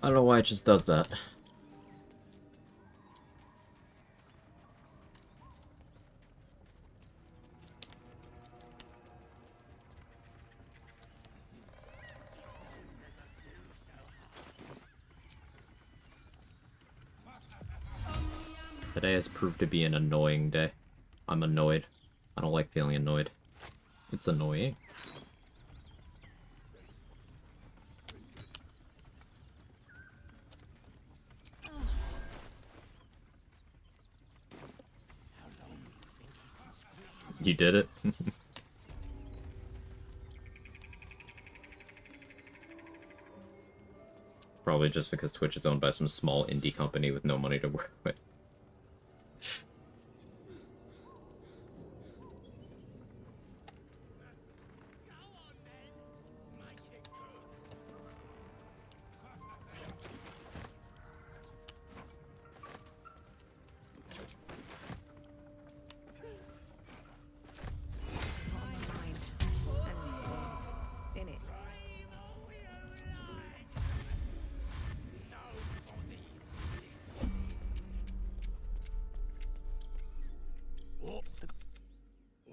I don't know why it just does that. Today has proved to be an annoying day. I'm annoyed. I don't like feeling annoyed. It's annoying. You did it? Probably just because Twitch is owned by some small indie company with no money to work with.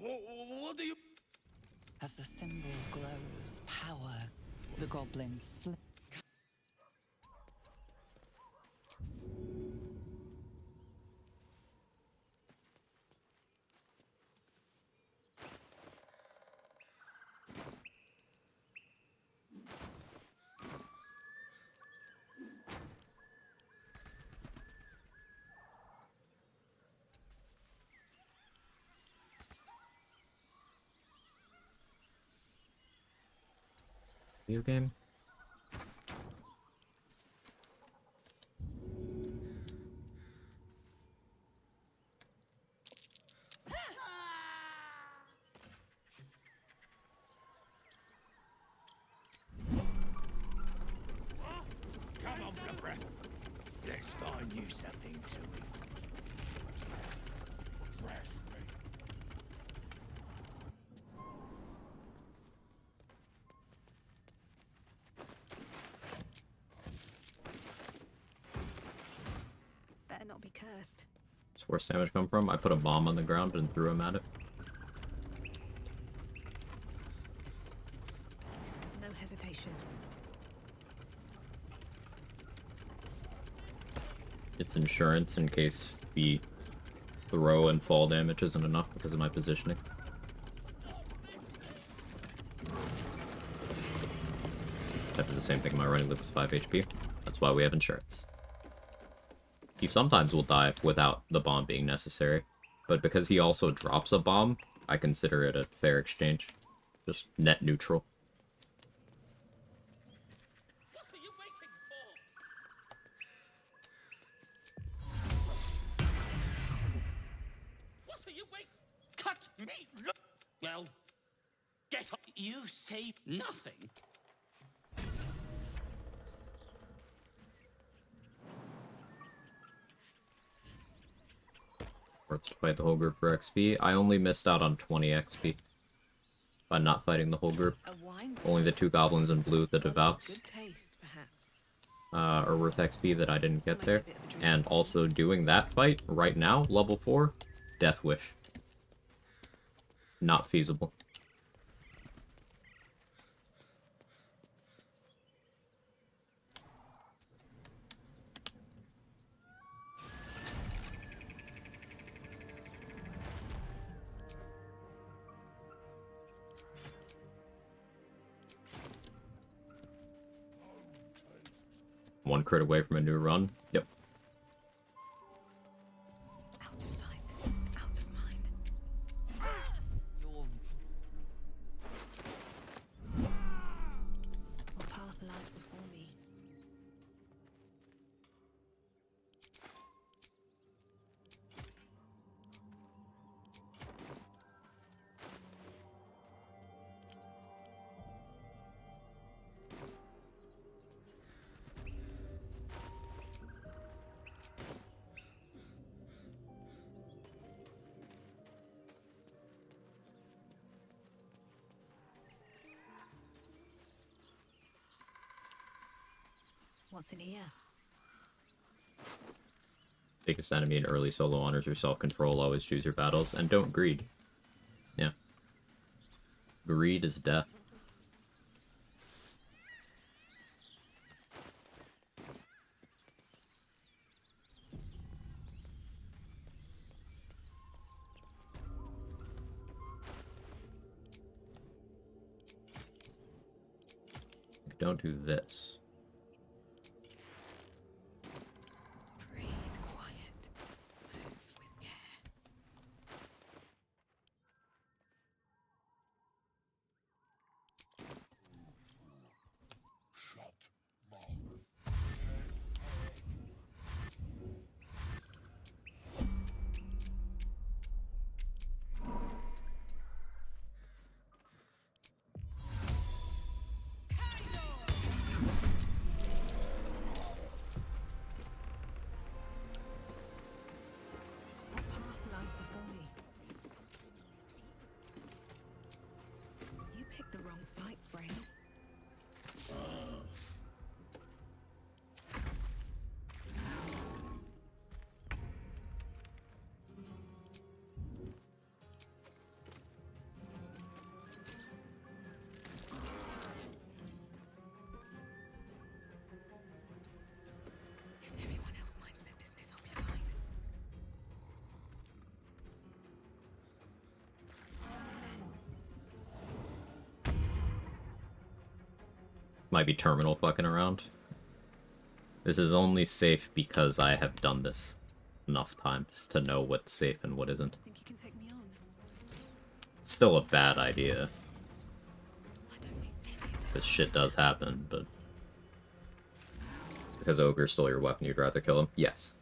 What do you... As the symbol glows, power, the goblins slip. Video game? Come on, brother. Let's find you something to eat. Fresh meat. Better not be cursed. Where's force damage come from? I put a bomb on the ground and threw him at it. No hesitation. It's insurance in case the throw and fall damage isn't enough because of my positioning. I did the same thing. My running loop was 5 HP. That's why we have insurance. He sometimes will die without the bomb being necessary, but because he also drops a bomb, I consider it a fair exchange. Just net neutral. What are you waiting for? What are you waiting? Cut me! Look. Well, get up. You say nothing. Let's fight the whole group for XP. I only missed out on 20 XP by not fighting the whole group. Only the 2 goblins in blue, the Devouts, Good taste, perhaps. are worth XP that I didn't get there. And also doing that fight right now, level 4, Death Wish. Not feasible. One crit away from a new run. Yep. Out of sight, out of mind. Your What path lies before me? What's in here? Biggest enemy in early solo honors your self-control, always choose your battles, and don't greed. Yeah. Greed is death. Don't do this. Breathe quiet. Move with care. What path lies before me? You picked the wrong fight, friend. If everyone else minds their business, I'll be fine. Might be terminal fucking around. This is only safe because I have done this enough times to know what's safe and what isn't. Think you can take me on? It's still a bad idea. I don't need any attention. This shit does happen, but... It's because Ogre stole your weapon, you'd rather kill him? Yes.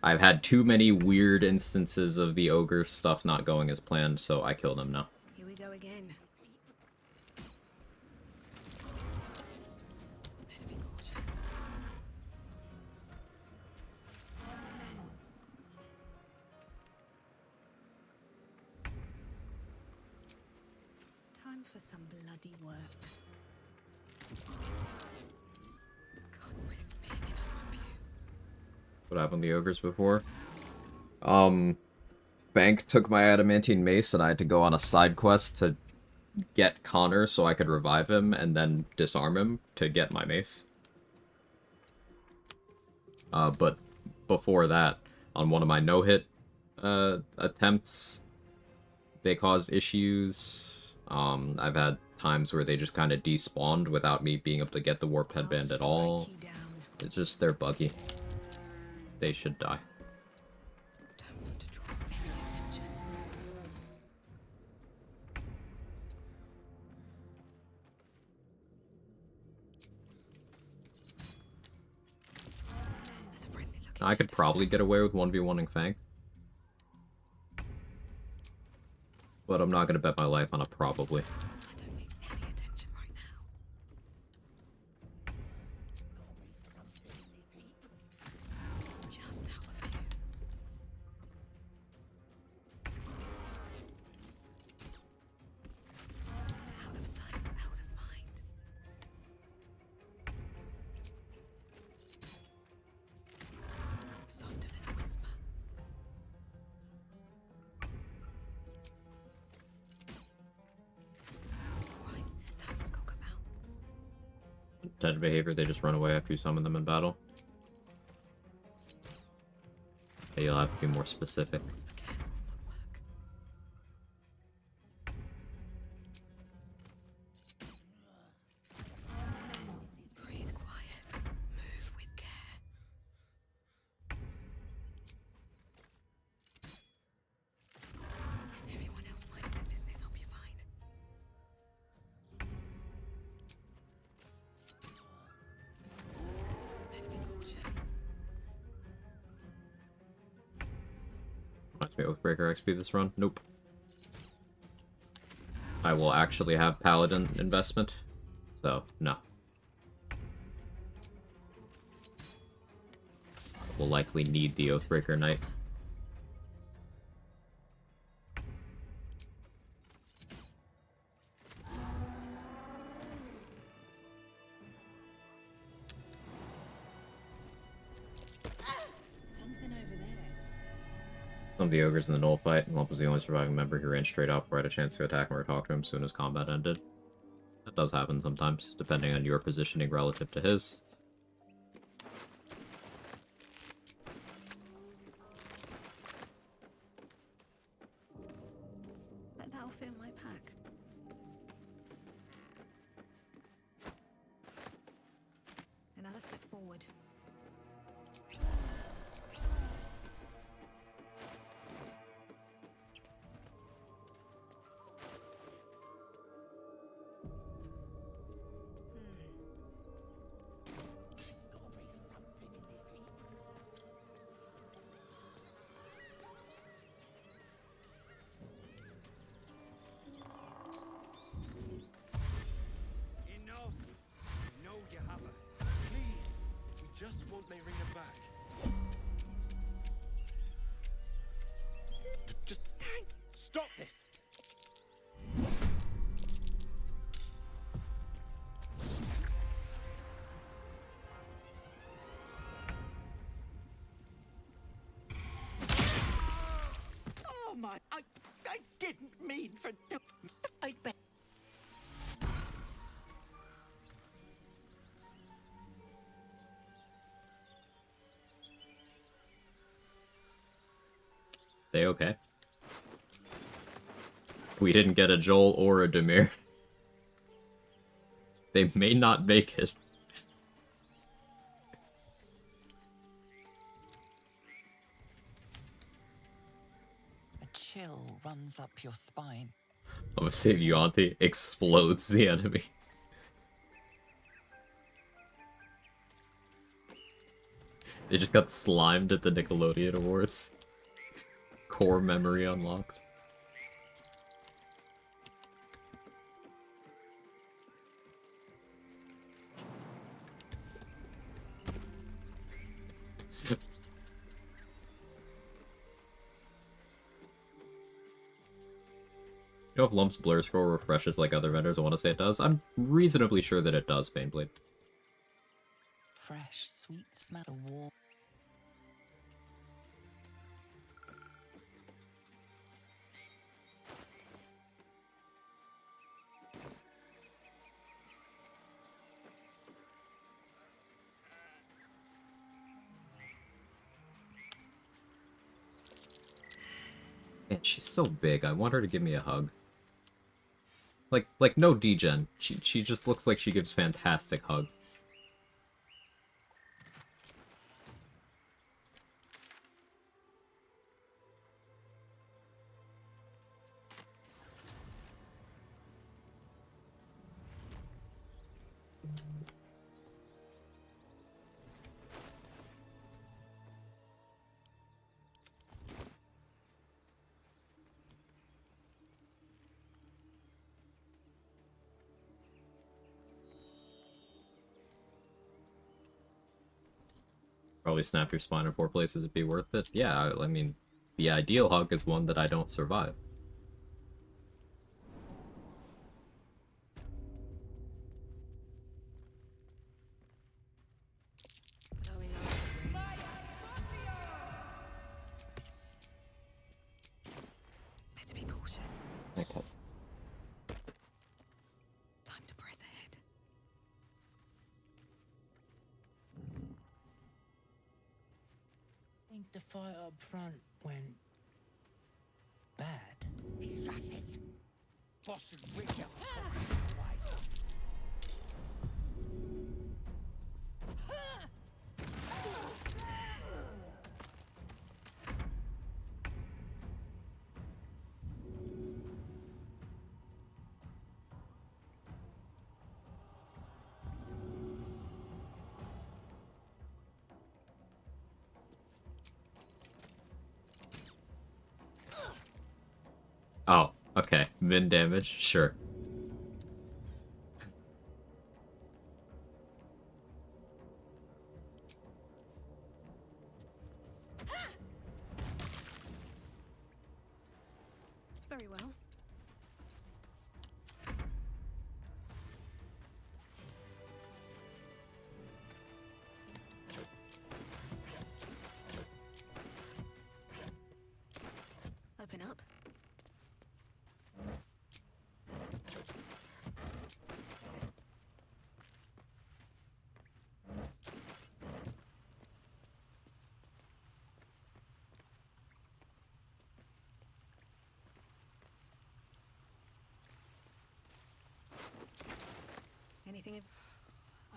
I've had too many weird instances of the Ogre stuff not going as planned, so I killed him now. Here we go again. Better be cautious. Time for some bloody work. Can't risk being in open view. What happened to the Ogres before? Bank took my adamantine mace and I had to go on a side quest to get Connor so I could revive him and then disarm him to get my mace. But before that, on one of my no-hit attempts, they caused issues. I've had times where they just kind of despawned without me being able to get the warped headband at all. Strike you down. It's just, they're buggy. They should die. Don't want to draw any attention. There's a friendly looking I could shadow. probably get away with 1v1ing Fang. But I'm not gonna bet my life on a probably. I don't need any attention right now. Just out of view. Out of sight, out of mind. Softer than a whisper. Alright, time to skulk about. Dead behavior, they just run away after you summon them in battle. Yeah, you'll have to be more specific. Rules for careful footwork. Breathe quiet. Move with care. If everyone else minds their business, I'll be fine. Better be cautious. Reminds me of Oathbreaker XP this run. Nope. I will actually have Paladin investment. So, no. Will likely need the Oathbreaker Knight. Some of the ogres in the Knoll fight, Lump was the only surviving member who ran straight up or had a chance to attack him or talk to him as soon as combat ended. That does happen sometimes, depending on your positioning relative to his. That'll fill my pack. Another step forward. Enough! No, you haven't. Please, we just want my ring back. Just stop this! Oh my! I didn't mean for. I bet. They okay? We didn't get a Joel or a Demir. They may not make it. A chill runs up your spine. I'm gonna save you, Auntie. Explodes the enemy. They just got slimed at the Nickelodeon Awards. Core memory unlocked. You know if Lump's Blur Scroll refreshes like other vendors? I want to say it does. I'm reasonably sure that it does, Baneblade. Fresh, sweet smell of warm. Man, she's so big. I want her to give me a hug. Like no degen. She just looks like she gives fantastic hugs. Probably snap your spine in 4 places, it'd be worth it. Yeah, I mean, the ideal hug is one that I don't survive. Blowing over. Better be cautious. Okay. Time to press ahead. I think the fight up front went bad. Shut it! Boss and Rick out. Oh, okay. Min damage? Sure. Very well. Anything?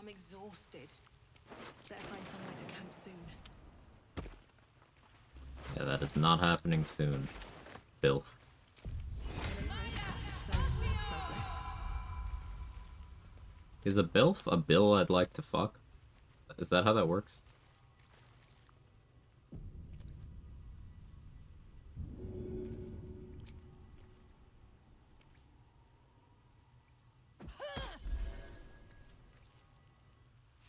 I'm exhausted. Better find somewhere to camp soon. Yeah, that is not happening soon. Bilf. Progress. Is a Bilf a bill I'd like to fuck? Is that how that works?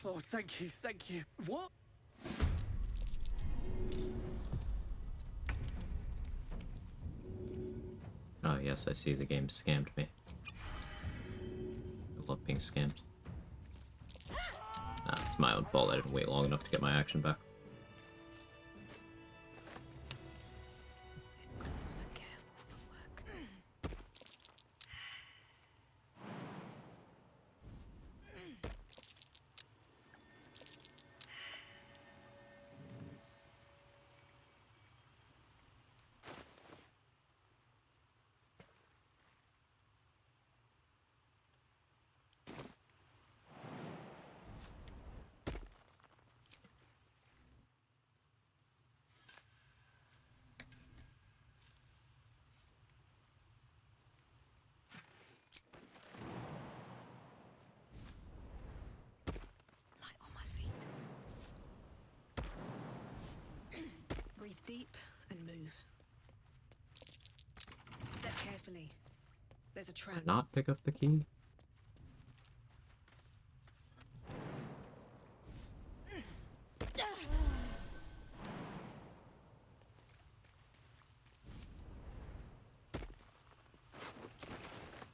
Oh, thank you, thank you. What? Oh yes, I see the game scammed me. I love being scammed. Nah, it's my own fault I didn't wait long enough to get my action back. This calls for careful footwork. Light on my feet. Breathe deep and move. Step carefully. There's a trap. Not pick up the key?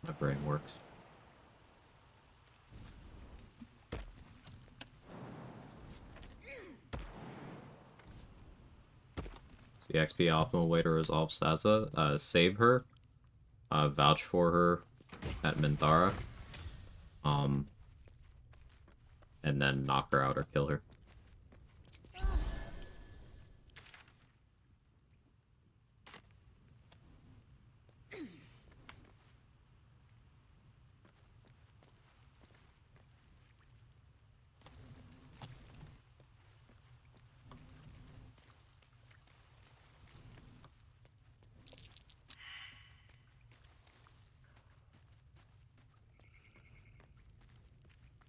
My brain works. It's the XP optimal way to resolve Saza. Save her. Vouch for her at Minthara. And then knock her out or kill her.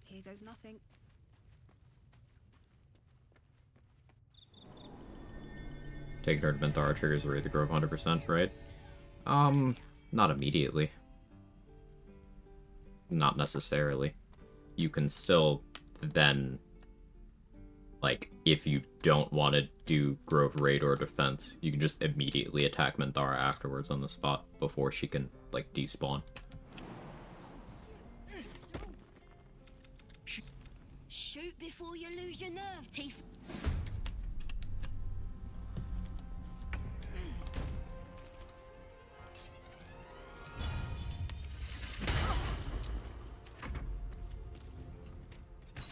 Here goes nothing. Taking her to Minthara triggers Raid the Grove 100%, right? Not immediately. Not necessarily. You can still then, like, if you don't want to do Grove Raid or Defense, you can just immediately attack Minthara afterwards on the spot before she can, like, despawn. Shoot before you lose your nerve, teeth.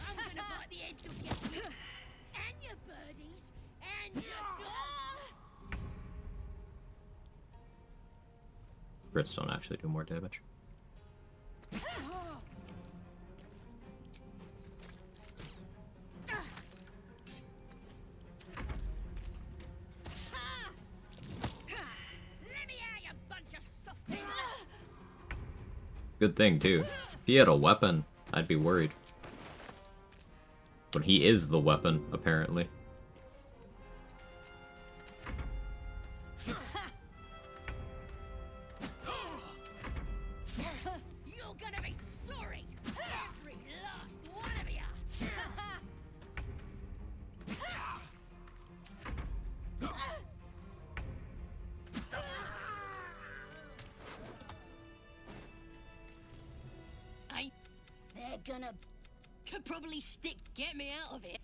I'm gonna bite the edge of your feet, and your birdies, and your dog. Crits don't actually do more damage. Let me out, you bunch of softies. Good thing, too. If he had a weapon, I'd be worried. But he is the weapon, apparently. You're gonna be sorry, every last one of you. They're gonna could probably stick. Get me out of it.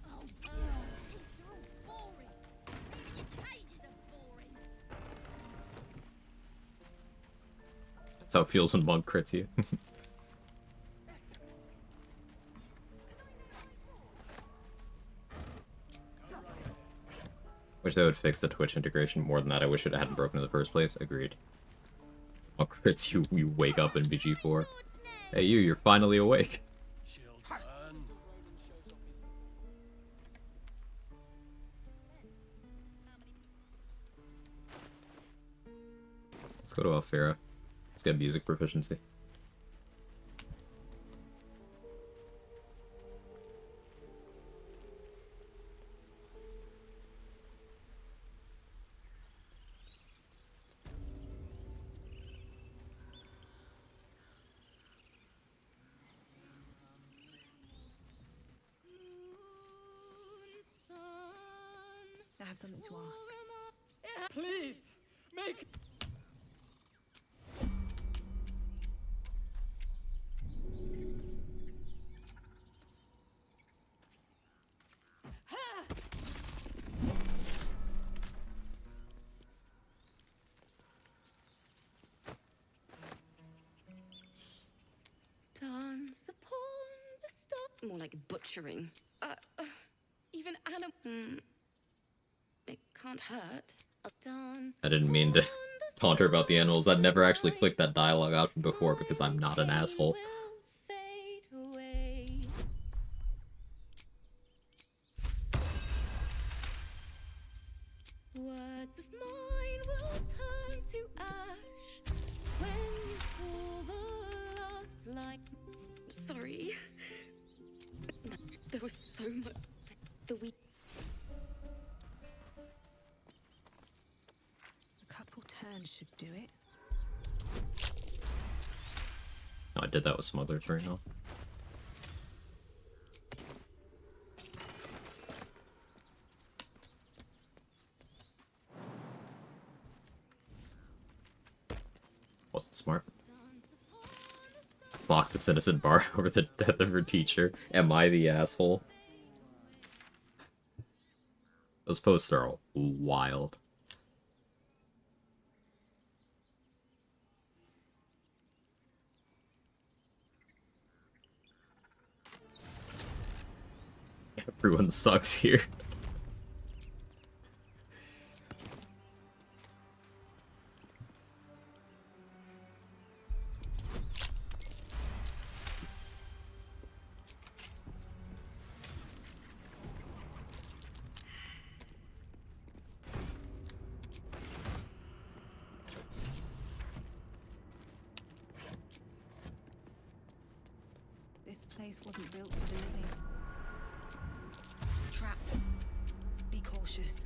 Oh, it's all boring. Even your cages are boring. That's how it feels when Monk crits you. Wish they would fix the Twitch integration more than that. I wish it hadn't broken in the first place. Agreed. All crits you wake up in BG4. Hey you're finally awake. Let's go to Alfera. Let's get music proficiency. I have something to ask. Please, make. Dance upon the star. More like butchering. Even animal. It can't hurt. I'll dance. I didn't mean to upon the taunt her about the animals. I'd never actually stars clicked that dialogue option before because I'm not an pain asshole. will fade away. Words of mine will turn to ash when you pull the last line. Sorry. There was so much. The week. A couple turns should do it. No, I did that with Smugglers right now. Wasn't smart. Block this innocent bard over the death of her teacher. Am I the asshole? Those posts are wild. Everyone sucks here. This place wasn't built for the living. Trap. Be cautious.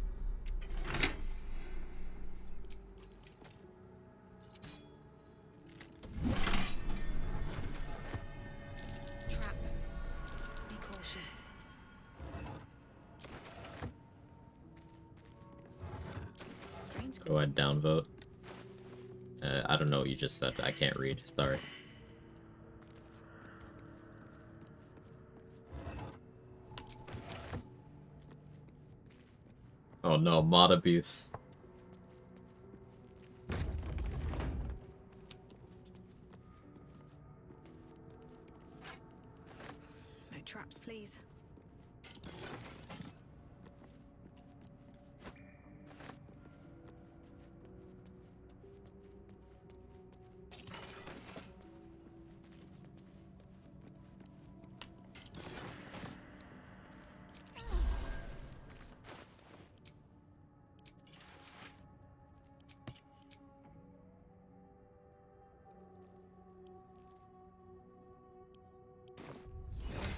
Trap. Be cautious. Strange. Go ahead, downvote. I don't know what you just said. I can't read. Sorry. Oh no, mod abuse. No traps, please.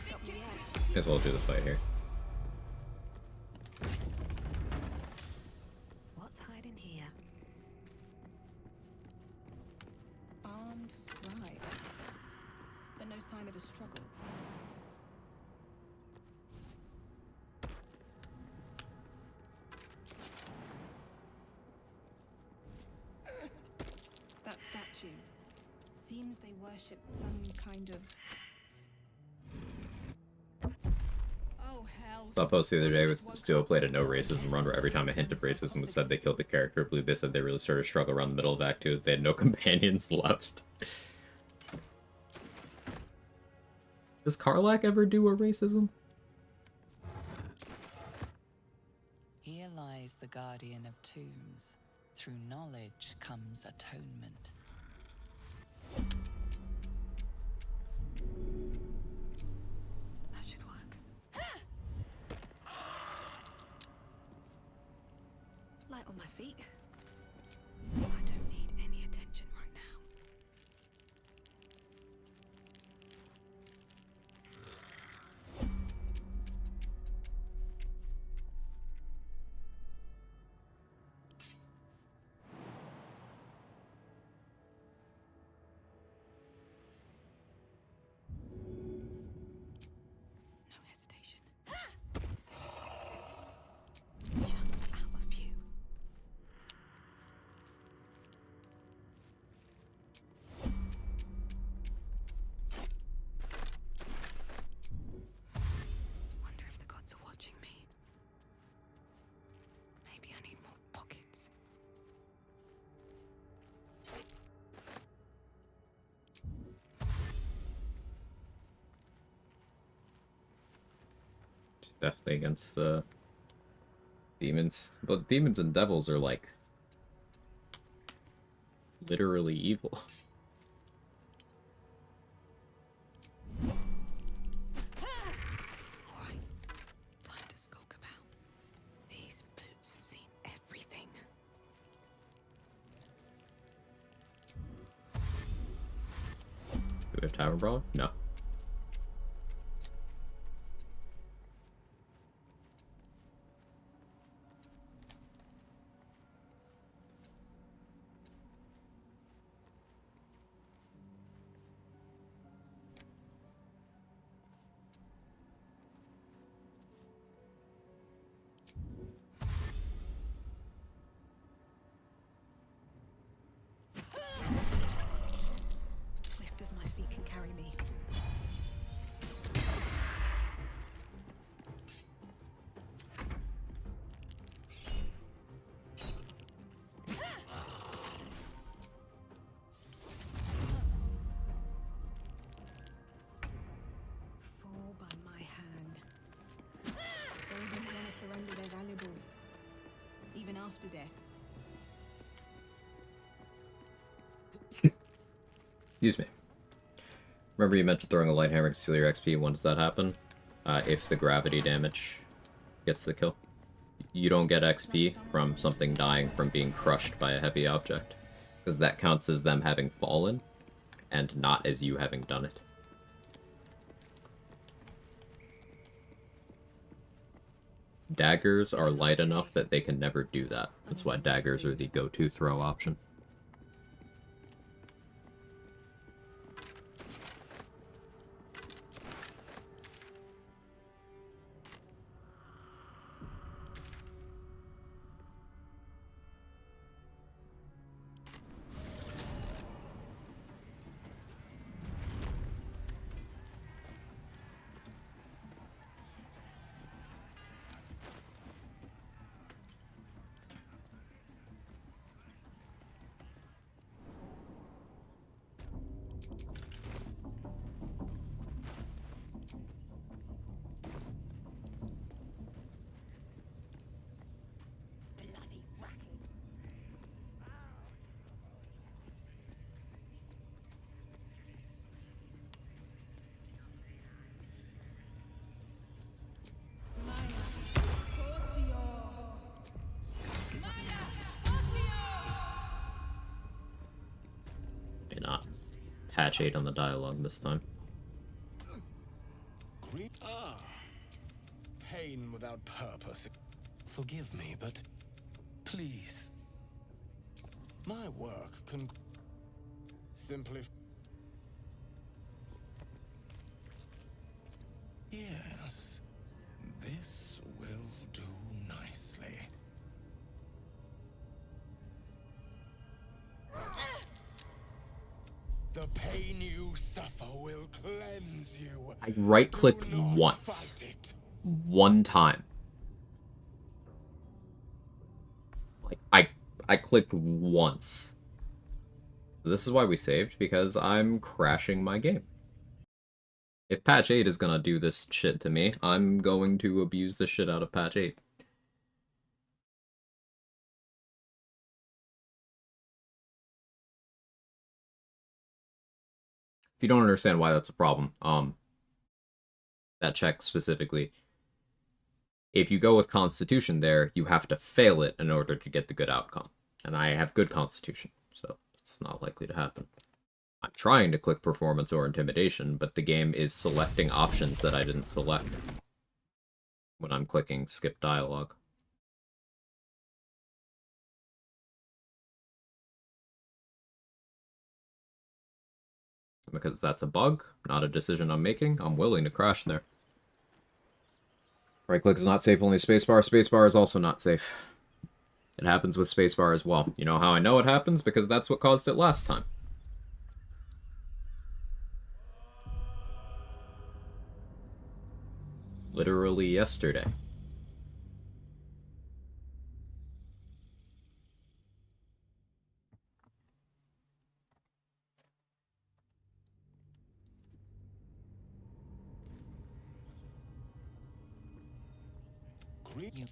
Stop me yet. May as well do the fight here. What's hiding here? Armed scribes. But no sign of a struggle. That statue. Seems they worshipped some kind of... Oh, hell. Saw a post the other day with Steel played a no racism run where every time a hint of racism was said they killed the character. I believe they said they really started to struggle around the middle of Act 2 as they had no companions left. Does Karlach ever do a racism? Here lies the guardian of tombs. Through knowledge comes atonement. light on my feet. I don't need any attention right now. No hesitation. Just out of view. Wonder if the gods are watching me. Maybe I need more pockets. She's definitely against the demons. But demons and devils are like literally evil. Alright, time to skulk about. These boots have seen everything. Do we have Tavern Brawler? No. Swift as my feet can carry me. Fall by my hand. They didn't want to surrender their valuables, even after death. Excuse me. Remember you mentioned throwing a light hammer to steal your XP. When does that happen? If the gravity damage gets the kill. You don't get XP from something dying from being crushed by a heavy object, because that counts as them having fallen, and not as you having done it. Daggers are light enough that they can never do that. That's why daggers are the go-to throw option. Bloody racket. May not. Patch 8 on the dialogue this time. Pain without purpose. Forgive me, but please. My work can simply. Yes, this will do nicely. The pain you suffer will cleanse you. I right-clicked Do not once. fight it. One time. Like, I clicked once. So this is why we saved, because I'm crashing my game. If patch 8 is gonna do this shit to me, I'm going to abuse the shit out of patch 8. If you don't understand why that's a problem, that check specifically If you go with Constitution there, you have to fail it in order to get the good outcome. And I have good Constitution, so it's not likely to happen. I'm trying to click Performance or Intimidation, but the game is selecting options that I didn't select when I'm clicking Skip Dialogue. Because that's a bug, not a decision I'm making, I'm willing to crash there. Right click is not safe, only spacebar. Spacebar is also not safe. It happens with spacebar as well. You know how I know it happens? Because that's what caused it last time. Literally yesterday.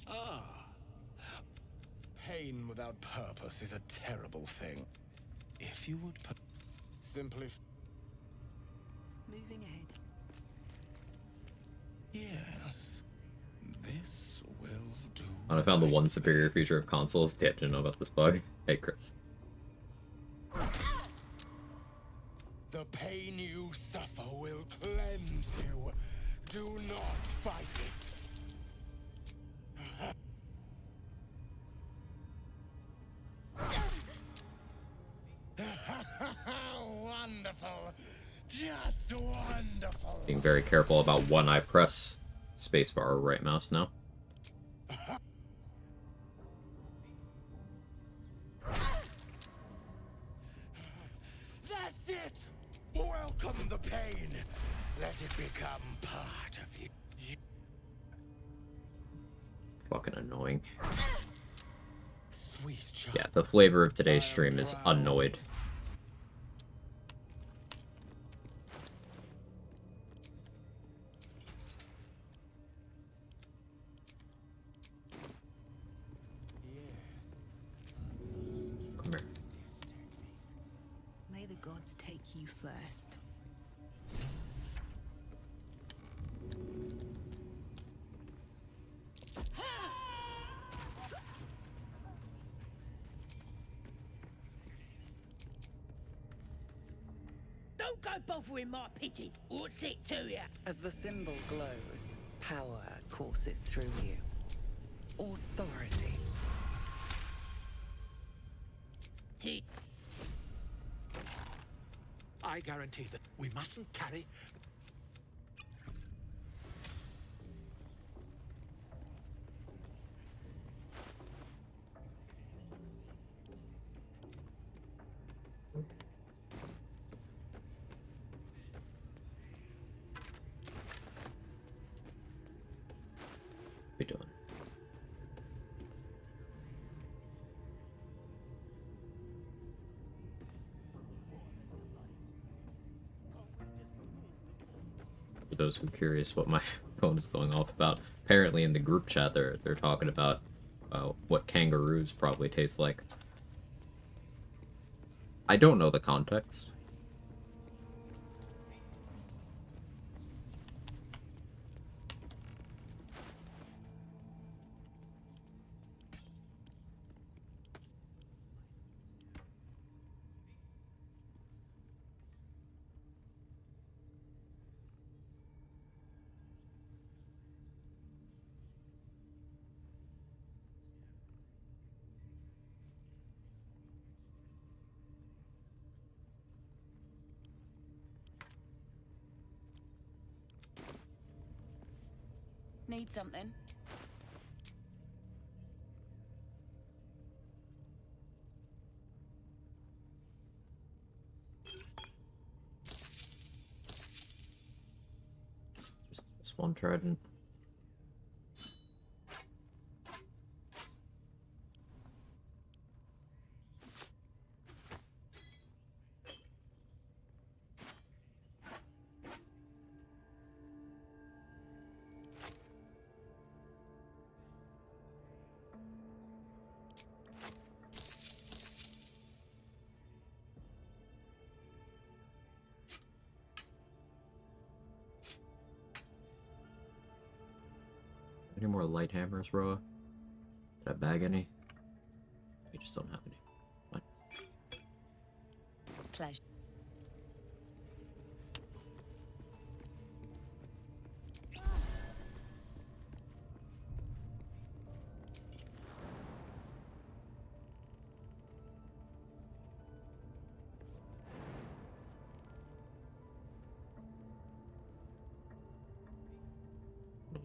Ah. Pain without purpose is a terrible thing. If you would simply... Moving ahead. Yes. This will do. And I found the one superior feature of consoles. Yeah, didn't know about this bug. Hey, Chris. The pain you suffer will cleanse you. Do not fight it. Wonderful. Just wonderful. Being very careful about when I press spacebar or right mouse now. That's it. Welcome the pain. Let it become part of you. Fucking annoying. Sweet child. Yeah, the flavor of today's stream is annoyed. Come here. May the gods take you first. Don't go bothering my pigeon. What's it to ya? As the symbol glows, power courses through you. Authority. I guarantee that we mustn't carry... What are you doing? For those who are curious what my phone is going off about, apparently in the group chat they're talking about what kangaroos probably taste like. I don't know the context. Need something? Just this one trident. Any more light hammers, Roa? Did I bag any? We just don't have any. Fine. Pleasure.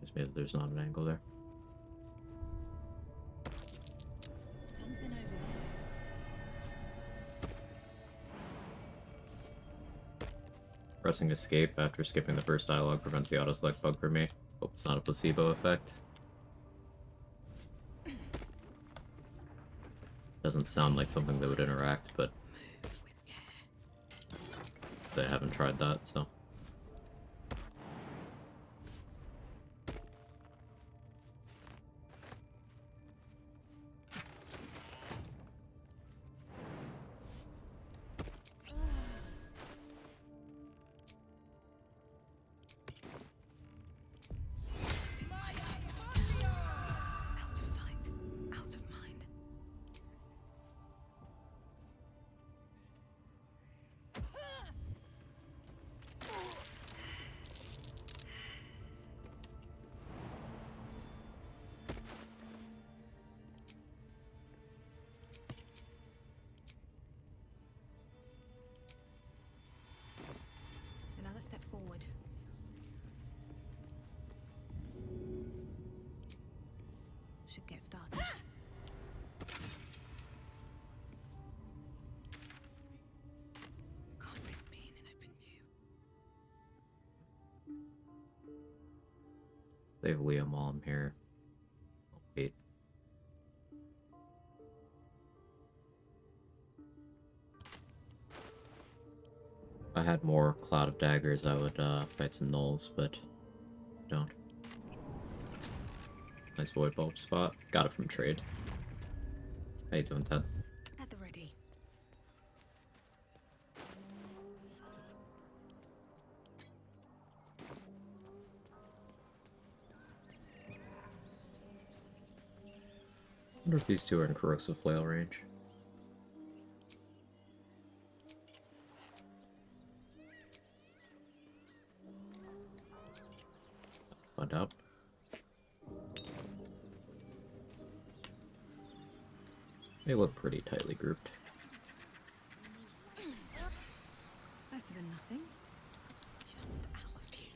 It's me that there's not an angle there. Something over there. Pressing escape after skipping the first dialogue prevents the auto-select bug for me. Hope it's not a placebo effect. Doesn't sound like something that would interact, but I haven't tried that, so. Out of sight, out of mind. Another step forward. Should get started. Can't risk being in open view. Save Liam while I'm here. Wait. If I had more Cloud of Daggers, I would fight some gnolls, but don't. Nice Void Bulb spot. Got it from trade. How you doing, Ted? At the ready. I wonder if these two are in Corrosive Flail range. Find out. They look pretty tightly grouped. Better than nothing. Just out of view.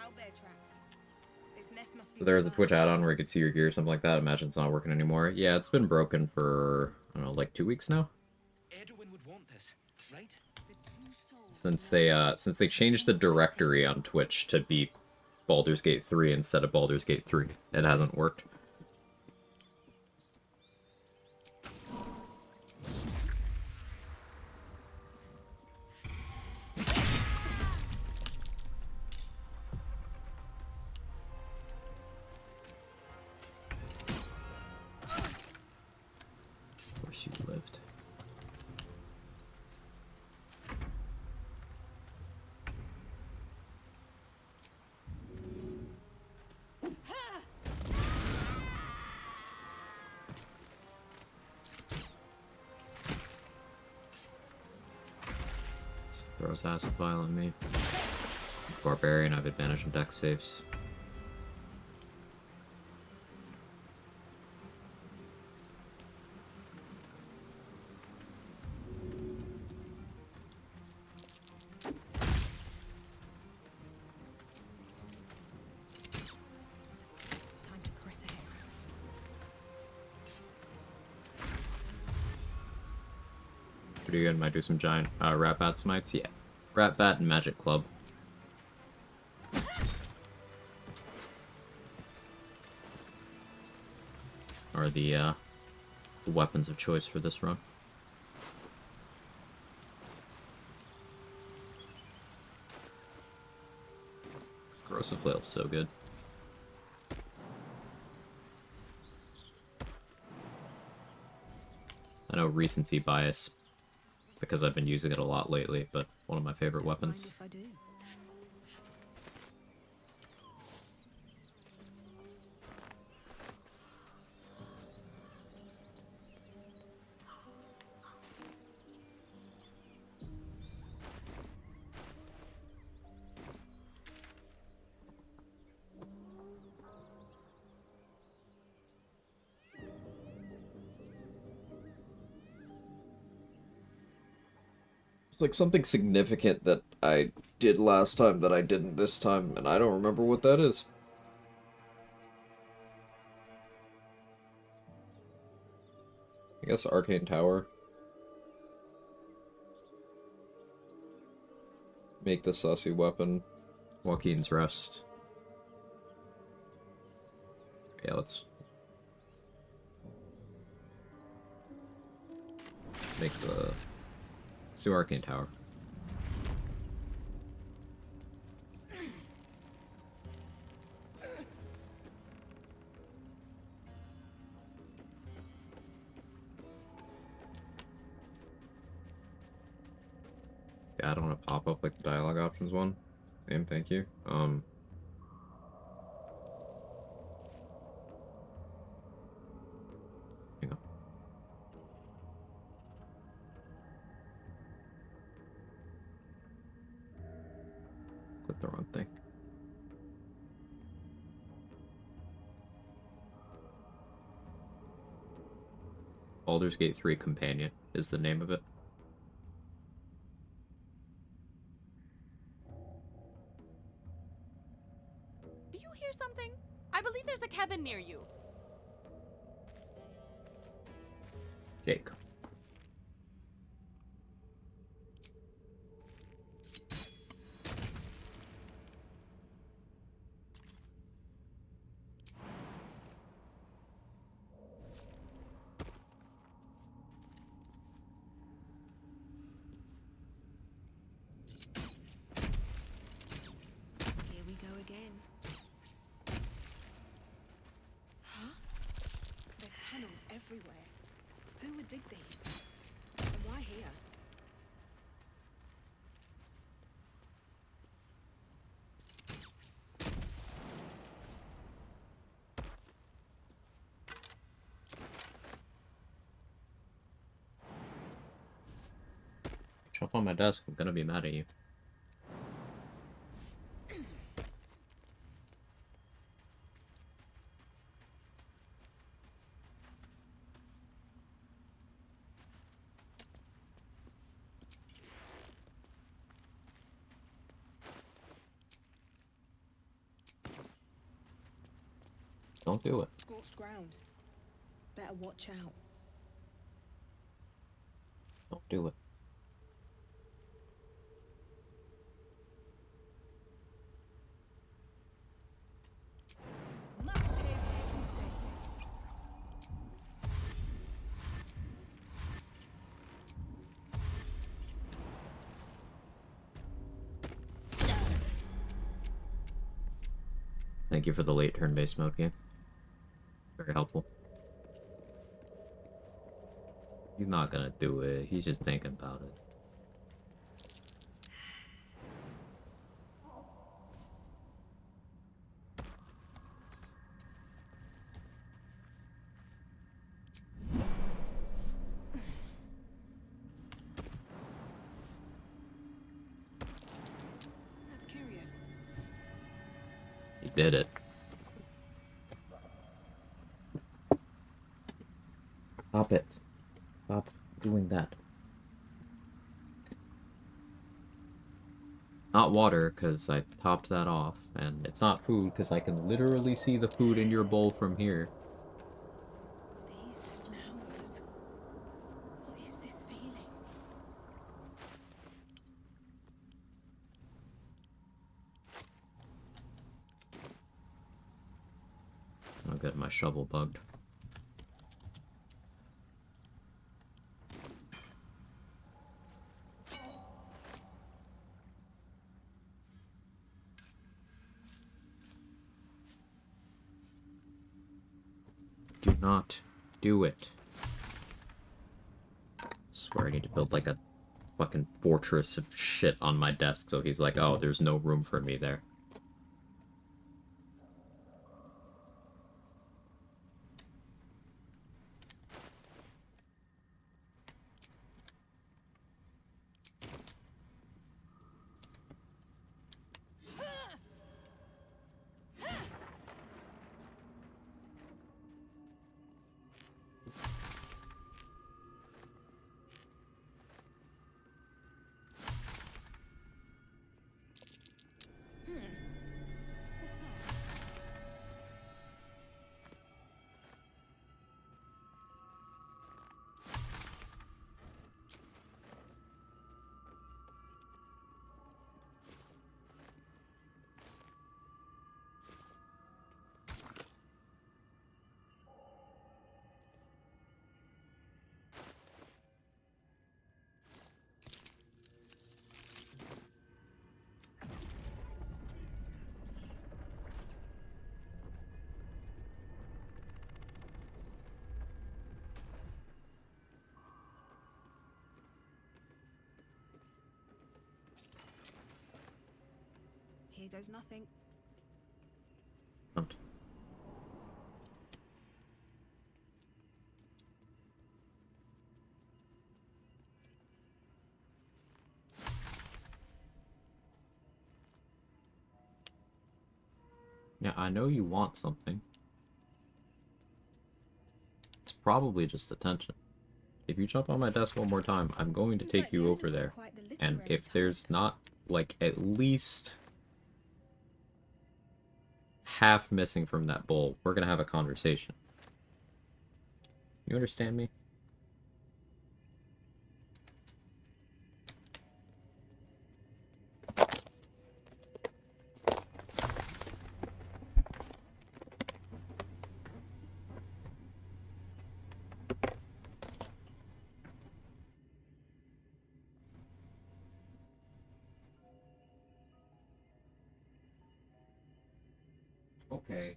Out there, tracks. This nest must be. So there's a refined. Twitch add-on where you could see your gear or something like that. Imagine it's not working anymore. Yeah, it's been broken for, I don't know, like 2 weeks now? Edwin would want this, right? Since they changed the directory on Twitch to be Baldur's Gate 3 instead of Baldur's Gate 3. It hasn't worked. Of course you lived. Throws acid vial on me. Barbarian, I have advantage on deck saves. Time to press ahead. Pretty good. Might do some giant Rat Bat smites. Yeah. Rat Bat and Magic Club. Are the weapons of choice for this run. Corrosive Flail's so good. I know recency bias because I've been using it a lot lately, but one of my favorite Mind weapons. if I do? It's like something significant that I did last time that I didn't this time, and I don't remember what that is. I guess Arcane Tower. Make the sussy weapon. Joaquin's Rest. Yeah, let's make the... Let's do Arcane Tower. Yeah, I don't want to pop up like the dialogue options one. Same, thank you. Hang on. Click the wrong thing. Baldur's Gate 3 Companion is the name of it. Do you hear something? I believe there's a cabin near you. Jake. Here we go again. Huh? There's tunnels everywhere. Who would dig these? And why here? Jump on my desk, I'm gonna be mad at you. Don't do it. Scorched ground. Better watch out. Don't do it. Thank you for the late turn-based mode game. Very helpful. He's not gonna do it. He's just thinking about it. That's curious. He did it. Stop it. Stop doing that. It's not water, because I topped that off. And it's not food, because I can literally see the food in your bowl from here. These flowers. What is this feeling? Oh good, my shovel bugged. Do not do it. Swear I need to build like a fucking fortress of shit on my desk so he's like, oh, there's no room for me there. Here goes nothing. Don't. Yeah, I know you want something. It's probably just attention. If you jump on my desk one more time, I'm going to Seems take like you the over owner was there. quite the And literary if there's type. not, like, at least half missing from that bowl, we're gonna have a conversation. You understand me? Okay,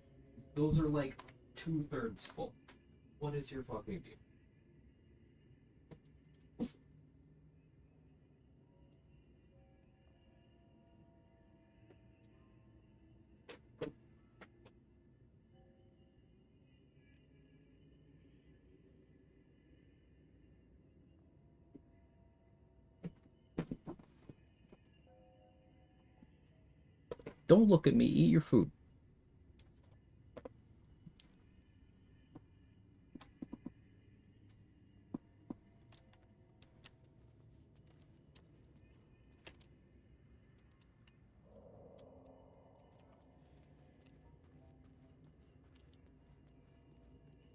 those are like 2/3 full. What is your fucking deal? Don't look at me, eat your food.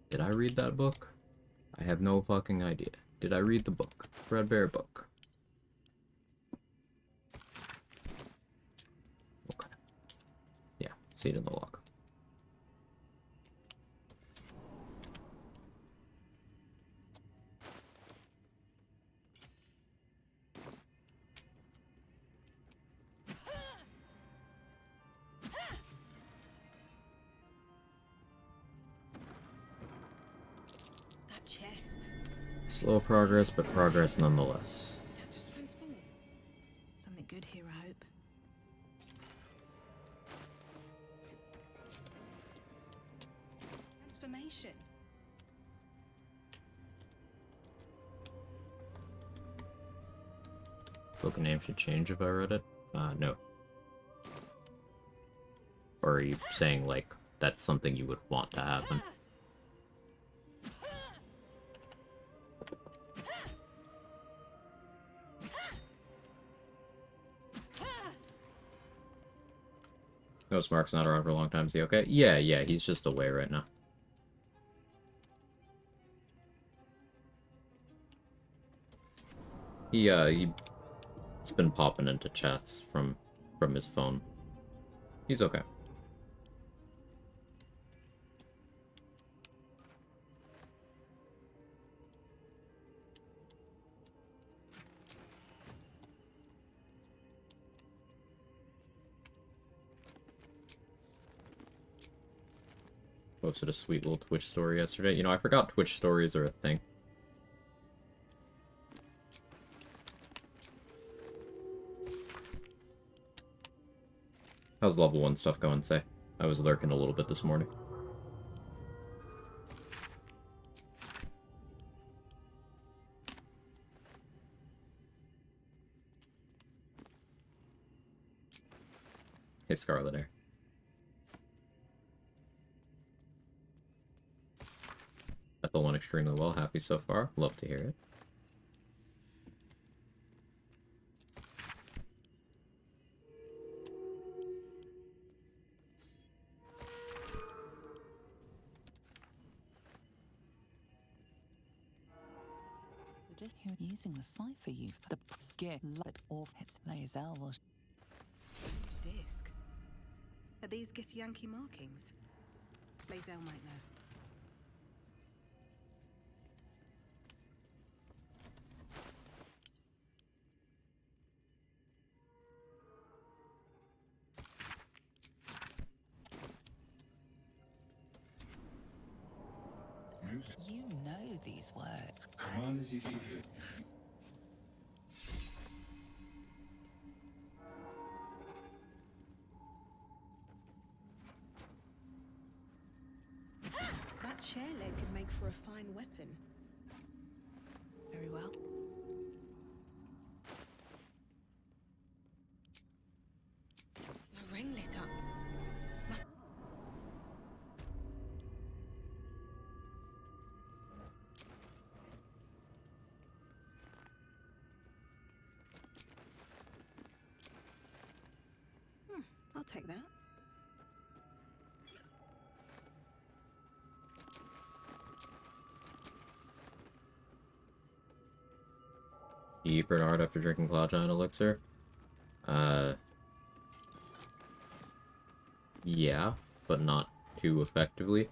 Did I read that book? I have no fucking idea. Did I read the book? Threadbare book. Okay. Yeah, see it in the log. That chest. Slow progress, but progress nonetheless. Did that just transform? Something good here, I hope. Transformation. Book name should change if I read it? No. Or are you saying, like, that's something you would want to happen? Ghost Mark's not around for a long time, is he okay? Yeah, he's just away right now. He's been popping into chats from his phone. He's okay. Posted a sweet little Twitch story yesterday. You know, I forgot Twitch stories are a thing. How's level 1 stuff going, say? I was lurking a little bit this morning. Hey, Scarlet Air. Ethel went extremely well. Happy so far. Love to hear it. Just here using the cipher you for the scare light off its laser will. Disc. Are these Githyanki markings? Blazel might know. You know these words. Come on as you see fit. for a fine weapon. Very well. A ring lit up. Must I'll take that. You eat Bernard after drinking Cloud Giant Elixir? Yeah, but not too effectively.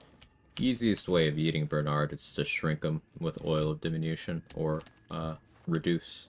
Easiest way of eating Bernard is to shrink them with oil of diminution or reduce.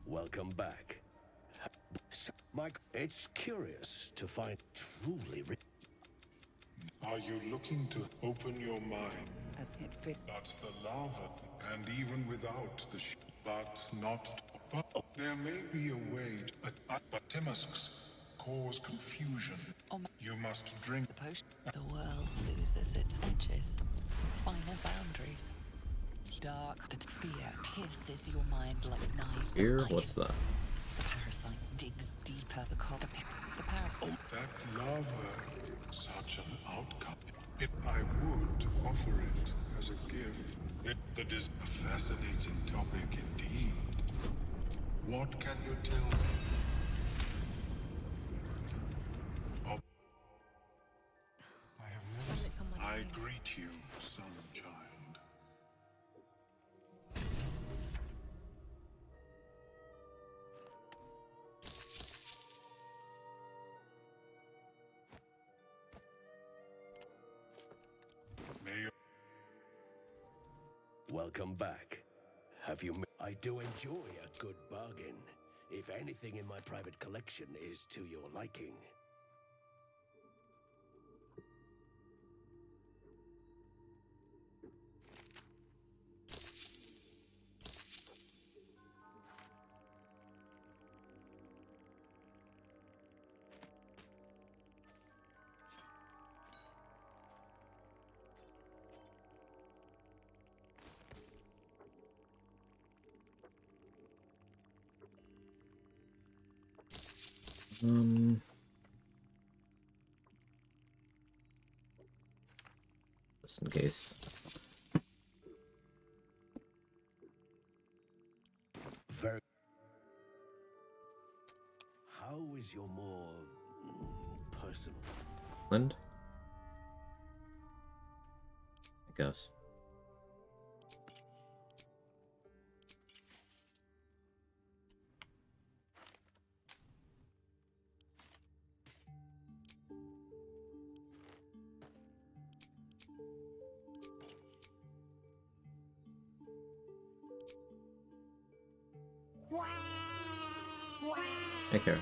Welcome back. Mike, it's curious to find truly Are you looking to open your mind? As it fit. That's the lava, and even without the but not. But there may be a way to. But Timusks cause confusion. You must drink. The world loses its edges, its finer boundaries. Dark, that fear pierces your mind like knives. Here, what's that? The parasite digs deeper. The That lava is such an outcome. I would offer it as a gift. That is a fascinating topic indeed. What can you tell me? I have never seen. I greet you, son child. Welcome back. Have you... I do enjoy a good bargain. If anything in my private collection is to your liking. Just in case. Very. How is your more personal? Lind? I guess. Take care.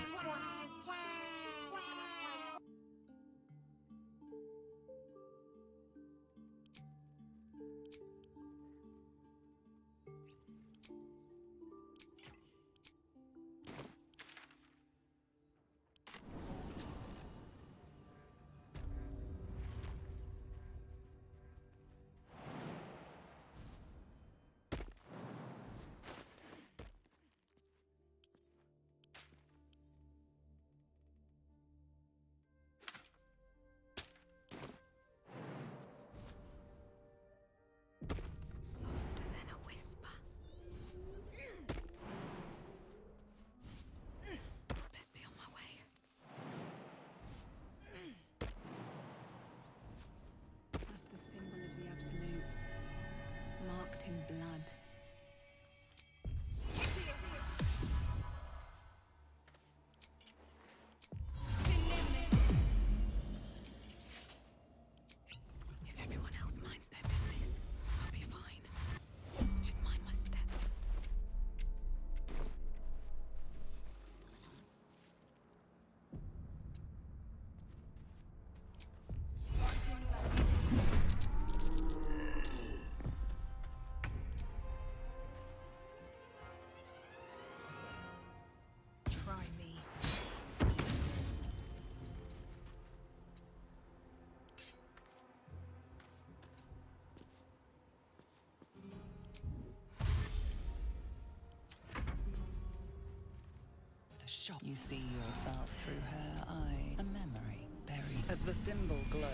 shot. You see yourself through her eye, a memory buried. As the symbol glows,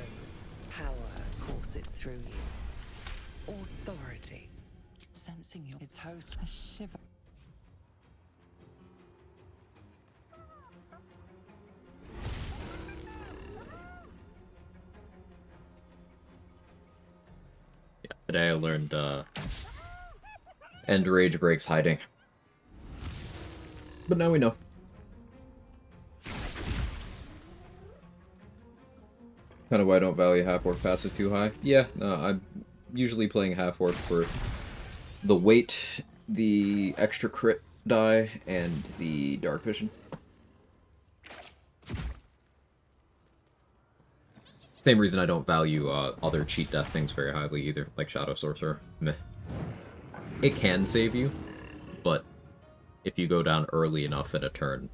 power courses through you. Authority. Sensing its host, a shiver. Yeah, today I learned End Rage breaks hiding. But now we know. Kind of why I don't value half-orc passive too high. Yeah, no, I'm usually playing half-orc for the weight, the extra crit die, and the dark vision. Same reason I don't value other cheat death things very highly either, like Shadow Sorcerer. Meh. It can save you, but if you go down early enough in a turn,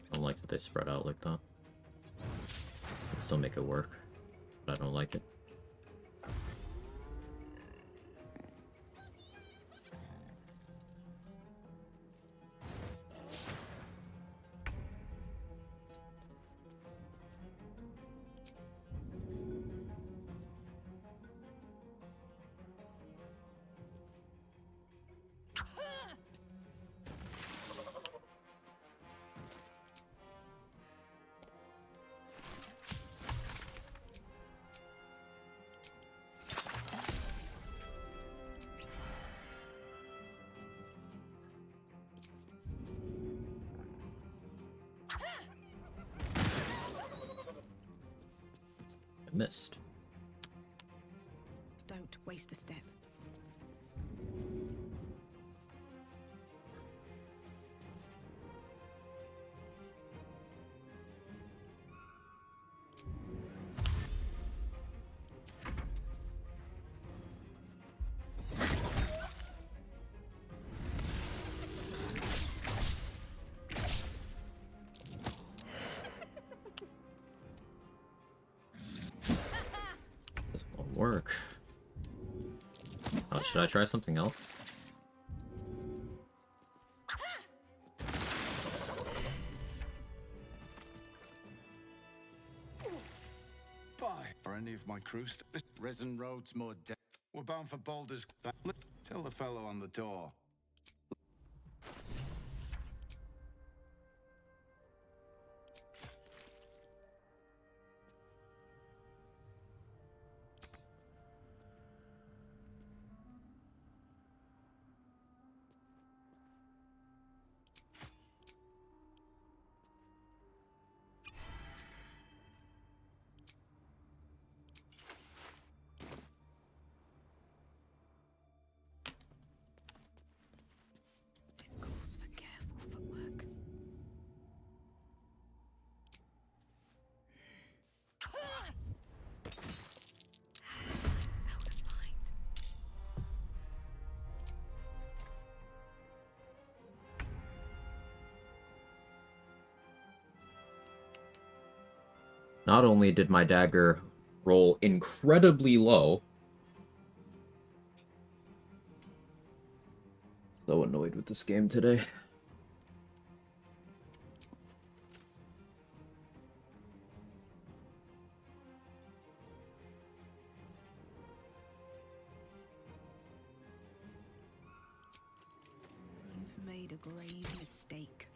I don't like that they spread out like that. They still make it work, but I don't like it. Missed. Don't waste a step. This won't work. Oh, should I try something else? Bye. For any of my crew, risen roads more dead. We're bound for Baldur's. Tell the fellow on the door. This calls for careful footwork. Out of mind. Not only did my dagger roll incredibly low, so annoyed with this game today. made a grave mistake.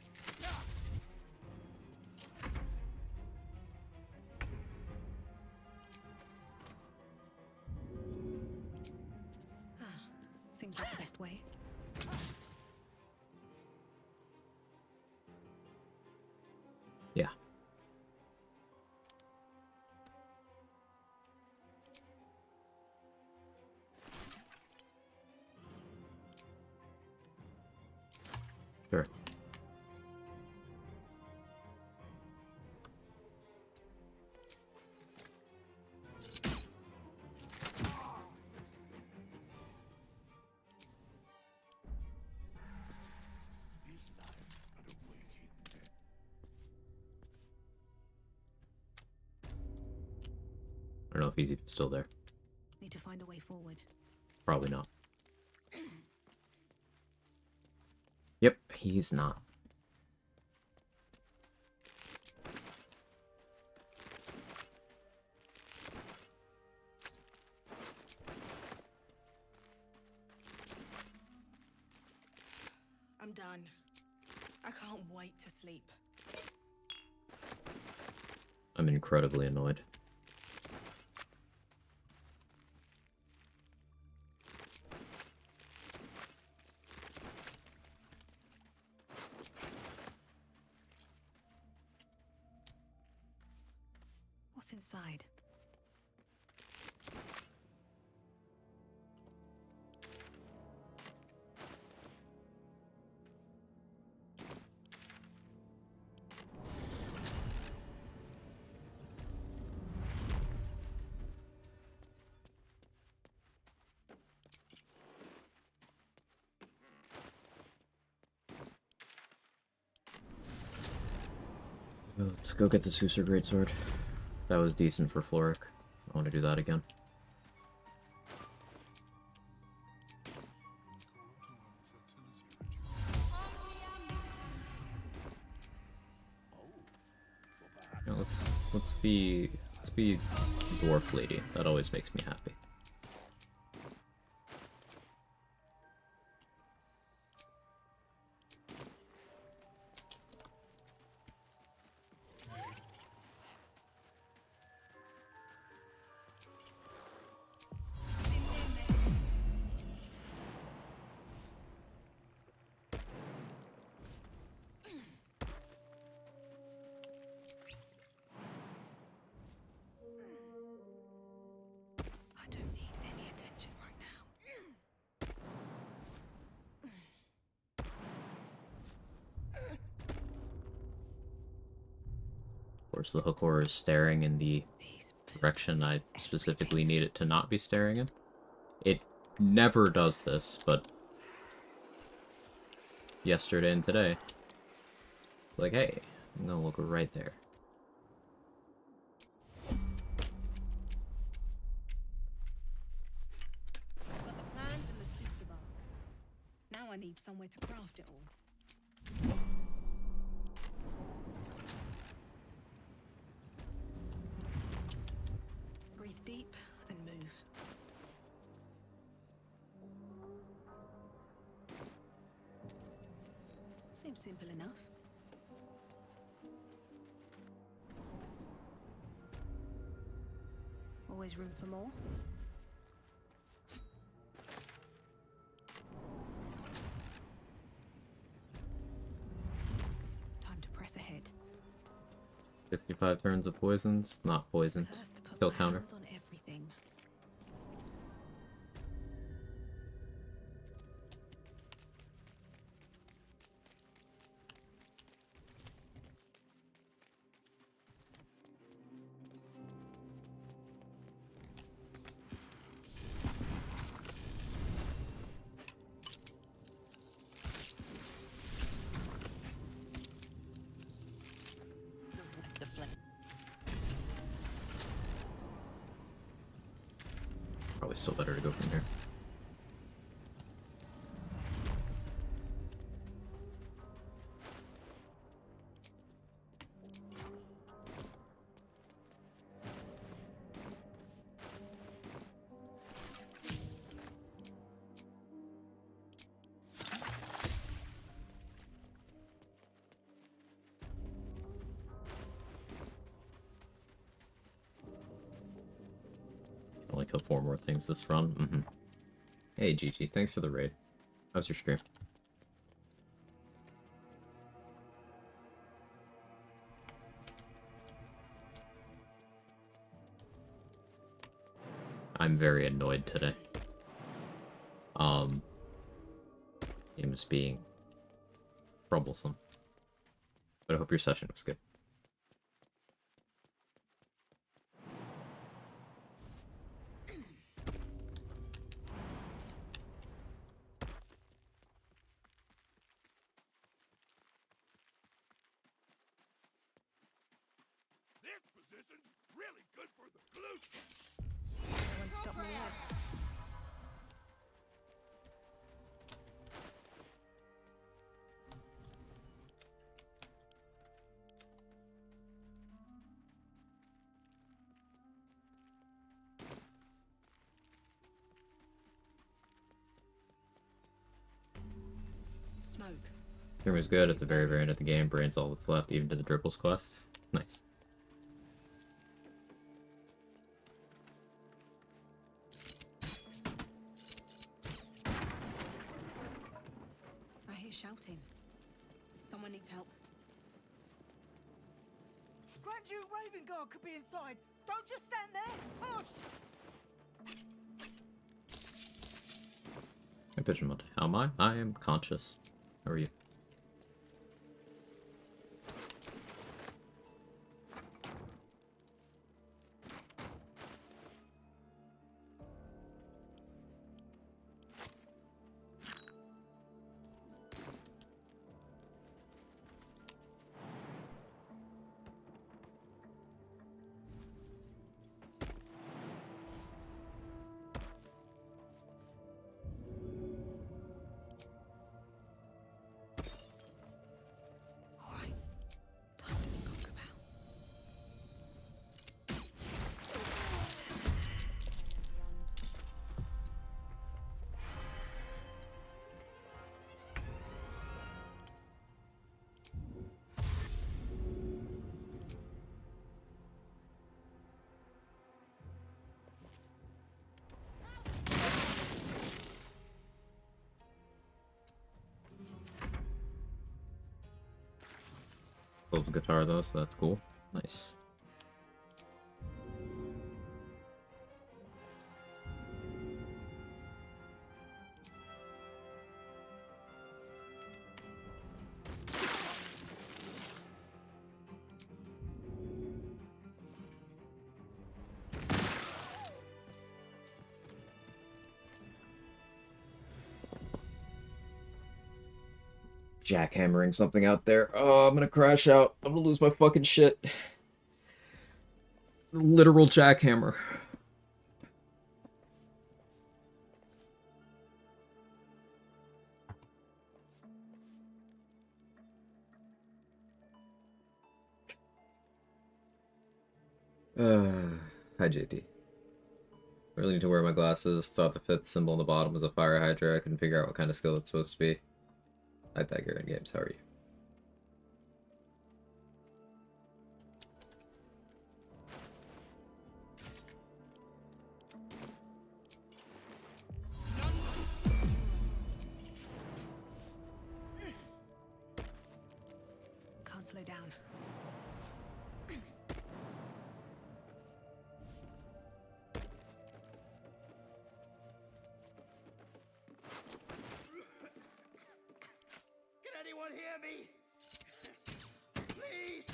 Seems like the best way. Yeah. Sure. Is life but a waking death? I don't know if he's even still there. Need to find a way forward. Probably not. Yep, he's not. I'm done. I can't wait to sleep. I'm incredibly annoyed. What's inside? Let's go get the Susur Greatsword. That was decent for Floric. I want to do that again. Now let's be Dwarf Lady. That always makes me happy. I don't need any attention right now. Of course, the Hookor is staring in the direction I specifically need it to not be staring in. It never does this, but yesterday and today, like, hey, I'm gonna look right there. Got the plans and the Sousa bark. Now I need somewhere to craft it all. Breathe deep and move. Seems simple enough. Always room for more. Time to press ahead. 55 turns of poisons, not poisoned. Cursed to put Kill my counter. hands on everything. The flame. Probably still better to go from here. kill 4 more things this run. Hey, Gigi, thanks for the raid. How's your stream? I'm very annoyed today. Game is being troublesome. But I hope your session was good. This position's really good for the glute. Everyone stop me up. Smoke. Stream was good at the very, very end of the game. Brain's all that's left, even to the dribbles quests. Nice. I hear shouting. Someone needs help. Grand Duke Raven Guard could be inside. Don't just stand there. Push! Hey, Pigeon Monday. How am I? I am conscious. How are you? Alright. Time to skulk about. Close the guitar though, so that's cool. Nice. Jackhammering something out there. Oh, I'm gonna crash out. I'm gonna lose my fucking shit. Literal jackhammer. Hi, JT. Really need to wear my glasses. Thought the 5th symbol on the bottom was a fire hydra. I couldn't figure out what kind of skill it's supposed to be. Hi, Tiger in Games. How are you? Can't slow down. Can anyone hear me? Please!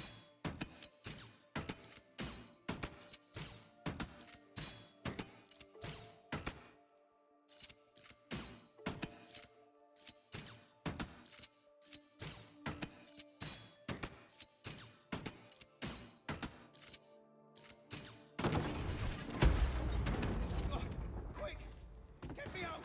Quick! Get me out!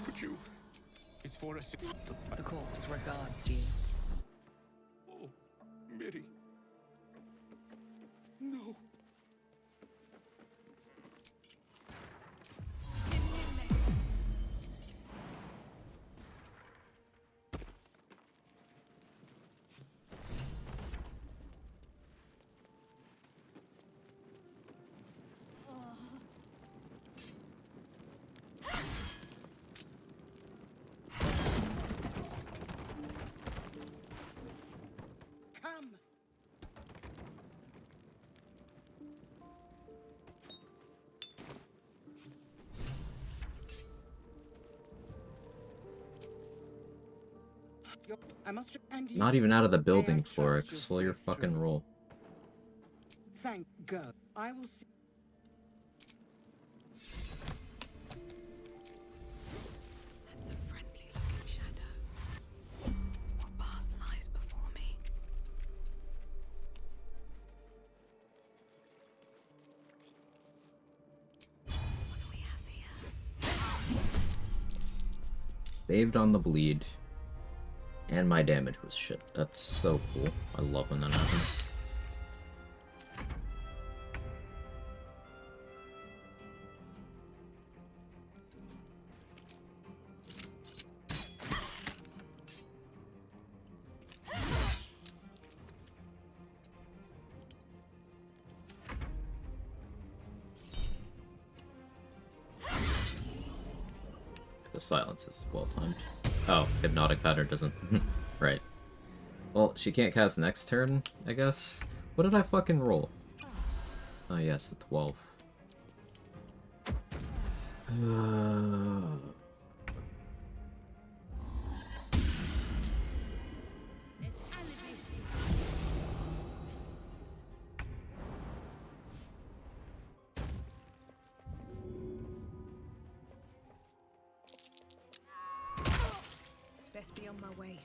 Could you? It's for us. The corpse regards you. Oh, Miri. No. I must. And you, Not even out of the may I building, trust Florix. you're Slow your safe fucking through? roll. Thank God. I will see. That's a friendly-looking shadow. What path lies before me? What do we have here? Saved on the bleed. And my damage was shit. That's so cool. I love when that happens. The silence is well timed. Oh, hypnotic pattern doesn't. Right. Well, she can't cast next turn, I guess. What did I fucking roll? Oh yes, a 12. Best be on my way.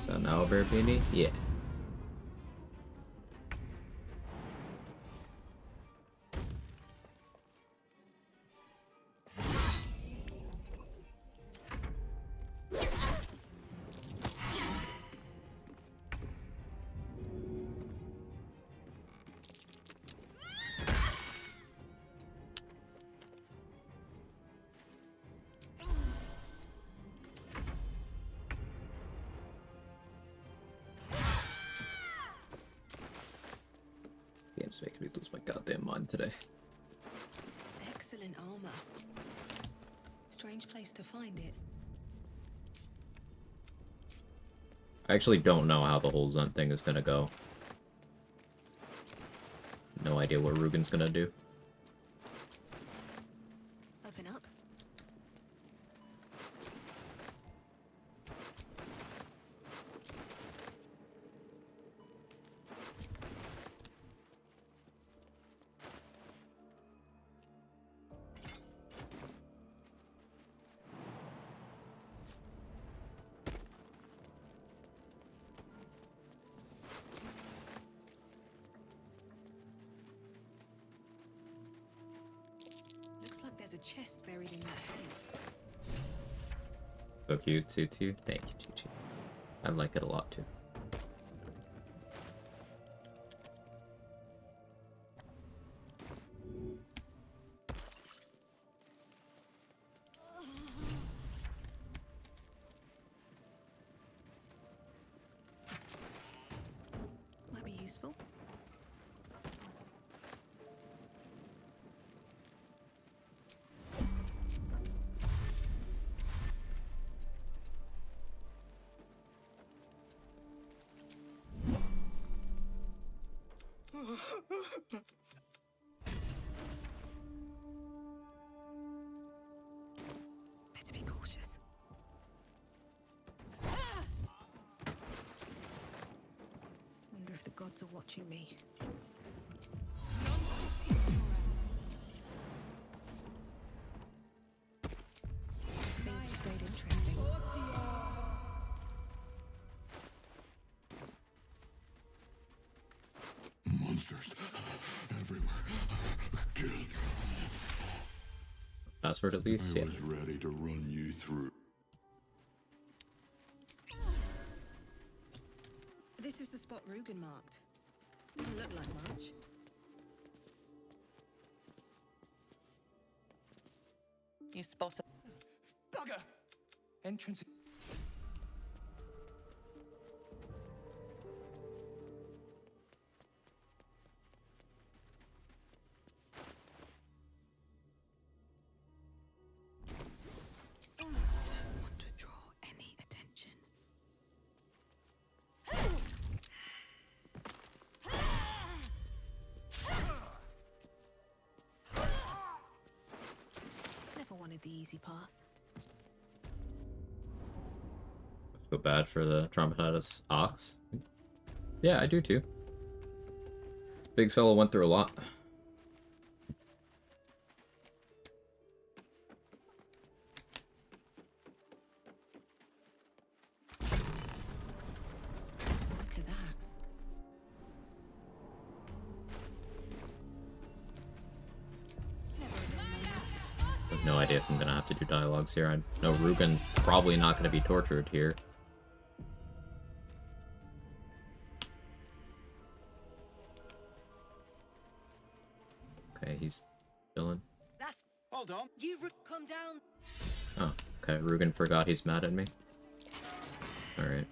So now Verbini? Yeah. Game's making me lose my goddamn mind today. Excellent armor. Strange place to find it. I actually don't know how the whole Zunt thing is gonna go. No idea what Rugen's gonna do. Open up. Looks like there's a chest buried in that hay. So cute, Tutu. Thank you, Tutu. I like it a lot too. Might be useful. Better be cautious. Wonder if the gods are watching me. These things have stayed interesting. Monsters everywhere. Kill. Password at least? I Yeah. was ready to run you through. This is the spot Rugen marked. Doesn't look like much. You spot it. Bugger! Entrance. Don't want to draw any attention. the easy path. I feel bad for the traumatized ox. Yeah, I do too. Big fella went through a lot. Look at that. I have no idea if I'm gonna have to do dialogues here. I know Rugen's probably not gonna be tortured here. Okay, he's chilling. That's Hold on. you come down. Oh, okay. Rugen forgot he's mad at me. Alright.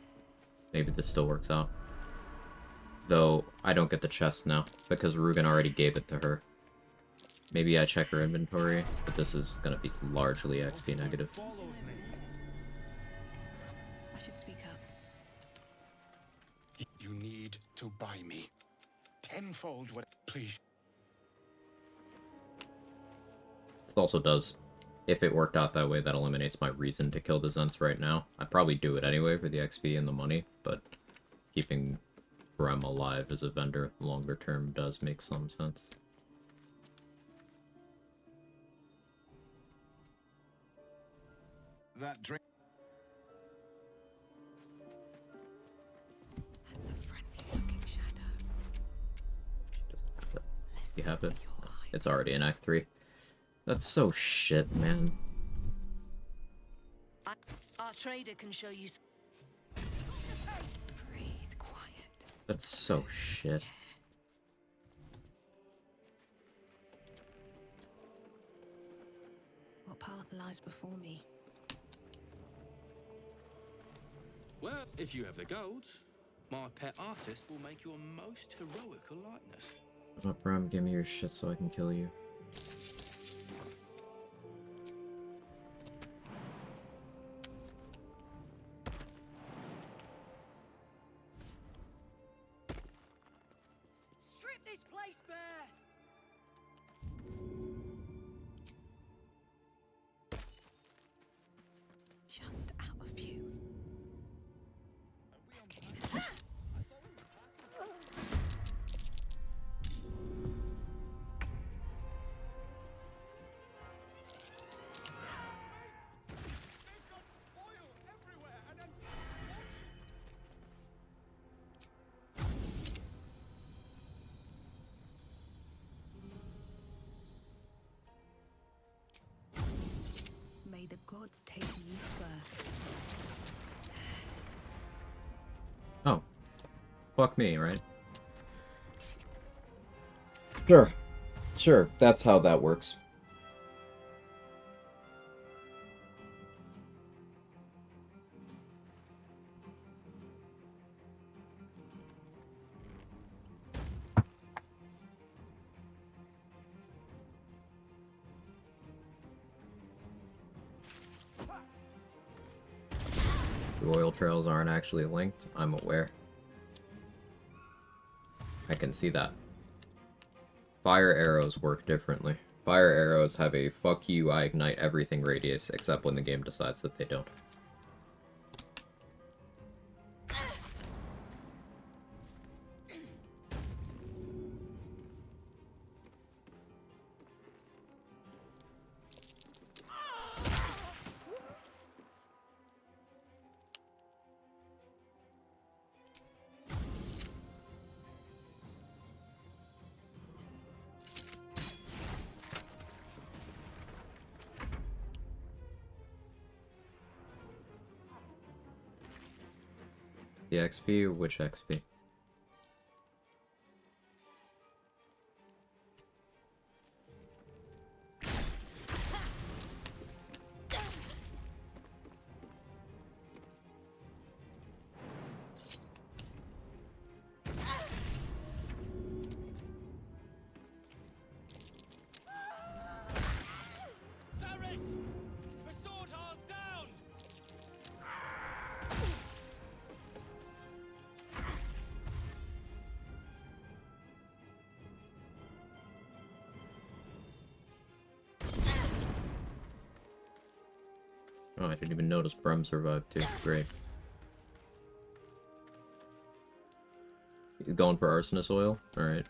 Maybe this still works out. Though, I don't get the chest now, because Rugen already gave it to her. Maybe I check her inventory, but this is gonna be largely XP negative. I should speak up. You need to buy me. Tenfold what... Please. This also does, if it worked out that way, that eliminates my reason to kill the Zents right now. I'd probably do it anyway for the XP and the money, but keeping Brem alive as a vendor longer term does make some sense. That drink. That's a friendly looking shadow. You have it? It's already in Act 3. That's so shit, man. Our trader can show you. Breathe quiet. That's so shit. What path lies before me? Well, if you have the gold, my pet artist will make you a most heroical likeness. Shut up, Brem. Give me your shit so I can kill you. Strip this place bare. Just out of view. Let's get in there. May the gods take you first. Oh. Fuck me, right? Sure. Sure, that's how that works. The oil trails aren't actually linked, I'm aware. I can see that. Fire arrows work differently. Fire arrows have a fuck you, I ignite everything radius, except when the game decides that they don't. The XP or which XP? Saris! The sword heart's down! Oh, I didn't even notice Brem survived too. Great. You going for arsonist oil? Alright.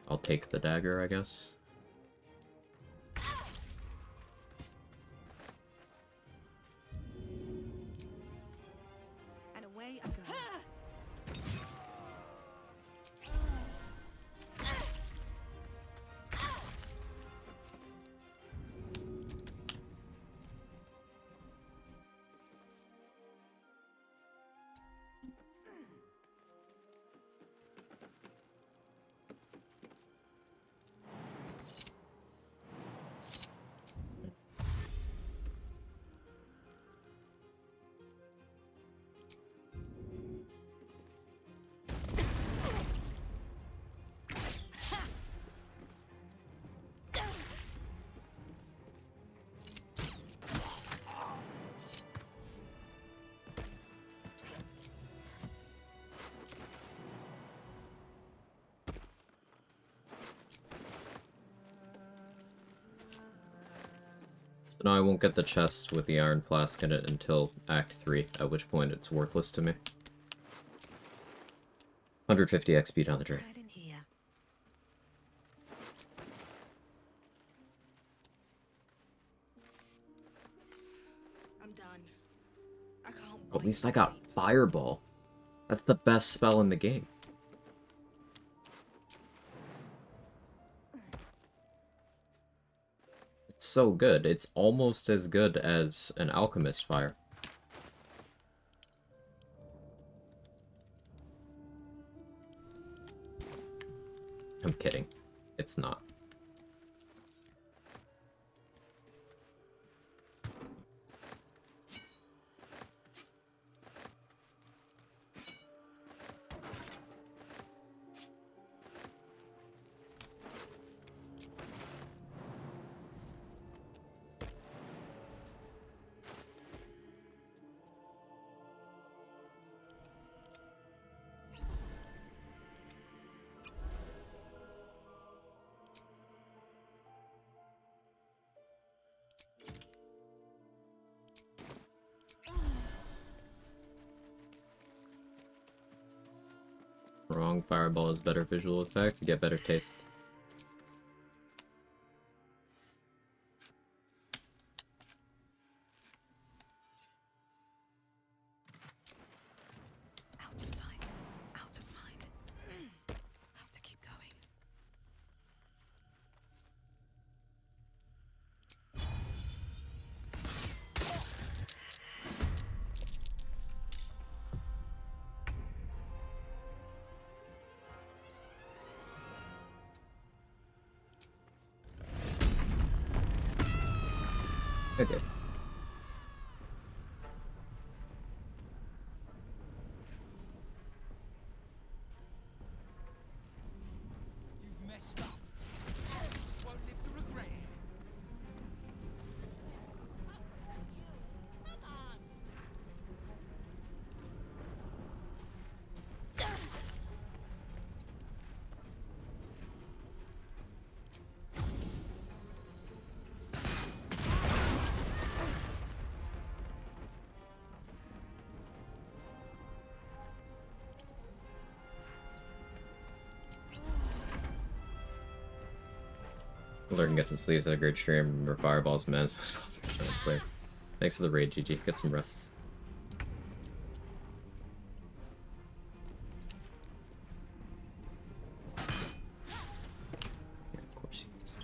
I'll take the dagger, I guess. And away I go. So now I won't get the chest with the iron flask in it until Act 3, at which point it's worthless to me. 150 XP down the drain. Right in here. I'm done. I can't At least I got Fireball. That's the best spell in the game. It's so good. It's almost as good as an Alchemist Fire. I'm kidding. It's not. Wrong. Fireball has better visual effect. You get better taste. Out of sight, out of mind. Have to keep going. Okay. You've messed up. You won't live to regret it. Alert and get some sleep. Had a great stream. Remember Fireballs, man. So thanks for the raid, GG. Get some rest. Yeah, of course you missed.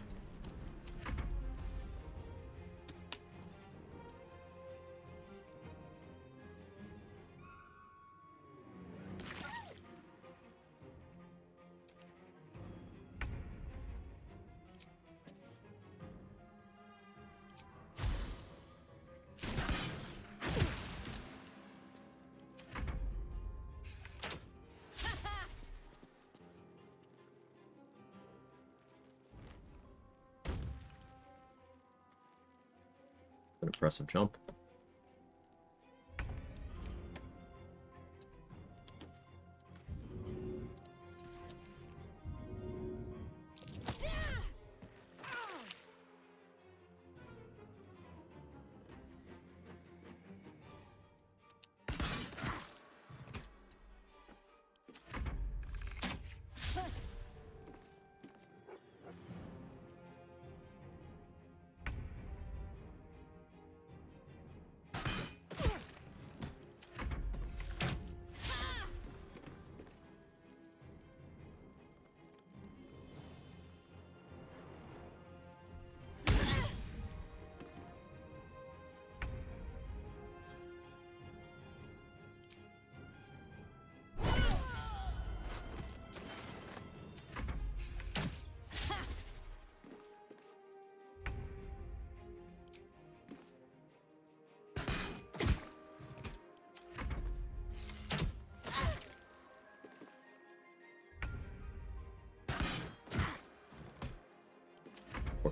An impressive jump.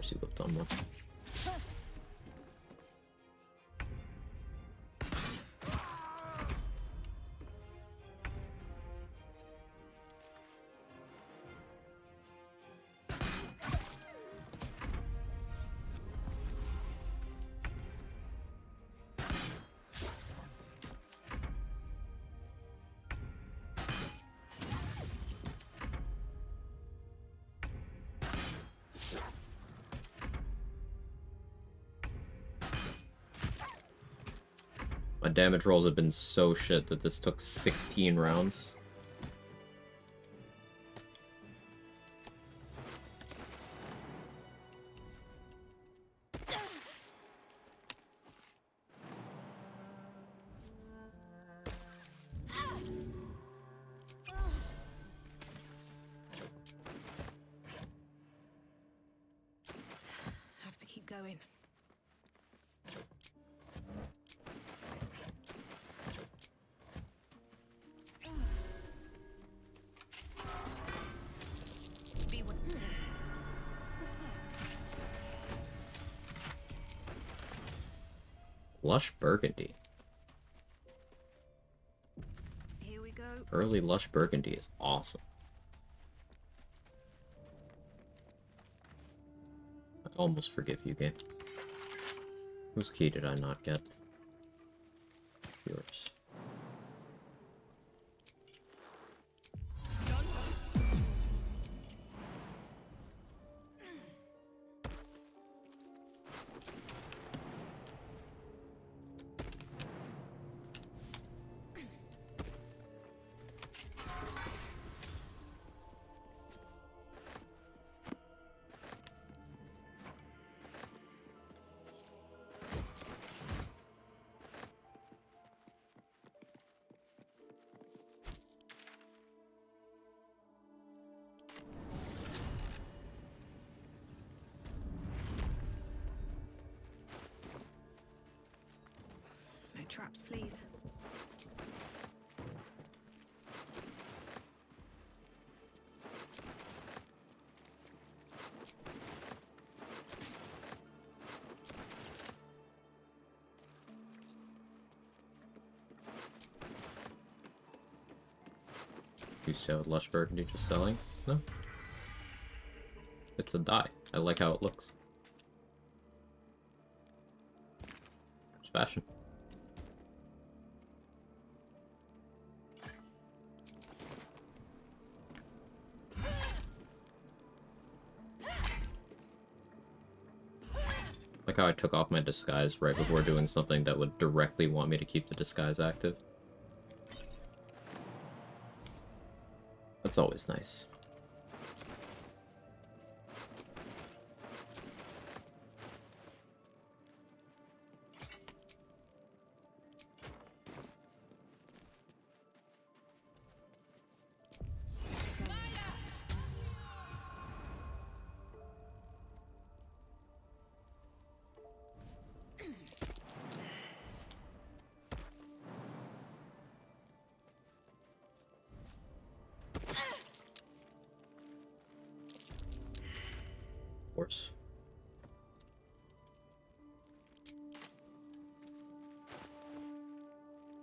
course you lived on one. My damage rolls have been so shit that this took 16 rounds. Have to keep going. Lush Burgundy. Here we go. Early Lush Burgundy is awesome. I almost forgive you, game. Whose key did I not get? Yours. No traps, please. You showed Lush Burgundy just selling? No. It's a dye. I like how it looks. It's fashion. Like how I took off my disguise right before doing something that would directly want me to keep the disguise active. That's always nice. Of course.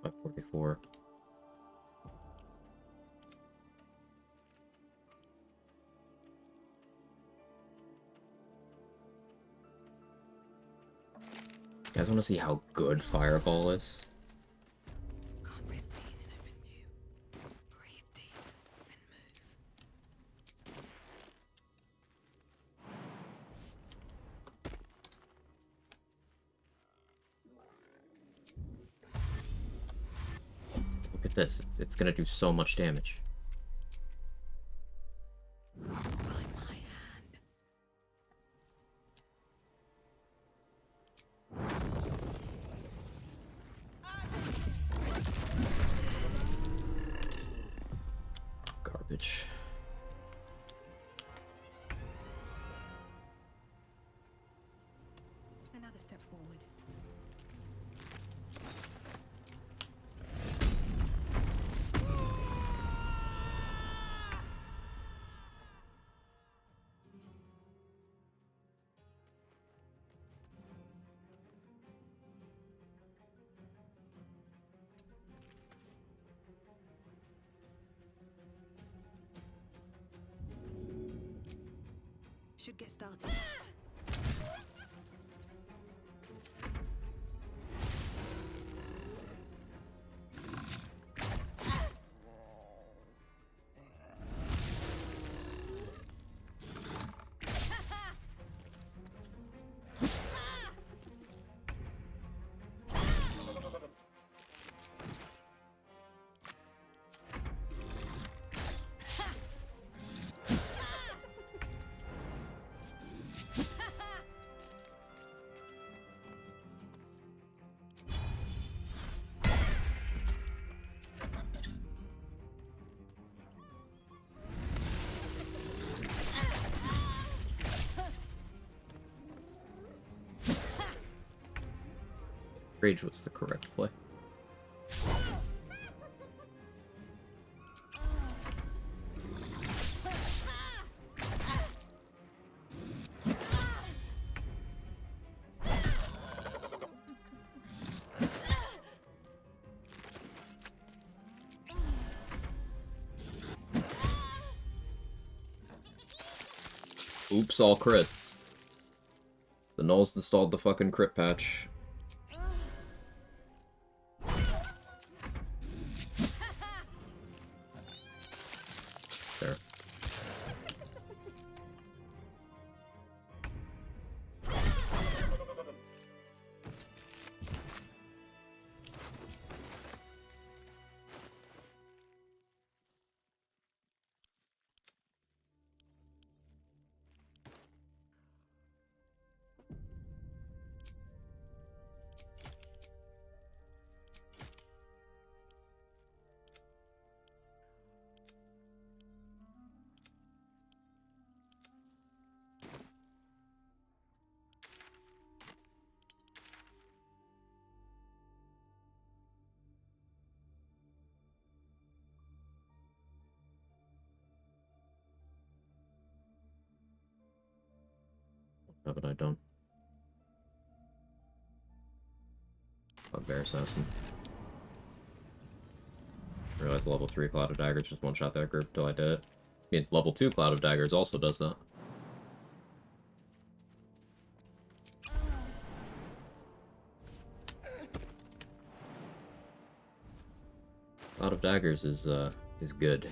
$544. You guys want to see how good Fireball is? Can't risk being in open view. Breathe deep and Look at this. It's gonna do so much damage. Garbage. another step forward. should get started. Rage was the correct play. Oops, all crits. The Nulls installed the fucking crit patch. There. What haven't I done? Bugbear Assassin. Realized level 3 Cloud of Daggers just one-shot that group till I did it. I mean, level 2 Cloud of Daggers also does that. Cloud of Daggers is good.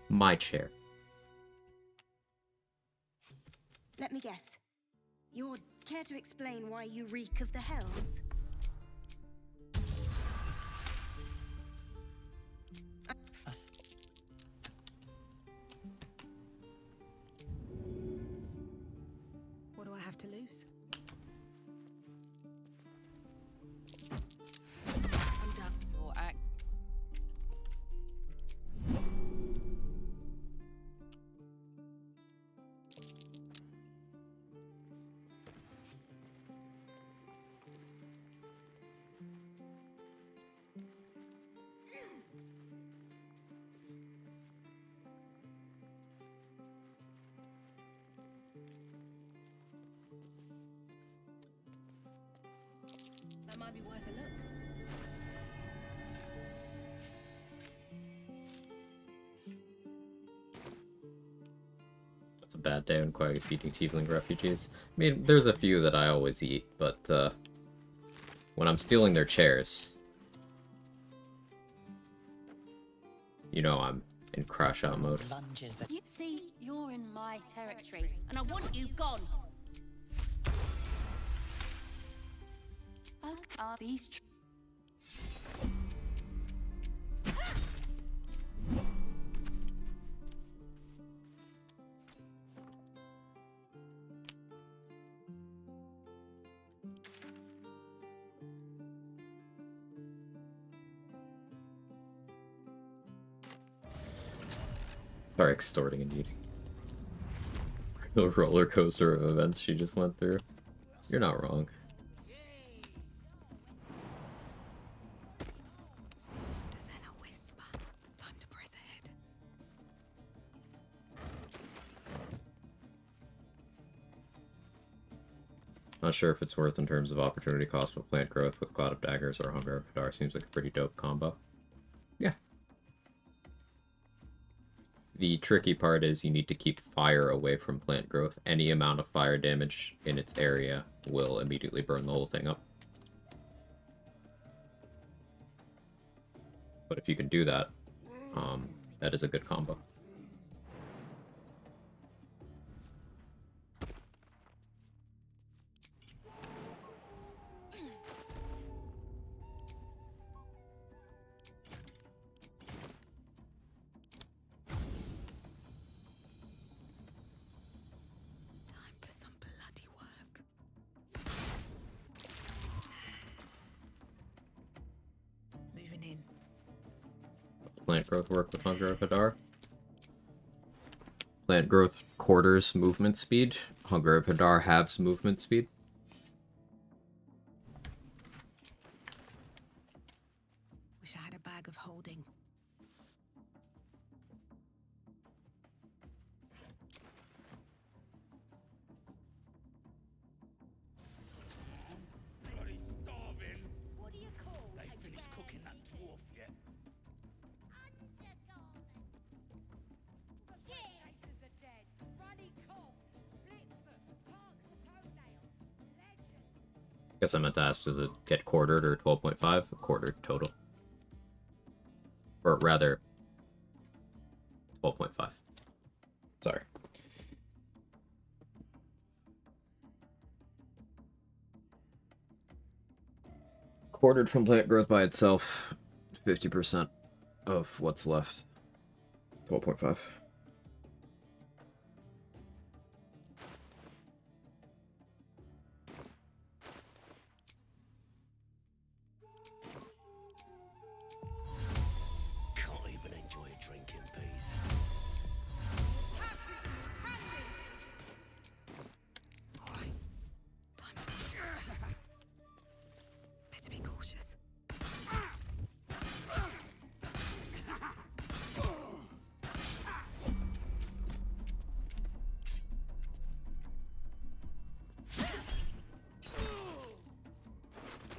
My chair. Let me guess. You'd care to explain why you reek of the hells? What do I have to lose? I'm done. Your act. That might be worth a look. It's a bad day when Quag is eating tiefling refugees. I mean, there's a few that I always eat, but when I'm stealing their chairs, you know I'm in crash out mode. You see, you're in my territory, and I want you gone. Are these Sorry, extorting and eating. The roller coaster of events she just went through. You're not wrong. Softer than a whisper. Time to press ahead. Not sure if it's worth in terms of opportunity cost, but plant growth with Cloud of Daggers or Hunger of Hadar seems like a pretty dope combo. Yeah. The tricky part is you need to keep fire away from plant growth. Any amount of fire damage in its area will immediately burn the whole thing up. But if you can do that, that is a good combo. Time for some bloody work. Moving in. Plant growth work with Hunger of Hadar. Plant growth quarters movement speed. Hunger of Hadar halves movement speed. Wish I had a bag of holding. Bloody starving. What do you call They finished cooking that dwarf yet? Chasers are dead. Ruddy cob, split foot, Tark the toenail. Legends. Guess I meant to ask, does it get quartered or 12.5? Quartered total. Or rather, 12.5. Sorry. Quartered from plant growth by itself, 50% of what's left. 12.5. Can't even enjoy a drink in peace. Alright. Time to... Better be cautious.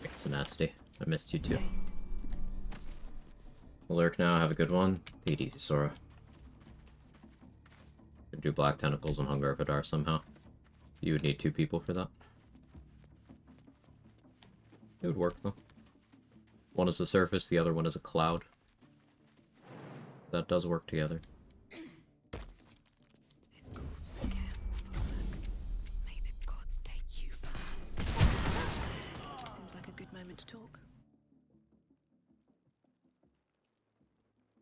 Thanks, Tenacity. I missed you too. Taste. We'll lurk now, have a good one. Take it easy, Sora. Could do Black Tentacles and Hunger of Hadar somehow. You would need 2 people for that. It would work, though. One is a surface, the other one is a cloud. That does work together. This calls for careful footwork. May the gods take you first. Seems like a good moment to talk.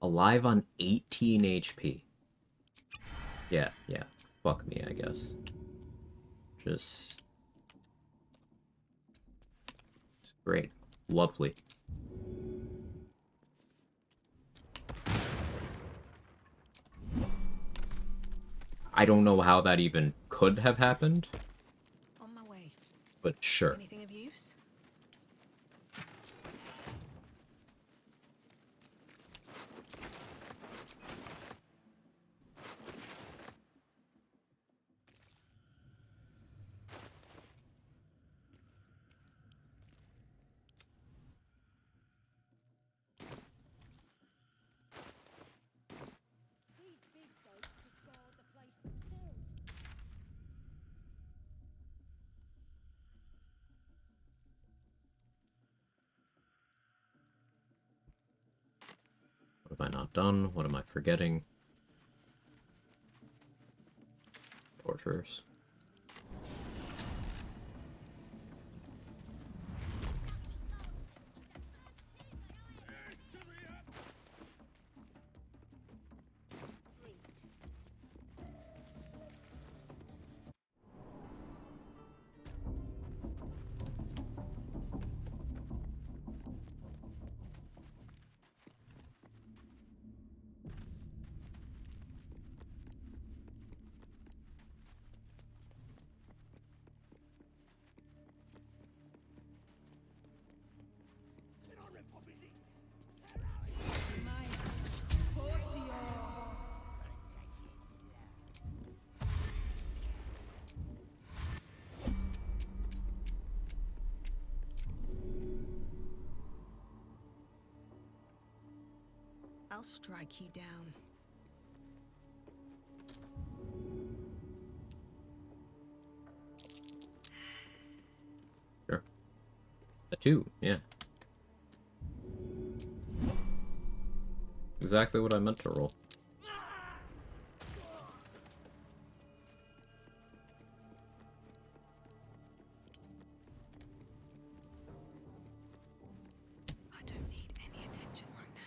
Alive on 18 HP. Yeah. Fuck me, I guess. Just great. Lovely. I don't know how that even could have happened, On my way. but sure. Anything of use? These big folks could guard the place themselves. What have I not done? What am I forgetting? Torturers. strike you down. Sure. A 2, yeah. Exactly what I meant to roll. I don't need any attention right now.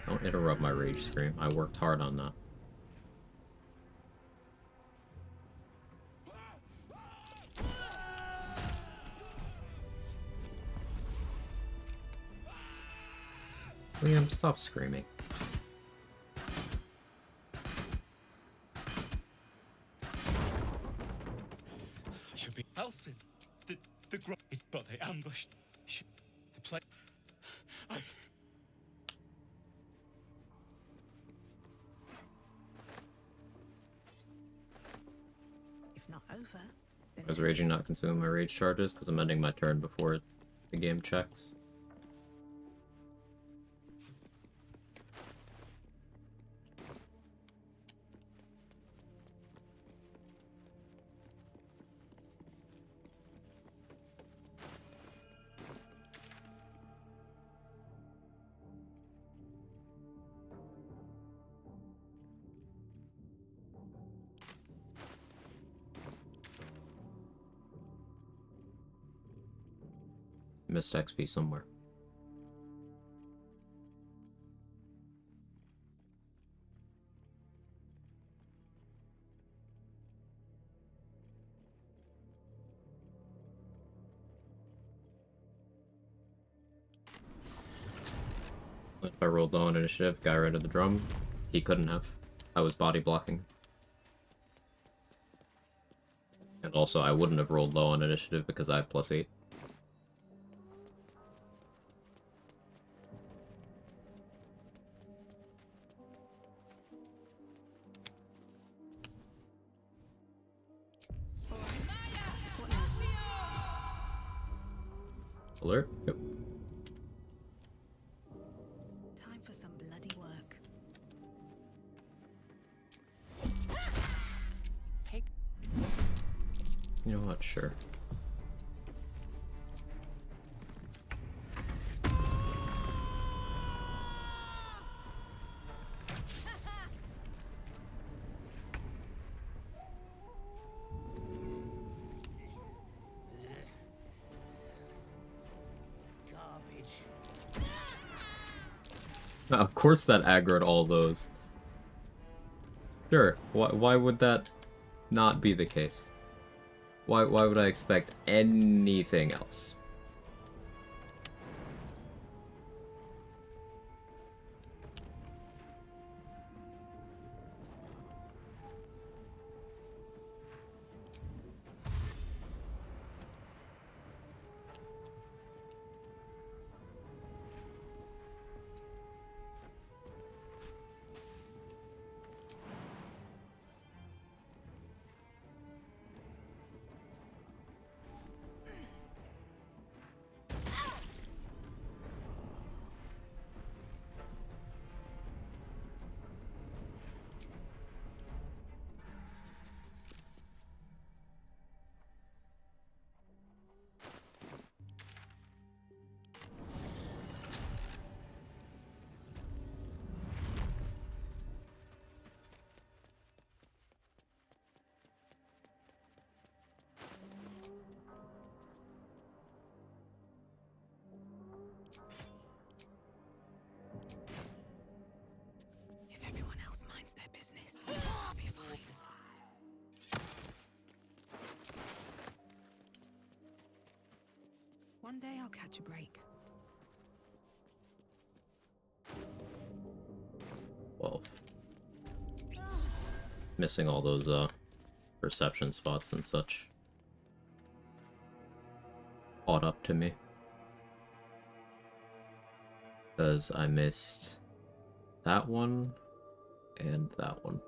Don't interrupt my rage scream. I worked hard on that. Liam, stop screaming. Should be Elsin. The but they ambushed. The play. If not over, then I was raging not consuming my rage charges because I'm ending my turn before the game checks. Missed XP somewhere. If I rolled low on initiative, got rid of the drum, he couldn't have. I was body blocking. And also, I wouldn't have rolled low on initiative because I have +8. Alert? Yep. time for some bloody work. You know what? Sure. Of course that aggroed all those. Sure, why would that not be the case? Why would I expect anything else? If everyone else minds their business, I'll be fine. One day I'll catch a break. Well, missing all those perception spots and such caught up to me. Because I missed that one and that one.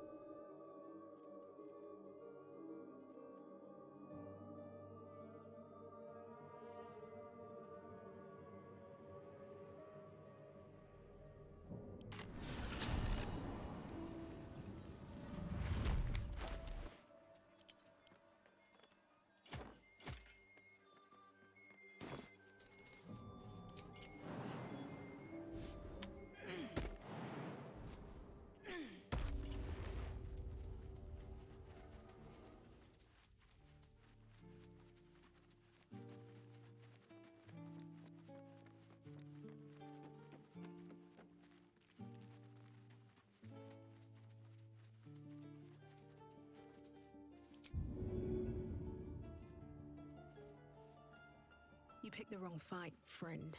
You picked the wrong fight, friend.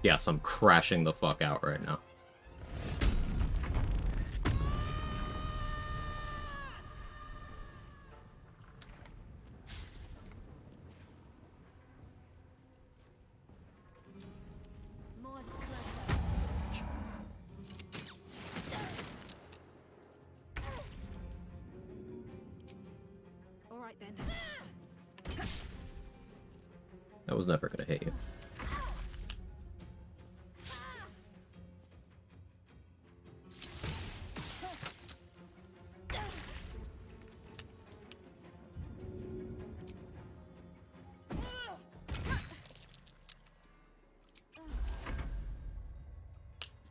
Yes, I'm crashing the fuck out right now. All right then. That was never gonna hit you.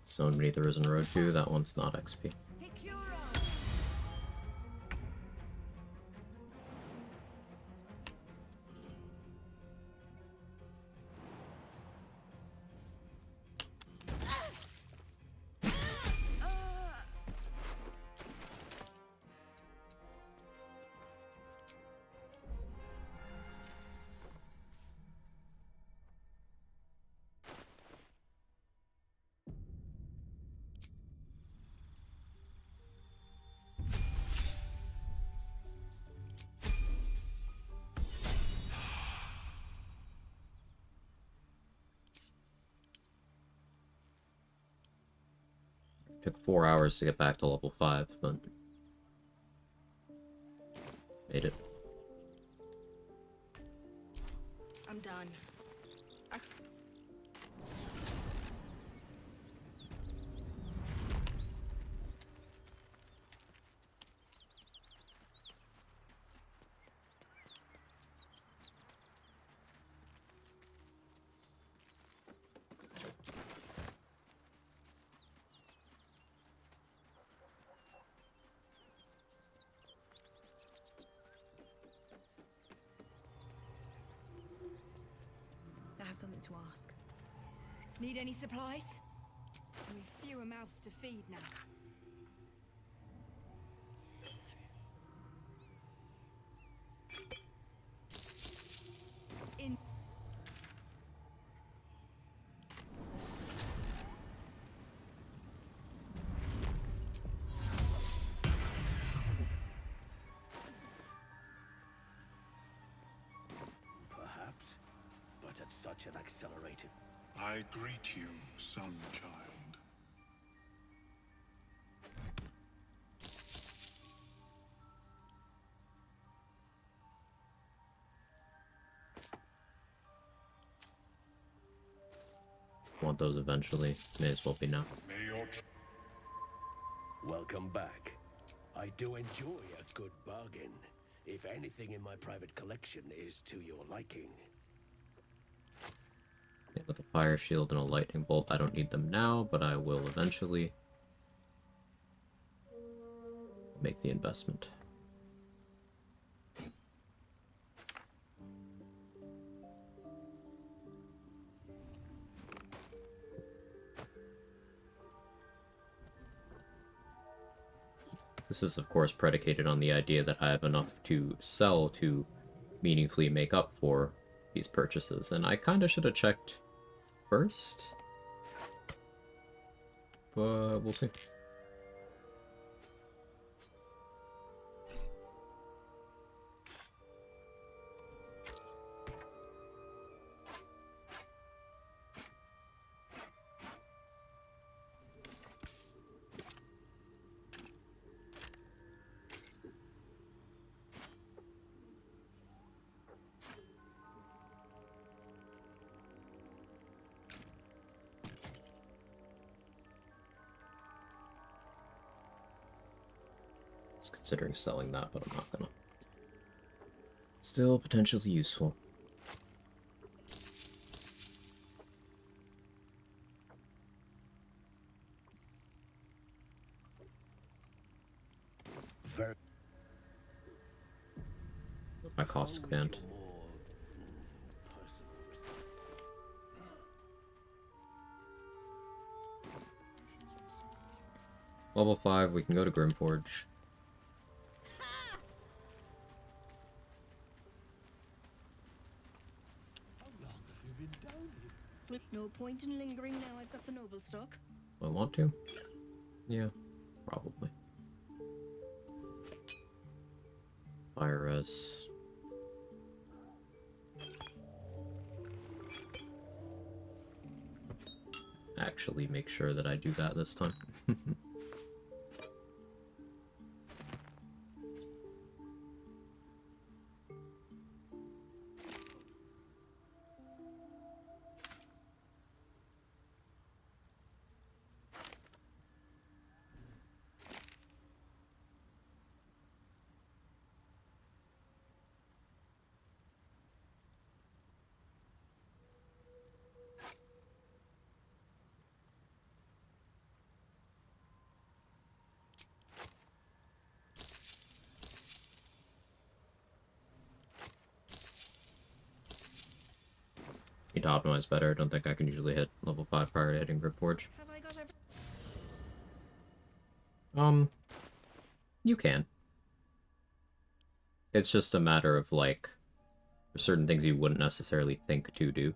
Zone beneath the Risen Road 2, that one's not XP. Took 4 hours to get back to level 5, but made it. I'm done. I have something to ask. Need any supplies? We've fewer mouths to feed now. In. Perhaps, but at such an accelerated... I greet you, son child. Want those eventually. May as well be now. Welcome back. I do enjoy a good bargain. If anything in my private collection is to your liking. With a fire shield and a lightning bolt, I don't need them now, but I will eventually make the investment. This is, of course, predicated on the idea that I have enough to sell to meaningfully make up for these purchases, and I kind of should have checked first, but we'll see. Considering selling that, but I'm not gonna. Still potentially useful. My cost command. Level 5, we can go to Grimforge. No point in lingering now I've got the noble stock. Do I want to? Yeah, probably. Fire res. Actually make sure that I do that this time. Need to optimize better. I don't think I can usually hit level 5 prior to hitting Gripforge. Have I got You can. It's just a matter of, like, there's certain things you wouldn't necessarily think to do.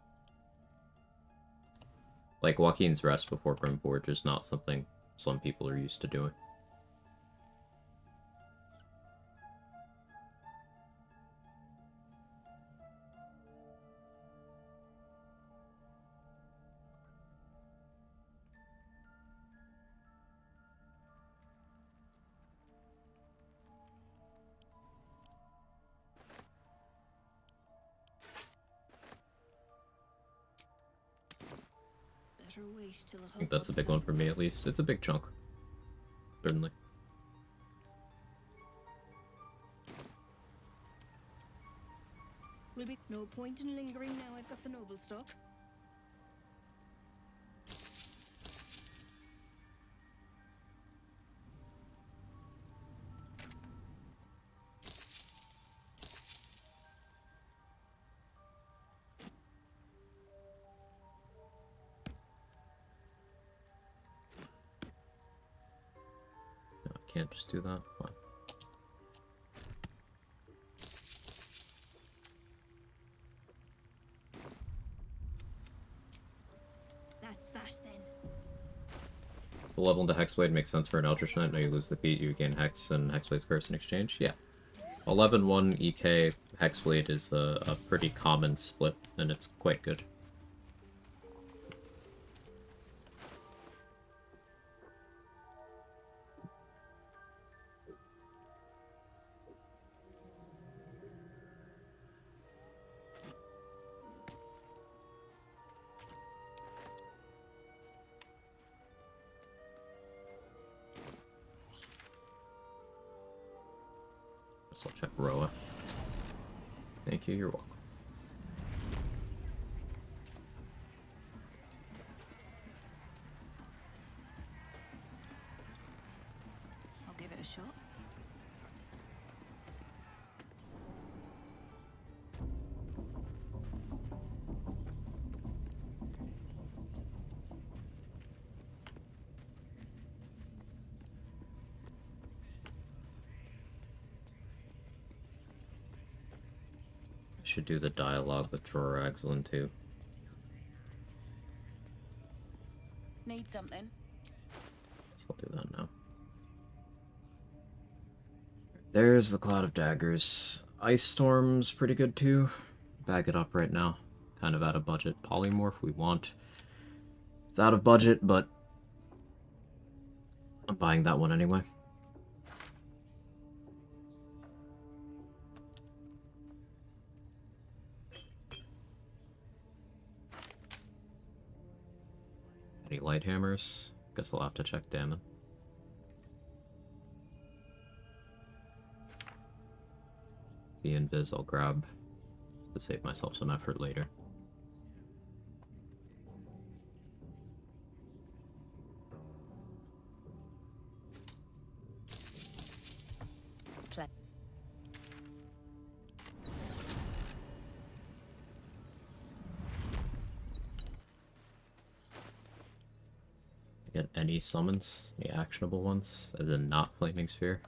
Like, Joaquin's Rest before Grimforge is not something some people are used to doing. I think that's a big one for me, at least. It's a big chunk. Certainly. Will be no point in lingering now I've got the noble stock. No, I can't just do that. Fine. That's that then. The level into Hexblade makes sense for an Eldritch Knight. No, you lose the feat, you gain Hex and Hexblade's Curse in exchange. Yeah. 11-1 EK Hexblade is a pretty common split, and it's quite good. So I'll check Roa. Thank you, you're welcome. I'll give it a shot. Should do the dialogue with Dror Axelin too. Need something? So I'll do that now. There's the Cloud of Daggers. Ice Storm's pretty good too. Bag it up right now. Kind of out of budget. Polymorph we want. It's out of budget, but I'm buying that one anyway. Any light hammers? Guess I'll have to check Damon. The invis I'll grab to save myself some effort later. Get any summons, any actionable ones, as in not Flaming Sphere.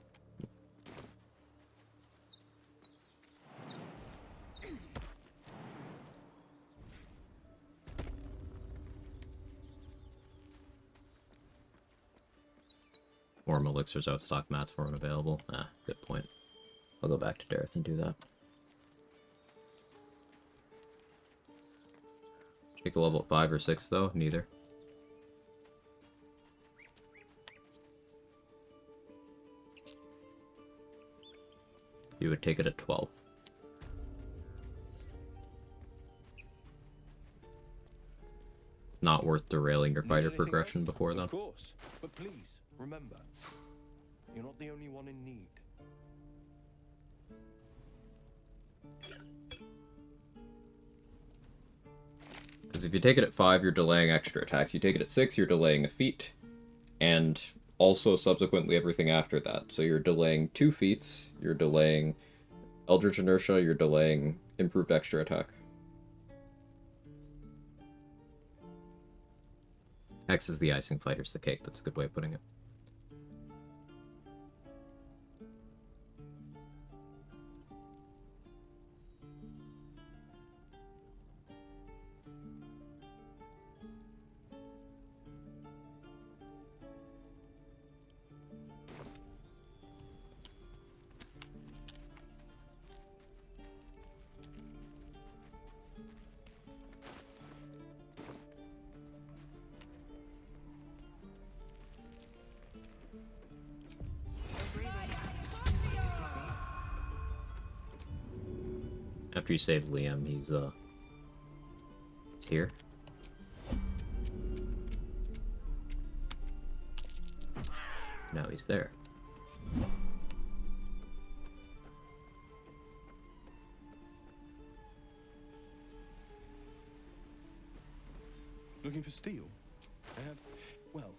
Warm elixirs outstock, mats for unavailable. Ah, good point. I'll go back to Dareth and do that. Take a level 5 or 6 though, neither. You would take it at 12. It's not worth derailing your fighter progression before then. Of course, but please remember, you're not the only one in need. Because if you take it at 5, you're delaying extra attacks. You take it at 6, you're delaying a feat, and also subsequently everything after that. So you're delaying 2 feats, you're delaying Eldritch Inertia, you're delaying improved extra attack. X is the icing, fighter's the cake. That's a good way of putting it. After you save Liam, he's here. Now he's there. Looking for steel? I have, well,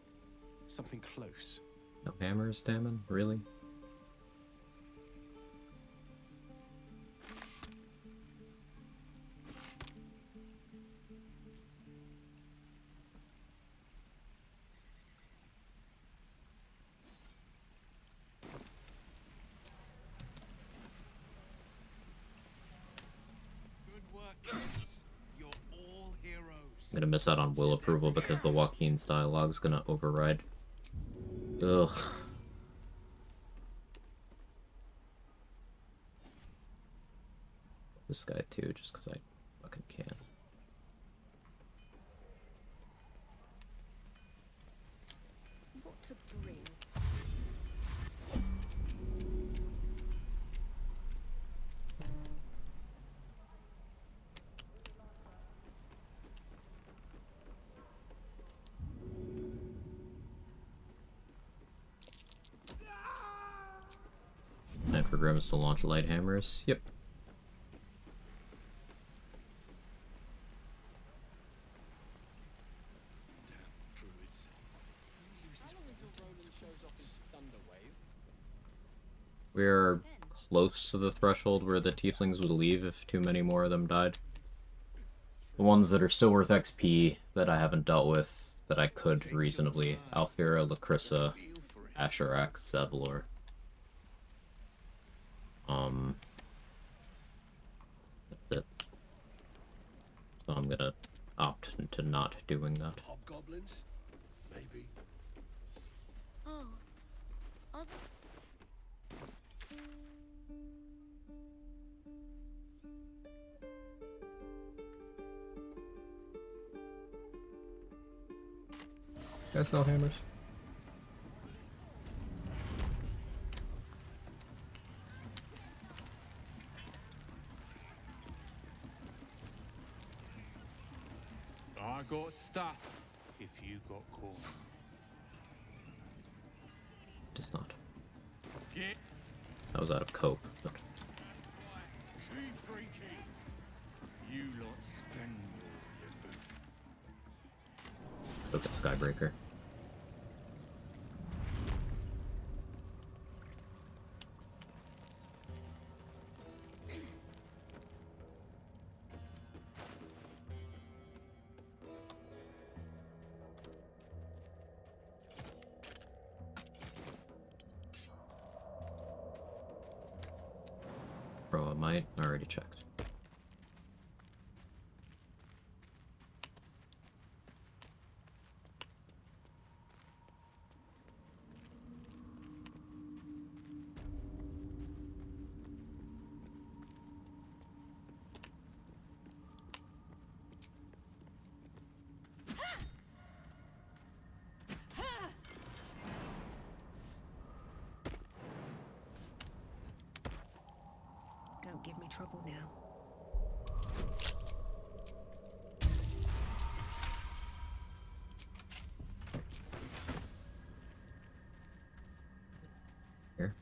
something close. No hammers, Damon? Really? I'm gonna miss out on will approval because the Joaquin's dialogue's gonna override. Ugh. This guy too, just because I fucking can. What to bring? Time for Grimace to launch light hammers. Yep. We're close to the threshold where the tieflings would leave if too many more of them died. The ones that are still worth XP that I haven't dealt with that I could reasonably. Alfira, Lacrissa, Asherak, Zevlor. That's So I'm gonna opt to not doing that. Hobgoblins? Maybe. Oh. Can I sell hammers? I got stuff if you got corn. Does not. Get I was out of cope, but keep drinking. You lot spend all your booth. look at Skybreaker. Bro, I might already checked. Don't give me trouble now. Here.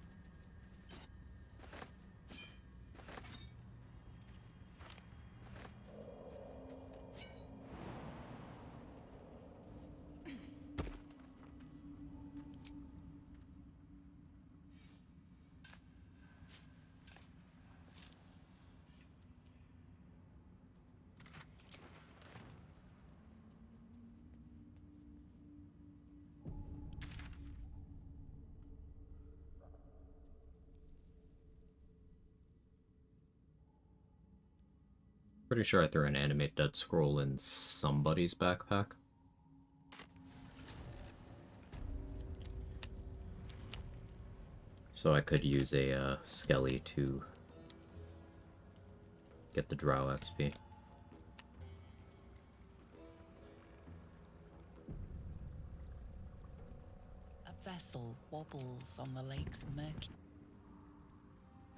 Pretty sure I threw an animate dead scroll in somebody's backpack. So I could use a Skelly to get the Drow XP. A vessel wobbles on the lake's murky.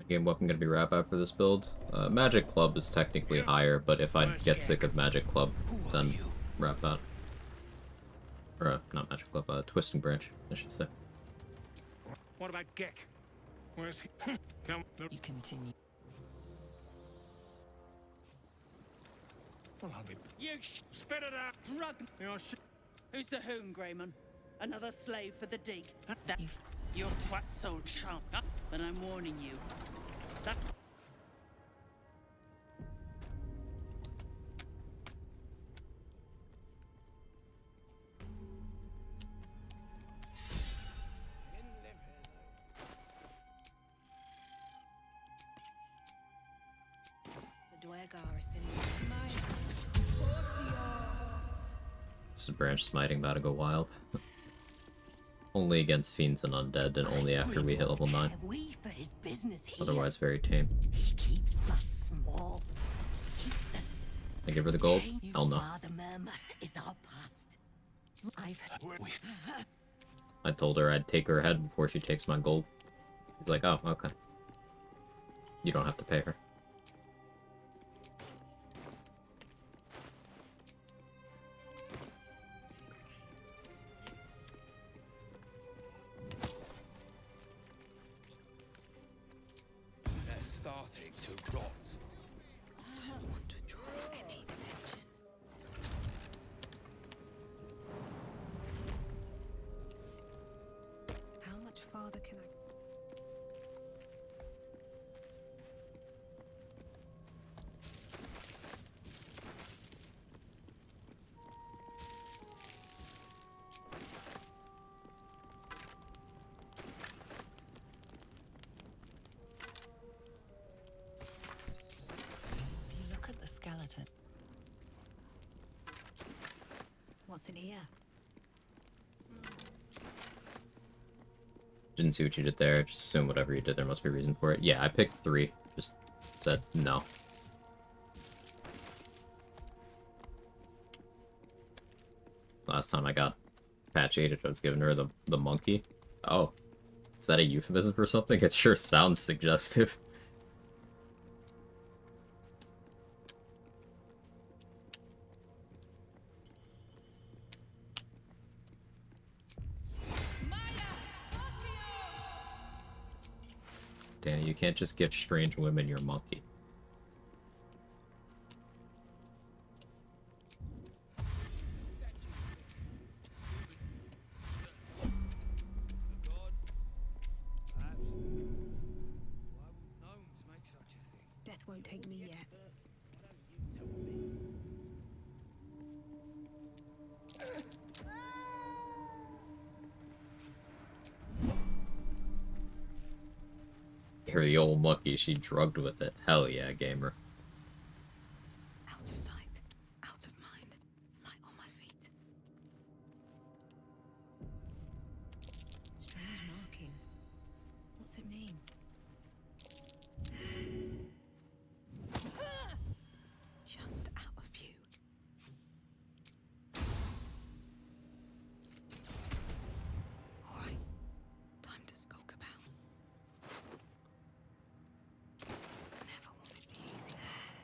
Game weapon gonna be Rabbi for this build. Magic Club is technically higher, but if I get sick of Magic Club, then Rabbi. Or not Magic Club, Twisting Branch, I should say. What about Gek? Where's he? Come. You continue. Well, I'll be. You Spit it out! drug. You're Who's the hoon, Greyman? Another slave for the dig? That your twat sold sharp, but I'm warning you. That The Dwergar are sending my This is Branch Smiting about to go wild. Only against Fiends and Undead, and only after we hit level 9. We for his business here. Otherwise, very tame. He keeps us small. Keeps us. I give her the gold? Hell no. Father Mermuth is our past. I told her I'd take her head before she takes my gold. He's like, oh, okay. You don't have to pay her. They're starting to rot. I don't want to draw any attention. How much farther can I? You look at the skeleton. What's in here? Didn't see what you did there. Just assume whatever you did, there must be a reason for it. Yeah, I picked 3. Just said no. Last time I got patch 8, I was giving her the monkey. Oh. Is that a euphemism for something? It sure sounds suggestive. Danny, you can't just give strange women your monkey. Death won't take me yet. Here, the old monkey, she drugged with it. Hell yeah, gamer. Out of sight, out of mind, light on my feet. Strange marking. What's it mean? Just out of view. All right, time to skulk about. Never wanted the easy path.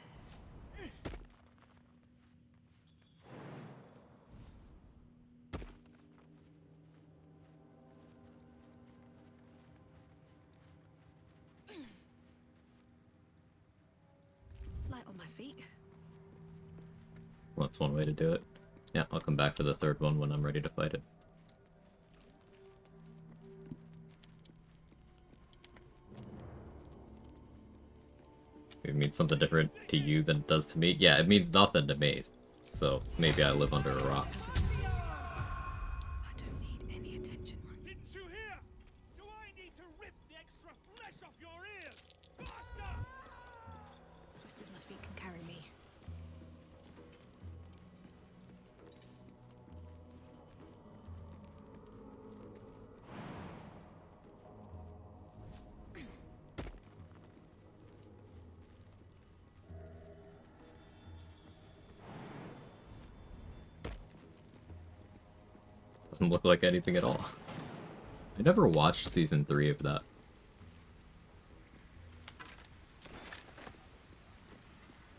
Light on my feet. Well, that's one way to do it. Yeah, I'll come back for the 3rd one when I'm ready to fight it. It means something different to you than it does to me. Yeah, it means nothing to me. So maybe I live under a rock. I don't need any attention right Didn't you hear? Do I need to rip the extra flesh off your ears? Faster! Swift as my feet can carry me. Doesn't look like anything at all. I never watched season 3 of that.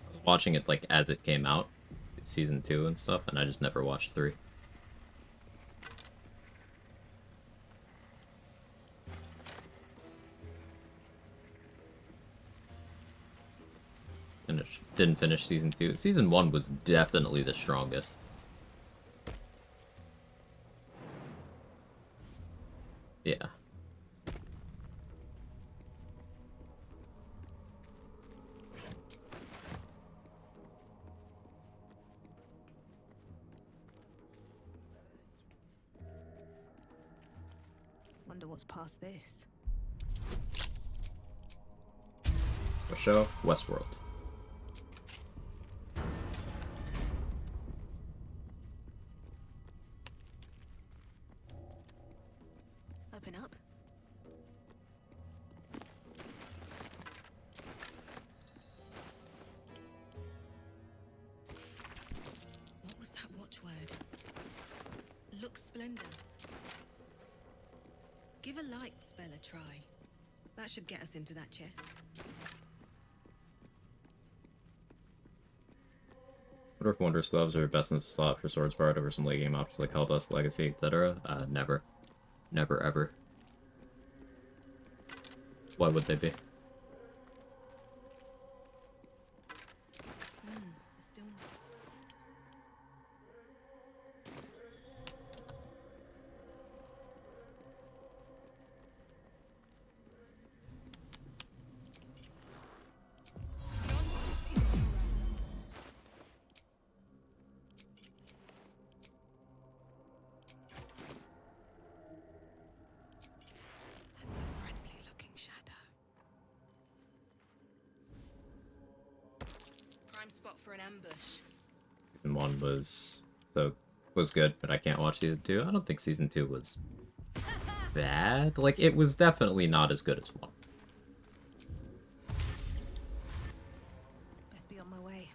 I was watching it like as it came out, season 2 and stuff, and I just never watched 3. Didn't finish season 2. Season 1 was definitely the strongest. Yeah. Wonder what's past this. For show, Westworld. Open up. What was that watchword? Looks splendid. Give a light spell a try. That should get us into that chest. What if Wondrous Gloves are best in slot for Swords Bard over some late game options like Helldust, Legacy, etc.? Never. Never ever. Why would they be? Still. That's a friendly looking shadow. Prime spot for an ambush. Season 1 was... So, was good, but I can't watch season 2. I don't think season 2 was bad. Like, it was definitely not as good as 1. Best be on my way.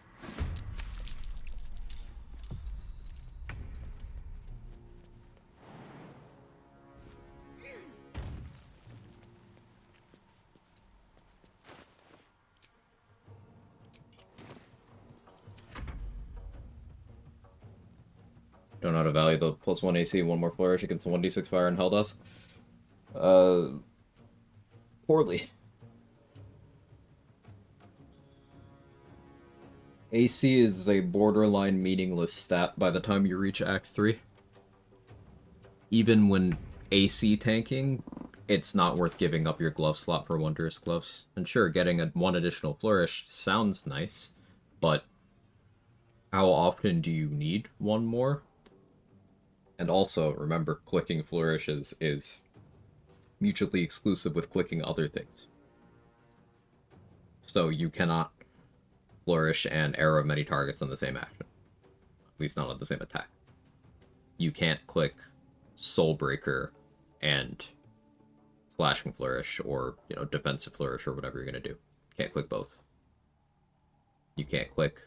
Don't know how to value the +1 AC, 1 more flourish against the 1d6 fire and Helldusk. Poorly. AC is a borderline meaningless stat by the time you reach Act 3. Even when AC tanking, it's not worth giving up your glove slot for Wondrous Gloves. And sure, getting one additional flourish sounds nice, but how often do you need one more? And also, remember, clicking flourishes is mutually exclusive with clicking other things. So you cannot flourish and arrow many targets on the same action. At least not on the same attack. You can't click Soulbreaker and Slashing Flourish or, Defensive Flourish or whatever you're going to do. Can't click both. You can't click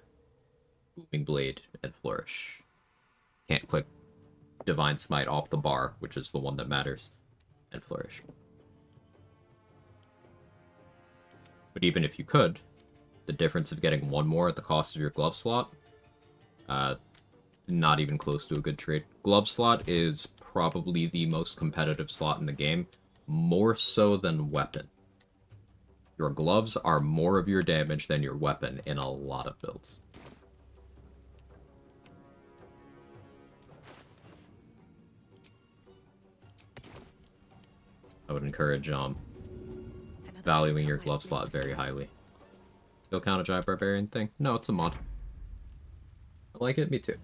Booming Blade and Flourish. Can't click Divine Smite off the bar, which is the one that matters, and Flourish. But even if you could, the difference of getting one more at the cost of your glove slot, not even close to a good trade. Glove slot is probably the most competitive slot in the game, more so than weapon. Your gloves are more of your damage than your weapon in a lot of builds. I would encourage valuing your glove slot very highly. Still count a giant barbarian thing? No, it's a mod. I like it, me too.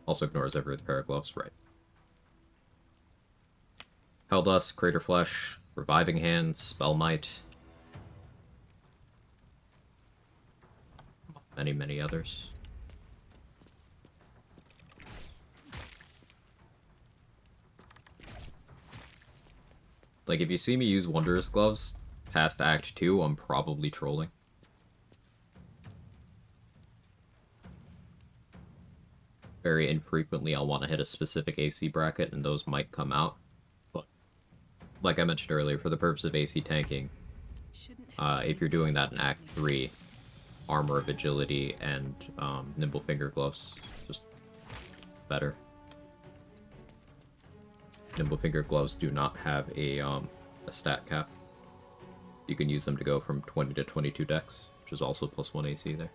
Also ignores every other pair of gloves, right. Helldusk, Crater Flesh, Reviving Hands, Spell Might. Many, many others. Like, if you see me use Wondrous Gloves past Act 2, I'm probably trolling. Very infrequently I'll want to hit a specific AC bracket, and those might come out. But, like I mentioned earlier, for the purpose of AC tanking, if you're doing that in Act 3, Armor of Agility and Nimble Finger Gloves, just better. Nimble Finger Gloves do not have a stat cap. You can use them to go from 20 to 22 dex, which is also +1 AC there.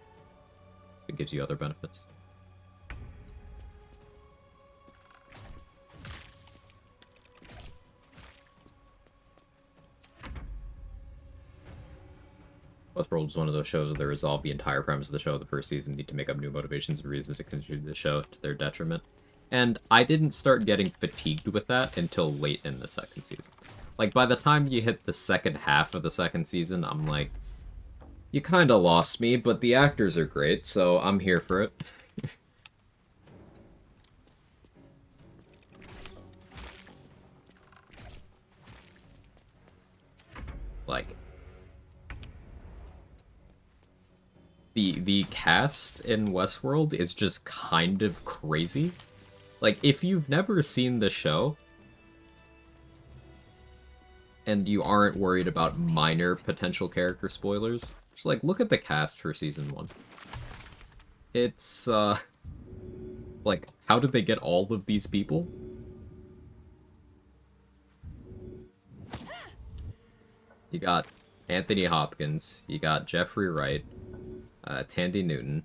It gives you other benefits. Westworld is one of those shows where they resolve the entire premise of the show the first season, need to make up new motivations and reasons to continue the show to their detriment. And I didn't start getting fatigued with that until late in the second season. Like, by the time you hit the second half of the second season, I'm like, you kinda lost me, but the actors are great, so I'm here for it. Like, the cast in Westworld is just kind of crazy. Like, if you've never seen the show, and you aren't worried about minor potential character spoilers, just, like, look at the cast for Season 1. It's, like, how did they get all of these people? You got Anthony Hopkins, you got Jeffrey Wright, Tandy Newton.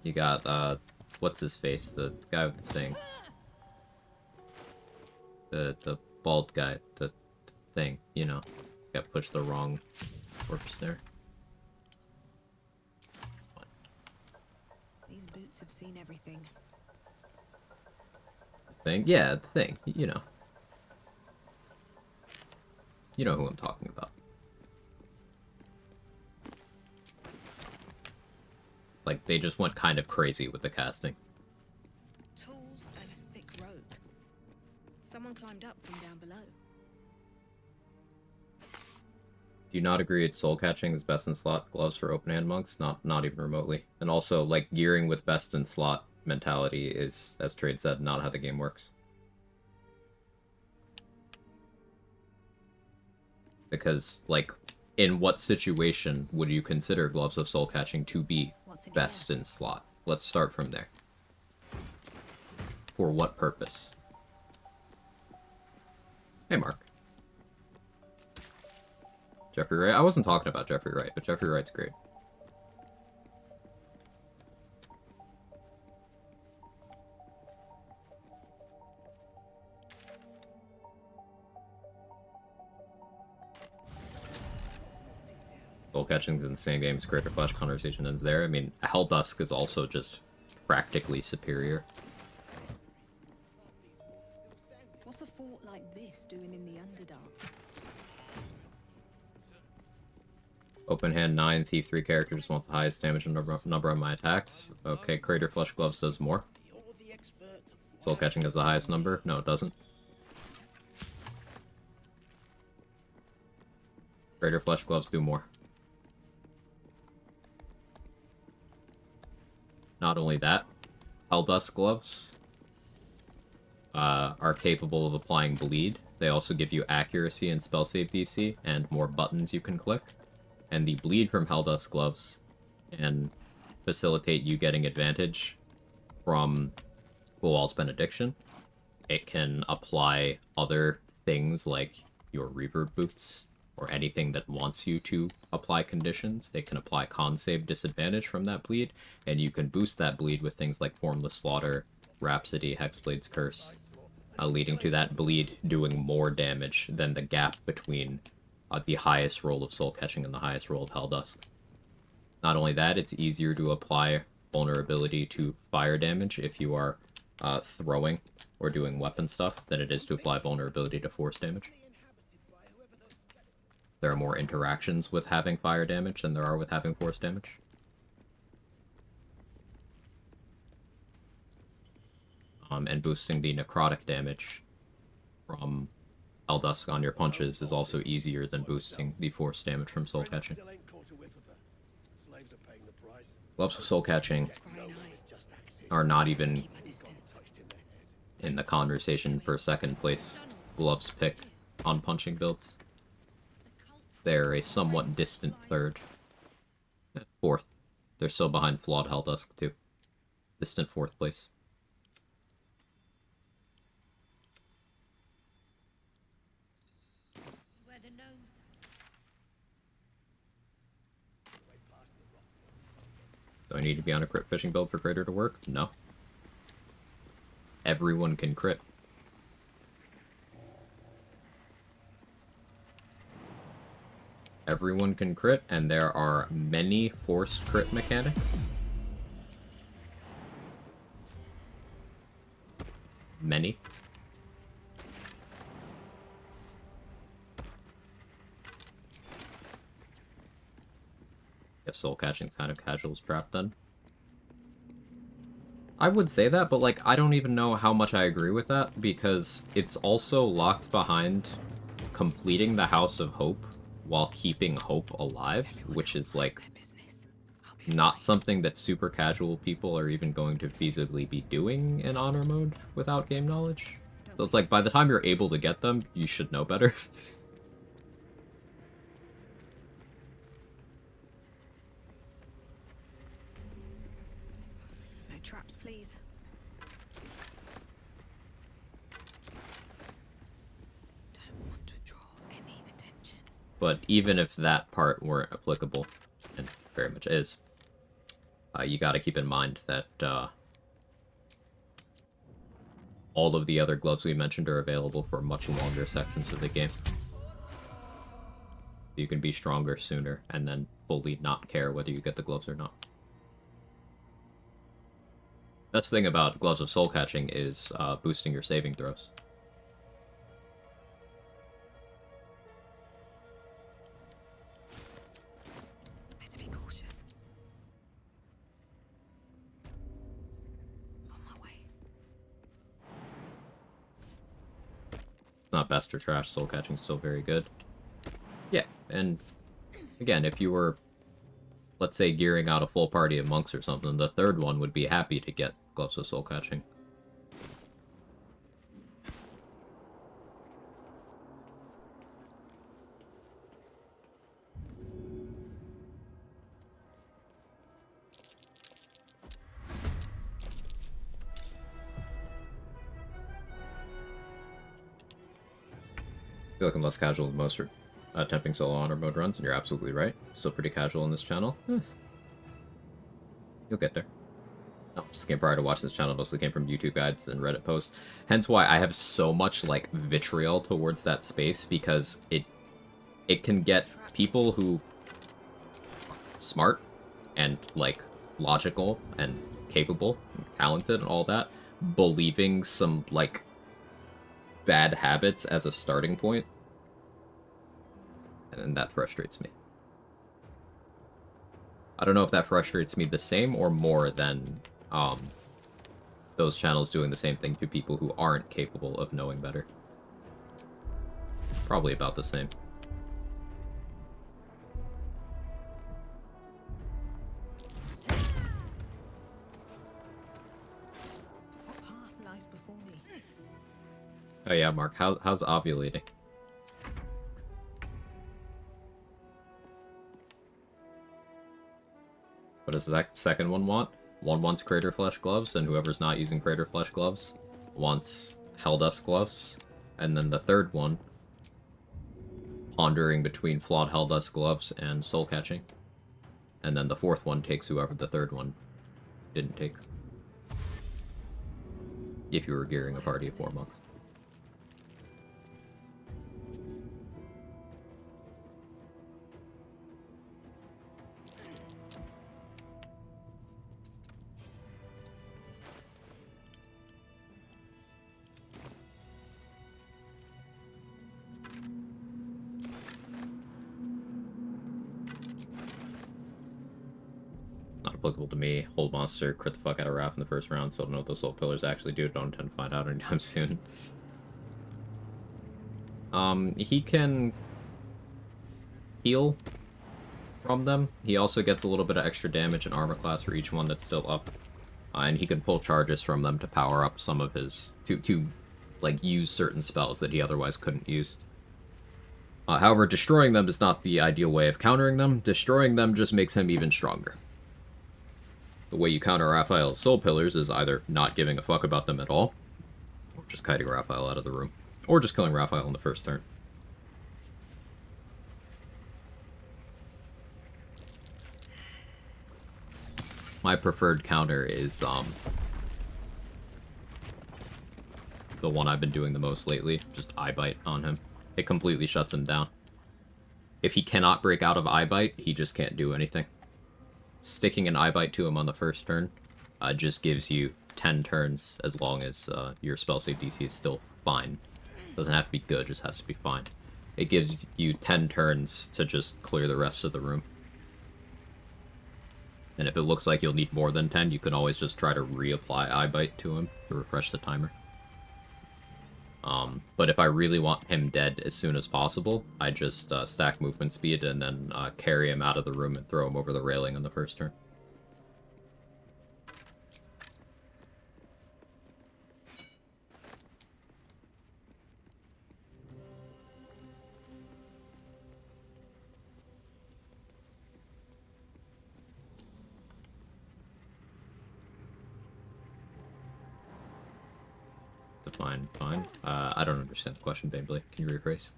You got, what's his face? The guy with the thing. The bald guy. The thing, you know. Got pushed the wrong corpse there. These boots have seen everything. Thing? Yeah, the thing, you know. You know who I'm talking about. Like, they just went kind of crazy with the casting. Tools and a thick rope. Someone climbed up from down below. Do you not agree it's soul catching is best in slot gloves for open hand monks? Not even remotely. And also, like, gearing with best in slot mentality is, as Trade said, not how the game works. Because, like, in what situation would you consider gloves of soul catching to be best in slot? Let's start from there. For what purpose? Hey, Mark. Jeffrey Wright? I wasn't talking about Jeffrey Wright, but Jeffrey Wright's great. Soul catching's in the same game as Creator Flash conversation ends there. I mean, Helldusk is also just practically superior. What's a fort like this doing in the Underdark? Open hand 9, Thief 3 characters want the highest damage number on my attacks. Okay, Crater Flesh Gloves does more. Soul Catching has the highest number? No, it doesn't. Crater Flesh Gloves do more. Not only that, Helldusk Gloves are capable of applying bleed. They also give you accuracy and spell save DC, and more buttons you can click. And the bleed from Helldusk Gloves can facilitate you getting advantage from Walls Benediction. It can apply other things like your reverb boots, or anything that wants you to apply conditions. It can apply con save disadvantage from that bleed, and you can boost that bleed with things like Formless Slaughter, Rhapsody, Hexblade's Curse, leading to that bleed doing more damage than the gap between the highest roll of Soul Catching and the highest roll of Helldusk. Not only that, it's easier to apply vulnerability to fire damage if you are throwing or doing weapon stuff than it is to apply vulnerability to force damage. There are more interactions with having fire damage than there are with having force damage. And boosting the necrotic damage from Helldusk on your punches is also easier than boosting the force damage from Soul Catching. Gloves of Soul Catching are not even in the conversation for second place gloves pick on punching builds. They're a somewhat distant third. Fourth. They're still behind Flawed Helldusk, too. Distant fourth place. Do I need to be on a crit fishing build for Crater to work? No. Everyone can crit. Everyone can crit, and there are many forced crit mechanics. Many. Guess Soul Catching kind of casual's trap then. I would say that, but like I don't even know how much I agree with that, because it's also locked behind completing the House of Hope while keeping hope alive, which is like not something that super casual people are even going to feasibly be doing in honor mode without game knowledge. So it's like by the time you're able to get them, you should know better. No traps, please. Don't want to draw any attention. But even if that part weren't applicable, and very much is, you gotta keep in mind that all of the other gloves we mentioned are available for much longer sections of the game. You can be stronger sooner, and then fully not care whether you get the gloves or not. Best thing about Gloves of Soul Catching is boosting your saving throws. not best or trash, soul catching's still very good. Yeah, and again, if you were, let's say, gearing out a full party of monks or something, the third one would be happy to get gloves with soul catching. I feel like I'm less casual than most attempting solo honor mode runs, and you're absolutely right. Still pretty casual on this channel. You'll get there. No, just came prior to watching this channel, mostly came from YouTube guides and Reddit posts. Hence why I have so much, like, vitriol towards that space, because it can get people who are smart and, like, logical and capable and talented and all that, believing some, like, bad habits as a starting point. And that frustrates me. I don't know if that frustrates me the same or more than those channels doing the same thing to people who aren't capable of knowing better. Probably about the same. What path lies before me? Oh yeah, Mark, how's ovulating? What does that second one want? One wants Crater Flesh gloves, and whoever's not using Crater Flesh gloves wants Helldust gloves. And then the third one, pondering between Flawed Helldust gloves and Soul Catching. And then the fourth one takes whoever the third one didn't take. If you were gearing a party of 4 monks. Not applicable to me. Hold monster, crit the fuck out of Raph in the first round, so I don't know what those soul pillars actually do. Don't intend to find out anytime soon. He can heal from them. He also gets a little bit of extra damage and armor class for each one that's still up. And he can pull charges from them to power up some of his... to like, use certain spells that he otherwise couldn't use. However, destroying them is not the ideal way of countering them. Destroying them just makes him even stronger. The way you counter Raphael's soul pillars is either not giving a fuck about them at all, or just kiting Raphael out of the room, or just killing Raphael in the first turn. My preferred counter is the one I've been doing the most lately, just Eye Bite on him. It completely shuts him down. If he cannot break out of Eye Bite, he just can't do anything. Sticking an Eye Bite to him on the first turn just gives you 10 turns as long as your spell save DC is still fine. Doesn't have to be good, just has to be fine. It gives you 10 turns to just clear the rest of the room. And if it looks like you'll need more than 10, you can always just try to reapply Eye Bite to him to refresh the timer. But if I really want him dead as soon as possible, I just stack movement speed and then carry him out of the room and throw him over the railing on the first turn. Fine, fine. I don't understand the question, Bambley. Can you rephrase?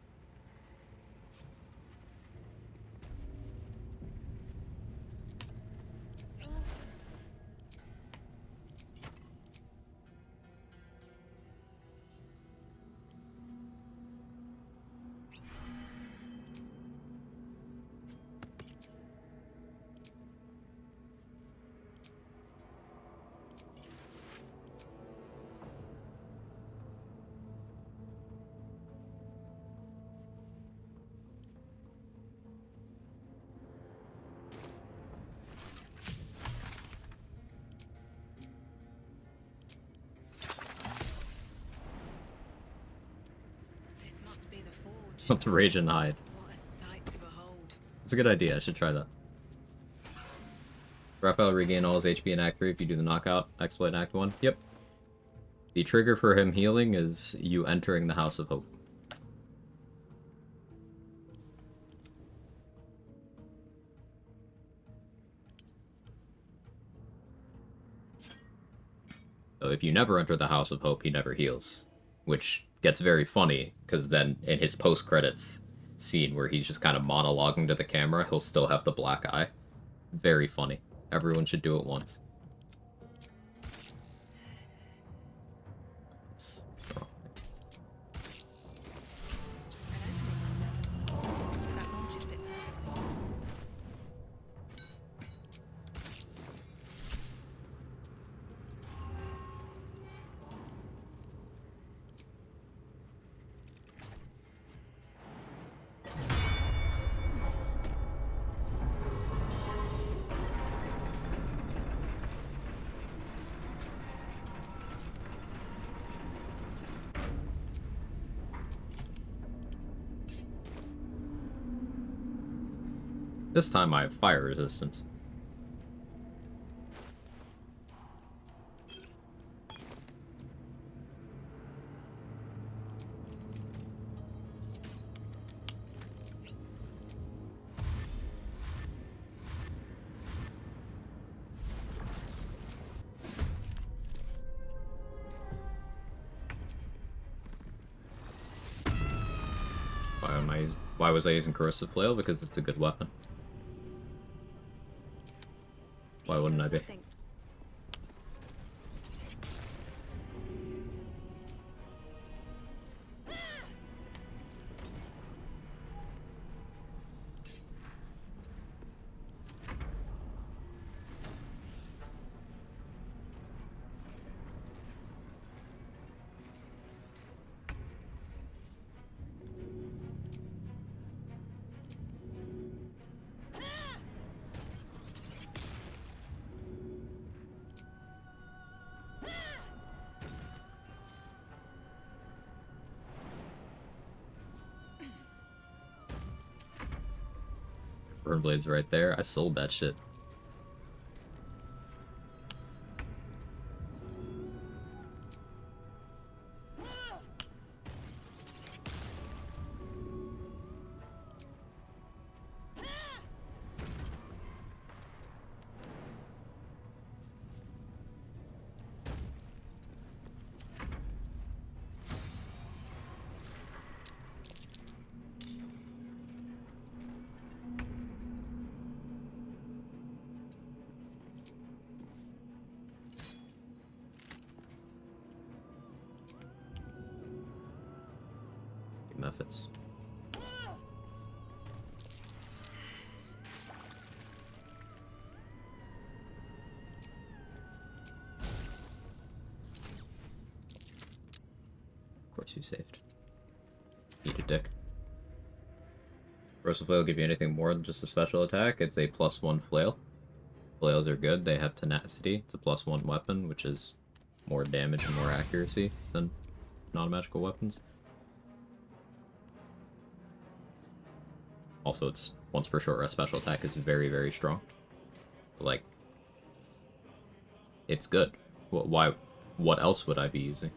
Let's rage and hide. What a sight to behold. It's a good idea. I should try that. Raphael regain all his HP in Act 3 if you do the knockout exploit in Act 1. Yep. The trigger for him healing is you entering the House of Hope. So if you never enter the House of Hope, he never heals. Which gets very funny, because then in his post-credits scene where he's just kind of monologuing to the camera, he'll still have the black eye. Very funny. Everyone should do it once. That bomb should fit perfectly. This time I have fire resistance. Why was I using Corrosive Flail? Because it's a good weapon. Why wouldn't I be? Burn Blade's right there. I sold that shit. Methods. Of course you saved. Eat a dick. Corrosive Flail will give you anything more than just a special attack. It's a +1 flail. Flails are good. They have tenacity. It's a +1 weapon, which is more damage and more accuracy than non-magical weapons. Also, it's once per short rest special attack is very, very strong. Like, it's good. Why? What else would I be using?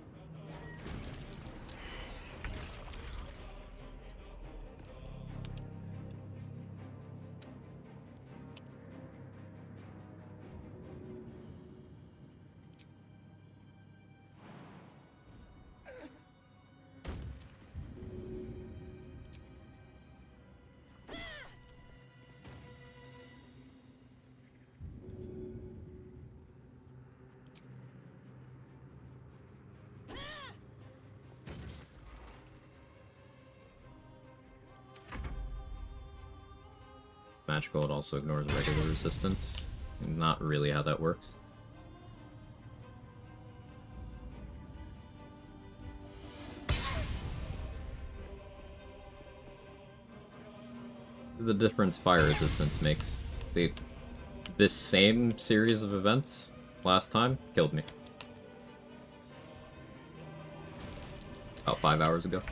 Magical, it also ignores regular resistance. Not really how that works. This is the difference fire resistance makes. This same series of events last time killed me. About 5 hours ago.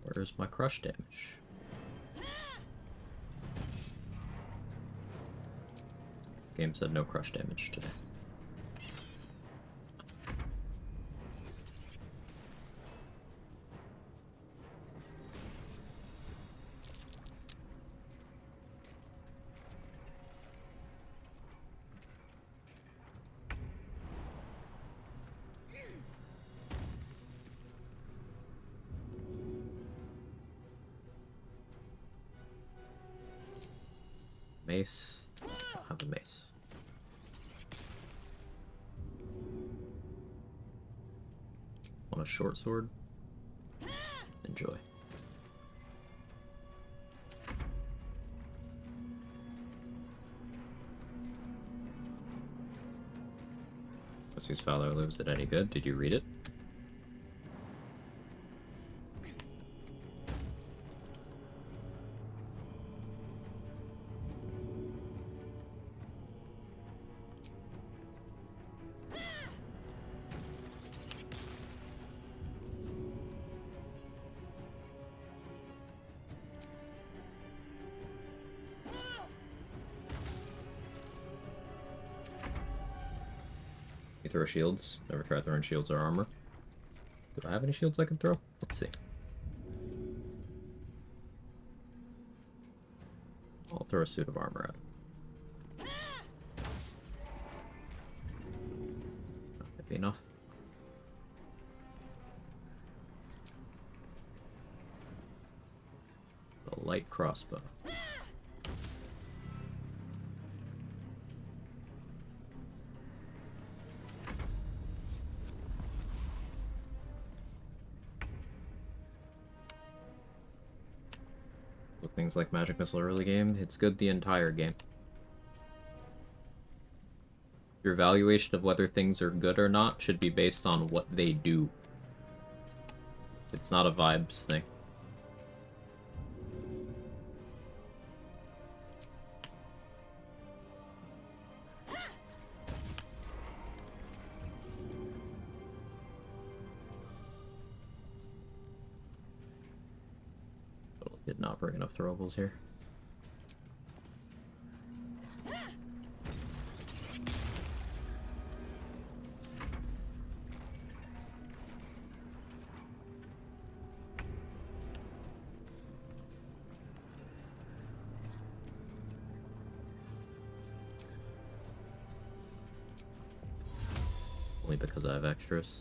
Where's my crush damage? Game said no crush damage today. Mace. I don't have a mace. Want a short sword? Enjoy. Pussy's Father Lives it any good? Did you read it? You throw shields? Never tried throwing shields or armor. Do I have any shields I can throw? Let's see. I'll throw a suit of armor at him. That'd be enough. The light crossbow. With things like Magic Missile early game, it's good the entire game. Your evaluation of whether things are good or not should be based on what they do. It's not a vibes thing. Did not bring enough throwables here. Only because I have extras.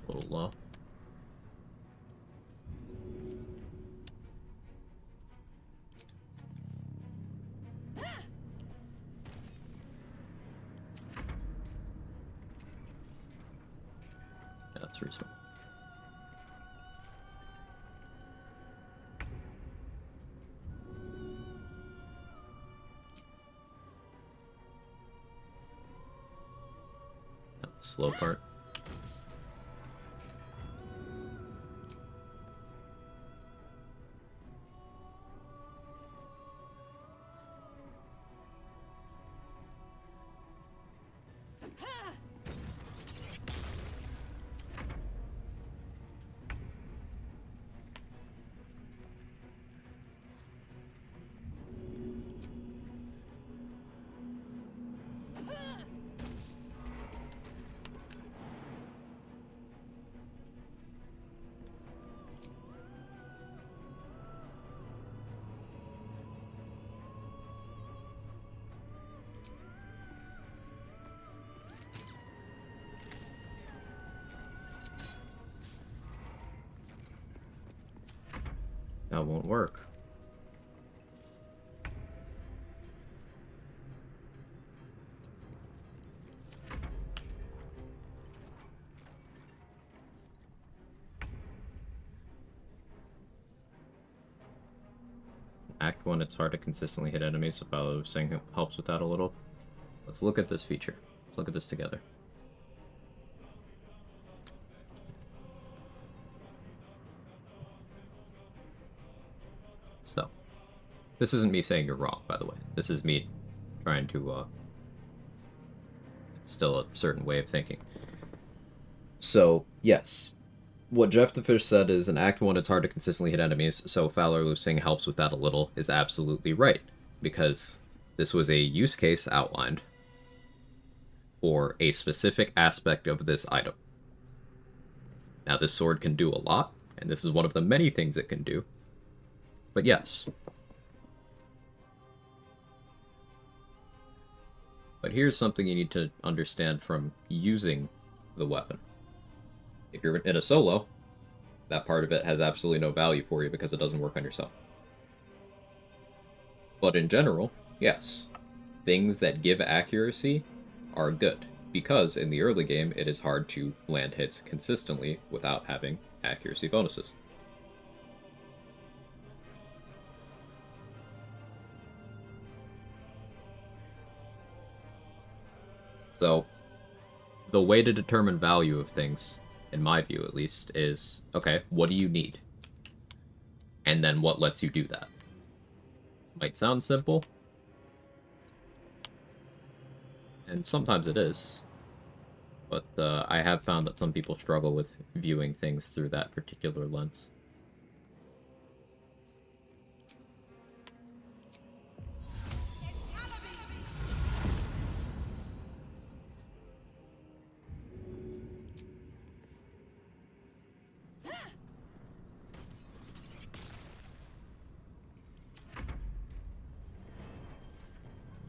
A little low. Yeah, that's reasonable. Not the slow part. That won't work. act when it's hard to consistently hit enemies, so Valor Loosing helps with that a little. Let's look at this feature. Let's look at this together. So, this isn't me saying you're wrong, by the way. This is me trying to, it's still a certain way of thinking. So, yes. What Jeff the Fish said is, in Act 1 it's hard to consistently hit enemies, so Valor Loosing helps with that a little, is absolutely right. Because this was a use case outlined for a specific aspect of this item. Now, this sword can do a lot, and this is one of the many things it can do. But yes. But here's something you need to understand from using the weapon. If you're in a solo, that part of it has absolutely no value for you because it doesn't work on yourself. But in general, yes, things that give accuracy are good, because in the early game it is hard to land hits consistently without having accuracy bonuses. So, the way to determine value of things, in my view at least, is, okay, what do you need? And then what lets you do that? Might sound simple, and sometimes it is, but I have found that some people struggle with viewing things through that particular lens.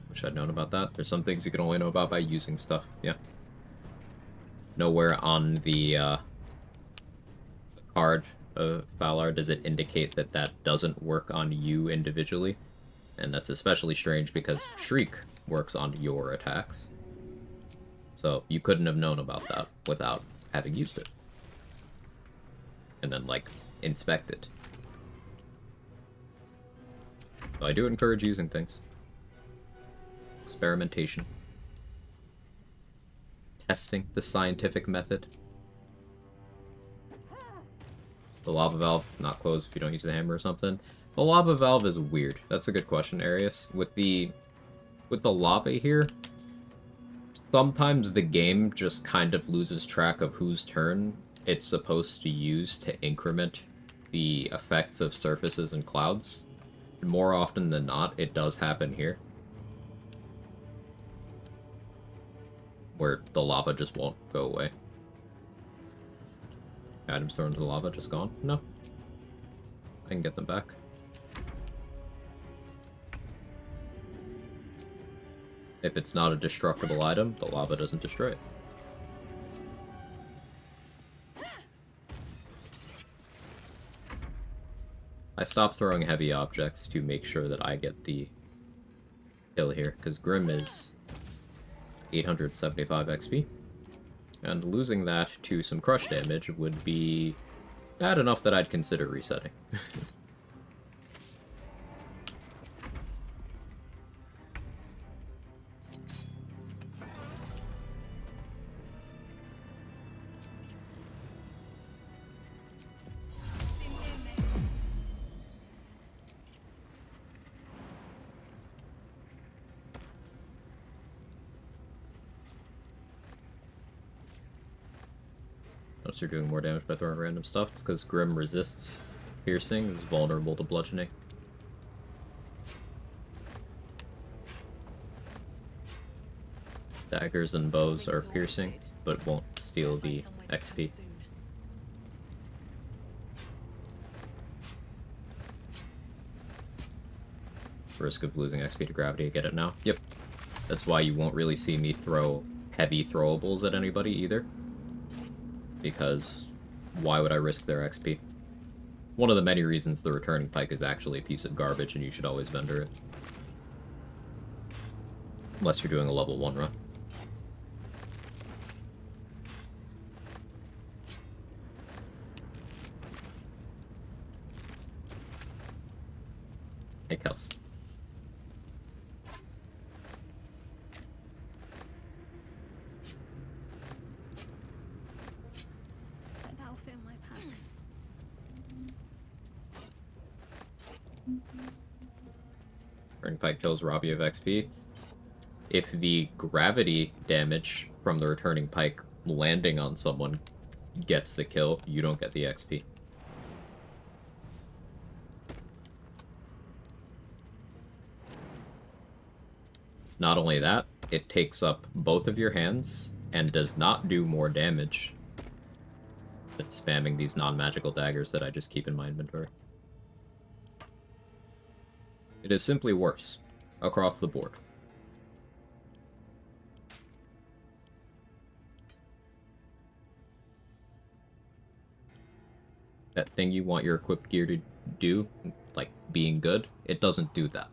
Wish I'd known about that. There's some things you can only know about by using stuff, yeah. Nowhere on the card of Valar does it indicate that that doesn't work on you individually. And that's especially strange because Shriek works on your attacks. So you couldn't have known about that without having used it. And then, like, inspect it. So I do encourage using things. Experimentation. Testing the scientific method. The lava valve, not closed if you don't use the hammer or something. The lava valve is weird. That's a good question, Arius. With the lava here, sometimes the game just kind of loses track of whose turn it's supposed to use to increment the effects of surfaces and clouds. More often than not, it does happen here. Where the lava just won't go away. Items thrown into the lava just gone? No. I can get them back. If it's not a destructible item, the lava doesn't destroy it. I stopped throwing heavy objects to make sure that I get the kill here, because Grim is 875 XP, and losing that to some crush damage would be bad enough that I'd consider resetting. Notice you're doing more damage by throwing random stuff. It's because Grim resists piercing, is vulnerable to bludgeoning. Daggers and bows are piercing, but won't steal the XP. Risk of losing XP to gravity, get it now? Yep. That's why you won't really see me throw heavy throwables at anybody either. Because why would I risk their XP? One of the many reasons the returning pike is actually a piece of garbage and you should always vendor it. Unless you're doing a level 1 run. Hey, Kels. That'll fit in my pack. Returning pike kills rob you of XP. If the gravity damage from the returning pike landing on someone gets the kill, you don't get the XP. Not only that, it takes up both of your hands and does not do more damage than spamming these non-magical daggers that I just keep in my inventory. It is simply worse across the board. That thing you want your equipped gear to do, like being good, it doesn't do that.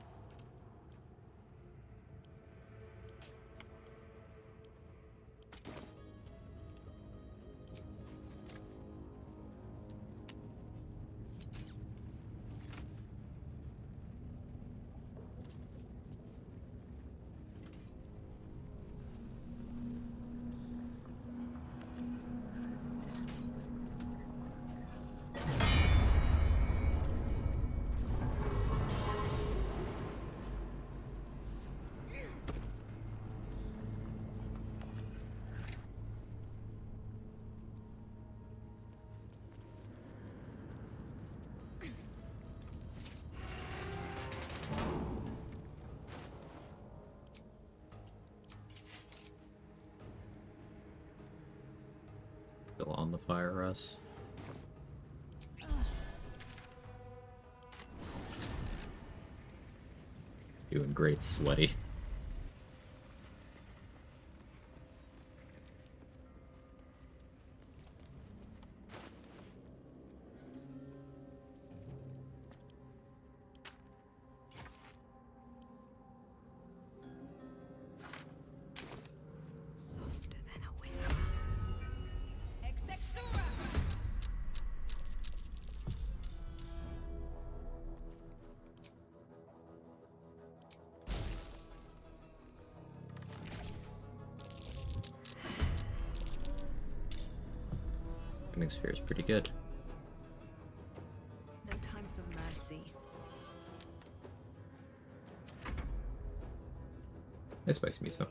Still on the fire, Russ. Doing great, sweaty. Softer than a whisper. Ex textura. Ending sphere is pretty good. No time for mercy. Hey, Spicy Miso.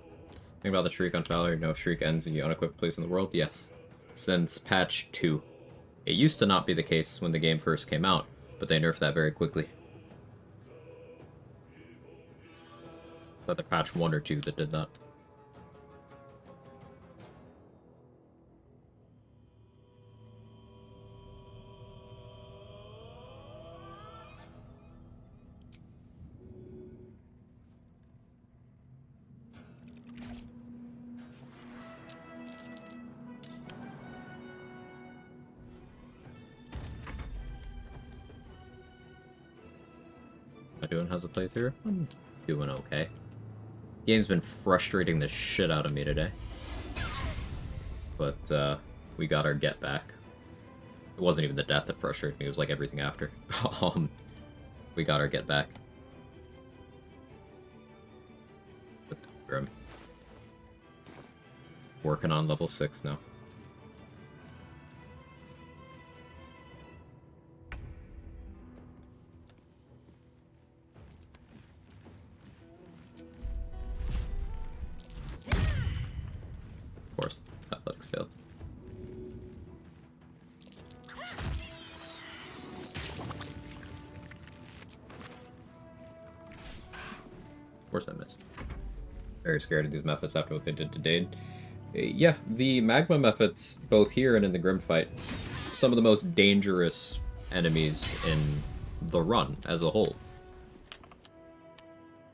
Think about the Shriek on Valor. No, Shriek ends in the unequipped place in the world? Yes. Since patch 2. It used to not be the case when the game first came out, but they nerfed that very quickly. Either patch 1 or 2 that did that. Am I doing how's the playthrough? I'm doing okay. Game's been frustrating the shit out of me today. But, we got our get back. It wasn't even the death that frustrated me, it was like everything after. We got our get back. Grim. Working on level 6 now. Of course, athletics failed. Of course I missed. Very scared of these methods after what they did to Dade. Yeah, the magma methods, both here and in the Grim fight, some of the most dangerous enemies in the run as a whole.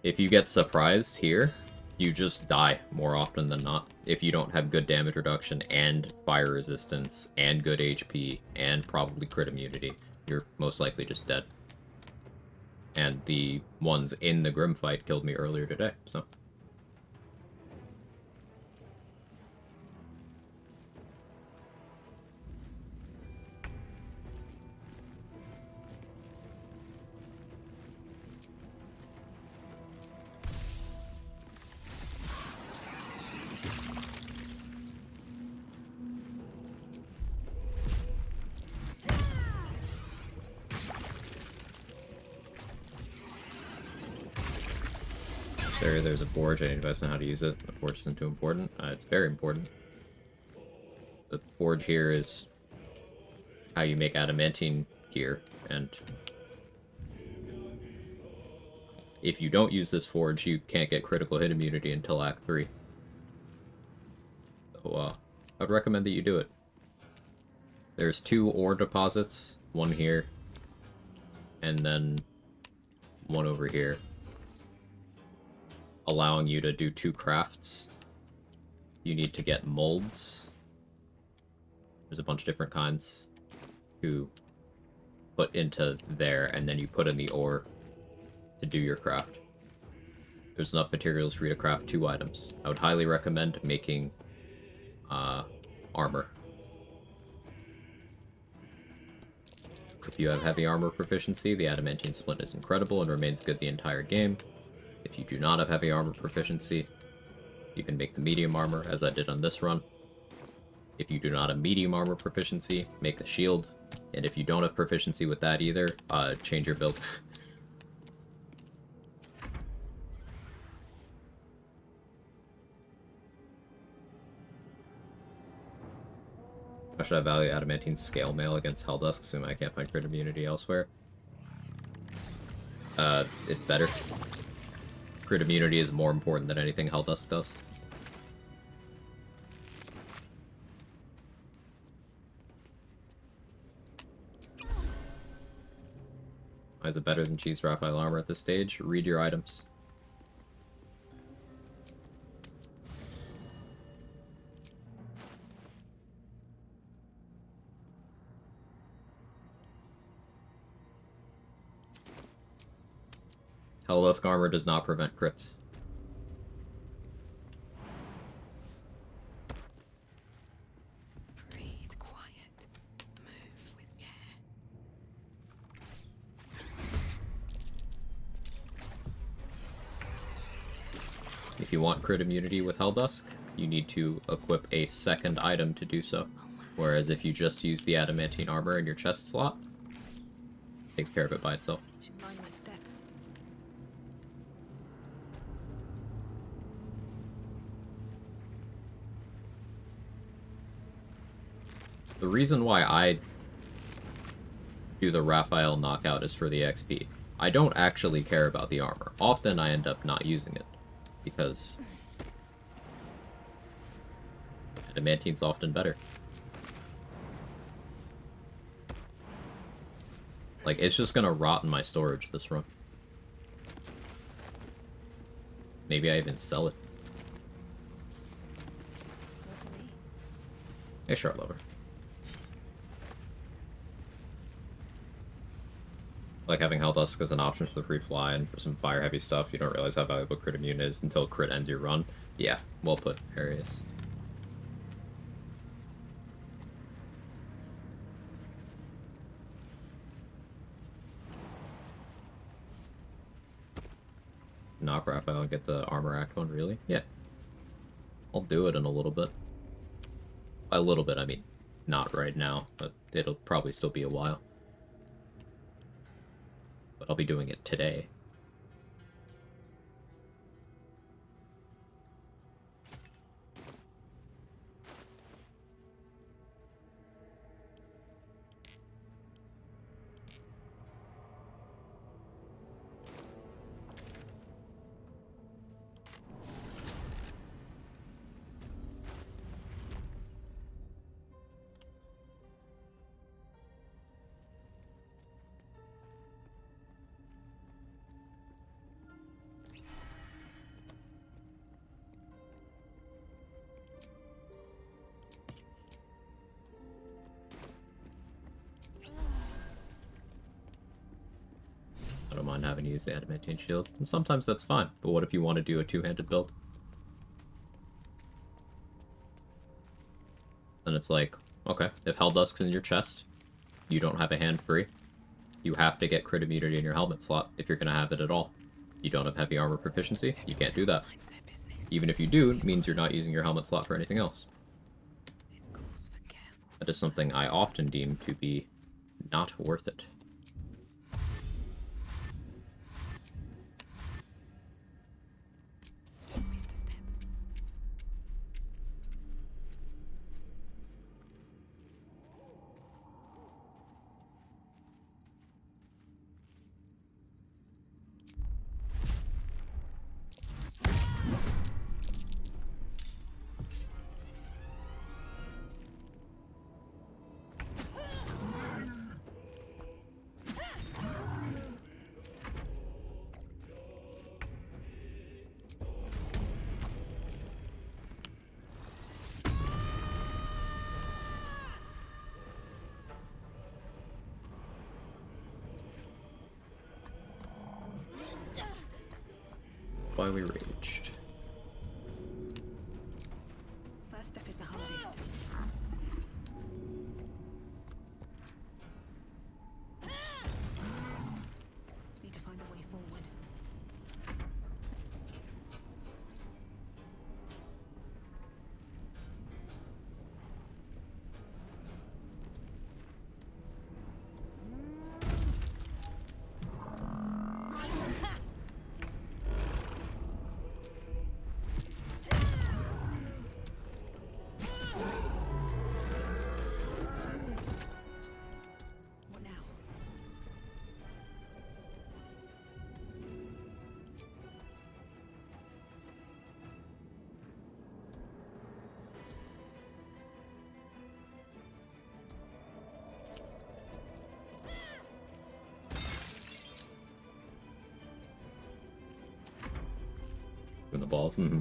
If you get surprised here, you just die more often than not. If you don't have good damage reduction and fire resistance and good HP and probably crit immunity, you're most likely just dead. And the ones in the Grim fight killed me earlier today, so... There's a forge. Any advice on how to use it? The forge isn't too important. It's very important. The forge here is how you make adamantine gear, and if you don't use this forge, you can't get critical hit immunity until Act 3. So, I'd recommend that you do it. There's 2 ore deposits, one here, and then one over here, allowing you to do 2 crafts. You need to get molds. There's a bunch of different kinds to put into there, and then you put in the ore to do your craft. There's enough materials for you to craft 2 items. I would highly recommend making armor. If you have heavy armor proficiency, the adamantine splint is incredible and remains good the entire game. If you do not have heavy armor proficiency, you can make the medium armor, as I did on this run. If you do not have medium armor proficiency, make a shield. And if you don't have proficiency with that either, change your build. How should I value adamantine scale mail against Helldusk, assuming I can't find crit immunity elsewhere? It's better. Crit immunity is more important than anything Helldusk does. Why is it better than Cheese Raphael armor at this stage? Read your items. Helldusk armor does not prevent crits. Breathe quiet. Move with care. If you want crit immunity with Helldusk, you need to equip a second item to do so. Whereas if you just use the adamantine armor in your chest slot, it takes care of it by itself. Should mind my step. The reason why I do the Raphael knockout is for the XP. I don't actually care about the armor. Often I end up not using it, because adamantine's often better. Like, it's just gonna rot in my storage this run. Maybe I even sell it. Hey, Shard Lover. Like having Helldusk as an option for the free fly and for some fire heavy stuff, you don't realize how valuable crit immune is until crit ends your run. Yeah, well put, Arius. Knock Raphael and get the armor act one, really? Yeah. I'll do it in a little bit. By a little bit, I mean not right now, but it'll probably still be a while. But I'll be doing it today. I don't mind having to use the adamantine shield, and sometimes that's fine, but what if you want to do a two-handed build? Then it's like, okay, if Helldusk's in your chest, you don't have a hand free, you have to get crit immunity in your helmet slot if you're going to have it at all. You don't have heavy armor proficiency, you can't do that. Even if you do, it means you're not using your helmet slot for anything else. That is something I often deem to be not worth it. Why we raged. First step is the hardest. Need to find a way forward. What now? In the balls. Mm-hmm.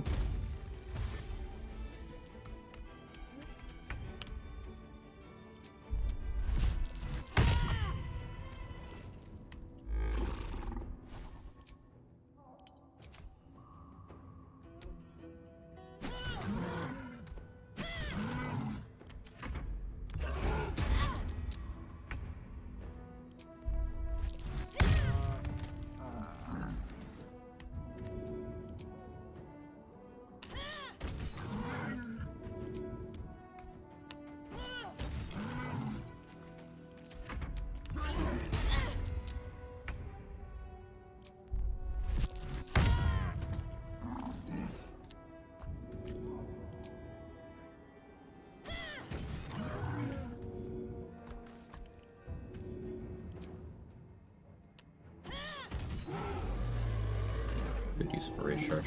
Good use of a rage charge.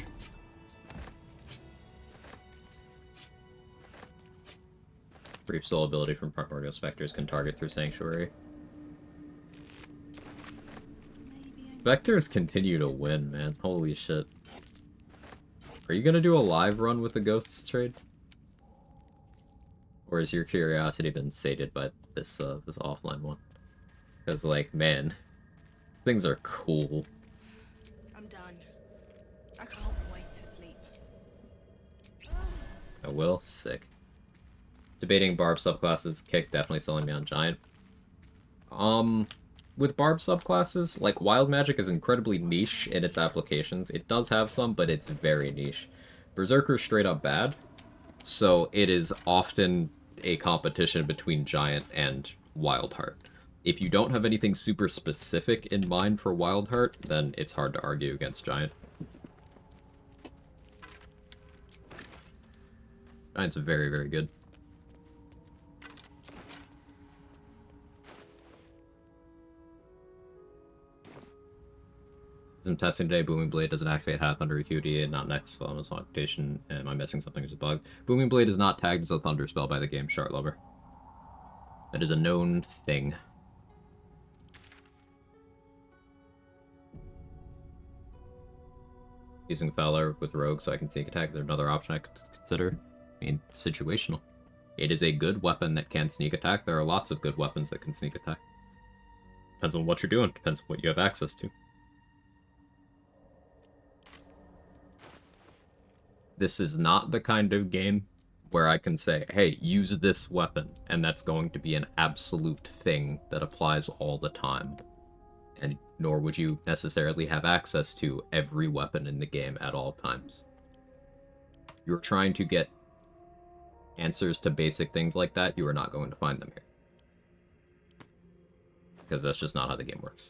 Brief soul ability from primordial specters can target through sanctuary. Specters continue to win, man. Holy shit. Are you gonna do a live run with the ghosts trade? Or has your curiosity been sated by this this offline one? Because, like, man, things are cool. I'm done. I can't wait to sleep. I will? Sick. Debating Barb subclasses, Kick definitely selling me on Giant. With Barb subclasses, like, Wild Magic is incredibly niche in its applications. It does have some, but it's very niche. Berserker's straight up bad, so it is often a competition between Giant and Wildheart. If you don't have anything super specific in mind for Wildheart, then it's hard to argue against Giant. Giant's very, very good. Some testing today. Booming Blade doesn't activate Hat Thunder Acuity and not next spell as Occultation. Am I missing something as a bug? Booming Blade is not tagged as a Thunder spell by the game Shard Lover. That is a known thing. Using Fowler with Rogue so I can sneak attack. There's another option I could consider. I mean, situational. It is a good weapon that can sneak attack. There are lots of good weapons that can sneak attack. Depends on what you're doing. Depends on what you have access to. This is not the kind of game where I can say, hey, use this weapon, and that's going to be an absolute thing that applies all the time. And nor would you necessarily have access to every weapon in the game at all times. You're trying to get answers to basic things like that, you are not going to find them here. Because that's just not how the game works.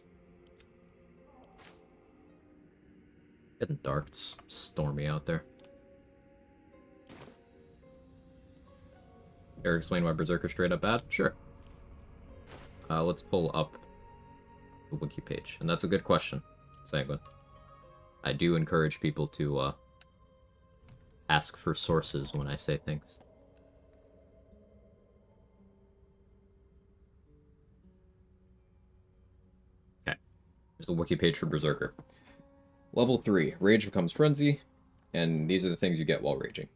Getting dark, it's stormy out there. Care to explain why Berserker's straight up bad? Sure. Let's pull up the wiki page. And that's a good question, Sanguine. I do encourage people to ask for sources when I say things. Okay. There's the wiki page for Berserker. Level 3. Rage becomes Frenzy, and these are the things you get while raging.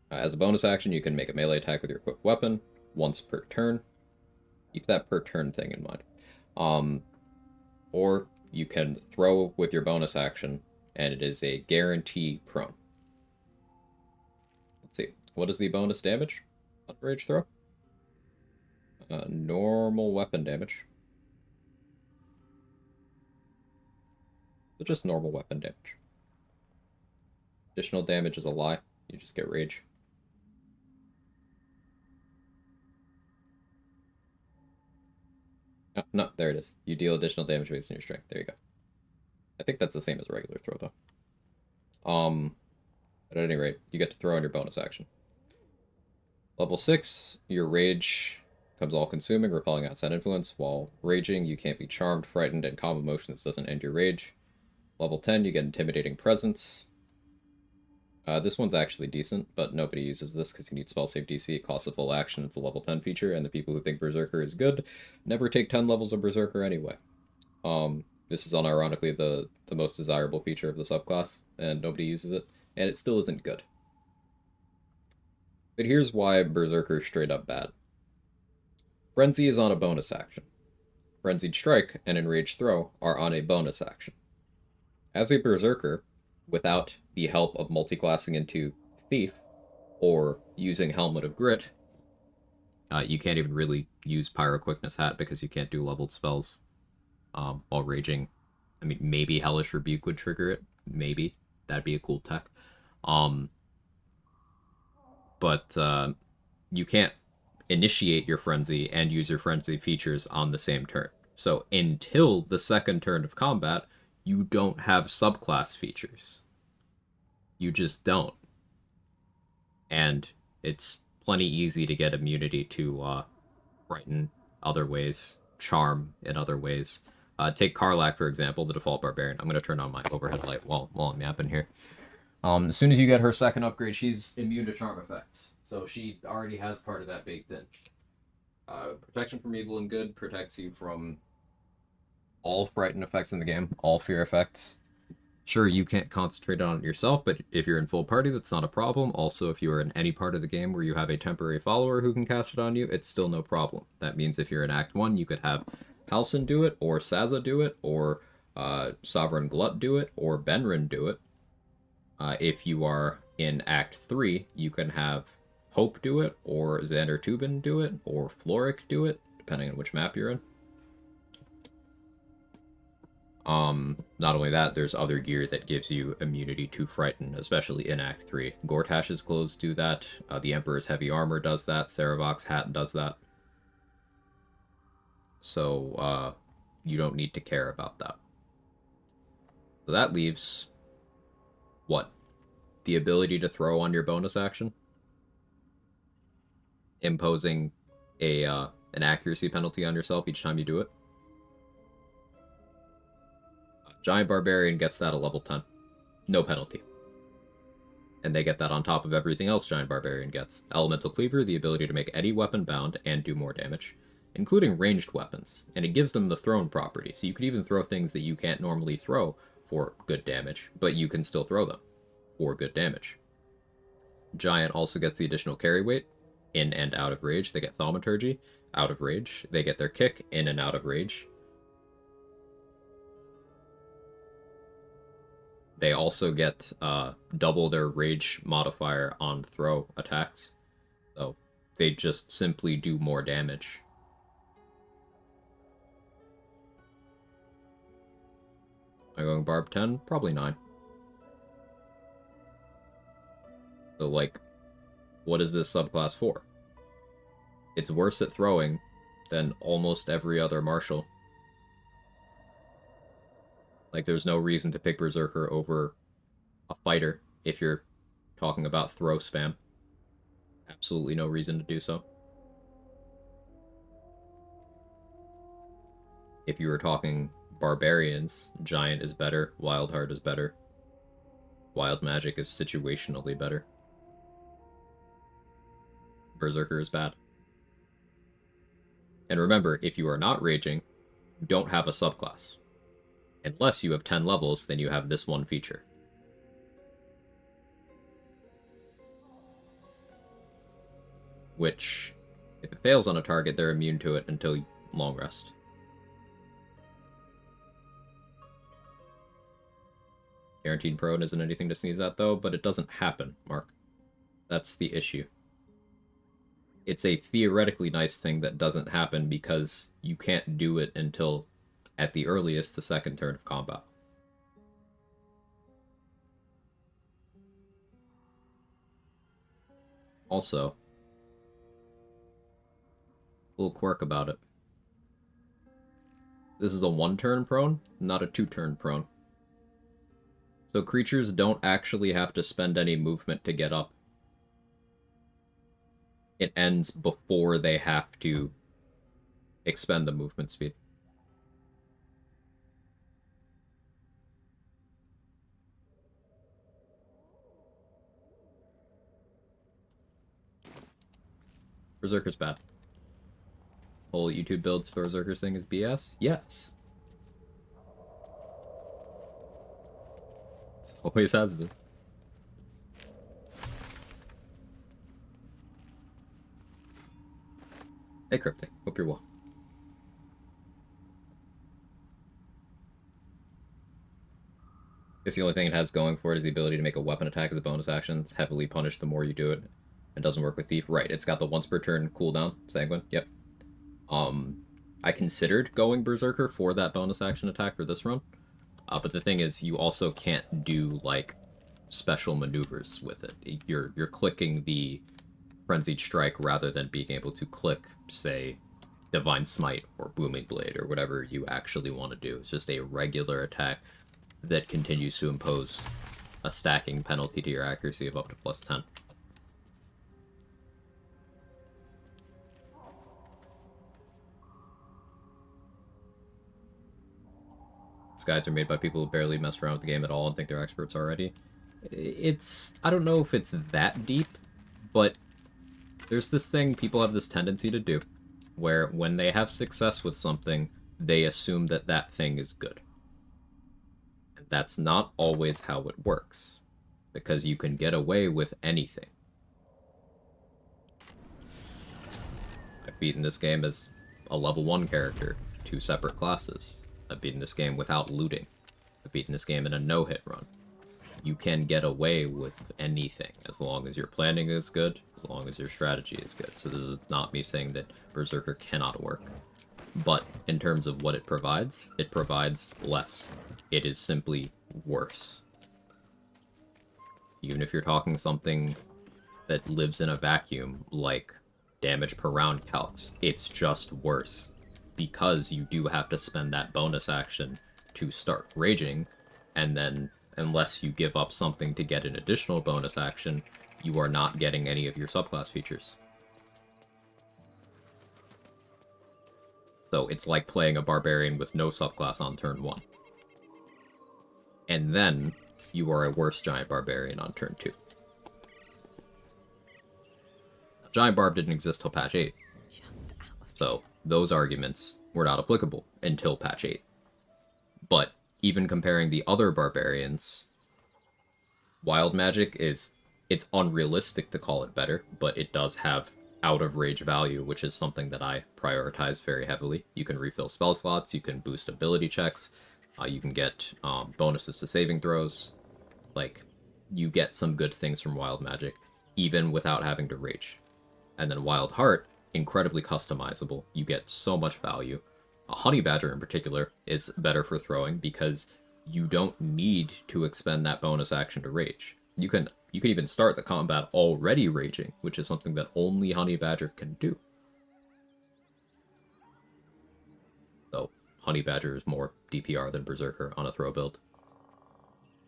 As a bonus action, you can make a melee attack with your equipped weapon once per turn. Keep that per turn thing in mind. Or you can throw with your bonus action and it is a guarantee prone. Let's see. What is the bonus damage on rage throw? Normal weapon damage. So just normal weapon damage. Additional damage is a lie. You just get rage. No, there it is. You deal additional damage based on your strength. There you go. I think that's the same as regular throw, though. But at any rate, you get to throw on your bonus action. Level 6, your rage becomes all-consuming, repelling outside influence. While raging, you can't be charmed, frightened, and calm emotions doesn't end your rage. Level 10, you get intimidating presence. This one's actually decent, but nobody uses this because you need spell save DC. It costs a full action. It's a level 10 feature, and the people who think Berserker is good never take 10 levels of Berserker anyway. This is unironically the most desirable feature of the subclass, and nobody uses it, and it still isn't good. But here's why Berserker is straight up bad. Frenzy is on a bonus action. Frenzied Strike and Enraged Throw are on a bonus action. As a Berserker, without the help of multiclassing into Thief or using Helmet of Grit, you can't even really use Pyro Quickness Hat because you can't do leveled spells while raging. I mean, maybe Hellish Rebuke would trigger it. Maybe. That'd be a cool tech. But you can't initiate your Frenzy and use your Frenzy features on the same turn. So until the second turn of combat, you don't have subclass features. You just don't. And it's plenty easy to get immunity to Frighten other ways, Charm in other ways. Take Karlach, for example, the default Barbarian. I'm going to turn on my overhead light while I'm yapping here. As soon as you get her second upgrade, she's immune to Charm effects. So she already has part of that baked in. Protection from Evil and Good protects you from all Frighten effects in the game, all Fear effects. Sure, you can't concentrate on it yourself, but if you're in full party, that's not a problem. Also, if you are in any part of the game where you have a temporary follower who can cast it on you, it's still no problem. That means if you're in Act 1, you could have Halsin do it, or Saza do it, or Sovereign Glut do it, or Benrin do it. If you are in Act 3, you can have Hope do it, or Xander Tubin do it, or Floric do it, depending on which map you're in. Not only that, there's other gear that gives you immunity to Frighten, especially in Act 3. Gortash's clothes do that, the Emperor's Heavy Armor does that, Saravok's hat does that. So, you don't need to care about that. So that leaves... what? The ability to throw on your bonus action? Imposing an accuracy penalty on yourself each time you do it? Giant Barbarian gets that at level 10. No penalty. And they get that on top of everything else Giant Barbarian gets. Elemental Cleaver, the ability to make any weapon bound and do more damage, including ranged weapons. And it gives them the thrown property, so you could even throw things that you can't normally throw for good damage, but you can still throw them for good damage. Giant also gets the additional carry weight, in and out of rage. They get Thaumaturgy, out of rage. They get their kick, in and out of rage. They also get double their rage modifier on throw attacks. So they just simply do more damage. Am I going Barb 10? Probably 9. So, like, what is this subclass for? It's worse at throwing than almost every other martial. Like, there's no reason to pick Berserker over a fighter if you're talking about throw spam. Absolutely no reason to do so. If you were talking barbarians, Giant is better, Wild Heart is better. Wild Magic is situationally better. Berserker is bad. And remember, if you are not raging, you don't have a subclass. Unless you have 10 levels, then you have this one feature. Which, if it fails on a target, they're immune to it until long rest. Guaranteed prone isn't anything to sneeze at, though, but it doesn't happen, Mark. That's the issue. It's a theoretically nice thing that doesn't happen because you can't do it until, at the earliest, the second turn of combat. Also, a little quirk about it. This is a 1-turn prone, not a 2-turn prone. So creatures don't actually have to spend any movement to get up. It ends before they have to expend the movement speed. Berserker's bad. Whole YouTube builds Berserker's thing is BS? Yes. Always has been. Hey Cryptic, hope you're well. Guess the only thing it has going for it is the ability to make a weapon attack as a bonus action. It's heavily punished the more you do it. It doesn't work with Thief. Right, it's got the once per turn cooldown, Sanguine. Yep. I considered going Berserker for that bonus action attack for this run. But the thing is, you also can't do, like, special maneuvers with it. You're clicking the Frenzied Strike rather than being able to click, say, Divine Smite or Booming Blade or whatever you actually want to do. It's just a regular attack that continues to impose a stacking penalty to your accuracy of up to +10. These guides are made by people who barely mess around with the game at all and think they're experts already. I don't know if it's that deep, but there's this thing people have this tendency to do, where when they have success with something, they assume that that thing is good. And that's not always how it works, because you can get away with anything. I've beaten this game as a level 1 character, 2 separate classes. I've beaten this game without looting. I've beaten this game in a no-hit run. You can get away with anything as long as your planning is good, as long as your strategy is good. So this is not me saying that Berserker cannot work. But in terms of what it provides less. It is simply worse. Even if you're talking something that lives in a vacuum, like damage per round calcs, it's just worse. Because you do have to spend that bonus action to start raging, and then unless you give up something to get an additional bonus action, you are not getting any of your subclass features. So it's like playing a barbarian with no subclass on turn 1. And then you are a worse giant barbarian on turn 2. Giant Barb didn't exist till patch 8. So those arguments were not applicable until patch 8. But even comparing the other barbarians, Wild Magic it's unrealistic to call it better, but it does have out of rage value, which is something that I prioritize very heavily. You can refill spell slots, you can boost ability checks, you can get bonuses to saving throws. Like, you get some good things from Wild Magic, even without having to rage. And then Wild Heart, incredibly customizable. You get so much value. Honey Badger in particular is better for throwing because you don't need to expend that bonus action to rage. You can even start the combat already raging, which is something that only Honey Badger can do. So Honey Badger is more DPR than Berserker on a throw build,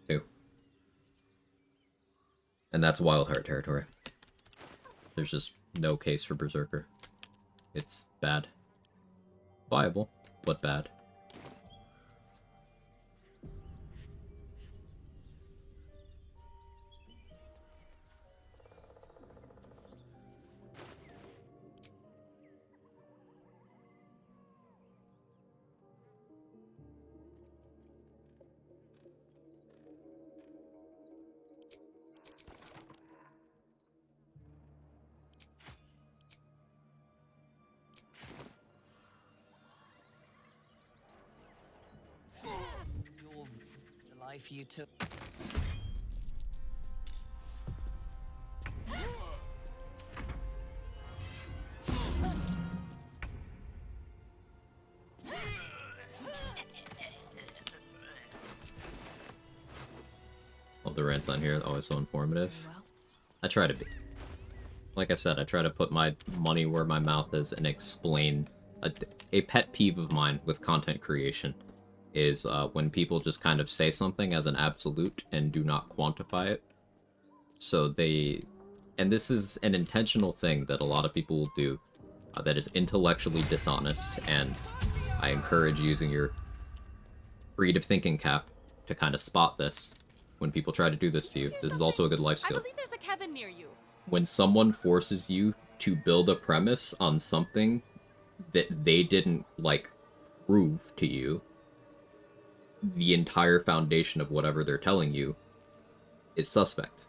too. And that's Wild Heart territory. There's just no case for Berserker. It's bad. Viable, but bad. The life you took. All the rants on here are always so informative. I try to be. Like I said, I try to put my money where my mouth is and explain. A pet peeve of mine with content creation is when people just kind of say something as an absolute and do not quantify it. So they... And this is an intentional thing that a lot of people will do that is intellectually dishonest, and I encourage using your creative thinking cap to kind of spot this when people try to do this to you. This is also a good life skill. I believe there's a Kevin near you. When someone forces you to build a premise on something that they didn't, like, prove to you, the entire foundation of whatever they're telling you is suspect.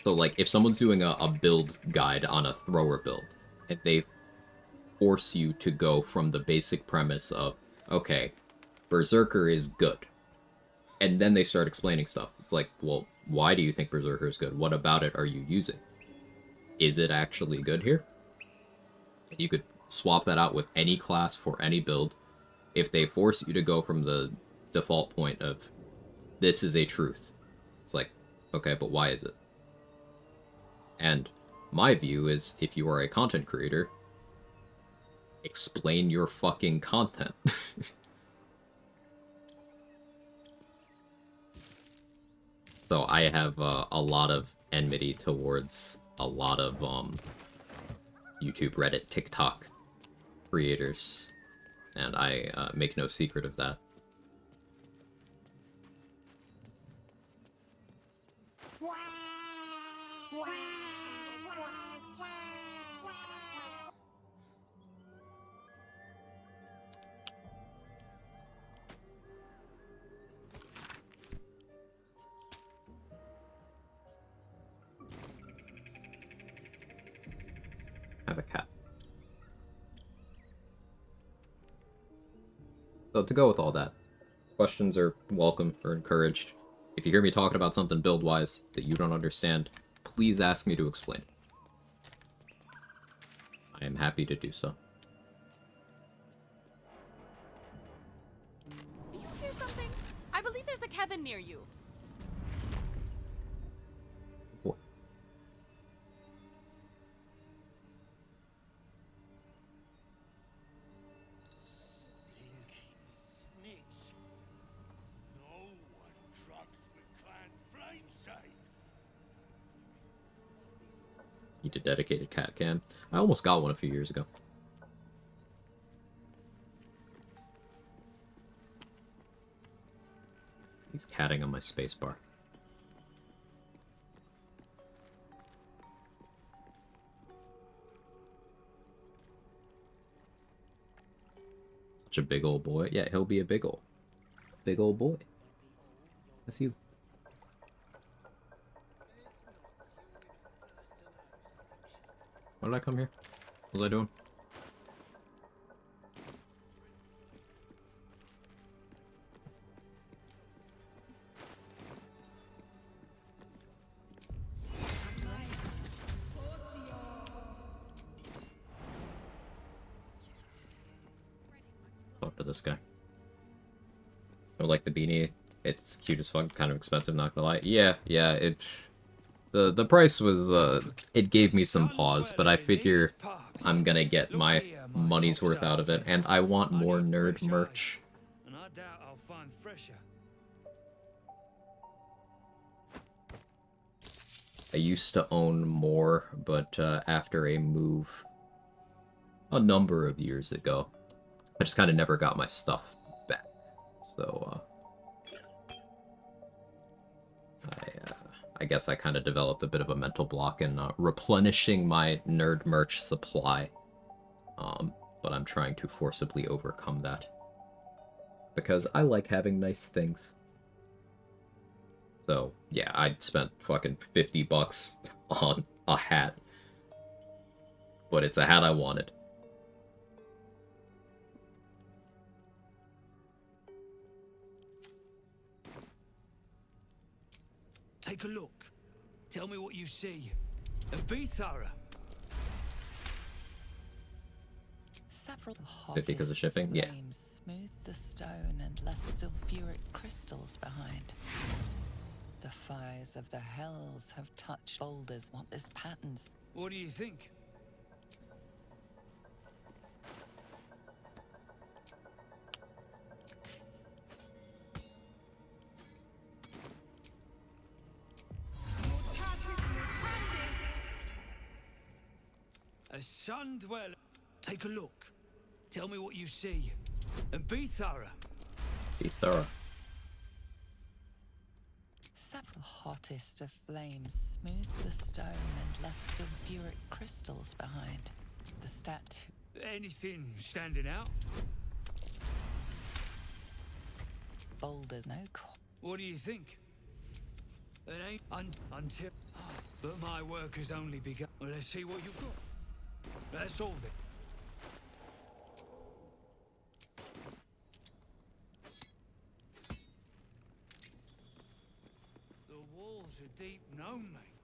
So, like, if someone's doing a build guide on a thrower build, and they force you to go from the basic premise of, okay, Berserker is good, and then they start explaining stuff. It's like, well, why do you think Berserker is good? What about it are you using? Is it actually good here? You could swap that out with any class for any build. If they force you to go from the default point of, this is a truth, it's like, okay, but why is it? And my view is, if you are a content creator, explain your fucking content. So I have a lot of enmity towards a lot of YouTube, Reddit, TikTok creators, and I make no secret of that. Have a cat. So to go with all that, questions are welcome or encouraged. If you hear me talking about something build-wise that you don't understand, please ask me to explain. I am happy to do so. Do you hear something? I believe there's a Kevin near you. What? Need a dedicated cat cam. I almost got one a few years ago. He's catting on my spacebar. Such a big old boy. Yeah, he'll be a big old boy. That's you. Why did I come here? What was I doing? Talk to this guy. I like the beanie. It's cute as fuck, kind of expensive, not gonna lie. Yeah, the price was, it gave me some pause, but I figure I'm gonna get my money's worth out of it, and I want more nerd merch. And I doubt I'll find fresher. I used to own more, but after a move a number of years ago, I just kind of never got my stuff back. So, I guess I kind of developed a bit of a mental block in replenishing my nerd merch supply. But I'm trying to forcibly overcome that. Because I like having nice things. So, yeah, I spent fucking $50 on a hat. But it's a hat I wanted. Take a look. Tell me what you see. And be thorough. Several 50 because of shipping? Yeah. flames smoothed the stone and left sulfuric crystals behind. The fires of the hells have touched boulders. What this patterns? What do you think? A sun dweller. Take a look. Tell me what you see. And be thorough. Be thorough. Several hottest of flames smoothed the stone and left sulfuric crystals behind. The statue. Anything standing out? Boulders, no core. What do you think? It ain't until... But my work has only begun. Well, let's see what you've got. That's all then. The walls are deep gnome make.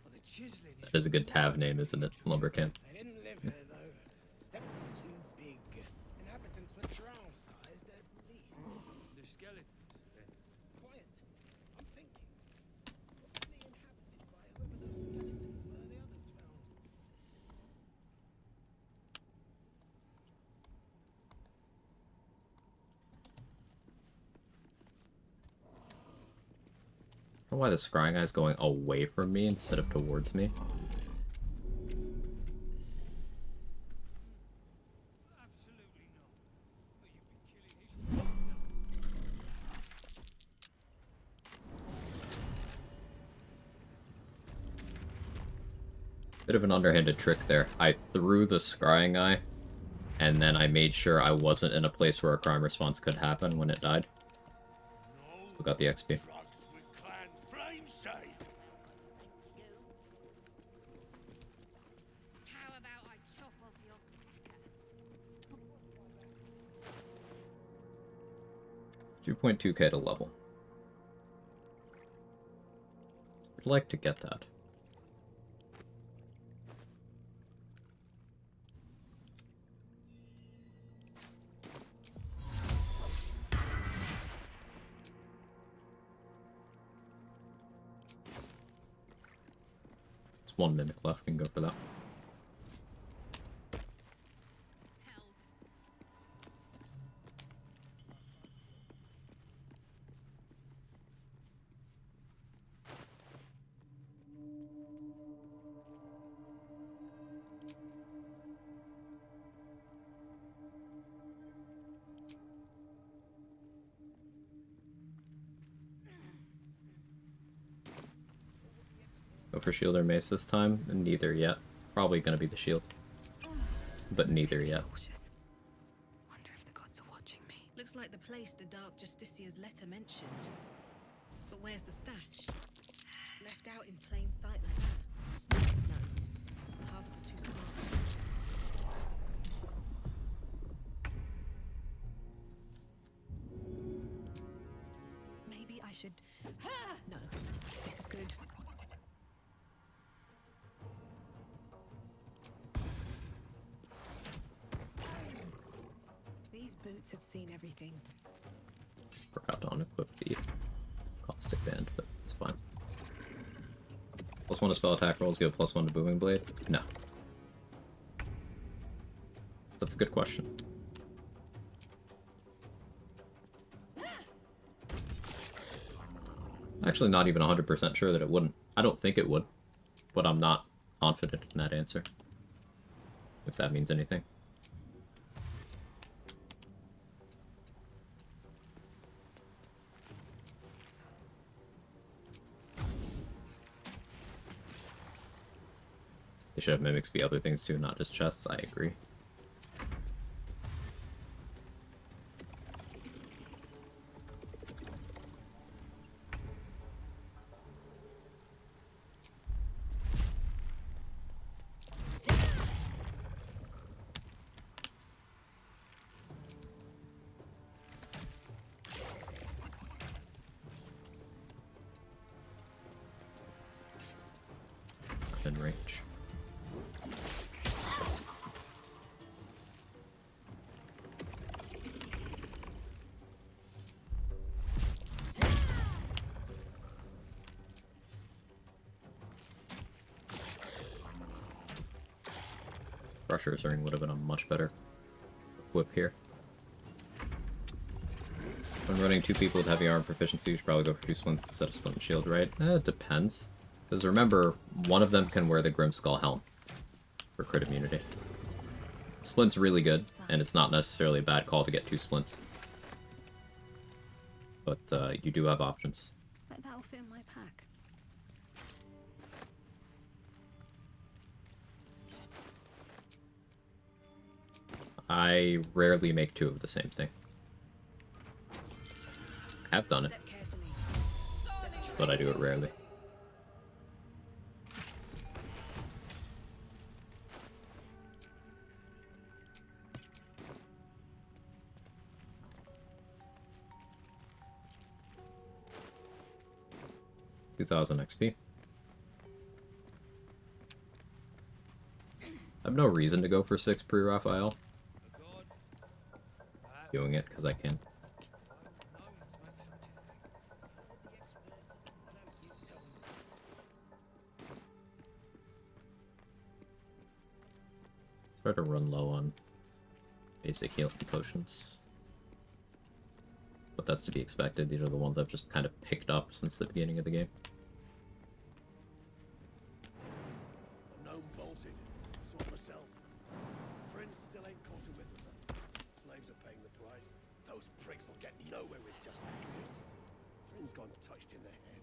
Well, the chiseling is... That is a good tab name, isn't it? Lumber camp. They didn't live here, though. Steps are too big. Inhabitants were drow-sized at least. The skeletons. Quiet. I'm thinking. Probably inhabited by whoever those skeletons were the others found. I don't know why the scrying guy's going away from me instead of towards me. Bit of an underhanded trick there. I threw the scrying eye, and then I made sure I wasn't in a place where a crime response could happen when it died. So we got the XP. How about I chop off your pecker? 2.2k to level. I'd like to get that. There's 1 minute left, we can go for that. Go for shield or mace this time? Neither yet. Probably gonna be the shield. But neither yet. Wonder if the gods are watching me. Looks like the place the Dark Justicia's letter mentioned. But where's the stash? Left out in plain sight like that? No. The harbors are too small. Maybe I should... No. This is good. These boots have seen everything. Forgot to unequip the caustic band, but it's fine. +1 to spell attack rolls, give +1 to booming blade? No. That's a good question. I'm actually not even 100% sure that it wouldn't. I don't think it would, but I'm not confident in that answer. If that means anything. They should have mimics be other things too, not just chests, I agree. In range. Crusher's Ring would have been a much better whip here. When running 2 people with heavy armor proficiency, you should probably go for 2 splints instead of splint and shield, right? It depends. Because remember, one of them can wear the Grimskull helm for crit immunity. Splint's really good, and it's not necessarily a bad call to get 2 splints. But you do have options. Bet that'll fit in my pack. I rarely make 2 of the same thing. I have done it, but I do it rarely. $2,000 XP. I have no reason to go for 6 pre-Raphael. Doing it because I can. Try to run low on basic healing potions. But that's to be expected. These are the ones I've just kind of picked up since the beginning of the game. No bolted. Sort myself. Friends still ain't caught him with them. Slaves are paying the price. Those pricks will get nowhere with just axes. Friends gone touched in their head.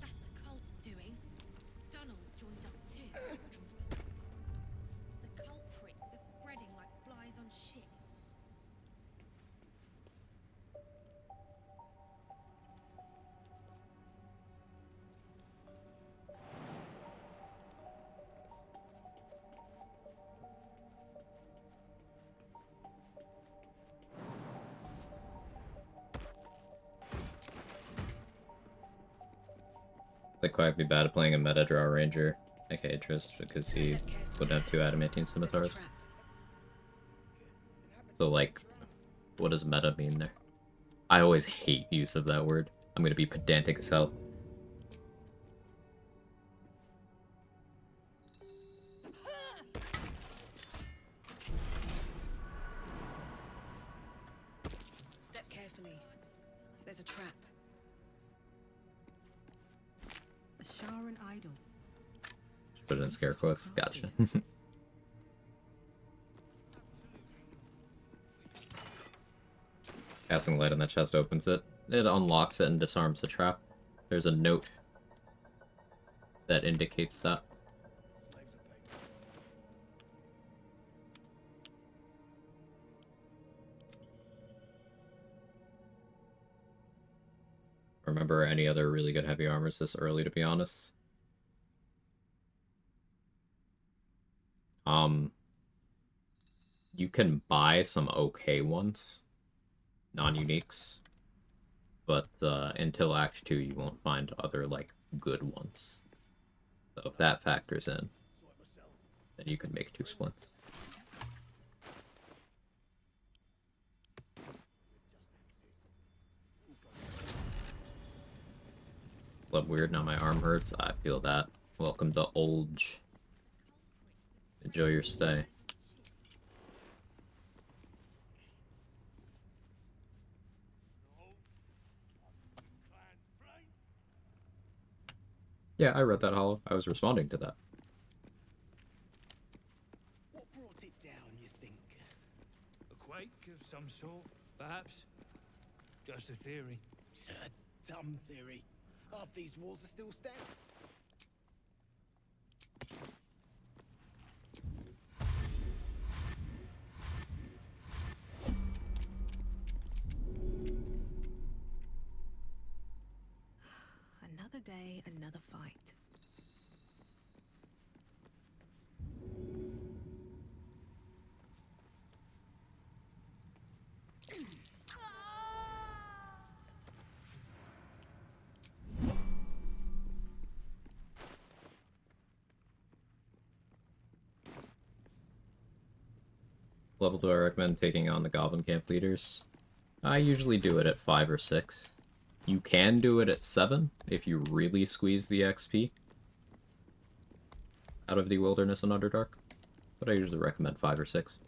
That's the cult's doing. Donald's joined up too. The cult pricks are spreading like flies on shit. The Quag be bad at playing a meta draw ranger like Atrus because he wouldn't have 2 adamantine scimitars. So like, what does meta mean there? I always hate use of that word. I'm gonna be pedantic as hell. Step carefully. There's a trap. A Sharon idol. Put it in scare quotes. Gotcha. Casting light on that chest opens it. It unlocks it and disarms the trap. There's a note that indicates that. Remember any other really good heavy armors this early, to be honest? You can buy some okay ones, non-uniques, but until Act 2 you won't find other, like, good ones. So if that factors in, then you can make 2 splints. Look weird, now my arm hurts. I feel that. Welcome to Olge. Enjoy your stay. Yeah, I read that, Hollow. I was responding to that. What brought it down, you think? A quake of some sort, perhaps? Just a theory. A dumb theory. Half these walls are still standing. Another day, another fight. Level do I recommend taking on the Goblin Camp leaders? I usually do it at 5 or 6. You can do it at 7 if you really squeeze the XP out of the Wilderness and Underdark. but I usually recommend 5 or 6.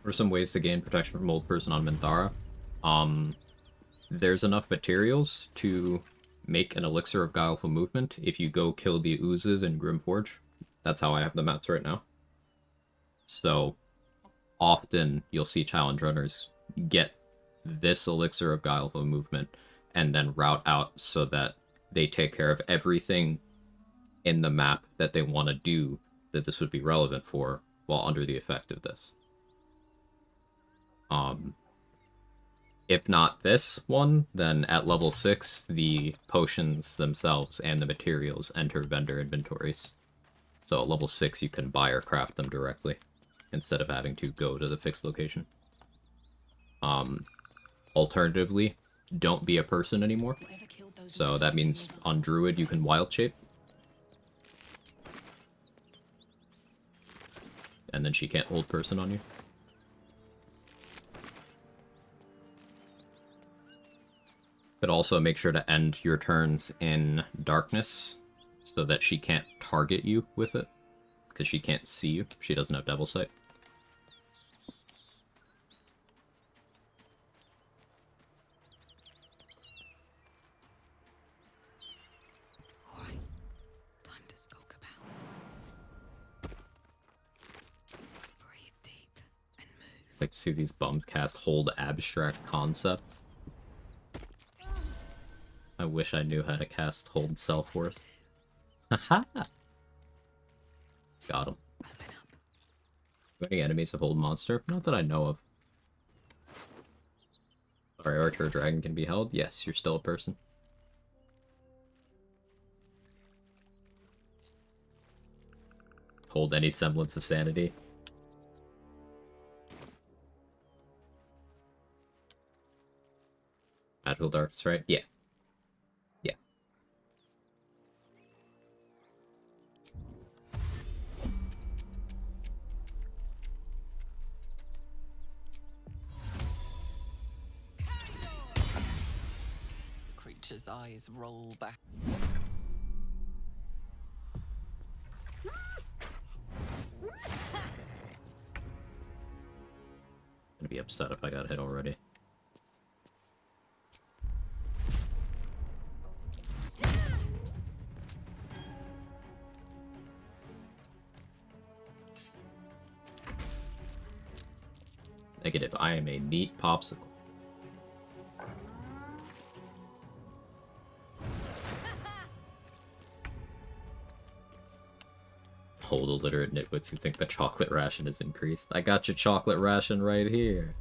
For some ways to gain protection from Old Person on Minthara, there's enough materials to make an elixir of guileful movement if you go kill the oozes in Grimforge. That's how I have the maps right now. So often you'll see challenge runners get this elixir of guileful movement and then route out so that they take care of everything in the map that they want to do that this would be relevant for while under the effect of this. If not this one, then at level 6, the potions themselves and the materials enter vendor inventories. So at level 6, you can buy or craft them directly, instead of having to go to the fixed location. Alternatively, don't be a person anymore. So that means on Druid you can wild shape. And then she can't hold person on you. But also make sure to end your turns in darkness so that she can't target you with it. Because she can't see you. She doesn't have Devil Sight. Alright, time to skulk about. Breathe deep and move. I'd like to see these bums cast Hold Abstract Concept. I wish I knew how to cast Hold Self-Worth. Haha! Got him. Do any enemies have Hold Monster? Not that I know of. Sorry, Archer or Dragon can be held? Yes, you're still a person. Hold any semblance of sanity. Magical Darkness, right? Yeah. Yeah. The creature's eyes roll back. I'm gonna be upset if I got hit already. Negative. I am a neat popsicle. Hold illiterate nitwits who think the chocolate ration is increased. I got your chocolate ration right here.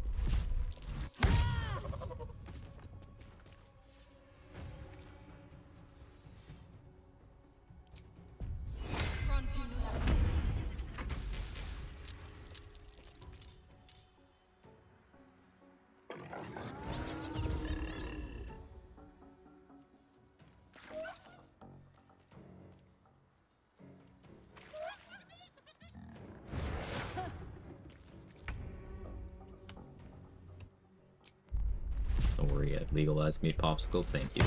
Don't worry, I've legalized meat popsicles, thank you.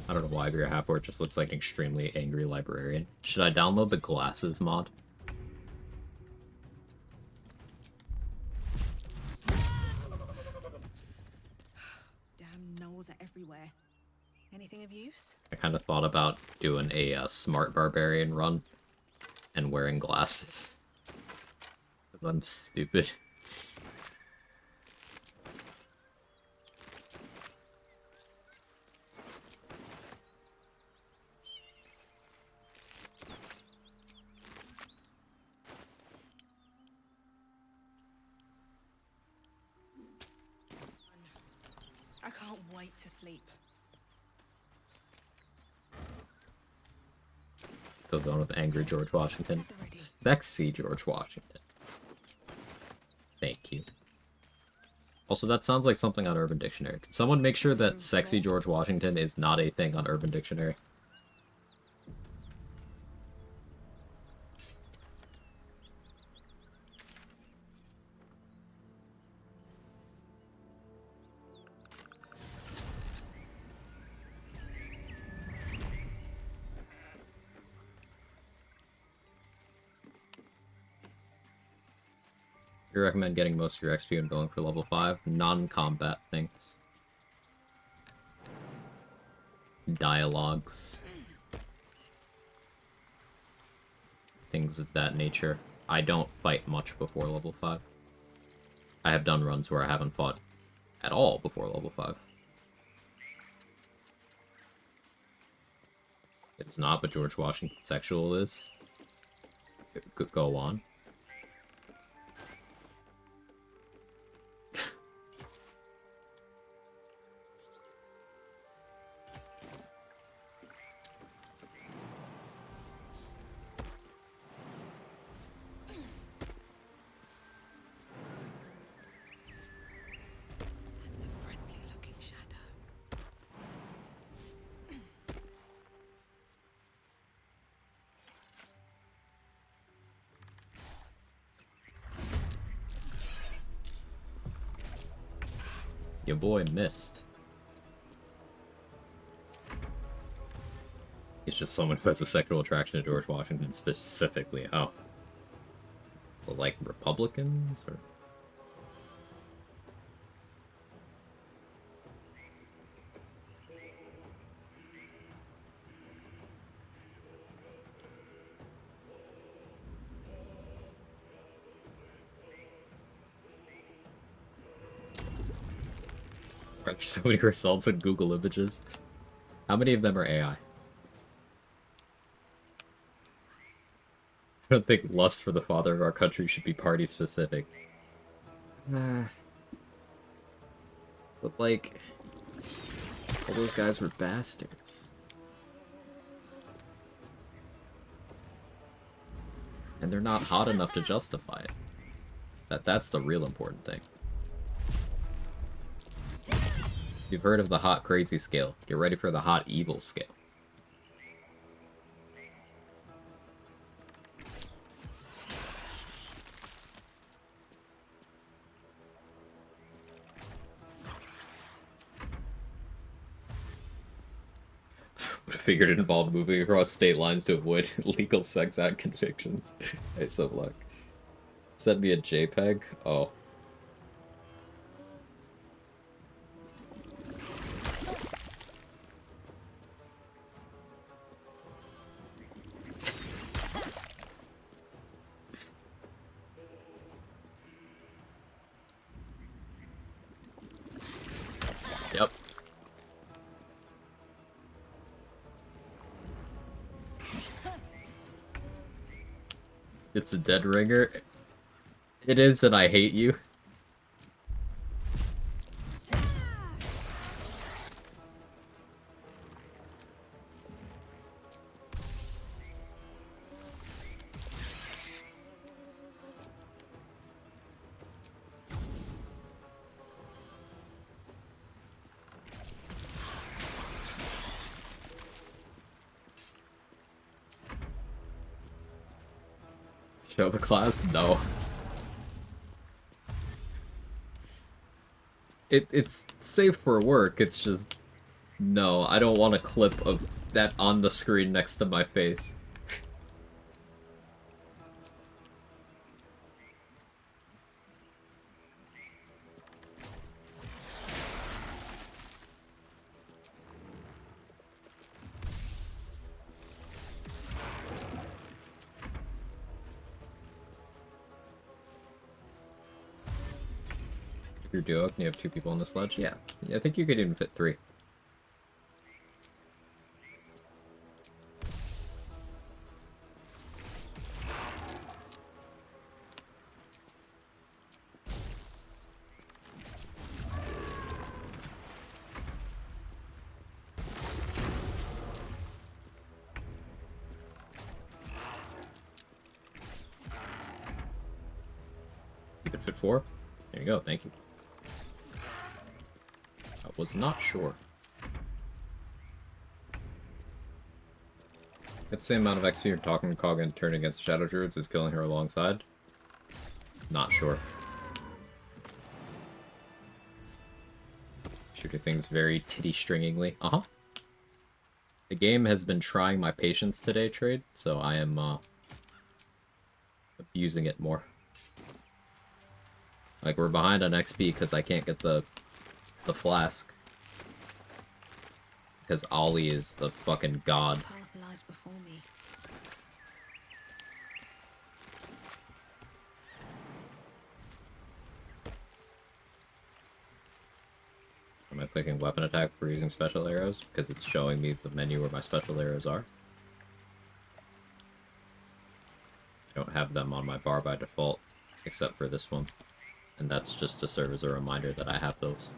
I don't know why, but your Halford just looks like an extremely angry librarian. Should I download the glasses mod? Damn gnolls are everywhere. Anything of use? I kind of thought about doing a smart barbarian run and wearing glasses. I'm stupid. can't wait to sleep. Still going with angry George Washington. Sexy George Washington. Thank you. Also, that sounds like something on Urban Dictionary. Can someone make sure that sexy George Washington is not a thing on Urban Dictionary? You recommend getting most of your XP and going for level 5? Non-combat things. Dialogues. Things of that nature. I don't fight much before level 5. I have done runs where I haven't fought at all before level 5. It's not, but George Washington sexual is. It could go on. That's a friendly looking shadow. Your boy missed. He's just someone who has a sexual attraction to George Washington specifically. Oh. So like Republicans or are there so many results in Google Images? How many of them are AI? I don't think lust for the father of our country should be party specific. But like, all those guys were bastards. And they're not hot enough to justify it. That's the real important thing. You've heard of the hot crazy scale. Get ready for the hot evil scale. Would have figured it involved moving across state lines to avoid illegal sex act convictions. Hey, so luck. Send me a JPEG? Oh. Yep. It's a dead ringer. It is, and I hate you. Show the class? No. It's safe for work, it's just... No, I don't want a clip of that on the screen next to my face. Your duo, can you have 2 people on the sledge? Yeah. I think you could even fit 3. Outfit 4? There you go, thank you. I was not sure. Get the same amount of XP from talking to Quag and turning against Shadow Druids as killing her alongside? Not sure. Shooting things very titty-stringingly. Uh-huh. The game has been trying my patience today, Trade, so I am, abusing it more. Like, we're behind on XP because I can't get the flask. Because Ollie is the fucking god. Path lies before me. Am I clicking weapon attack for using special arrows? Because it's showing me the menu where my special arrows are. I don't have them on my bar by default, except for this one. And that's just to serve as a reminder that I have those.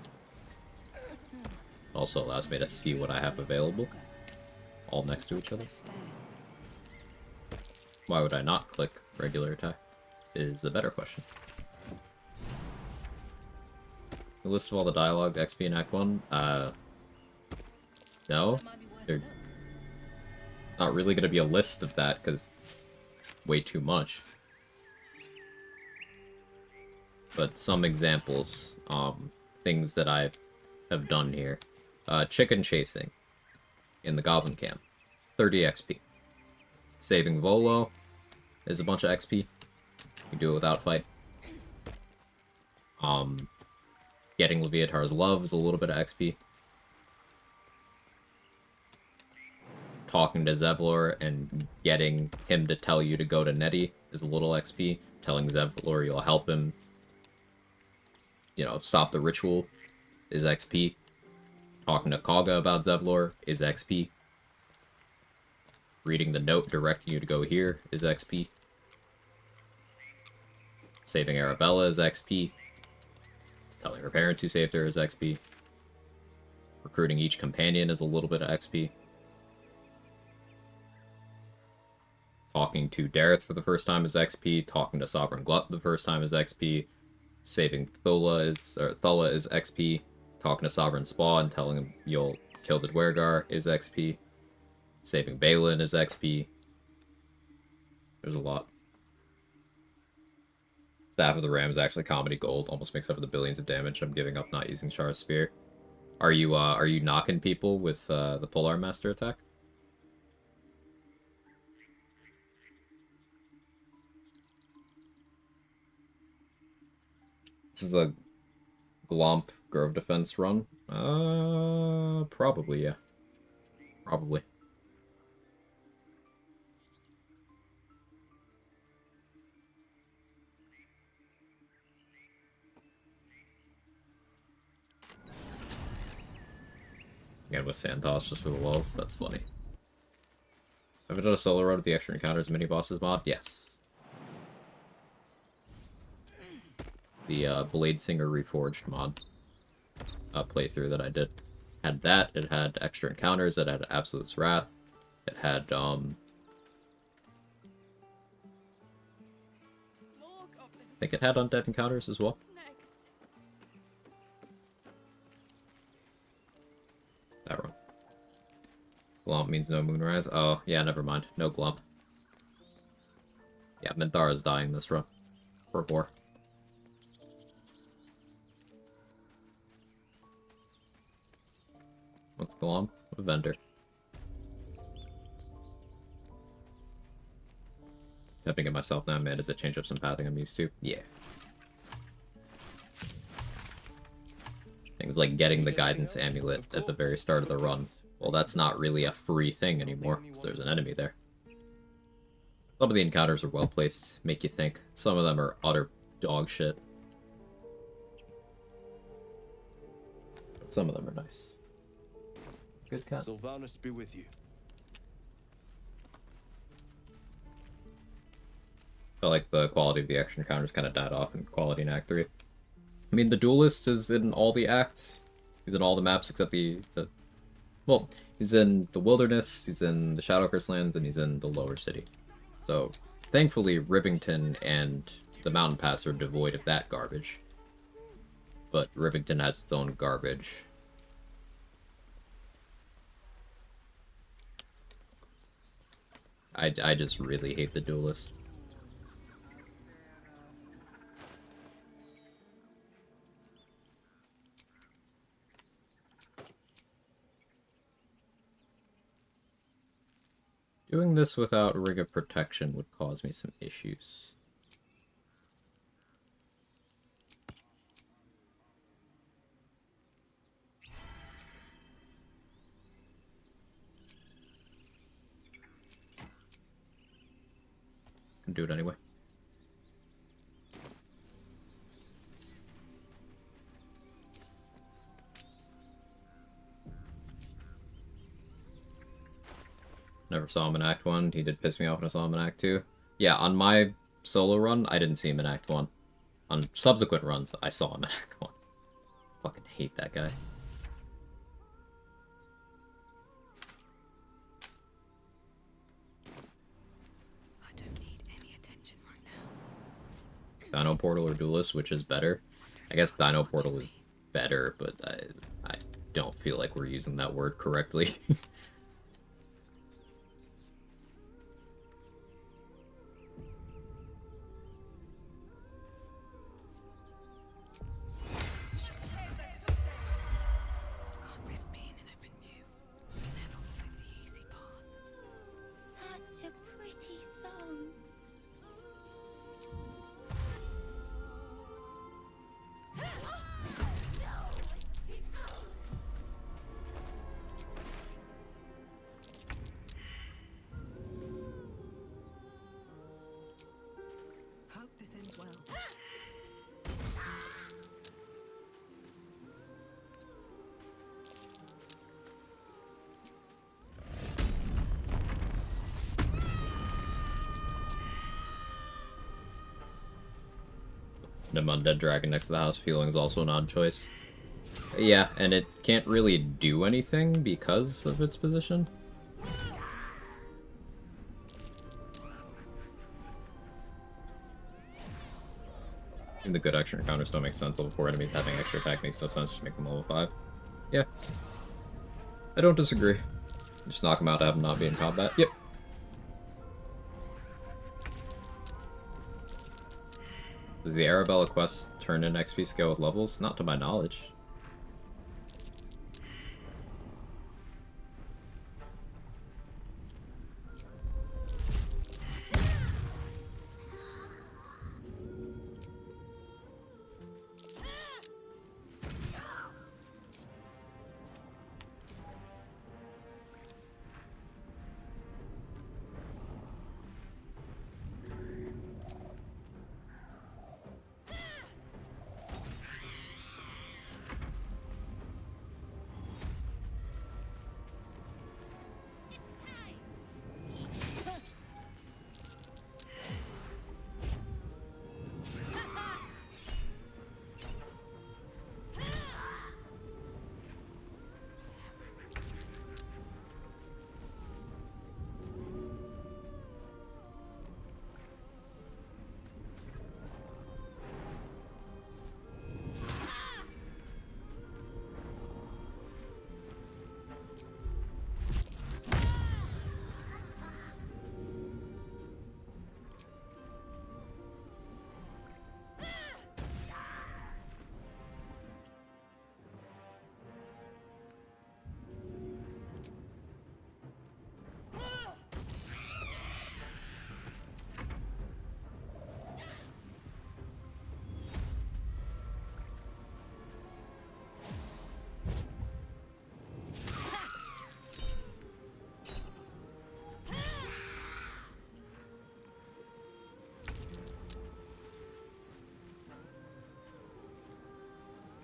It also allows me to see what I have available, all next to each other. Why would I not click regular attack, is a better question. The list of all the dialogue XP in Act 1? No. There's not really going to be a list of that, because it's way too much. But some examples, things that I have done here. Chicken chasing in the Goblin Camp, 30 XP. Saving Volo is a bunch of XP. You can do it without fight. Getting Leviatar's Love is a little bit of XP. Talking to Zevlor and getting him to tell you to go to Nettie is a little XP. Telling Zevlor you'll help him, you know, stop the ritual is XP. Talking to Kaga about Zevlor is XP. Reading the note directing you to go here is XP. Saving Arabella is XP. Telling her parents who saved her is XP. Recruiting each companion is a little bit of XP. Talking to Dareth for the first time is XP. Talking to Sovereign Glut the first time is XP. Saving Thulla is XP. Talking to Sovereign Spa and telling him you'll kill the Dwergar is XP. Saving Balin is XP. There's a lot. Staff of the Ram is actually comedy gold. Almost makes up for the billions of damage I'm giving up not using Char's Spear. Are you knocking people with the Polar Master attack? This is a Glomp Grove Defense run? Probably, yeah. Probably. Again with Santos just for the lulz, that's funny. Have I done a solo run with the extra encounters mini bosses mod? Yes. The Blade Singer Reforged mod playthrough that I did had that. It had extra encounters. It had Absolute's Wrath. It had I think it had undead encounters as well. That run. Glomp means no Moonrise. Oh, yeah, never mind. No Glomp. Yeah, Minthara's dying this run. Poor boar. What's Glomp? A vendor. Tapping at myself now, man. Does it change up some pathing I'm used to? Yeah. Things like getting the Guidance Amulet at the very start of the run. Well, that's not really a free thing anymore, because there's an enemy there. Some of the encounters are well placed, make you think. Some of them are utter dog shit. But some of them are nice. Good cut. Sylvanas be with you. I felt like the quality of the action encounters kind of died off in quality in Act 3. I mean, the Duelist is in all the acts. He's in all the maps except well, he's in the Wilderness, he's in the Shadowcurse lands, and he's in the Lower City. So, thankfully, Rivington and the mountain paths are devoid of that garbage. But Rivington has its own garbage. I just really hate the duelist. Doing this without Ring of Protection would cause me some issues. Can do it anyway. Never saw him in Act 1. He did piss me off when I saw him in Act 2. Yeah, on my solo run, I didn't see him in Act 1. On subsequent runs, I saw him in Act 1. Fucking hate that guy. I don't need any attention right now. Dino Portal or Duelist, which is better? I guess Dino Portal is better, but I don't feel like we're using that word correctly. Can't risk being in open view. Never walking the easy path. Such a pretty song. Hope this ends well. The Undead Dragon next to the House Feeling is also an odd choice. Yeah, and it can't really do anything because of its position. And the good extra encounters don't make sense. Level 4 enemies having extra attack makes no sense. Just make them level 5. Yeah. I don't disagree. Just knock them out to have them not be in combat. Yep. Does the Arabella quest turn in XP scale with levels? Not to my knowledge.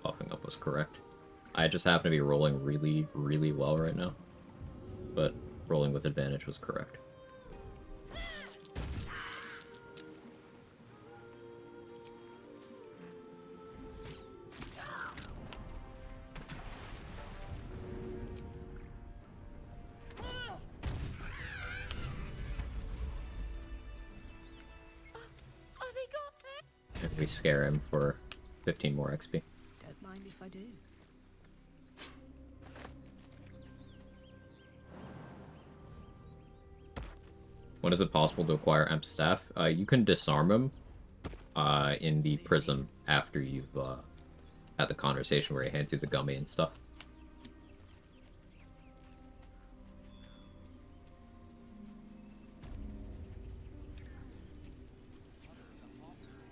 Popping up was correct. I just happen to be rolling really, really well right now. But rolling with advantage was correct. Are they gone? If we scare him for 15 more XP. Don't mind if I do. When is it possible to acquire Emp Staff? You can disarm him in the prism after you've had the conversation where he hands you the gummy and stuff.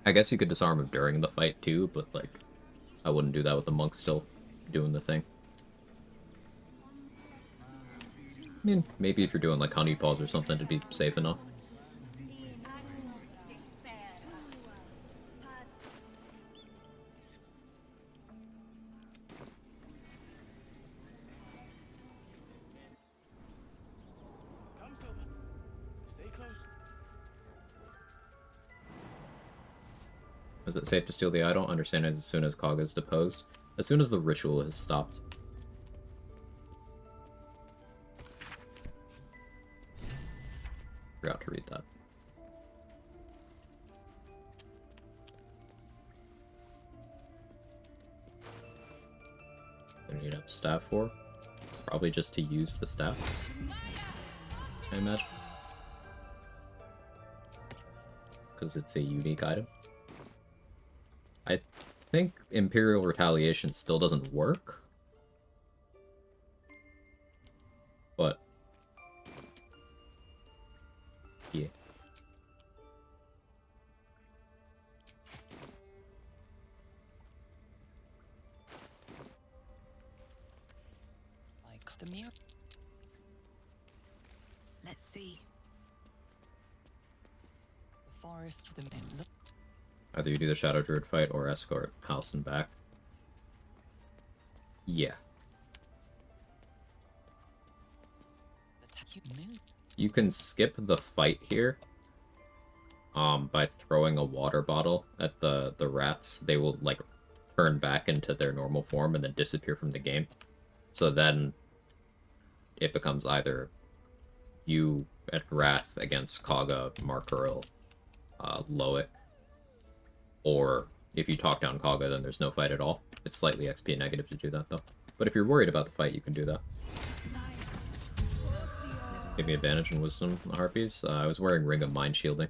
I guess you could disarm him during the fight too, but like, I wouldn't do that with the monk still doing the thing. I mean, maybe if you're doing like honey paws or something to be safe enough. Come, Silver. Stay close. Is it safe to steal the idol? Understand it as soon as Quag is deposed. As soon as the ritual has stopped. Forgot to read that. I need up staff for? Probably just to use the staff, I imagine. Because it's a unique item. I think Imperial Retaliation still doesn't work. But yeah. Like the mirror. Let's see. The forest with the look. Either you do the Shadow Druid fight or escort House and back. Yeah. You can skip the fight here by throwing a water bottle at the rats. They will like turn back into their normal form and then disappear from the game. So then it becomes either you at Wrath against Kaga, Markaril, Loic, or if you talk down Kaga, then there's no fight at all. It's slightly XP negative to do that though. But if you're worried about the fight, you can do that. Give me advantage in Wisdom Harpies. I was wearing Ring of Mind Shielding.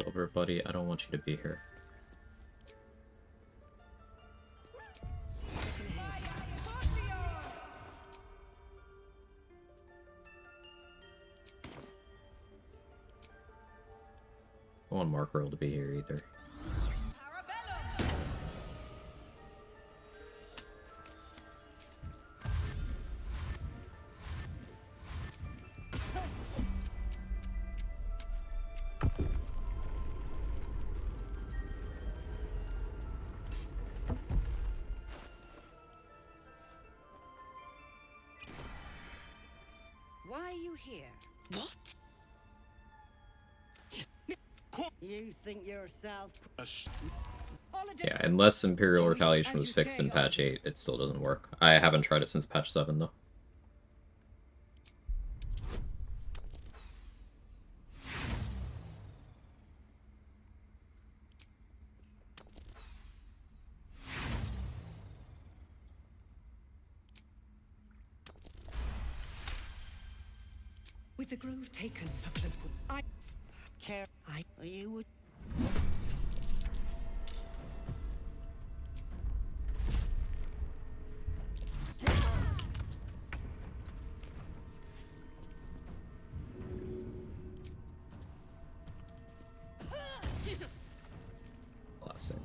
Silver buddy, I don't want you to be here. I don't want Markaril to be here either. Why are you here? What? You think yourself... Yeah, unless Imperial Retaliation was fixed in patch 8, it still doesn't work. I haven't tried it since patch 7 though. With the grove taken for Clintwood, I care. You would... Classic.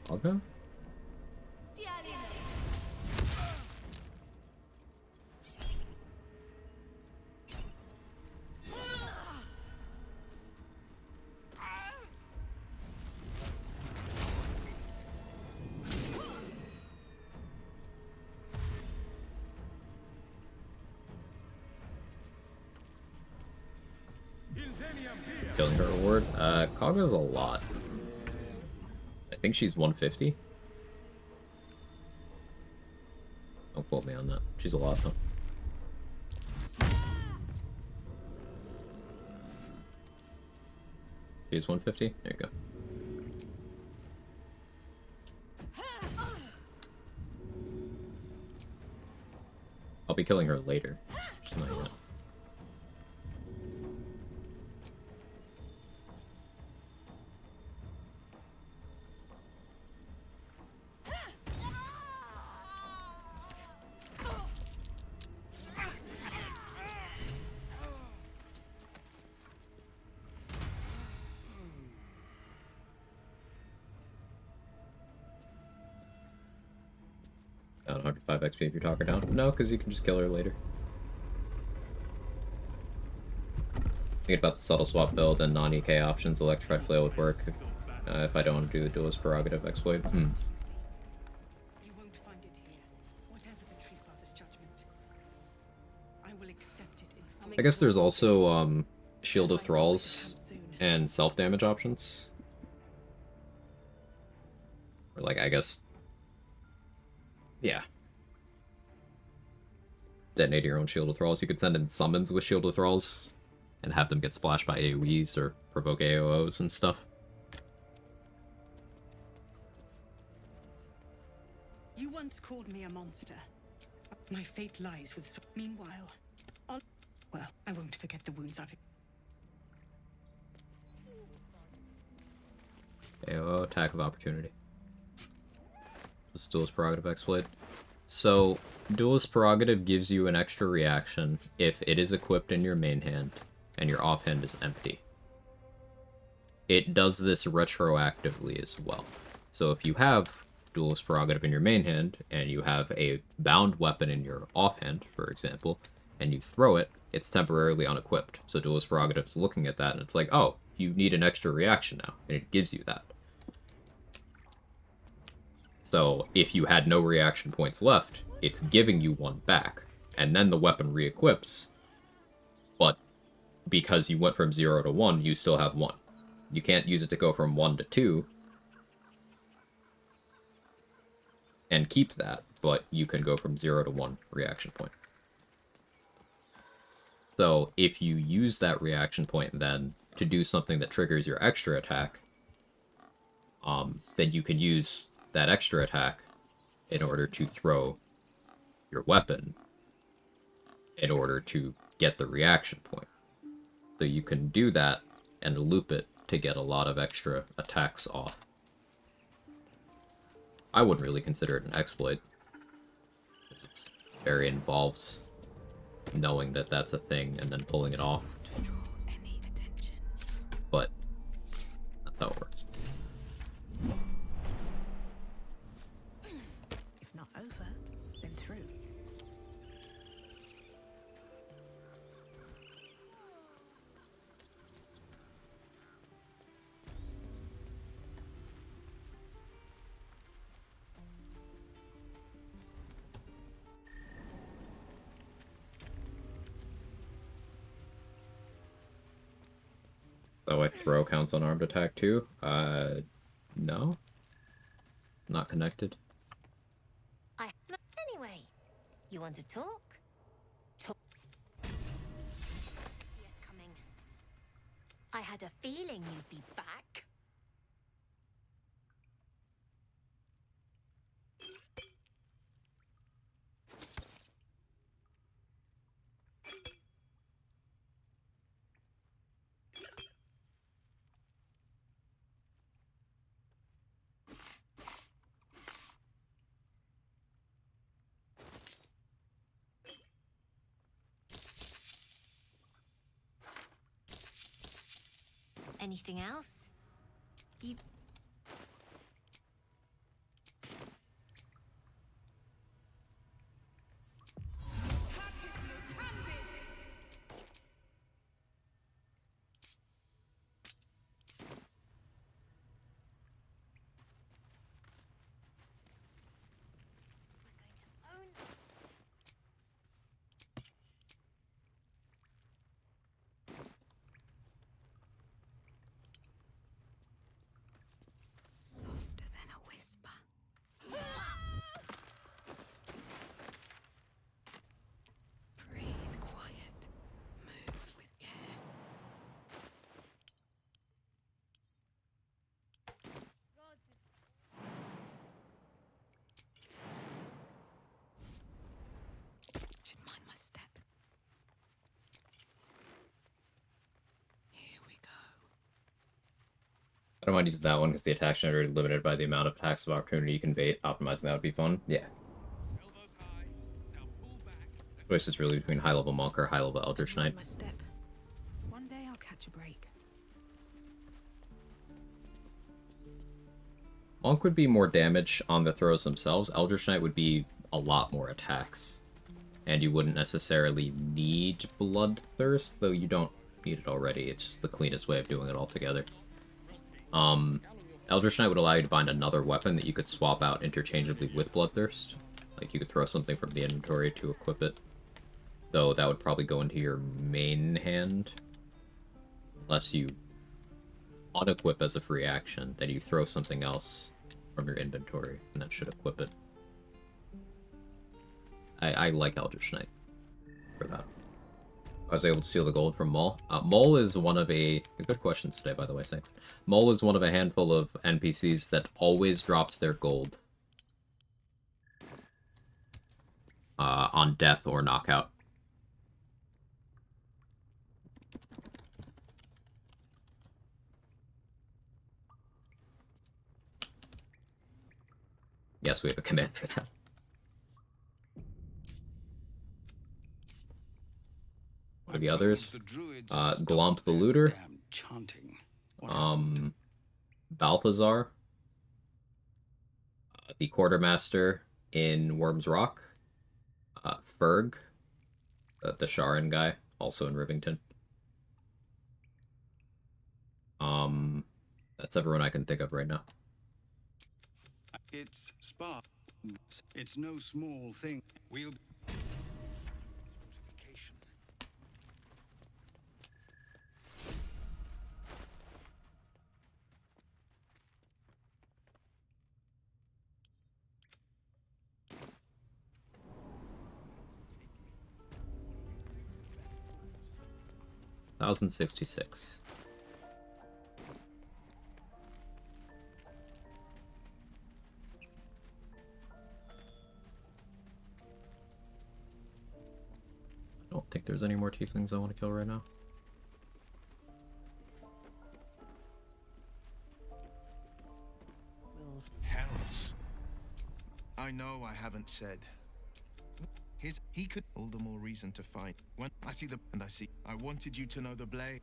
Okay. Killing her reward. Quag is a lot. I think she's 150. Don't quote me on that. She's a lot, though. She's 150? There you go. I'll be killing her later. Just not yet. Down 105 XP if you talk her down. No, because you can just kill her later. Thinking about the subtle swap build and non-EK options, Electrified Flail would work if I don't want to do the Duelist Prerogative exploit. You won't find it here. Whatever the Tree Father's judgment, I will accept it in full. I guess there's also Shield of Thralls and self-damage options. Or like, I guess... Yeah. Detonate your own Shield of Thralls. You could send in summons with Shield of Thralls and have them get splashed by AoEs or provoke AOs and stuff. You once called me a monster. My fate lies with... Meanwhile, well, I won't forget the wounds I've... AO, Attack of Opportunity. This is Duelist Prerogative exploit. So, Duelist Prerogative gives you an extra reaction if it is equipped in your main hand and your offhand is empty. It does this retroactively as well. So if you have Duelist Prerogative in your main hand and you have a bound weapon in your offhand, for example, and you throw it, it's temporarily unequipped. So Duelist Prerogative is looking at that and it's like, oh, you need an extra reaction now, and it gives you that. So if you had no reaction points left, it's giving you one back, and then the weapon re-equips, but because you went from 0 to 1, you still have 1. You can't use it to go from 1 to 2 and keep that, but you can go from 0 to 1 reaction point. So if you use that reaction point then to do something that triggers your extra attack, then you can use that extra attack in order to throw your weapon in order to get the reaction point. So you can do that and loop it to get a lot of extra attacks off. I wouldn't really consider it an exploit, because it's very involved knowing that that's a thing and then pulling it off. But that's how it works. If not over, then through. So I throw counts on armed attack too? No. Not connected. Anyway, you want to talk? Talk. Yes, coming. I had a feeling you'd be back. Anything else? You... I don't mind using that one because the attack generator is limited by the amount of attacks of opportunity you can bait. Optimizing that would be fun. Yeah. Choice is really between high-level Monk or high-level Eldritch Knight. My step. One day I'll catch a break. Monk would be more damage on the throws themselves. Eldritch Knight would be a lot more attacks. And you wouldn't necessarily need Bloodthirst, though you don't need it already. It's just the cleanest way of doing it altogether. Eldritch Knight would allow you to find another weapon that you could swap out interchangeably with Bloodthirst. Like, you could throw something from the inventory to equip it. Though that would probably go into your main hand. Unless you unequip as a free action, then you throw something else from your inventory, and that should equip it. I like Eldritch Knight for that. I was able to steal the gold from Mole. Mole is one of good questions today, by the way, Sam. Mole is one of a handful of NPCs that always drops their gold on death or knockout. Yes, we have a command for that. What are the others? Glomp the Looter. Balthazar. The Quartermaster in Worm's Rock. Ferg. The Sharon guy, also in Rivington. That's everyone I can think of right now. It's spark. It's no small thing. We'll... Fortification. $1,066. I don't think there's any more tieflings I want to kill right now. Hells. I know I haven't said. He could all the more reason to fight. When I see the and I see I wanted you to know the blade.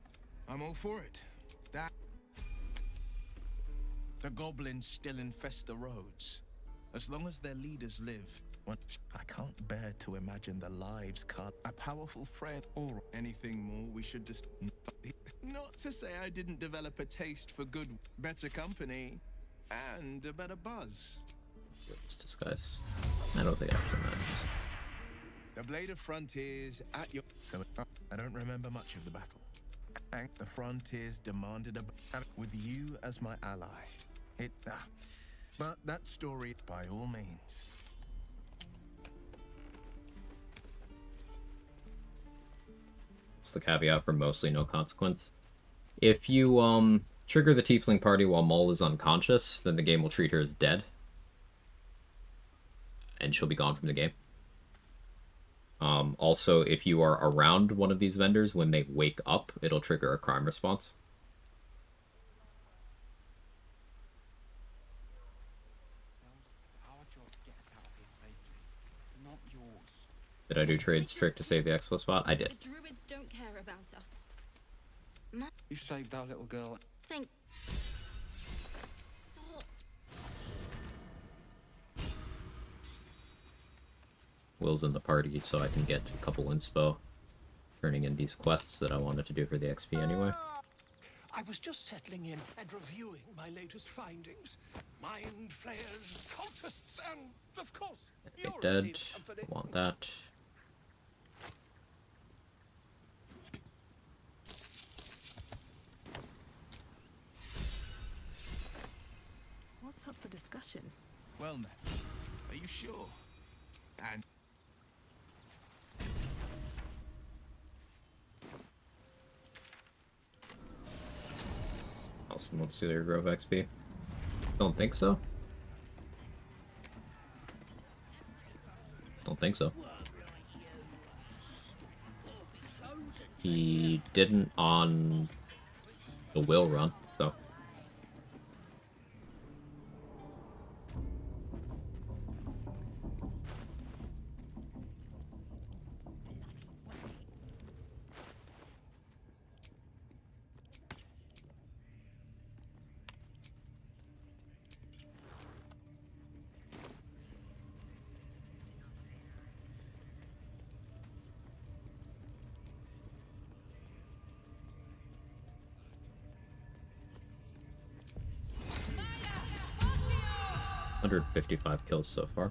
I'm all for it. That the goblins still infest the roads. As long as their leaders live. I can't bear to imagine the lives cut. A powerful friend or anything more we should just... Not to say I didn't develop a taste for good, better company and a better buzz. It's disguised. I don't think it actually matters. The Blade of Frontiers at your... So, I don't remember much of the battle. And the Frontiers demanded a... with you as my ally. But that story, by all means. It's the caveat for mostly no consequence. If you trigger the Tiefling party while Mole is unconscious, then the game will treat her as dead. And she'll be gone from the game. Also, if you are around one of these vendors when they wake up, it'll trigger a crime response. Did I do Trade's trick to save the expo spot? I did. The druids don't care about us. You saved our little girl. Think. Stop. Will's in the party, so I can get a couple inspo. Turning in these quests that I wanted to do for the XP anyway. I was just settling in and reviewing my latest findings. Mind flayers, cultists, and, of course, Get dead. I want that. What's up for discussion? Well, then, are you sure? And... Awesome, let's do their Grove XP. Don't think so. Don't think so. He didn't on the Will run, so. 155 kills so far.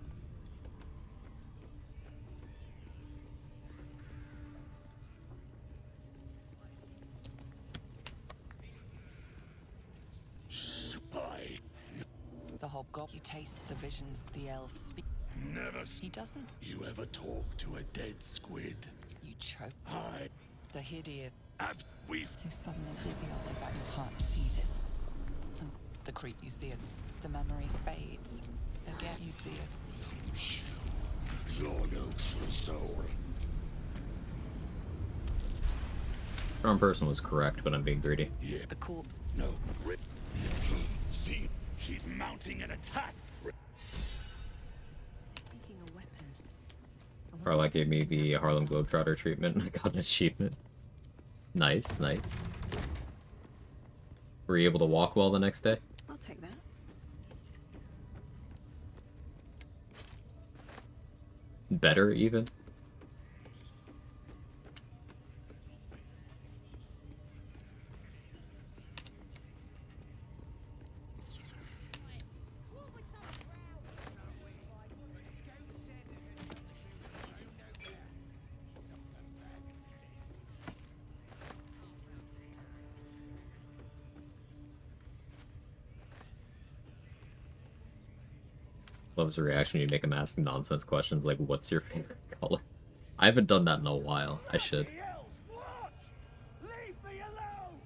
The hobgoblin. You taste the visions the elves speak. Never. He doesn't. You ever talk to a dead squid? You choke. I. The hideous. We've. You suddenly reveal about your heart seizes. And the creep you see it. The memory fades. Again you see it. Lord knows the soul. Wrong person was correct, but I'm being greedy. Yeah. The corpse. No. See, she's mounting an attack. Seeking a weapon. Carla gave me the Harlem Globetrotter treatment and I got an achievement. Nice, nice. Were you able to walk well the next day? I'll take that. Better, even? Loves a reaction when you make him ask nonsense questions like, what's your favorite color? I haven't done that in a while. I should. Leave me alone!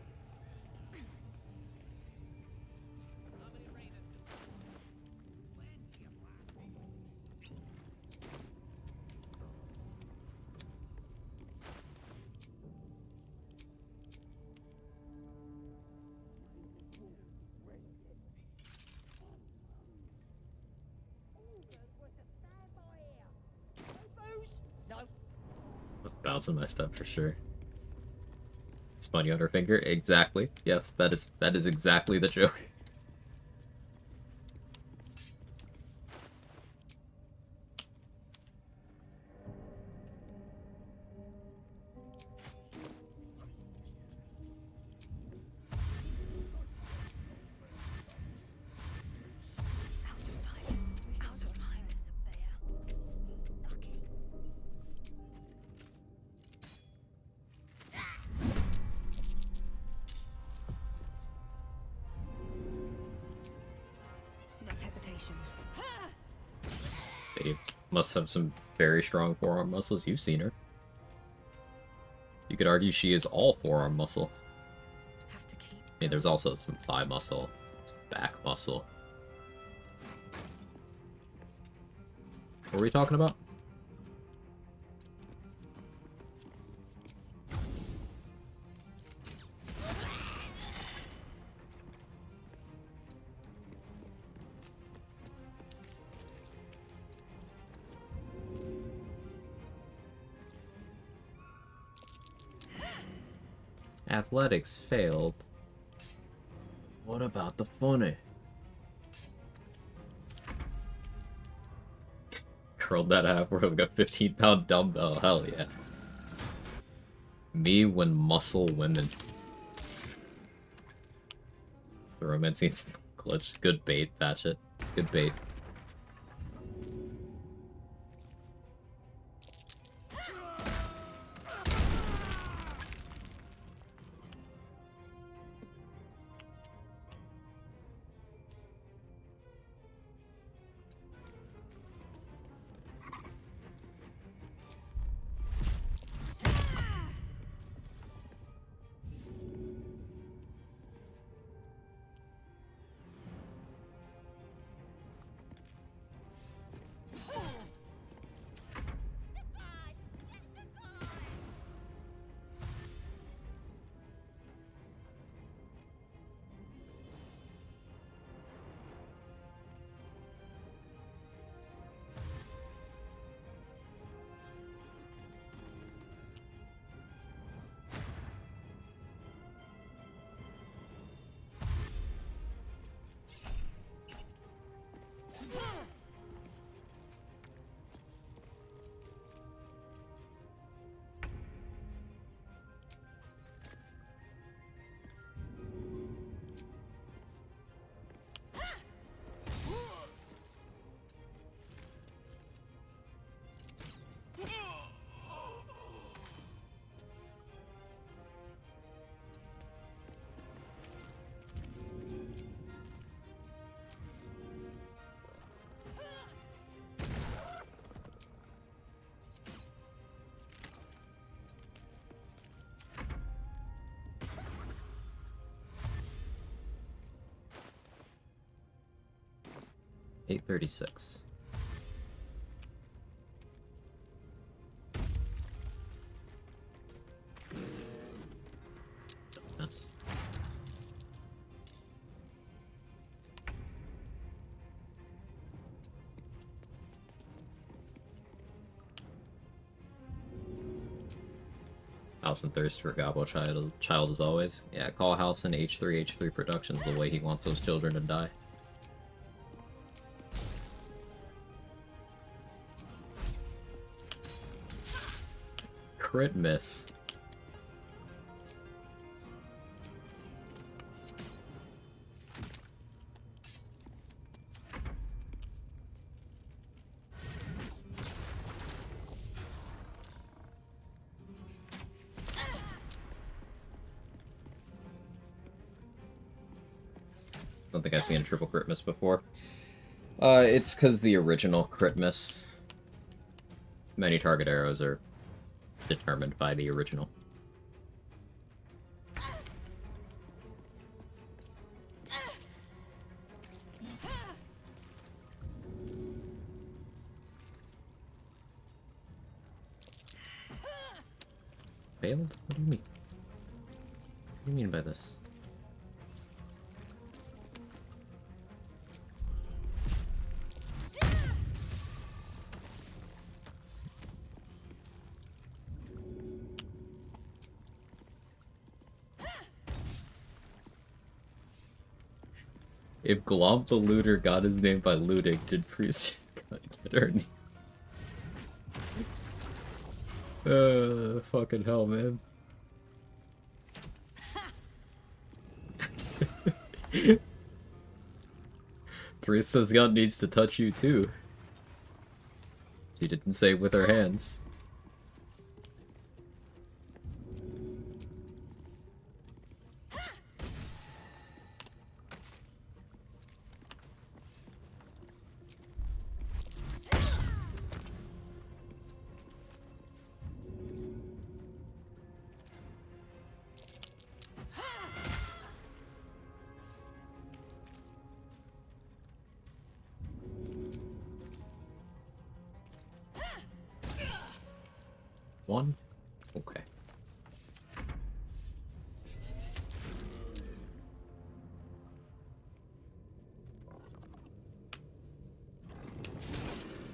I was bouncing my stuff for sure. Spunny on her finger? Exactly. Yes, that is exactly the joke. Out of sight, out of mind. No hesitation. They must have some very strong forearm muscles. You've seen her. You could argue she is all forearm muscle. Have to keep. I mean, there's also some thigh muscle, some back muscle. What were we talking about? Athletics failed. What about the funny? Curled that half with like a 15-pound dumbbell. Hell yeah. Me when muscle women. The romance scene's glitch. Good bait, Batchet. Good bait. 836. That's Halcyon thirst for a gobble child as always. Yeah, call Halcyon H3 Productions the way he wants those children to die. Crit miss. Don't think I've seen a triple crit miss before. It's because the original crit miss. Many target arrows are determined by the original. Failed? What do you mean? What do you mean by this? If Glomp the Looter got his name by looting, did Priest get her name? Fucking hell, man. Priestess gun needs to touch you too. She didn't say with her hands. One? Okay.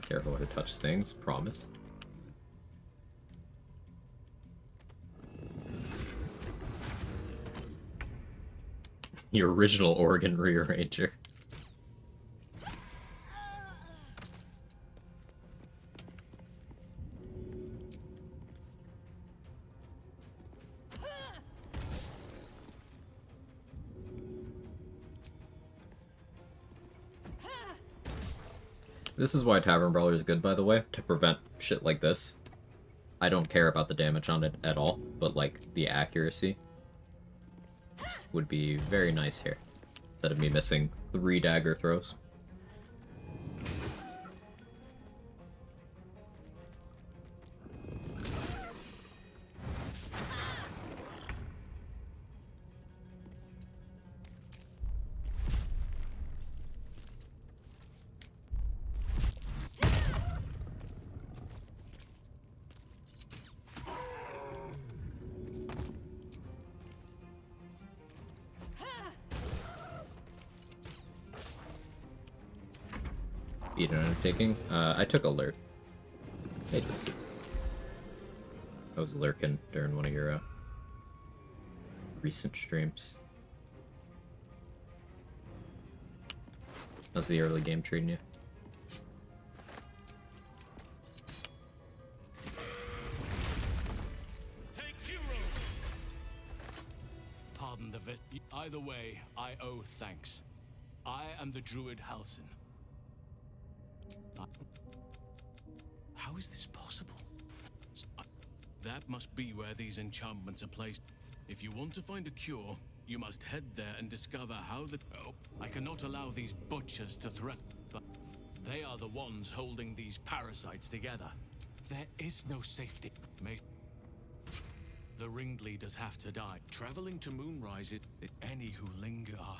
Careful to touch things, promise. Your original organ rearranger. This is why Tavern Brawler is good, by the way, to prevent shit like this. I don't care about the damage on it at all, but, like, the accuracy would be very nice here, instead of me missing 3 dagger throws. Beat an undertaking. I took alert. I did see. I was lurking during one of your recent streams. How's the early game treating you? Pardon the vet. Either way, I owe thanks. I am the druid Halcyon. How is this possible? That must be where these enchantments are placed. If you want to find a cure, you must head there and discover how the... Oh, I cannot allow these butchers to threaten, but they are the ones holding these parasites together. There is no safety. The ringleaders have to die. Traveling to Moonrise, any who linger are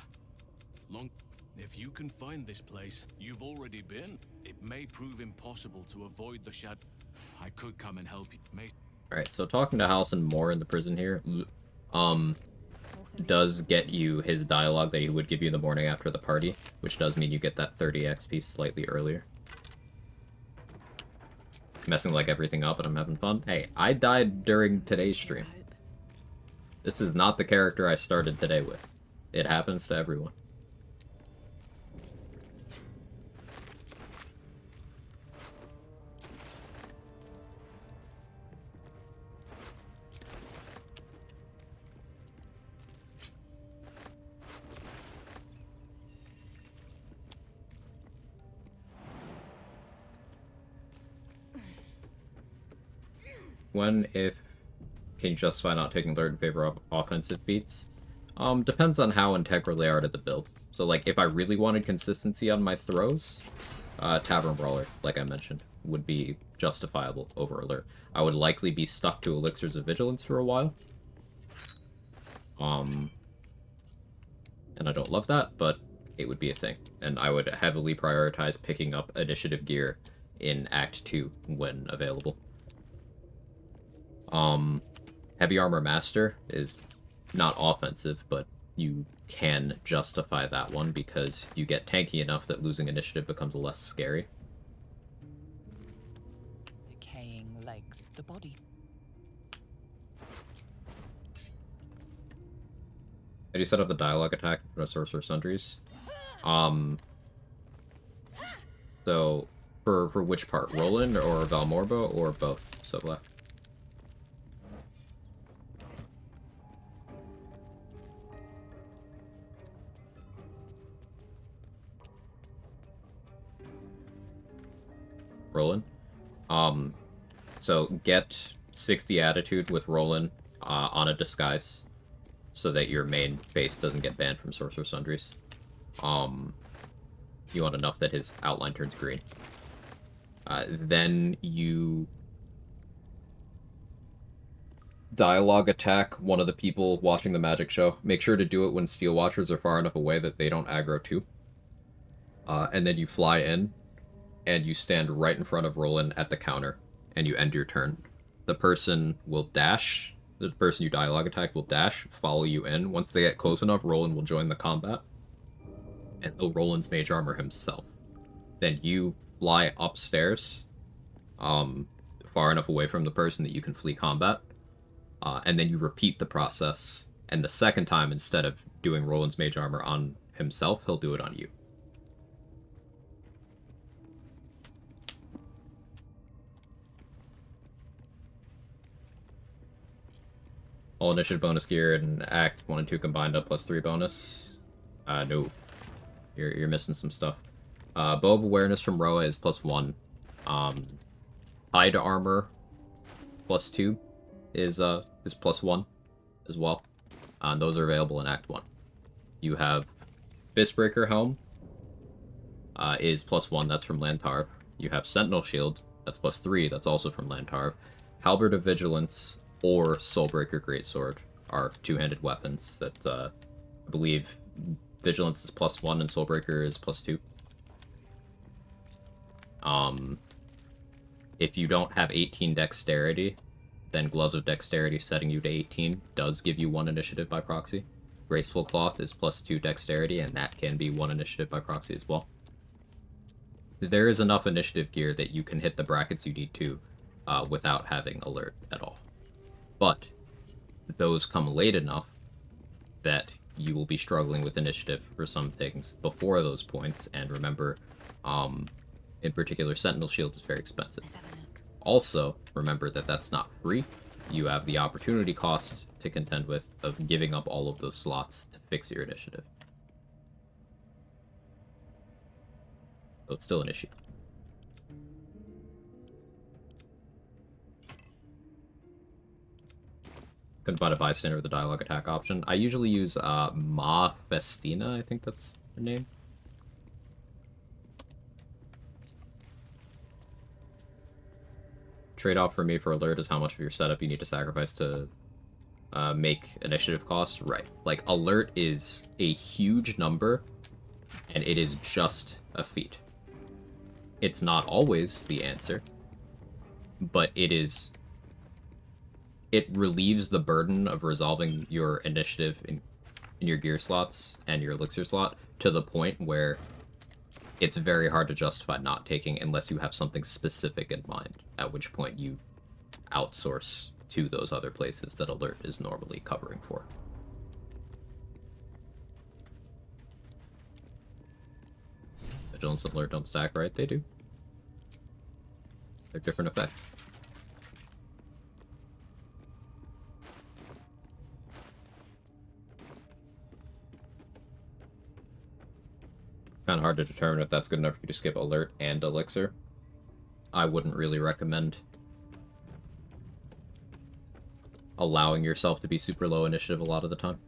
long. If you can find this place, you've already been. It may prove impossible to avoid the shadow. I could come and help you. Alright, so talking to Halsin more in the prison here, does get you his dialogue that he would give you in the morning after the party, which does mean you get that 30 XP slightly earlier. Messing like everything up and I'm having fun. Hey, I died during today's stream. This is not the character I started today with. It happens to everyone. When, if, can you justify not taking alert in favor of offensive feats? Depends on how integral they are to the build. So, like, if I really wanted consistency on my throws, Tavern Brawler, like I mentioned, would be justifiable over alert. I would likely be stuck to Elixirs of Vigilance for a while. And I don't love that, but it would be a thing. And I would heavily prioritize picking up initiative gear in Act 2 when available. Heavy Armor Master is not offensive, but you can justify that one because you get tanky enough that losing initiative becomes less scary. Decaying legs, the body. How do you set up the dialogue attack for Sorcerer Sundries? So, for which part? Roland or Valmorbo, or both? So, Roland. So get 60 attitude with Roland on a disguise so that your main face doesn't get banned from Sorcerer Sundries. You want enough that his outline turns green. Then you dialogue attack one of the people watching the magic show. Make sure to do it when Steel Watchers are far enough away that they don't aggro too. And then you fly in, and you stand right in front of Roland at the counter, and you end your turn. The person will dash, the person you dialogue attack will dash, follow you in. Once they get close enough, Roland will join the combat, and he'll Roland's mage armor himself. Then you fly upstairs, far enough away from the person that you can flee combat, and then you repeat the process. And the second time, instead of doing Roland's mage armor on himself, he'll do it on you. All initiative bonus gear and Act 1 and 2 combined up +3 bonus. No. You're missing some stuff. Bow of Awareness from Roa is +1. Hide Armor +2 is +1 as well. And those are available in Act 1. You have Fistbreaker Helm is +1, that's from Lantarv. You have Sentinel Shield, that's +3, that's also from Lantarv. Halberd of Vigilance or Soulbreaker Greatsword are two-handed weapons that I believe Vigilance is +1 and Soulbreaker is +2. If you don't have 18 Dexterity, then Gloves of Dexterity setting you to 18 does give you 1 initiative by proxy. Graceful Cloth is +2 Dexterity, and that can be 1 initiative by proxy as well. There is enough initiative gear that you can hit the brackets you need to without having alert at all. But those come late enough that you will be struggling with initiative for some things before those points, and remember, in particular, Sentinel Shield is very expensive. Also, remember that that's not free. You have the opportunity cost to contend with of giving up all of those slots to fix your initiative. So it's still an issue. Couldn't find a bystander with the dialogue attack option. I usually use Ma Festina, I think that's her name. Trade-off for me for alert is how much of your setup you need to sacrifice to make initiative cost. Right. Like, alert is a huge number And it is just a feat. It's not always the answer, but it relieves the burden of resolving your initiative in your gear slots and your elixir slot to the point where it's very hard to justify not taking unless you have something specific in mind, at which point you outsource to those other places that alert is normally covering for. Vigilance and alert don't stack, right? They do. They're different effects. Kind of hard to determine if that's good enough for you to skip alert and elixir. I wouldn't really recommend allowing yourself to be super low initiative a lot of the time.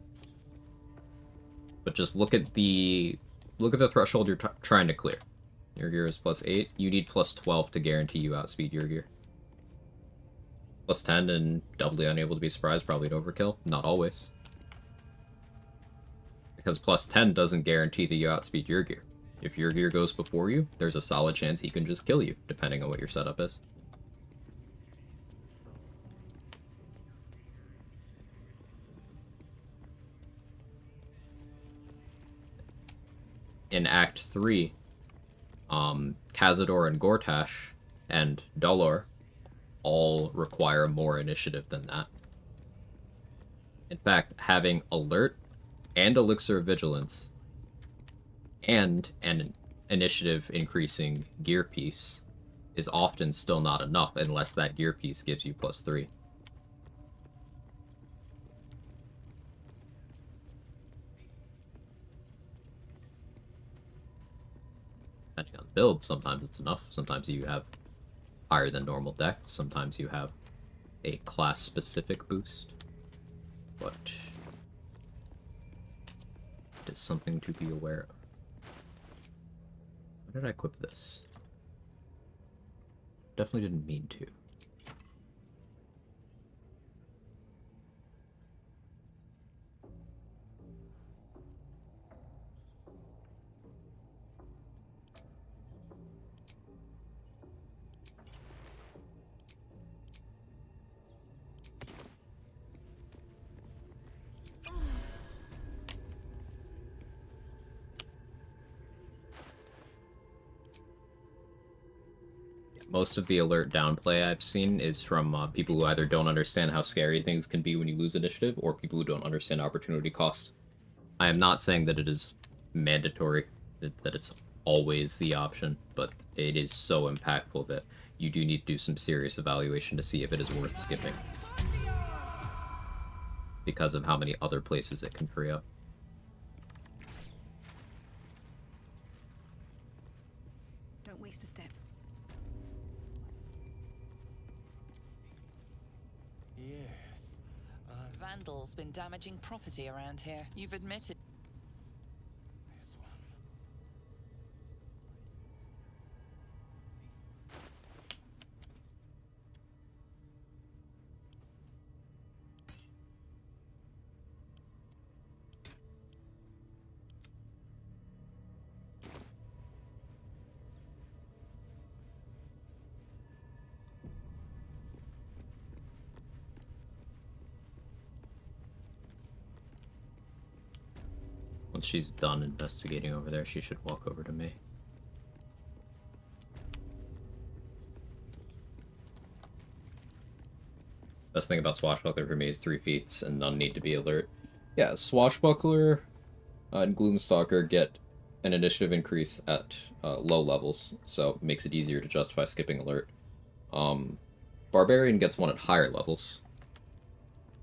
But just look at the threshold you're trying to clear. Your gear is +8. You need +12 to guarantee you outspeed your gear. +10 and doubly unable to be surprised, probably an overkill. Not always. Because +10 doesn't guarantee that you outspeed your gear. If your gear goes before you, there's a solid chance he can just kill you, depending on what your setup is. In Act 3, Cazador and Gortash and Dolor all require more initiative than that. In fact, having alert and elixir of vigilance and an initiative increasing gear piece is often still not enough unless that gear piece gives you +3. Depending on the build, sometimes it's enough. Sometimes you have higher than normal decks. Sometimes you have a class-specific boost. But it is something to be aware of. Why did I equip this? Definitely didn't mean to. Most of the alert downplay I've seen is from people who either don't understand how scary things can be when you lose initiative, or people who don't understand opportunity cost. I am not saying that it is mandatory, that it's always the option, but it is so impactful that you do need to do some serious evaluation to see if it is worth skipping. Because of how many other places it can free up. Don't waste a step. Yes. Vandals been damaging property around here. You've admitted. Once she's done investigating over there, she should walk over to me. Best thing about Swashbuckler for me is 3 feats, and none need to be alert. Yeah, Swashbuckler and Gloomstalker get an initiative increase at low levels, so it makes it easier to justify skipping alert. Barbarian gets one at higher levels,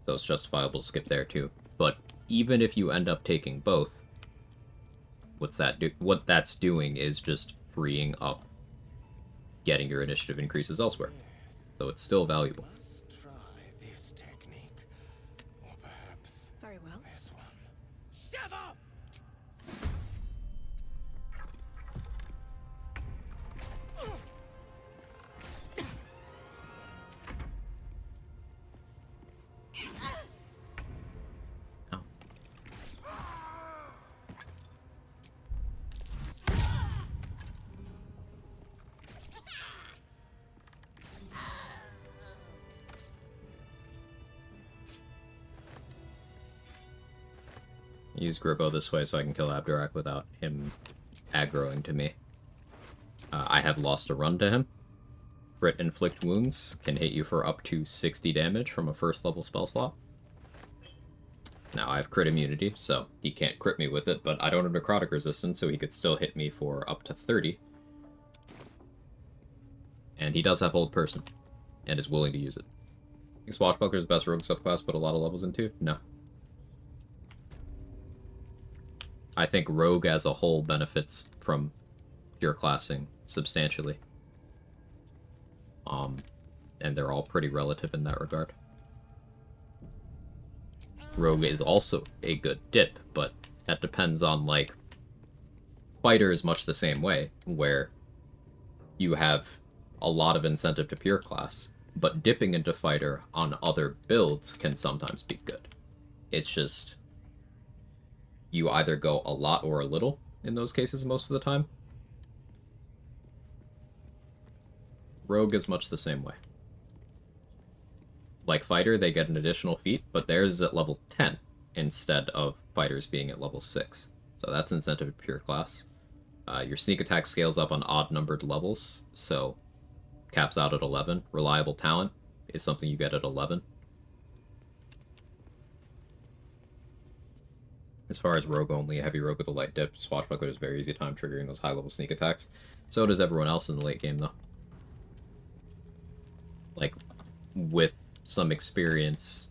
so it's justifiable to skip there too. But even if you end up taking both, what that's doing is just freeing up getting your initiative increases elsewhere. So it's still valuable. Try this technique. Or perhaps Very well. this one. Shove off! Use Grippo this way so I can kill Abdurak without him aggroing to me. I have lost a run to him. Crit Inflict Wounds can hit you for up to 60 damage from a first level spell slot. Now I have crit immunity, so he can't crit me with it, but I don't have necrotic resistance, so he could still hit me for up to 30. And he does have Hold Person, and is willing to use it. I think Swashbuckler is the best rogue subclass, put a lot of levels into? No. I think rogue as a whole benefits from pure classing substantially. And they're all pretty relative in that regard. Rogue is also a good dip, but that depends on, like, fighter is much the same way, where you have a lot of incentive to pure class, but dipping into fighter on other builds can sometimes be good. It's just you either go a lot or a little in those cases most of the time. Rogue is much the same way. Like fighter, they get an additional feat, but theirs is at level 10 instead of fighters being at level 6. So that's incentive to pure class. Your sneak attack scales up on odd numbered levels, so caps out at 11. Reliable talent is something you get at 11. As far as rogue only, a heavy rogue with a light dip, Swashbuckler is very easy time triggering those high level sneak attacks. So does everyone else in the late game, though. Like, with some experience,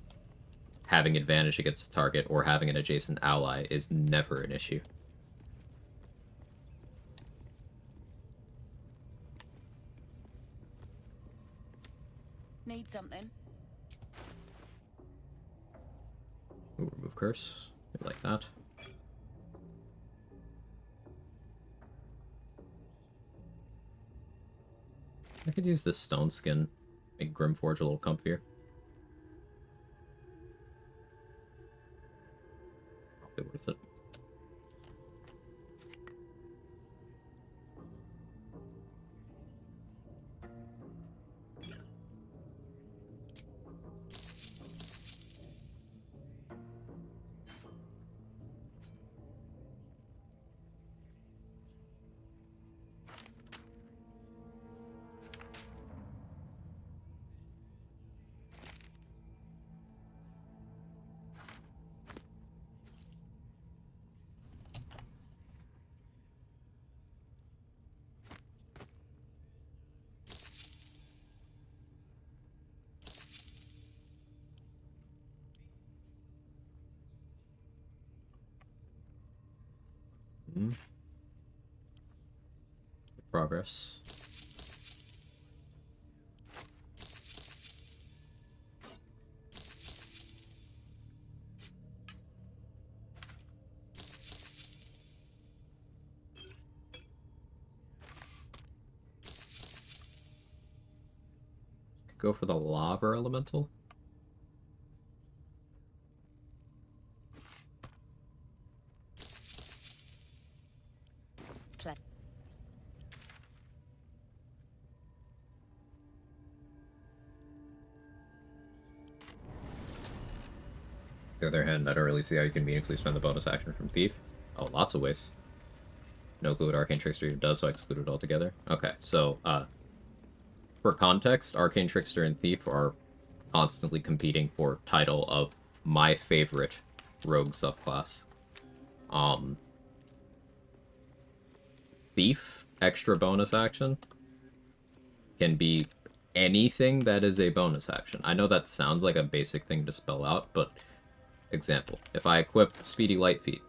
having advantage against a target or having an adjacent ally is never an issue. Need something? Ooh, remove curse. Like that. I could use this stone skin, make Grimforge a little comfier. Probably worth it. Progress. Go for the lava elemental. On the other hand, I don't really see how you can meaningfully spend the bonus action from Thief. Oh, lots of ways. No clue what Arcane Trickster even does, so I exclude it altogether. Okay, so, for context, Arcane Trickster and Thief are constantly competing for title of my favorite rogue subclass. Thief, extra bonus action, can be anything that is a bonus action. I know that sounds like a basic thing to spell out, but example, if I equip Speedy Light Feet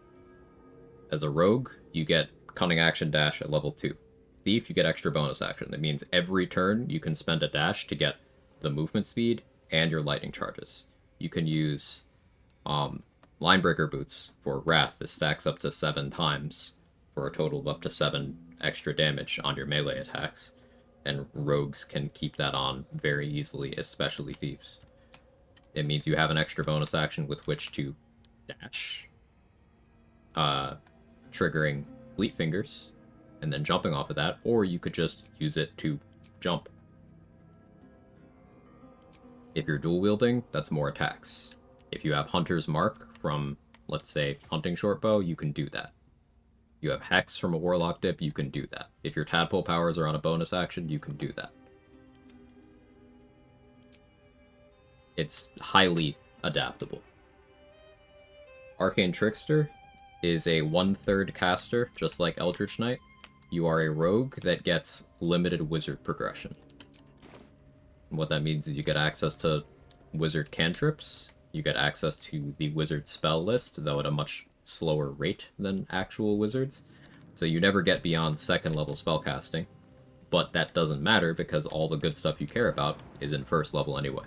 as a rogue, you get Cunning Action Dash at level 2. Thief, you get extra bonus action. That means every turn you can spend a dash to get the movement speed and your lightning charges. You can use Linebreaker Boots for Wrath. This stacks up to 7 times for a total of up to 7 extra damage on your melee attacks. And rogues can keep that on very easily, especially thieves. It means you have an extra bonus action with which to dash, triggering Fleet Fingers, and then jumping off of that, or you could just use it to jump. If you're dual wielding, that's more attacks. If you have Hunter's Mark from let's say, hunting shortbow, you can do that. You have Hex from a Warlock dip, you can do that. If your Tadpole powers are on a bonus action, you can do that. It's highly adaptable. Arcane Trickster is a 1/3 caster, just like Eldritch Knight. You are a rogue that gets limited wizard progression. And what that means is you get access to wizard cantrips, you get access to the wizard spell list, though at a much slower rate than actual wizards. So you never get beyond 2nd level spellcasting, but that doesn't matter because all the good stuff you care about is in 1st level anyway.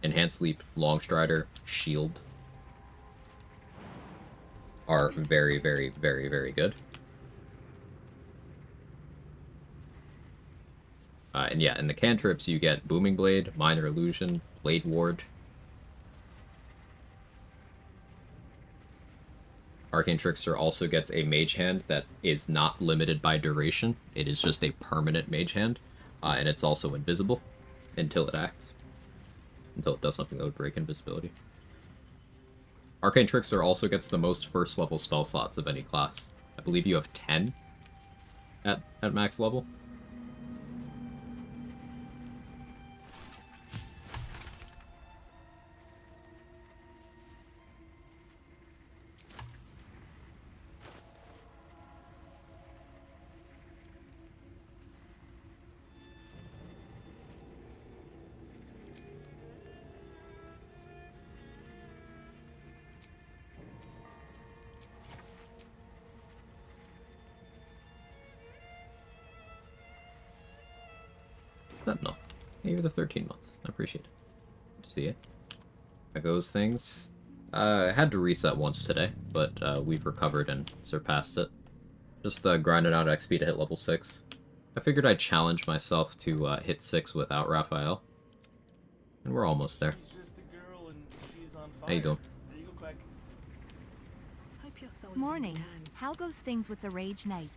Enhanced Leap, Longstrider, Shield are very, very, very, very good. And yeah, in the cantrips you get Booming Blade, Minor Illusion, Blade Ward. Arcane Trickster also gets a Mage Hand that is not limited by duration. It is just a permanent Mage Hand, and it's also invisible until it acts. Until it does something that would break invisibility. Arcane Trickster also gets the most 1st level spell slots of any class. I believe you have 10 at max level. Sentinel. Maybe the 13 months. I appreciate it. Good to see it. That goes things. I had to reset once today, but we've recovered and surpassed it. Just grinded out XP to hit level 6. I figured I'd challenge myself to hit 6 without Raphael. And we're almost there. How you doing? Morning. How goes things with the Rage Knight?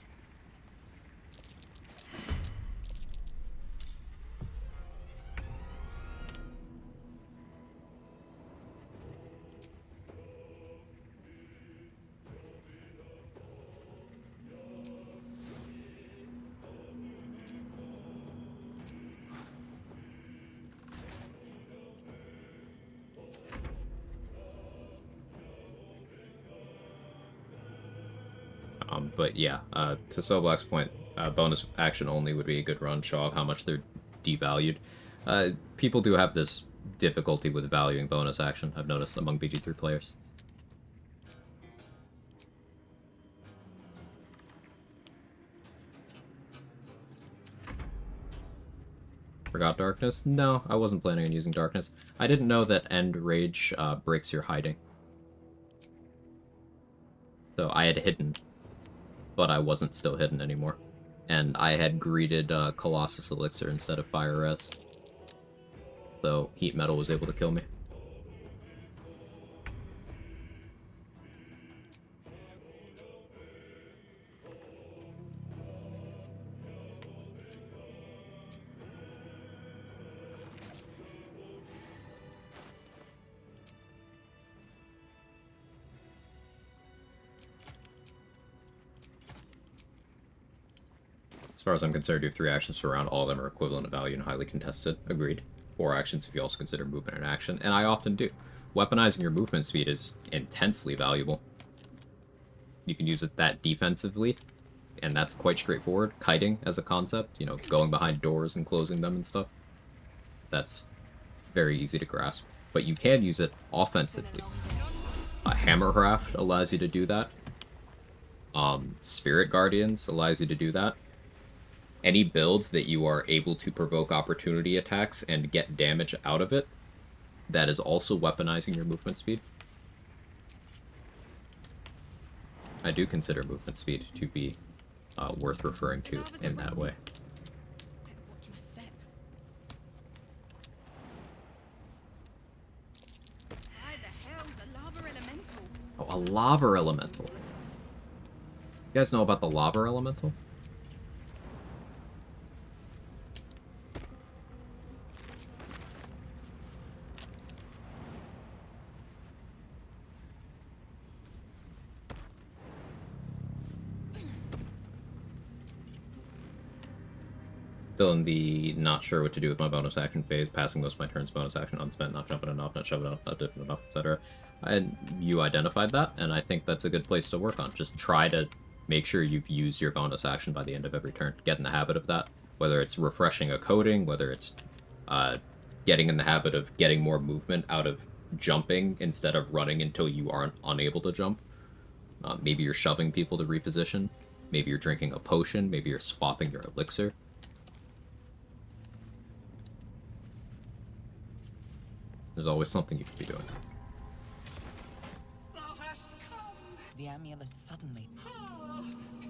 But yeah, to Soblack's point, bonus action only would be a good run, show off how much they're devalued. People do have this difficulty with valuing bonus action, I've noticed, among BG3 players. Forgot Darkness? No, I wasn't planning on using Darkness. I didn't know that End Rage breaks your hiding. So I had hidden, but I wasn't still hidden anymore. And I had greeted Colossus Elixir instead of Fire Res. So Heat Metal was able to kill me. As far as I'm concerned, you have 3 actions per round. All of them are equivalent of value and highly contested. Agreed. 4 actions if you also consider movement and action, and I often do. Weaponizing your movement speed is intensely valuable. You can use it that defensively, and that's quite straightforward. Kiting as a concept, you know, going behind doors and closing them and stuff. That's very easy to grasp. But you can use it offensively. Hammercraft allows you to do that. Spirit Guardians allows you to do that. Any build that you are able to provoke opportunity attacks and get damage out of it, that is also weaponizing your movement speed. I do consider movement speed to be worth referring to in that way. Oh, a lava elemental. You guys know about the lava elemental? Still in the not sure what to do with my bonus action phase, passing most of my turns bonus action unspent, not jumping enough, not shoving enough, not dipping enough, etc. And you identified that, and I think that's a good place to work on. Just try to make sure you've used your bonus action by the end of every turn. Get in the habit of that, whether it's refreshing a coding, whether it's getting in the habit of getting more movement out of jumping instead of running until you aren't unable to jump. Maybe you're shoving people to reposition. Maybe you're drinking a potion. Maybe you're swapping your elixir. There's always something you could be doing. The amulet suddenly.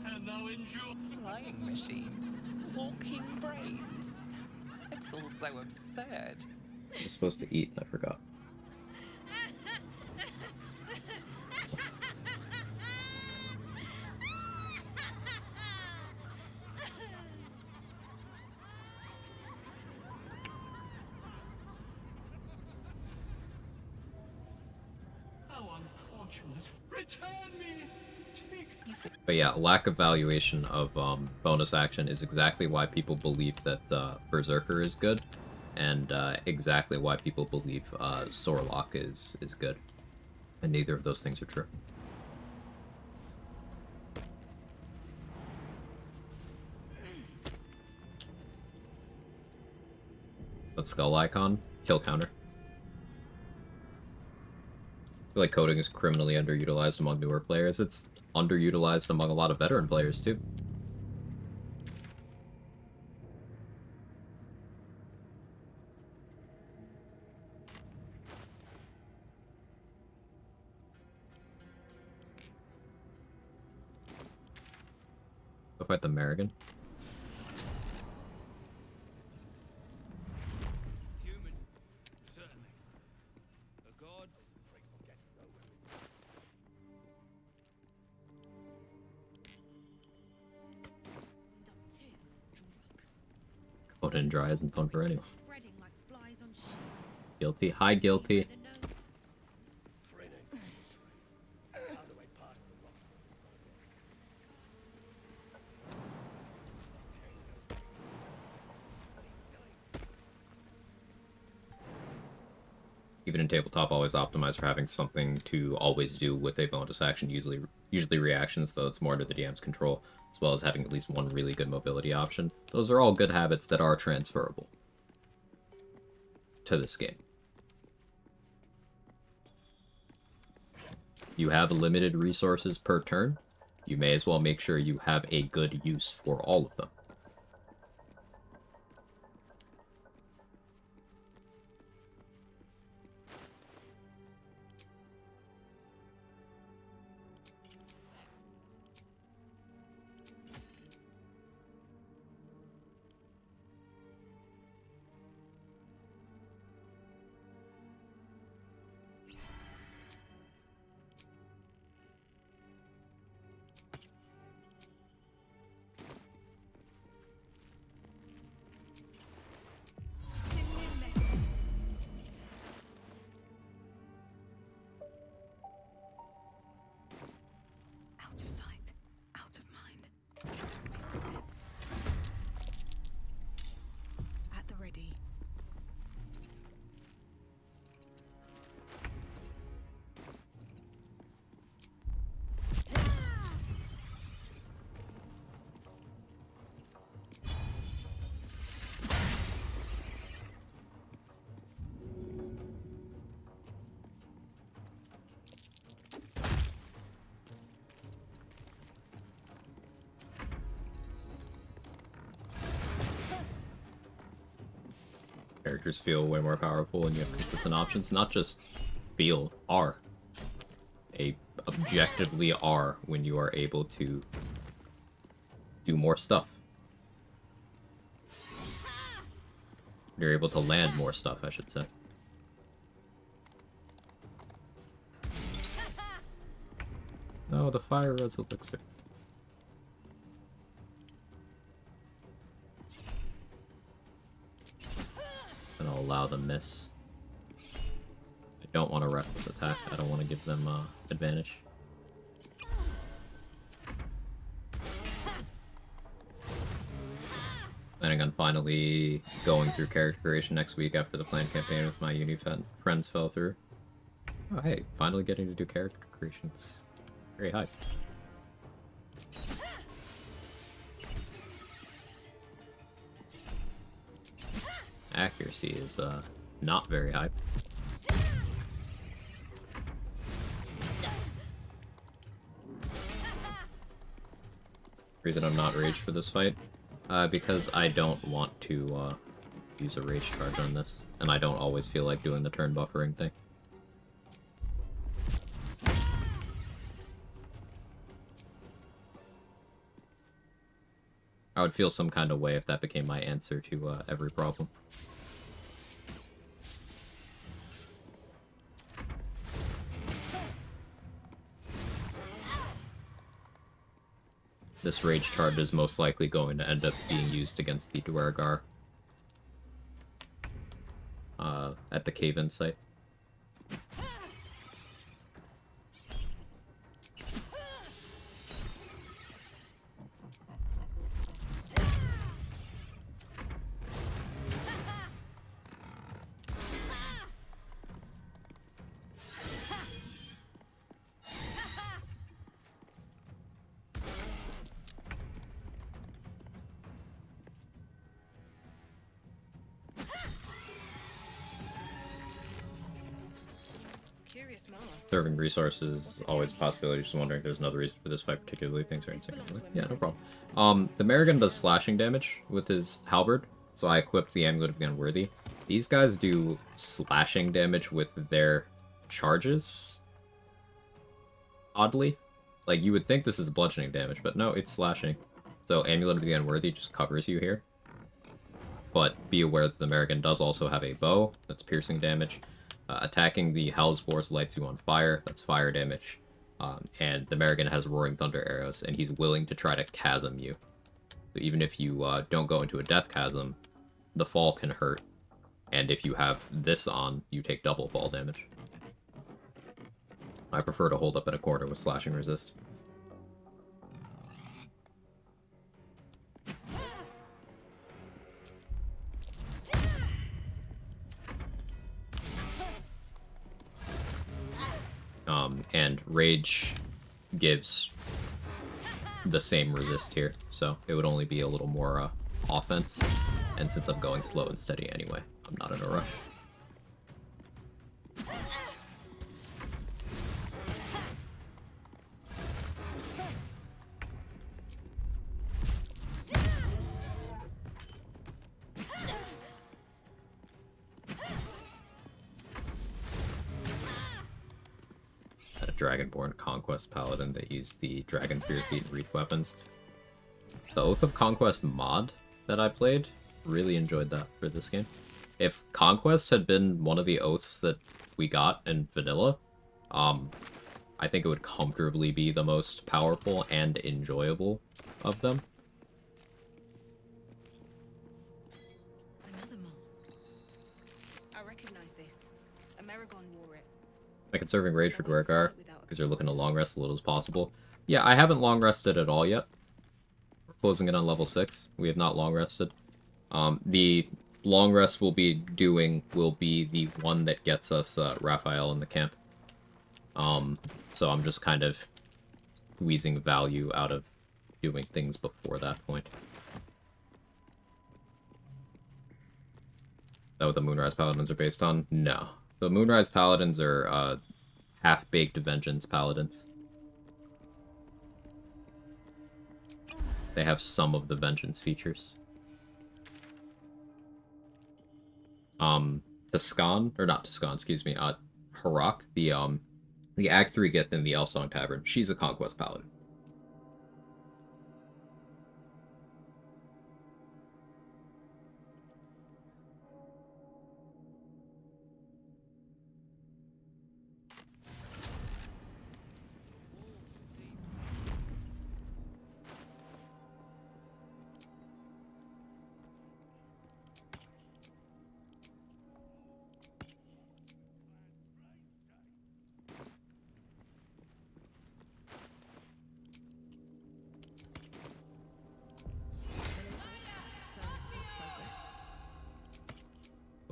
And thou endure Flying machines, walking brains. It's all so absurd. I was supposed to eat and I forgot. how unfortunate. Return me! Take But yeah, lack of valuation of bonus action is exactly why people believe that Berserker is good, and exactly why people believe Sorlock is good. And neither of those things are true. That skull icon, kill counter. I feel like coding is criminally underutilized among newer players. It's underutilized among a lot of veteran players too. Go fight the Merrigan. Human, certainly. A god. Conan dry isn't fun for anyone. Spreading like flies on sheep. Guilty. Hi, guilty. Even in tabletop, always optimize for having something to always do with a bonus action, usually reactions, though it's more under the DM's control, as well as having at least one really good mobility option. Those are all good habits that are transferable to this game. You have limited resources per turn. You may as well make sure you have a good use for all of them. Out of sight, out of mind. Waste a step. At the ready. Characters feel way more powerful when you have consistent options. Not just feel, are. They objectively are when you are able to do more stuff. You're able to land more stuff, I should say. No, the fire res elixir. And I'll allow the miss. I don't want a reckless attack. I don't want to give them advantage. Planning on finally going through character creation next week after the planned campaign with my uni friends fell through. Oh, hey, finally getting to do character creations. Very hype. Accuracy is not very high. Reason I'm not raged for this fight, because I don't want to use a rage charge on this, and I don't always feel like doing the turn buffering thing. I would feel some kind of way if that became my answer to every problem. This rage charge is most likely going to end up being used against the Dwergar at the cave-in site. Curious mask. Serving resources is always a possibility. Just wondering if there's another reason for this fight particularly. Things are insane. Yeah, no problem. The Merrigan does slashing damage with his halberd, so I equipped the Amulet of the Unworthy. These guys do slashing damage with their charges. Oddly. Like, you would think this is bludgeoning damage, but no, it's slashing. So Amulet of the Unworthy just covers you here. But be aware that the Merrigan does also have a bow that's piercing damage. Attacking the Hellspores lights you on fire, that's fire damage. And the Merrigan has Roaring Thunder arrows, and he's willing to try to chasm you. So even if you don't go into a death chasm, the fall can hurt. And if you have this on, you take double fall damage. I prefer to hold up in a corner with slashing resist. And Rage gives the same resist here, so it would only be a little more offense. And since I'm going slow and steady anyway, I'm not in a rush. Dragonborn Conquest Paladin that used the Dragon Fear Feet and Wreath weapons. The Oath of Conquest mod that I played, really enjoyed that for this game. If Conquest had been one of the oaths that we got in vanilla, I think it would comfortably be the most powerful and enjoyable of them. Another mask. I recognize this. Amerigon wore it. I conserving Rage for Dwergar, because you're looking to long rest as little as possible. Yeah, I haven't long rested at all yet. We're closing in on level 6. We have not long rested. The long rest we'll be doing will be the one that gets us Raphael in the camp. So I'm just kind of squeezing value out of doing things before that point. Is that what the Moonrise Paladins are based on? No. The Moonrise Paladins are half-baked Vengeance Paladins. They have some of the Vengeance features. Tuscan, or not Tuscan, excuse me, Harak, the Act 3 Gith in the Elsong Tavern, she's a Conquest Paladin.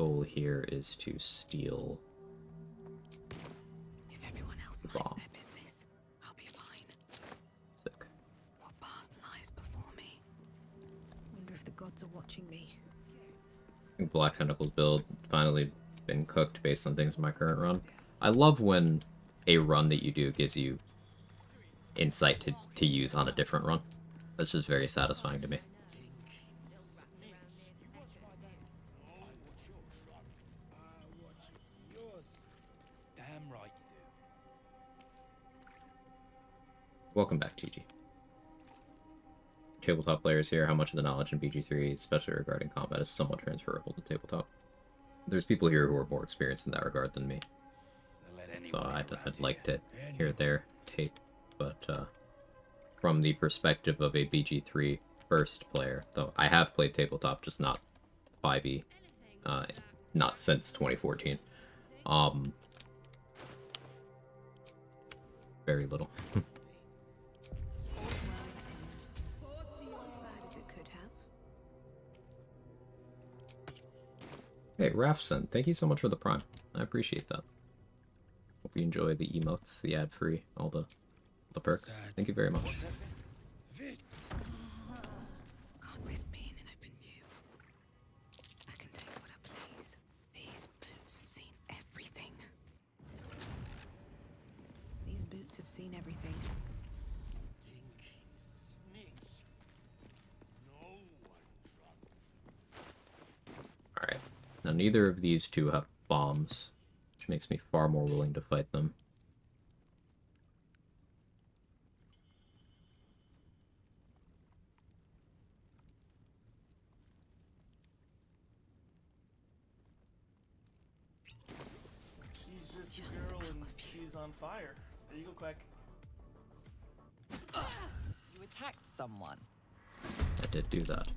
goal here is to steal If everyone else the minds bomb. their business, I'll be fine. Sick. What path lies before me? Wonder if the gods are watching me. I think Black Tentacles build finally been cooked based on things in my current run. I love when a run that you do gives you insight to use on a different run. That's just very satisfying to me. Damn right you Welcome back, GG. Tabletop players here, how much of the knowledge in BG3, especially regarding combat, is somewhat transferable to tabletop? There's people here who are more experienced in that regard than me. So I'd like to hear their take, but from the perspective of a BG3 first player, though I have played tabletop, just not 5e, not since 2014. Very little. Hey, Rafson, thank you so much for the prime. I appreciate that. Hope you enjoy the emotes, the ad-free, all the perks. Thank you very much. Can't risk being in open view. I can take what I please. These boots have seen everything. These boots have seen everything. Alright. Now, neither of these two have bombs, which makes me far more willing to fight them. She's just a girl and she's on fire. There you go, Quag. You attacked someone. I did do that.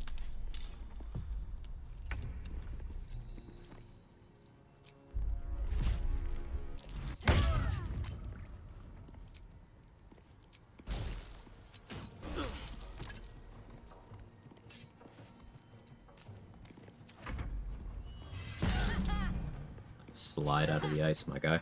Slide out of the ice, my guy.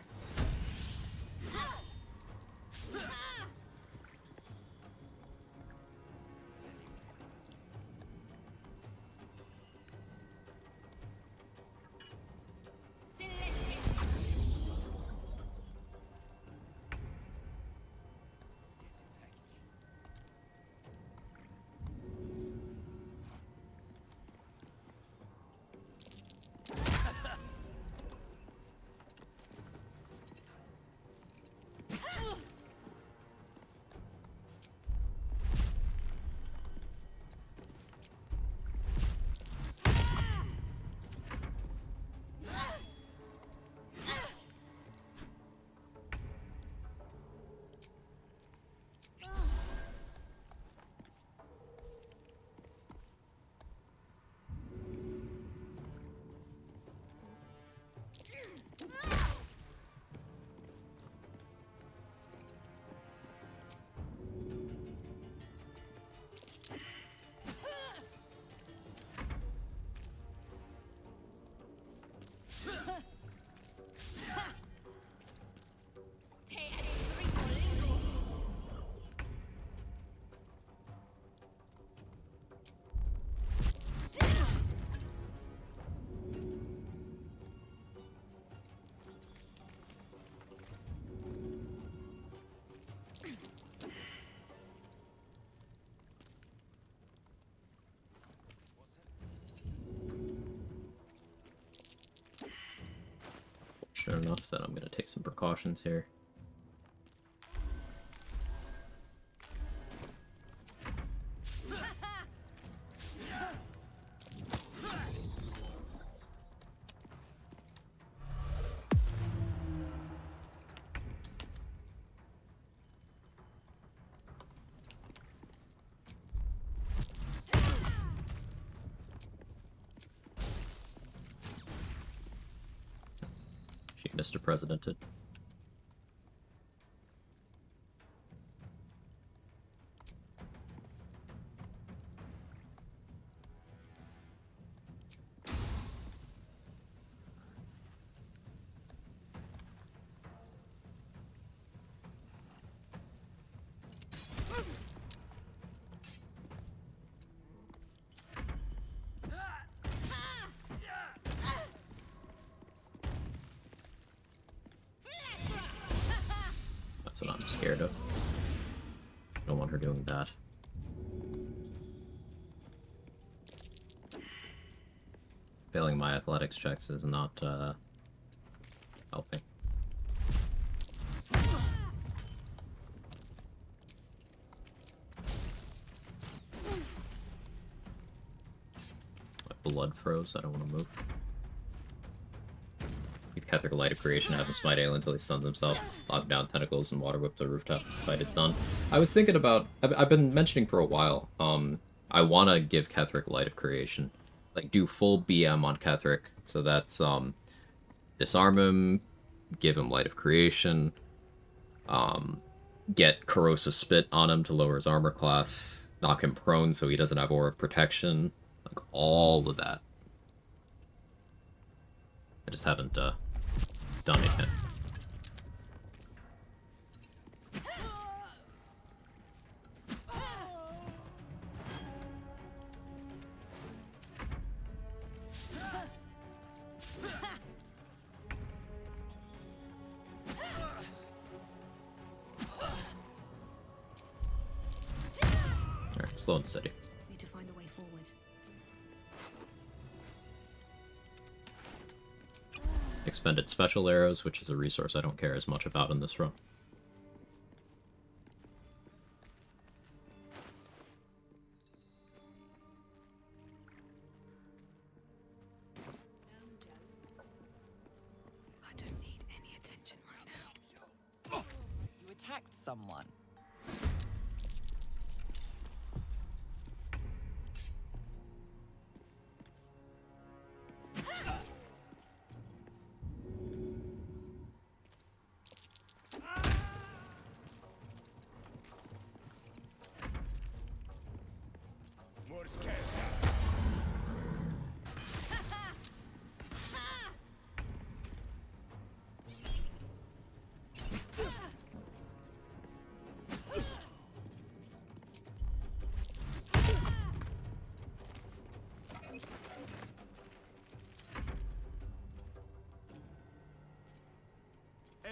Sure enough that I'm going to take some precautions here. She Mr. Presidented. scared of. Don't want her doing that. Failing my athletics checks is not, helping. My blood froze, I don't want to move. Give Ketheric a light of creation, have him smite alien until he stuns himself, lock down tentacles, and water whip the rooftop. Fight is done. I was thinking about... I've been mentioning for a while, I want to give Ketheric light of creation. Like, do full BM on Ketheric, so that's, disarm him, give him light of creation, get corrosive spit on him to lower his armor class, knock him prone so he doesn't have aura of protection, like, all of that. I just haven't, done it yet. Alright, slow and steady. Need to find a way forward. Expended special arrows, which is a resource I don't care as much about in this run. I don't need any attention right now. You attacked someone.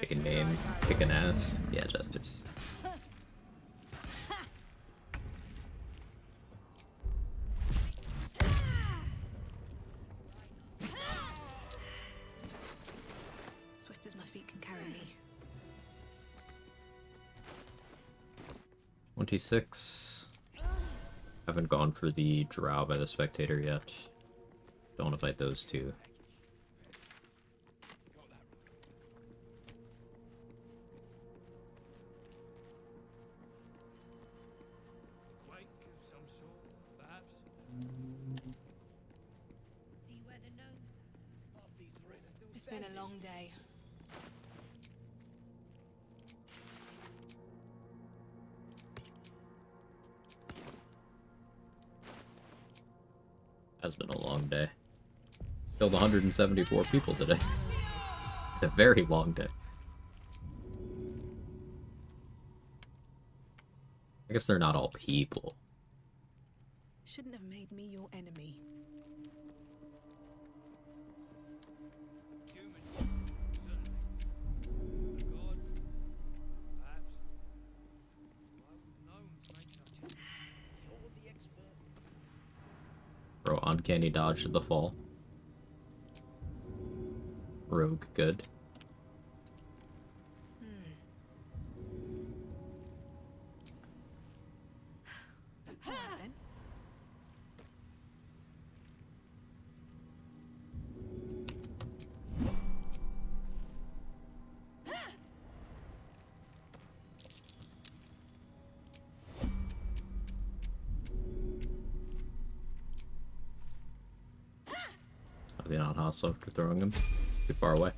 Picking names, kicking ass. Yeah, jesters. Swift as my feet can carry me. 26. Haven't gone for the drow by the spectator yet. Don't want to fight those two. Quake of some sort, perhaps? See where the gnomes It's been a long day. Has been a long day. Killed 174 people today. A very long day. I guess they're not all people. Shouldn't have made me your enemy. Bro, uncanny dodge to the fall. Rogue, good. Are they not hostile after throwing him? Too far away.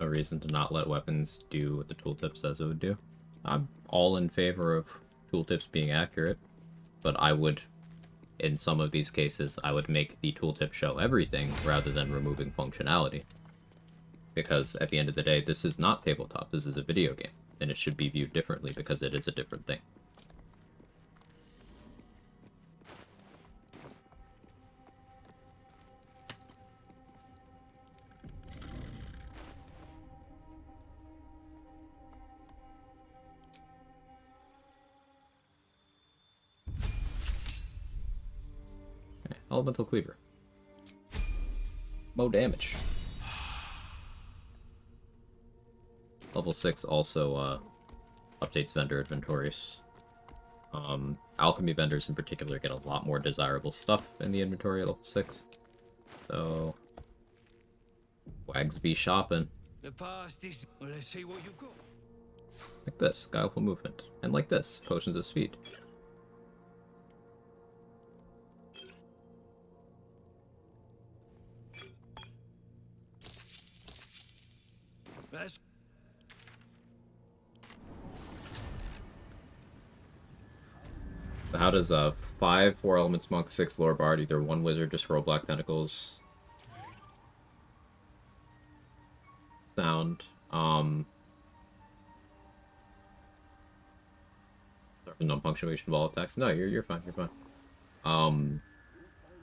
No reason to not let weapons do what the tooltip says it would do. I'm all in favor of tooltips being accurate, but I would, in some of these cases, I would make the tooltip show everything rather than removing functionality. Because at the end of the day, this is not tabletop, this is a video game, and it should be viewed differently because it is a different thing. Elemental Cleaver. More damage. Level 6 also updates vendor inventories. Alchemy vendors in particular get a lot more desirable stuff in the inventory at level 6. So, Quags be shopping. The past is. Well, let's see what you've got. Like this, Guileful Movement. And like this, Potions of Speed. That's. So how does 5 4 elements monk, 6 lore bard, either 1 wizard, just roll black tentacles sound? Non-punctuation of all attacks. No, you're fine, you're fine.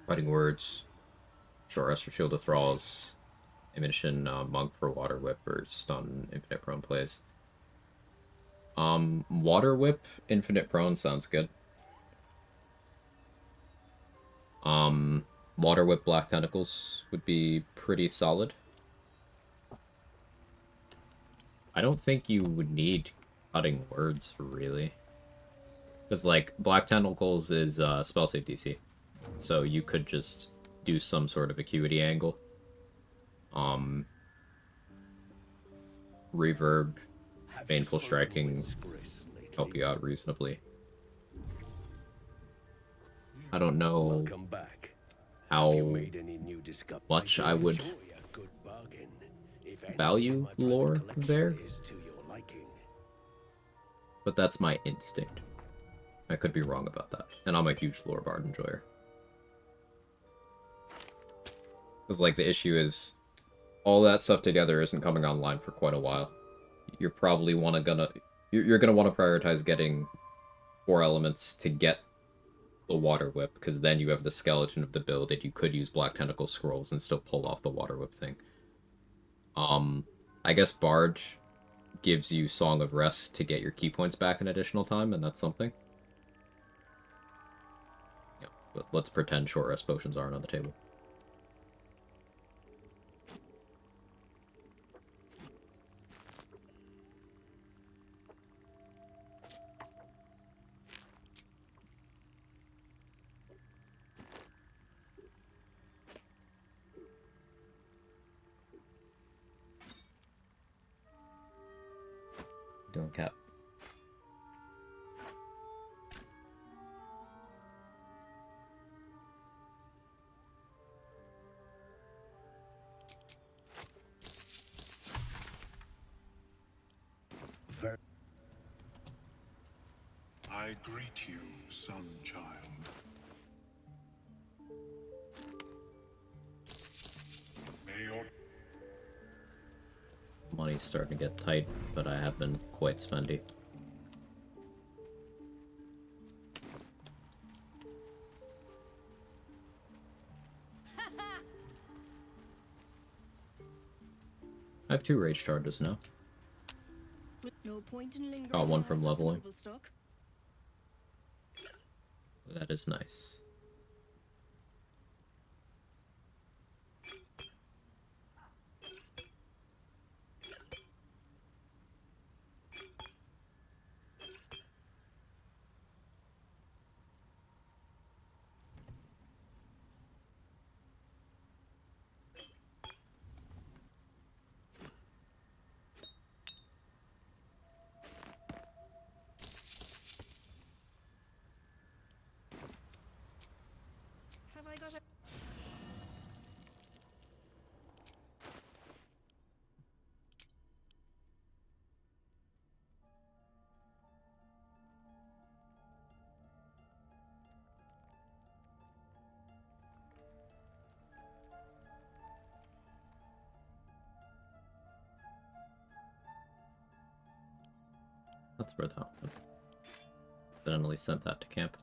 Fighting words, short rest for shield of thralls, ammunition, monk for water whip or stun infinite prone plays. Water whip, infinite prone sounds good. Water whip black tentacles would be pretty solid. I don't think you would need cutting words, really. Because, like, black tentacles is spell save DC. So you could just do some sort of acuity angle. Reverb, baneful striking, help you out reasonably. I don't know how much I would value lore there, but that's my instinct. I could be wrong about that, and I'm a huge lore bard enjoyer. Because, like, the issue is, all that stuff together isn't coming online for quite a while. You're probably you're gonna want to prioritize getting 4 elements to get the water whip, because then you have the skeleton of the build, and you could use black tentacle scrolls and still pull off the water whip thing. I guess Bard gives you Song of Rest to get your key points back an additional time, and that's something. Yeah, but let's pretend short rest potions aren't on the table. Doing cap. I greet you, son child. May your Money's starting to get tight, but I have been quite spendy. I have 2 rage charges now. No point in lingering. Got 1 from leveling. noble stock. That is nice. Have I got a... That's worth it. Accidentally sent that to camp.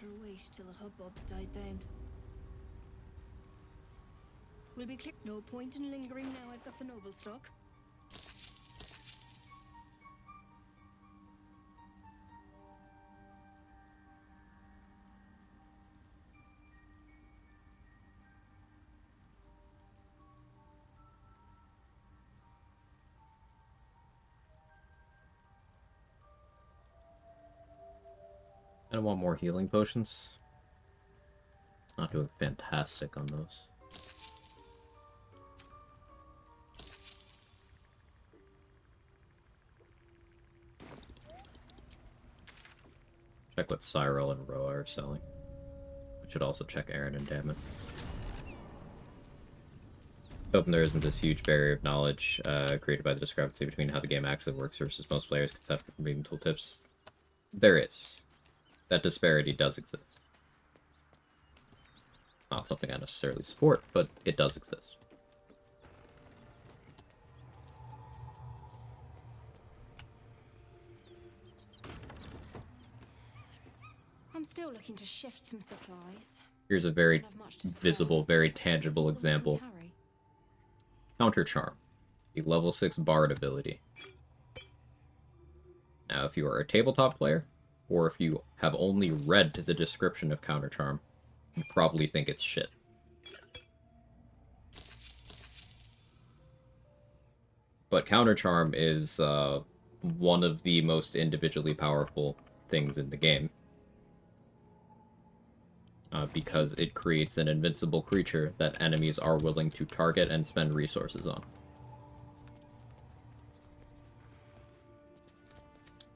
for a wait till the hubbub's died down. We'll be click. No point in lingering now. I've got the noble stock. I want more healing potions. Not doing fantastic on those. Check what Cyril and Roa are selling. I should also check Aaron and Damon. Hoping there isn't this huge barrier of knowledge created by the discrepancy between how the game actually works versus most players' concept of reading tooltips. There is. That disparity does exist. Not something I necessarily support, but it does exist. I'm still looking to shift some supplies. Here's a very visible, very tangible example. Counter Charm, the level 6 Bard ability. Now, if you are a tabletop player, or if you have only read the description of Counter Charm, you probably think it's shit. But Counter Charm is one of the most individually powerful things in the game. Because it creates an invincible creature that enemies are willing to target and spend resources on.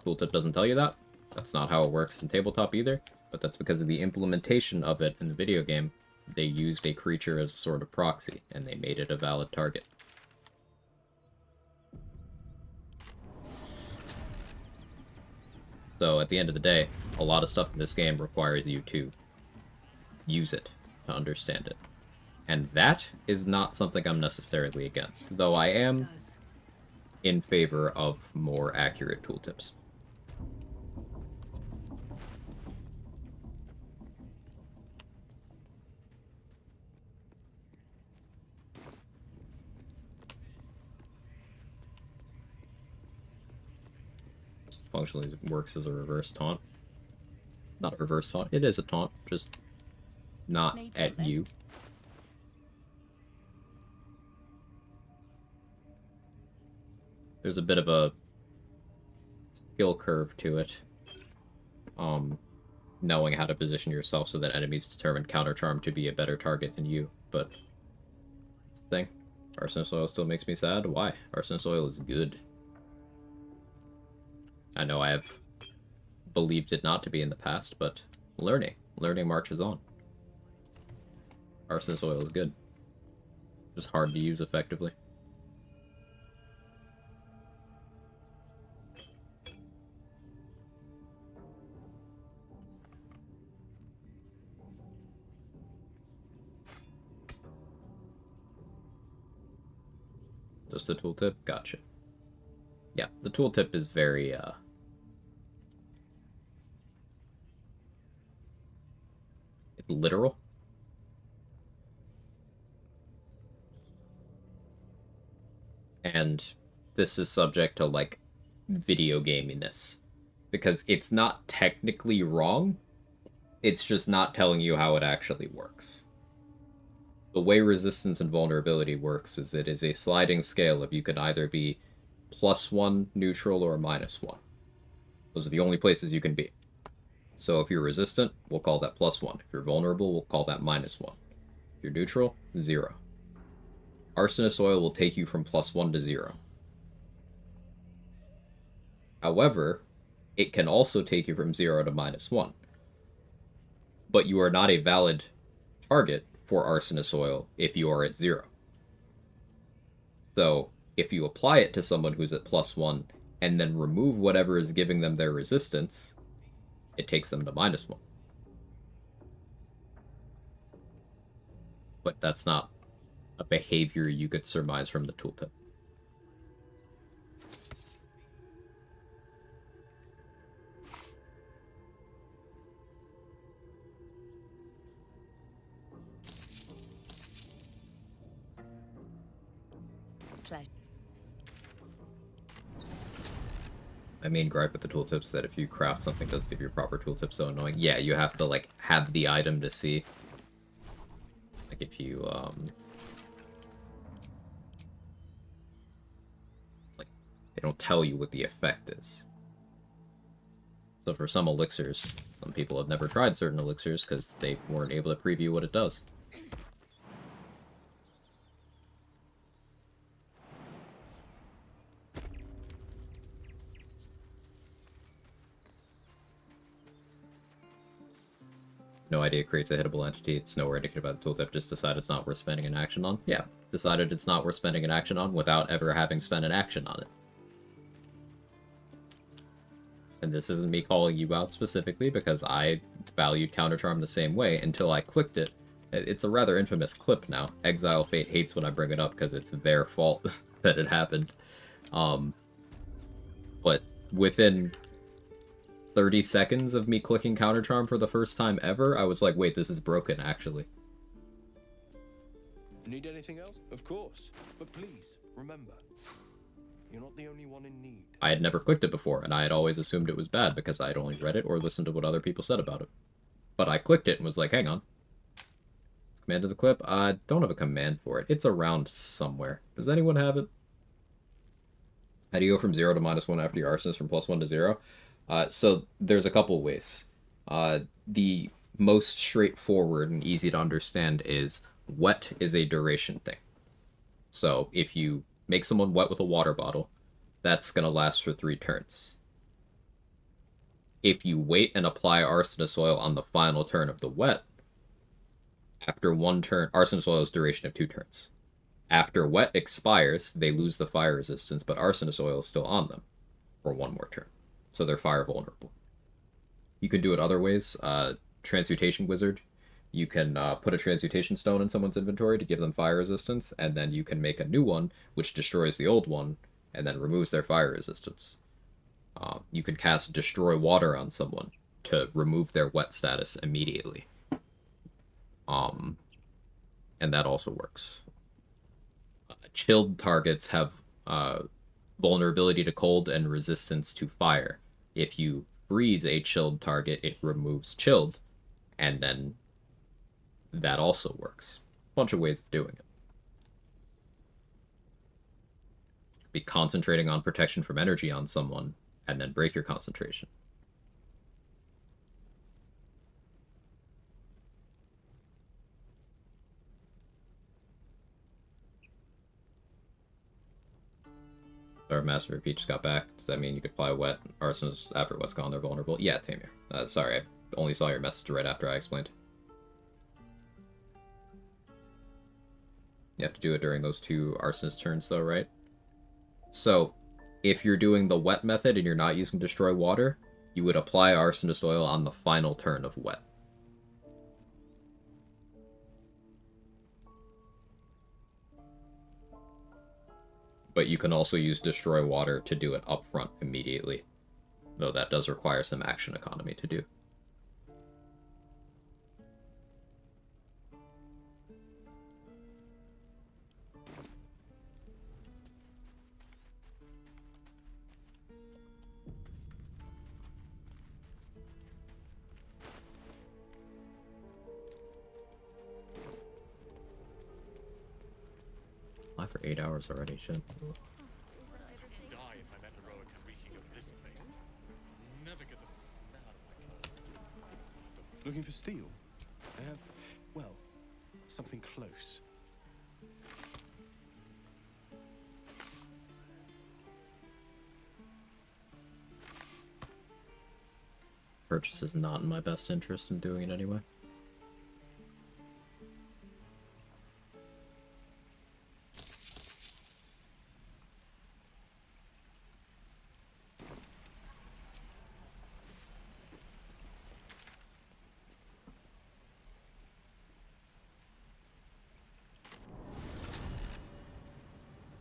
Tooltip doesn't tell you that. That's not how it works in tabletop either, but that's because of the implementation of it in the video game. They used a creature as a sort of proxy, and they made it a valid target. So at the end of the day, a lot of stuff in this game requires you to use it, to understand it. And that is not something I'm necessarily against, though I am in favor of more accurate tooltips. Functionally works as a reverse taunt. Not a reverse taunt, it is a taunt, just not at you. There's a bit of a skill curve to it. Knowing how to position yourself so that enemies determine Counter Charm to be a better target than you, but that's the thing. Arsonist Oil still makes me sad. Why? Arsonist Oil is good. I know I have believed it not to be in the past, but learning marches on. Arsonist Oil is good. Just hard to use effectively. Just the tooltip? Gotcha. Yeah, the tooltip is very, it's literal. And this is subject to, like, video gaminess. Because it's not technically wrong, it's just not telling you how it actually works. The way resistance and vulnerability works is it is a sliding scale of you can either be +1 neutral or -1. Those are the only places you can be. So if you're resistant, we'll call that +1. If you're vulnerable, we'll call that -1. If you're neutral, 0. Arsonist Oil will take you from +1 to 0. However, it can also take you from 0 to -1. But you are not a valid target for Arsonist Oil if you are at 0. So, if you apply it to someone who's at +1 and then remove whatever is giving them their resistance, it takes them to -1. But that's not a behavior you could surmise from the tooltip. pleasure. My main gripe with the tooltips is that if you craft something that doesn't give you a proper tooltip, so annoying. Yeah, you have to, like, have the item to see. Like, if you, like, they don't tell you what the effect is. So for some elixirs, some people have never tried certain elixirs because they weren't able to preview what it does. No idea creates a hittable entity. It's nowhere indicated by the tooltip. Just decide it's not worth spending an action on. Yeah, decided it's not worth spending an action on without ever having spent an action on it. And this isn't me calling you out specifically because I valued Countercharm the same way until I clicked it. It's a rather infamous clip now. Exile Fate hates when I bring it up because it's their fault that it happened. But within 30 seconds of me clicking Countercharm for the first time ever, I was like, wait, this is broken, actually. Need anything else? Of course. But please, remember, you're not the only one in need. I had never clicked it before, and I had always assumed it was bad because I had only read it or listened to what other people said about it. But I clicked it and was like, hang on. Command to the clip? I don't have a command for it. It's around somewhere. Does anyone have it? How do you go from 0 to -1 after your arsonist from +1 to 0? So there's a couple ways. The most straightforward and easy to understand is wet is a duration thing. So if you make someone wet with a water bottle, that's going to last for 3 turns. If you wait and apply arsonist oil on the final turn of the wet, after 1 turn, arsonist oil's duration of 2 turns. After wet expires, they lose the fire resistance, but arsonist oil is still on them for 1 more turn. So they're fire vulnerable. You can do it other ways. Transmutation Wizard. You can put a transmutation stone in someone's inventory to give them fire resistance, and then you can make a new one, which destroys the old one, and then removes their fire resistance. You can cast Destroy Water on someone to remove their wet status immediately. And that also works. Chilled targets have vulnerability to cold and resistance to fire. If you freeze a chilled target, it removes chilled, and then that also works. Bunch of ways of doing it. Be concentrating on protection from energy on someone, and then break your concentration. Our Master Repeat just got back. Does that mean you could apply wet? Arsonist after wet's gone, they're vulnerable? Yeah, Tamir. Sorry, I only saw your message right after I explained. You have to do it during those 2 arsonist turns, though, right? So, if you're doing the wet method and you're not using Destroy Water, you would apply arsonist oil on the final turn of wet. But you can also use Destroy Water to do it up front immediately, though that does require some action economy to do. Live for 8 hours already, shit. Die if I met a heroic reeking of this place. Never get the smell out of my clothes. Looking for steel? I have, well, something close. Purchase is not in my best interest in doing it anyway.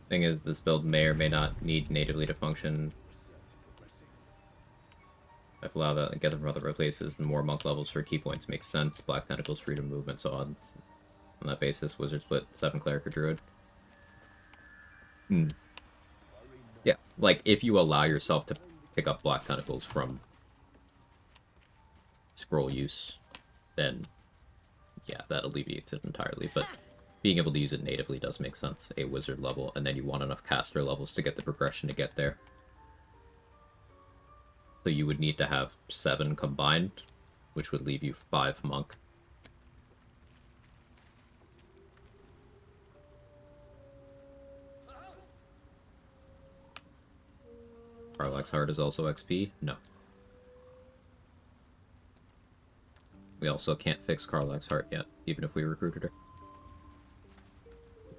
Thing is, this build may or may not need natively to function. If allow that and get them from other places, the more monk levels for key points makes sense. Black Tentacles, freedom movement, so on that basis, Wizard split 7 Cleric or Druid. Hmm. Yeah, like, if you allow yourself to pick up Black Tentacles from scroll use, then, yeah, that alleviates it entirely, but being able to use it natively does make sense. A wizard level, and then you want enough caster levels to get the progression to get there. So you would need to have 7 combined, which would leave you 5 monk. Karlach's Heart is also XP? No. We also can't fix Karlach's Heart yet, even if we recruited her.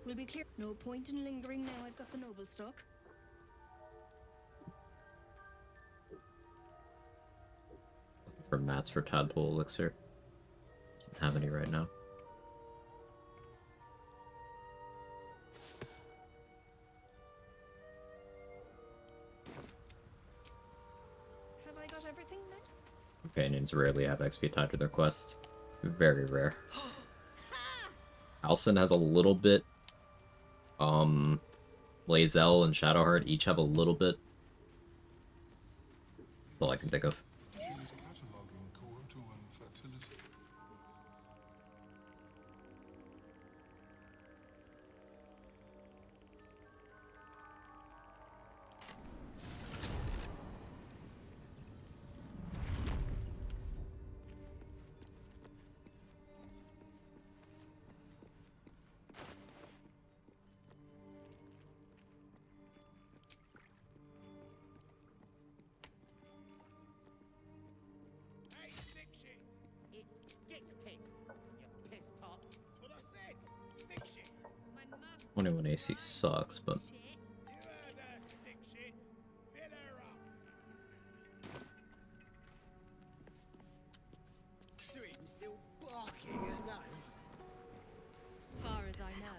We'll be clear. No point in lingering now I've got the noble stock. Looking for mats for Tadpole Elixir. Doesn't have any right now. Have I got everything then? Companions rarely have XP tied to their quests. Very rare. Alcyn has a little bit. Lae'zel and Shadowheart each have a little bit. That's all I can think of. She's cataloging Korotuan fertility. Hey, stick shit! It's stick pig, you piss pot. That's what I said! Stick shit! My mug. 21 AC sucks, but You heard her, stick shit! Fill her up! Twin still barking at nose. As far as I know,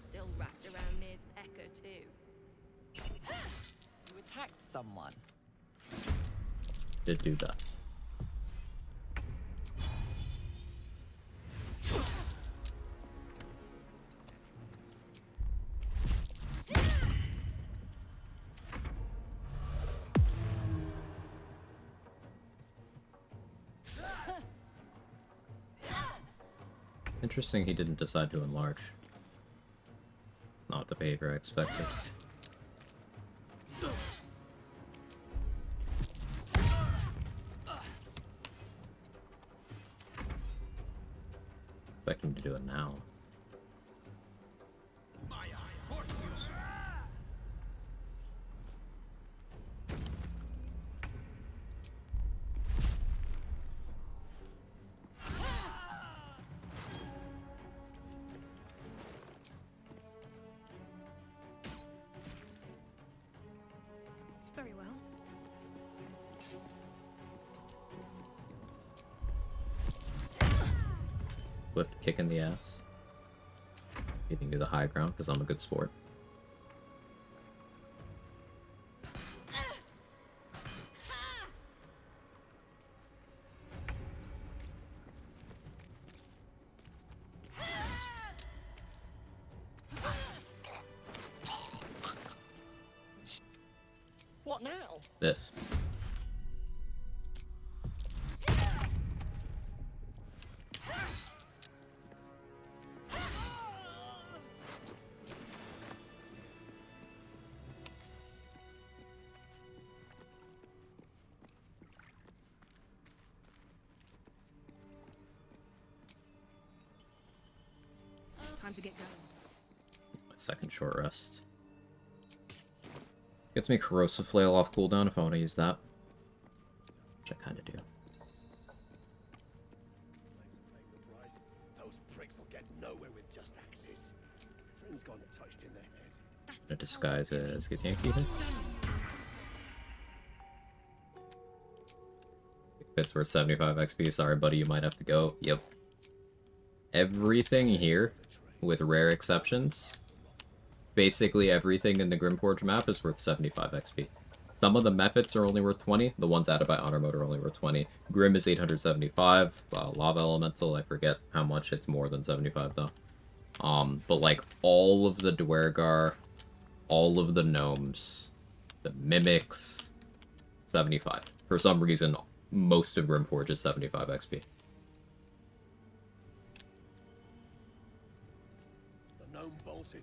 still wrapped around Mir's pecker too. You attacked someone. did do that. Interesting he didn't decide to enlarge. It's not the behavior I expected. Expect him to do it now. Very well. Flip kick in the ass. Giving you the high ground because I'm a good sport. What now? This. Time to get going. My second short rest. Gets me Corrosive Flail off cooldown if I want to use that. Which I kind of do. Those pricks will get nowhere with just axes. Friend's gone touched in their head. A disguise as Githyanki here. It's worth 75 XP. Sorry, buddy, you might have to go. Yep. Everything here, with rare exceptions, basically everything in the Grimforge map is worth 75 XP. Some of the methods are only worth 20. The ones added by Honor Mode are only worth 20. Grim is 875. Lava Elemental, I forget how much. It's more than 75 though. But like all of the Dwergar all of the gnomes, the mimics, 75. For some reason, most of Grimforge is 75 XP. The gnome bolted.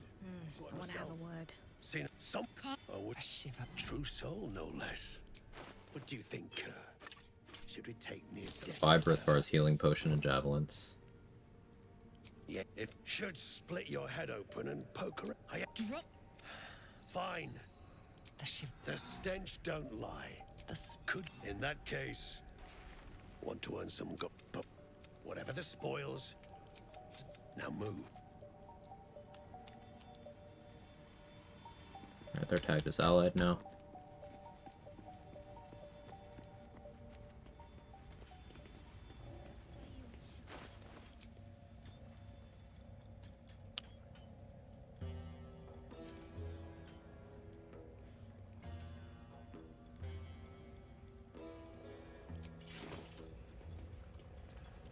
Saw it I want to have myself. a word. Seen some a shiver. True soul, no less. What do you think? Should we take near death? 5 Brithvar's healing potion and javelins. Yeah, it should split your head open and poke around. Drop. Fine. The stench don't lie. Could, in that case, want to earn some gold. But whatever the spoils, now move. Alright, they're tagged as allied now.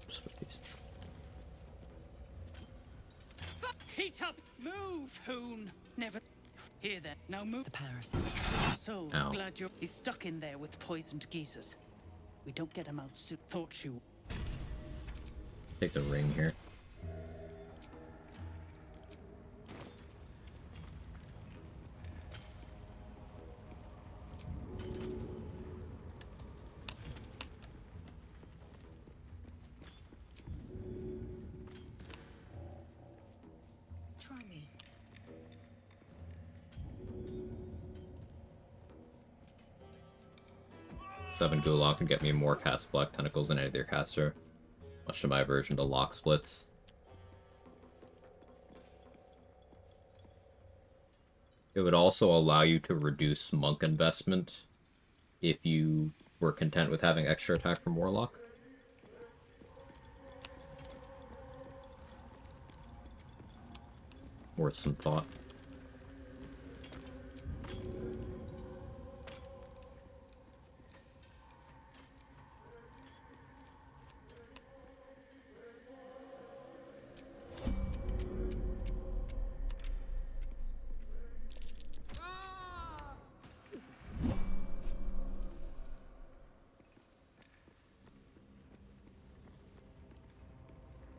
Just with these. Heat up! Move, Hoon! Never. Here then. Now move. The parasite. So Ow. glad you're. He's stuck in there with poisoned geezers. We don't get him out soon. Thought you. Take the ring here. Try me. Seven Gulak can get me more cast Black Tentacles than any other caster. Much to my aversion to lock splits. It would also allow you to reduce monk investment if you were content with having extra attack from Warlock. Worth some thought.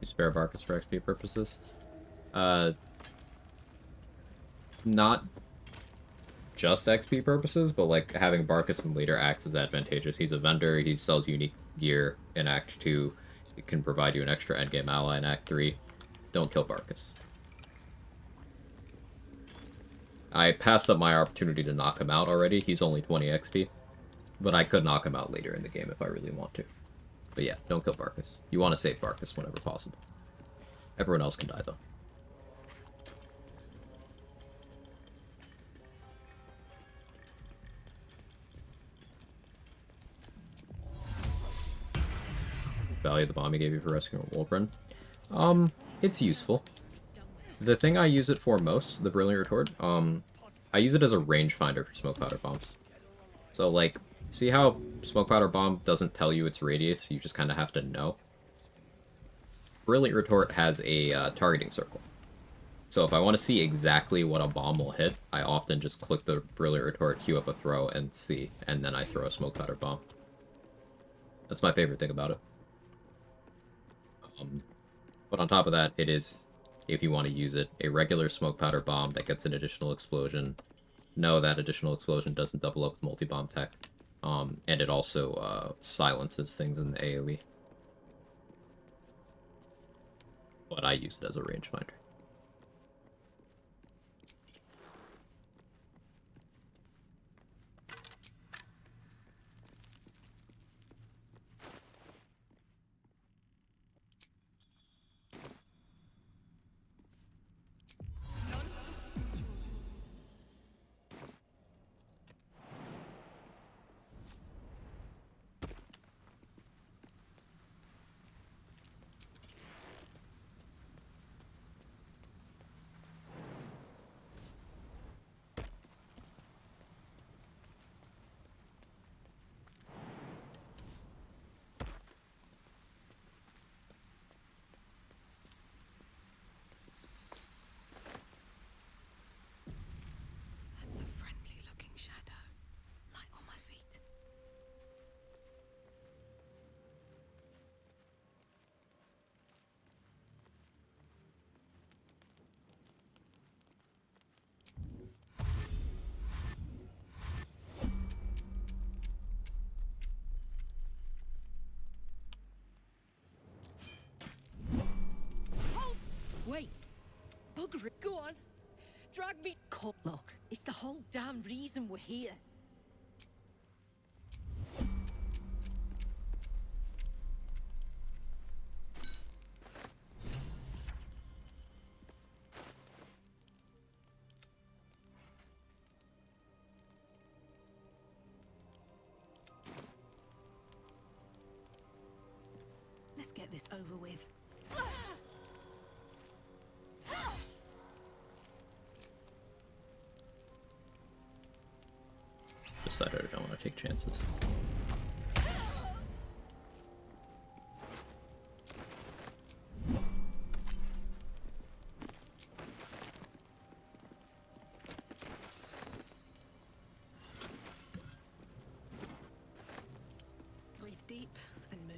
You spare Barkus for XP purposes? Not just XP purposes, but like having Barkus in later acts is advantageous. He's a vendor, he sells unique gear in Act 2, it can provide you an extra endgame ally in Act 3. Don't kill Barkus. I passed up my opportunity to knock him out already, he's only 20 XP, but I could knock him out later in the game if I really want to. But yeah, don't kill Barkus. You want to save Barkus whenever possible. Everyone else can die though. Value the bomb he gave you for rescuing a Wolverine. It's useful. The thing I use it for most, the Brilliant Retort, I use it as a rangefinder for smoke powder bombs. So like, see how smoke powder bomb doesn't tell you its radius, you just kind of have to know? Brilliant Retort has a targeting circle. So if I want to see exactly what a bomb will hit, I often just click the Brilliant Retort, queue up a throw, and see, and then I throw a smoke powder bomb. That's my favorite thing about it. But on top of that, it is, if you want to use it, a regular smoke powder bomb that gets an additional explosion. No, that additional explosion doesn't double up multi-bomb tech. And it also silences things in the AoE. But I use it as a rangefinder. Bugger it. Go on. Drag me. Look, it's the whole damn reason we're here. Let's get this over with. Decided I don't want to take chances. Breathe deep and move.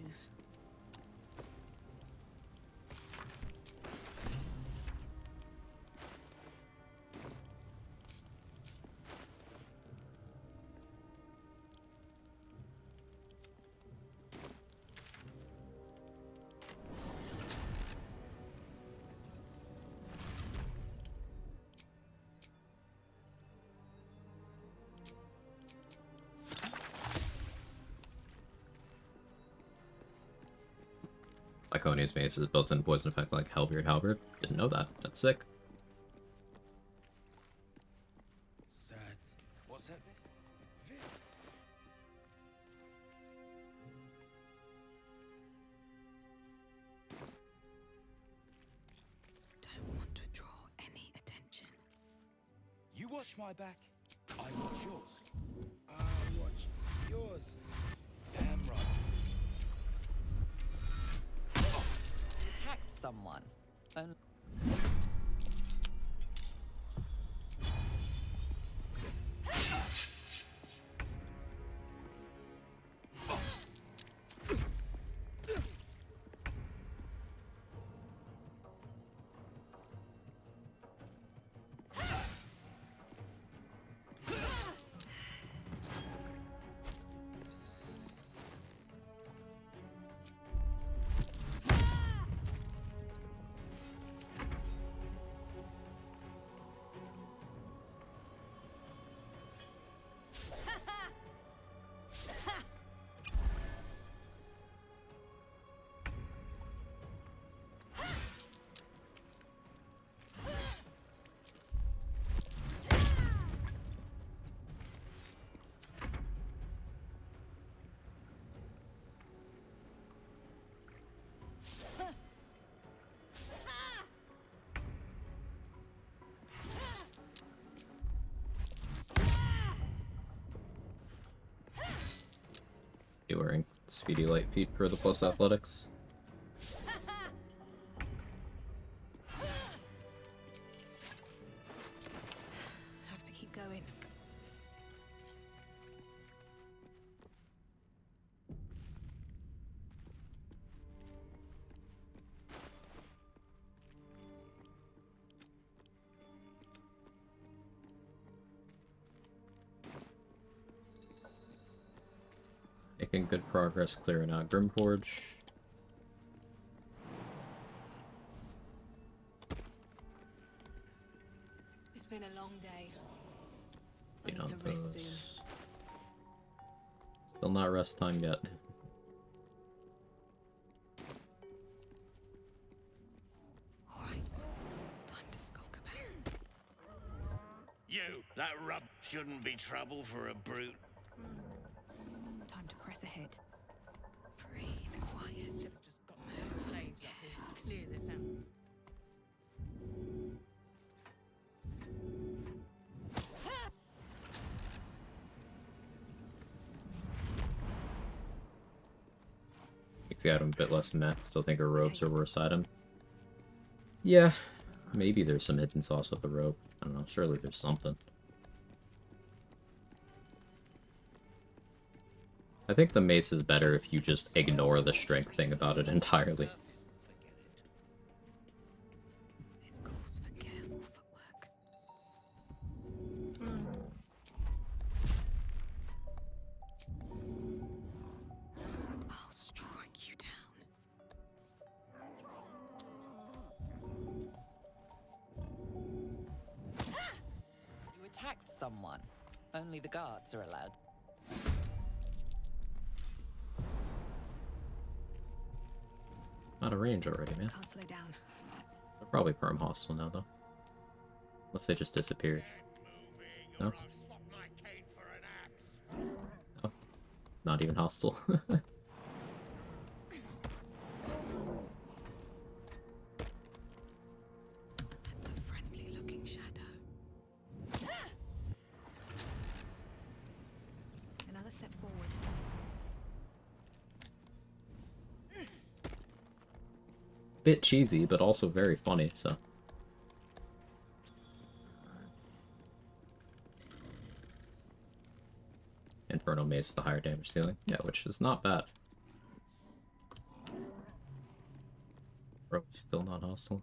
Iconia's mace is built-in poison effect like Hellbeard Halberd. Didn't know that. That's sick. What's that? Don't want to draw any attention. You watch my back, I watch yours. I watch yours. Damn right. Attacked someone. Only You wearing Speedy Light Feet for the plus athletics? Have to keep going. Making good progress clearing out Grimforge. It's been a long day. I You need know, to rest soon. Still not rest time yet. Alright. Time to skulk about. You, that rub shouldn't be trouble for a brute. Time to press ahead. Breathe quiet. Should have just got some slaves up here to clear this out. Makes the item a bit less meh. Still think a robe's our worst item. Yeah, maybe there's some hidden sauce with the robe. I don't know, surely there's something. I think the mace is better if you just ignore the strength thing about it entirely. This calls for careful footwork. I'll strike you down. attacked someone. Only the guards are allowed. Out of range already, man. Can't slow down. They're probably perm hostile now, though. Unless they just disappeared. No? No. Not even hostile. That's a friendly-looking shadow. Another step forward. Bit cheesy, but also very funny, so. Inferno Mace with the higher damage ceiling. Yeah, which is not bad. Bro, still not hostile.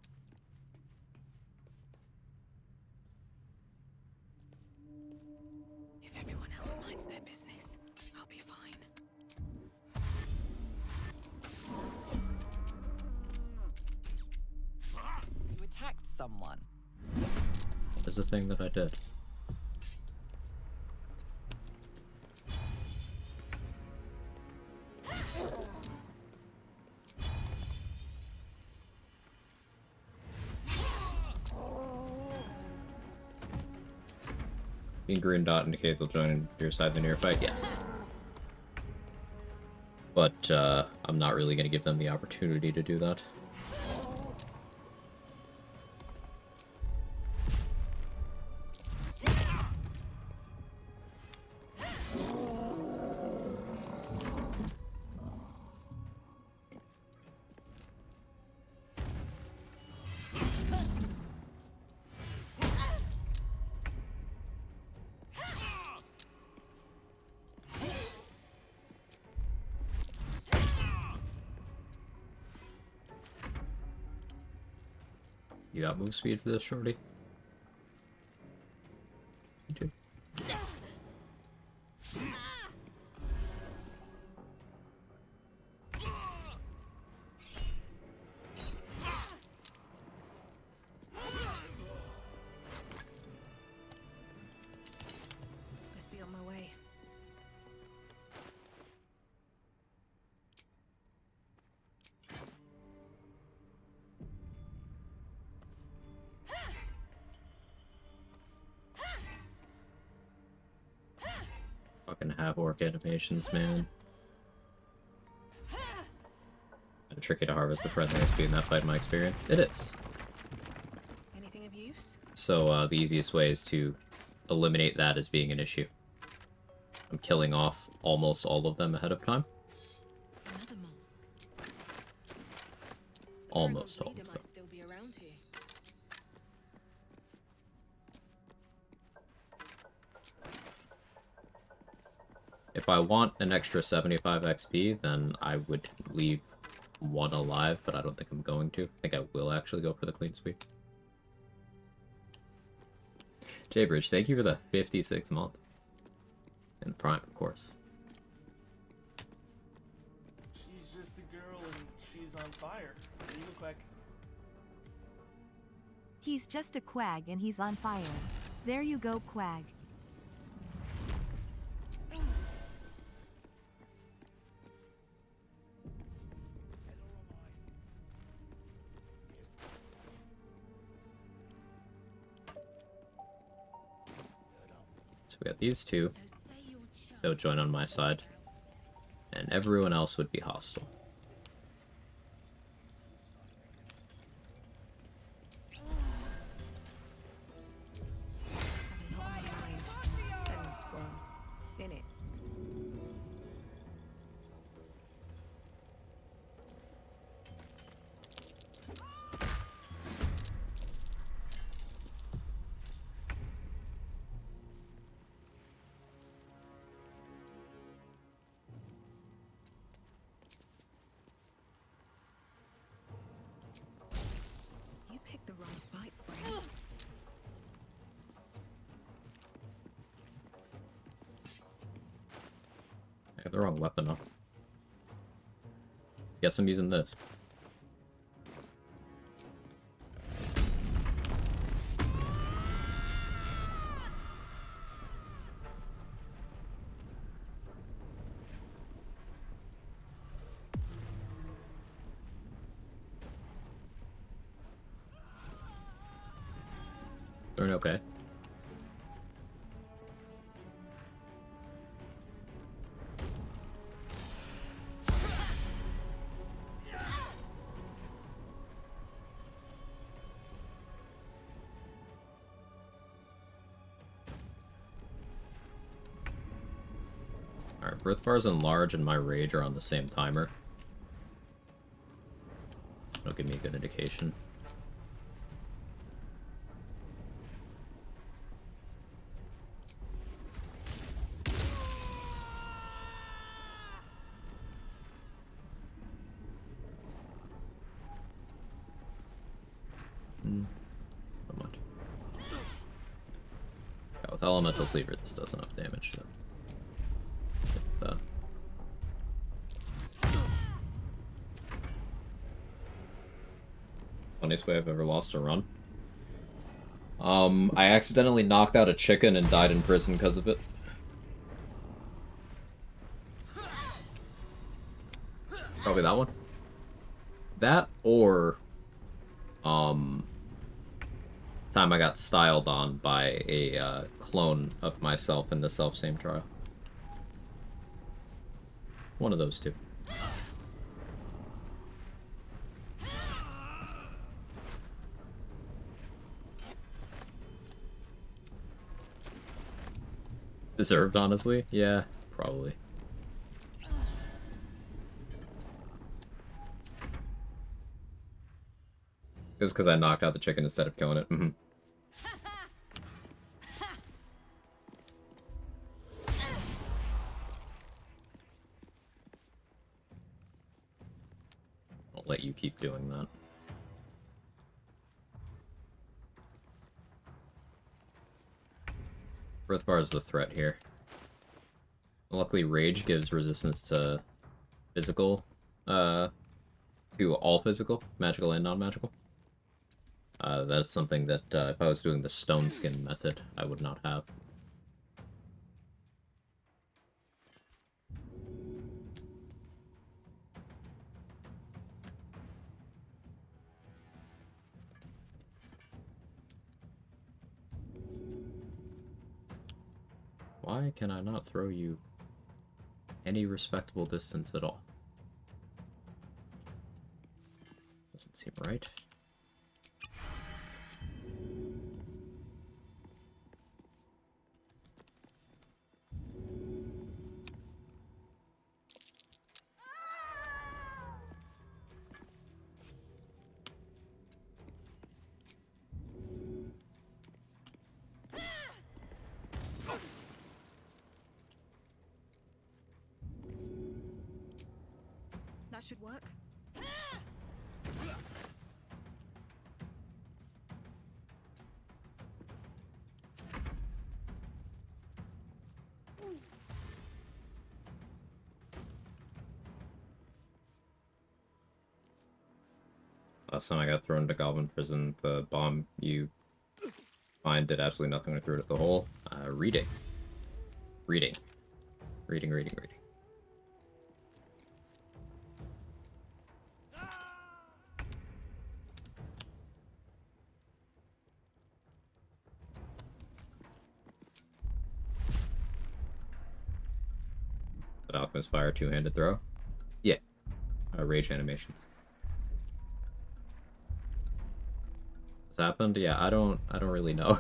If everyone else minds their business, I'll be fine. You attacked someone. There's a thing that I did. Being green dot indicates they'll join your side in the near fight, yes. But I'm not really going to give them the opportunity to do that. You got move speed for this, shorty? You do. Best be on my way. Fucking half-orc animations, man. Kinda tricky to harvest the friendly speed in that fight in my experience. It is. Anything of use? So the easiest way is to eliminate that as being an issue. I'm killing off almost all of them ahead of time. Another mask. Almost all Leader of them. might still be around here. If I want an extra 75 XP, then I would leave one alive, but I don't think I'm going to. I think I will actually go for the clean sweep. Jaybridge, thank you for the 56th month. And Prime, of course. She's just a girl and she's on fire. You look like He's just a quag and he's on fire. There you go, Quag. So we got these two. They'll join on my side. And everyone else would be hostile. In it. You picked the wrong fight, friend. I have the wrong weapon up. Guess I'm using this. Doing okay. Alright, Birthfars and Large and my Rage are on the same timer. That'll give me a good indication. Not much. Yeah, with Elemental Cleaver, this does enough damage. So. Funniest way I've ever lost a run. I accidentally knocked out a chicken and died in prison because of it. Probably that one. That or, time I got styled on by a clone of myself in the self-same trial. One of those two. Deserved, honestly? Yeah, probably. It was because I knocked out the chicken instead of killing it. Mm-hmm. I'll let you keep doing that. Birthbar is the threat here. Luckily, Rage gives resistance to physical, to all physical, magical and non-magical. That's something that if I was doing the stone skin method, I would not have. Why can I not throw you any respectable distance at all? Doesn't seem right. That should work. Last time I got thrown into Goblin Prison, the bomb you find did absolutely nothing. I threw it at the hole. Reading. Reading. Reading, reading, reading. Did Alchemist fire two-handed throw? Yeah. Rage animations. What's happened? Yeah, I don't really know.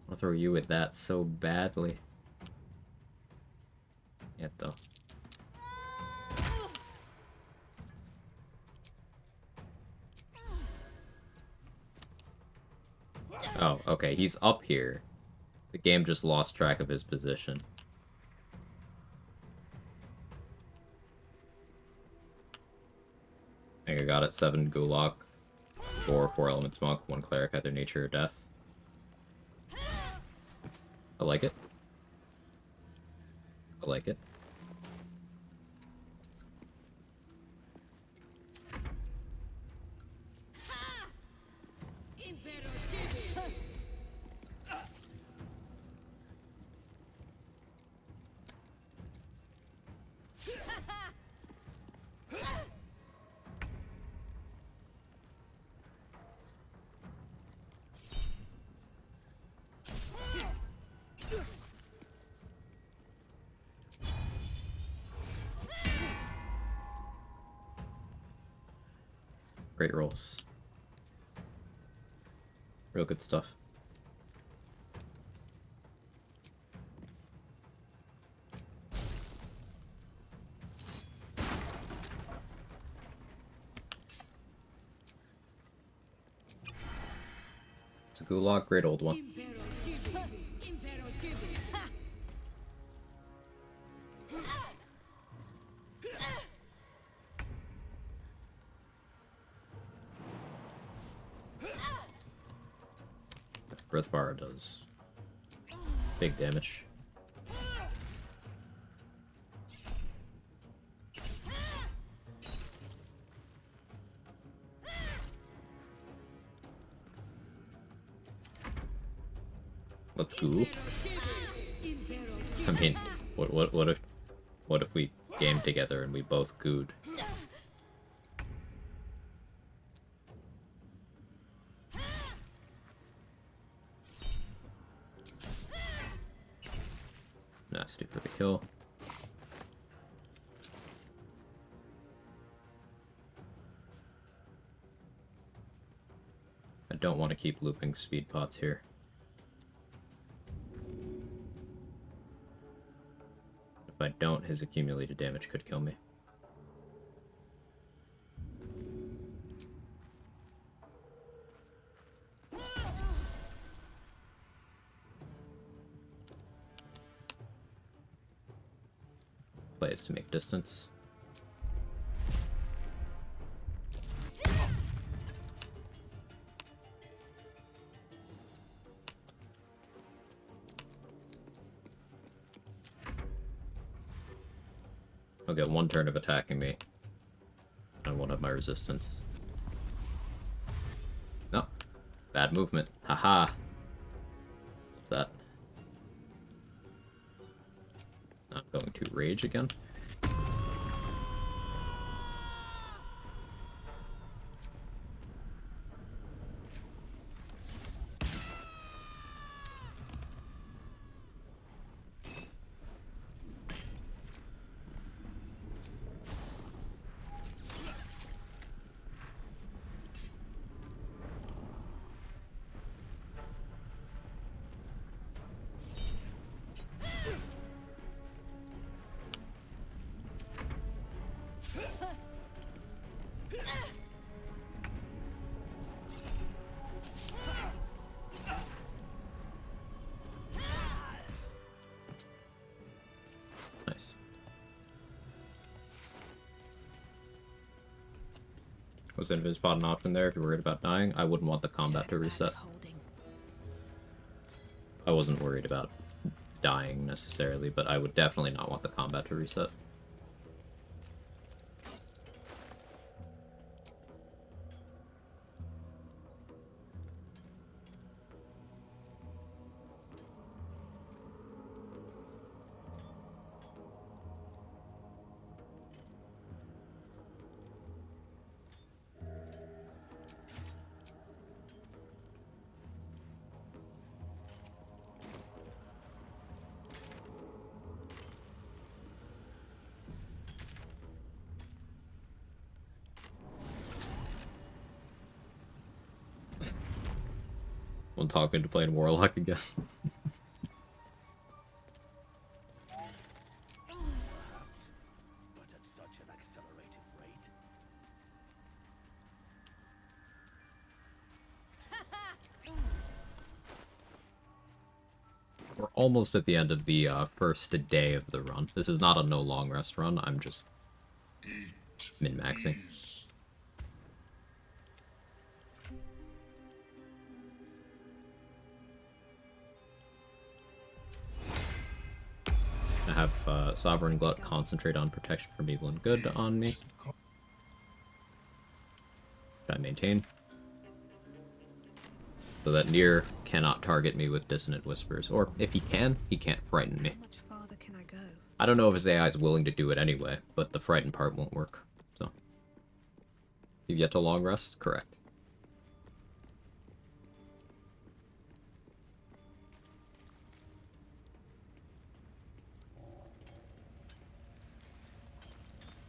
I'll throw you with that so badly. Yet though. Oh, okay, he's up here. The game just lost track of his position. I think I got it. 7 Gulag, 4 Elements Monk, 1 Cleric, either Nature or Death. I like it. I like it. Great rolls. Real good stuff. It's a gulag, great old one. Breathfire does big damage. Let's go. I mean, what if we game together and we both gooed? Nasty for the kill. I don't want to keep looping speed pots here. If I don't, his accumulated damage could kill me. Plays to make distance. I'll get one turn of attacking me, and one of my resistance. No. Bad movement. Haha. That. Not going to rage again. Nice. Was Invispot an option there if you're worried about dying? I wouldn't want the combat to reset. I wasn't worried about dying necessarily, but I would definitely not want the combat to reset. Won't talk me into playing Warlock again. But at such an accelerated rate. We're almost at the end of the first day of the run. This is not a no long rest run. I'm just min-maxing. I have Sovereign Glut concentrate on protection from evil and good on me. Should I maintain? So that Nier cannot target me with Dissonant Whispers. Or if he can't frighten me. How much farther can I go? I don't know if his AI is willing to do it anyway, but the frighten part won't work. So, you've yet to long rest? Correct.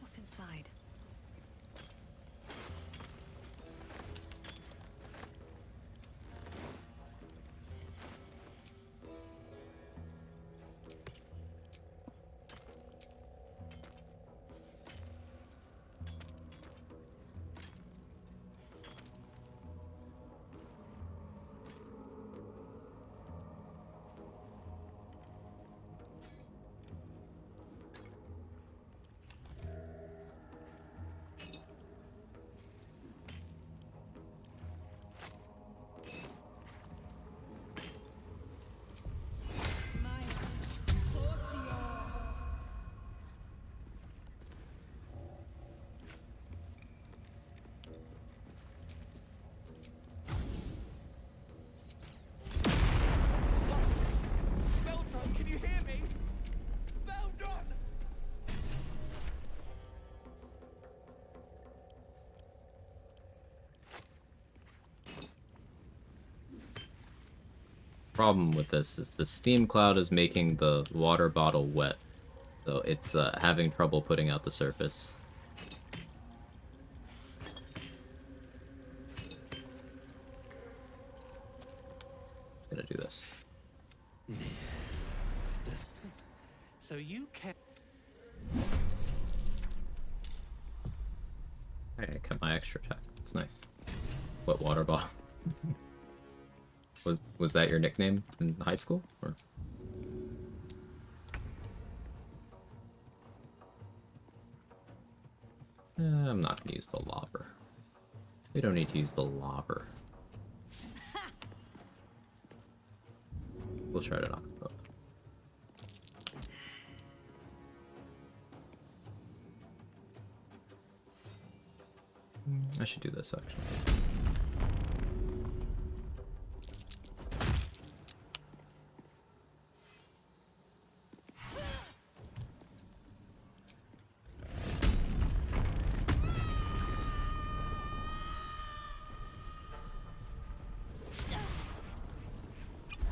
What's inside? problem with this is the steam cloud is making the water bottle wet, so it's having trouble putting out the surface. Gonna do this. So you can. Hey, I kept my extra attack. That's nice. What water bottle? Was that your nickname in high school? Or? I'm not gonna use the lobber. We don't need to use the lobber. We'll try to knock him up. I should do this actually.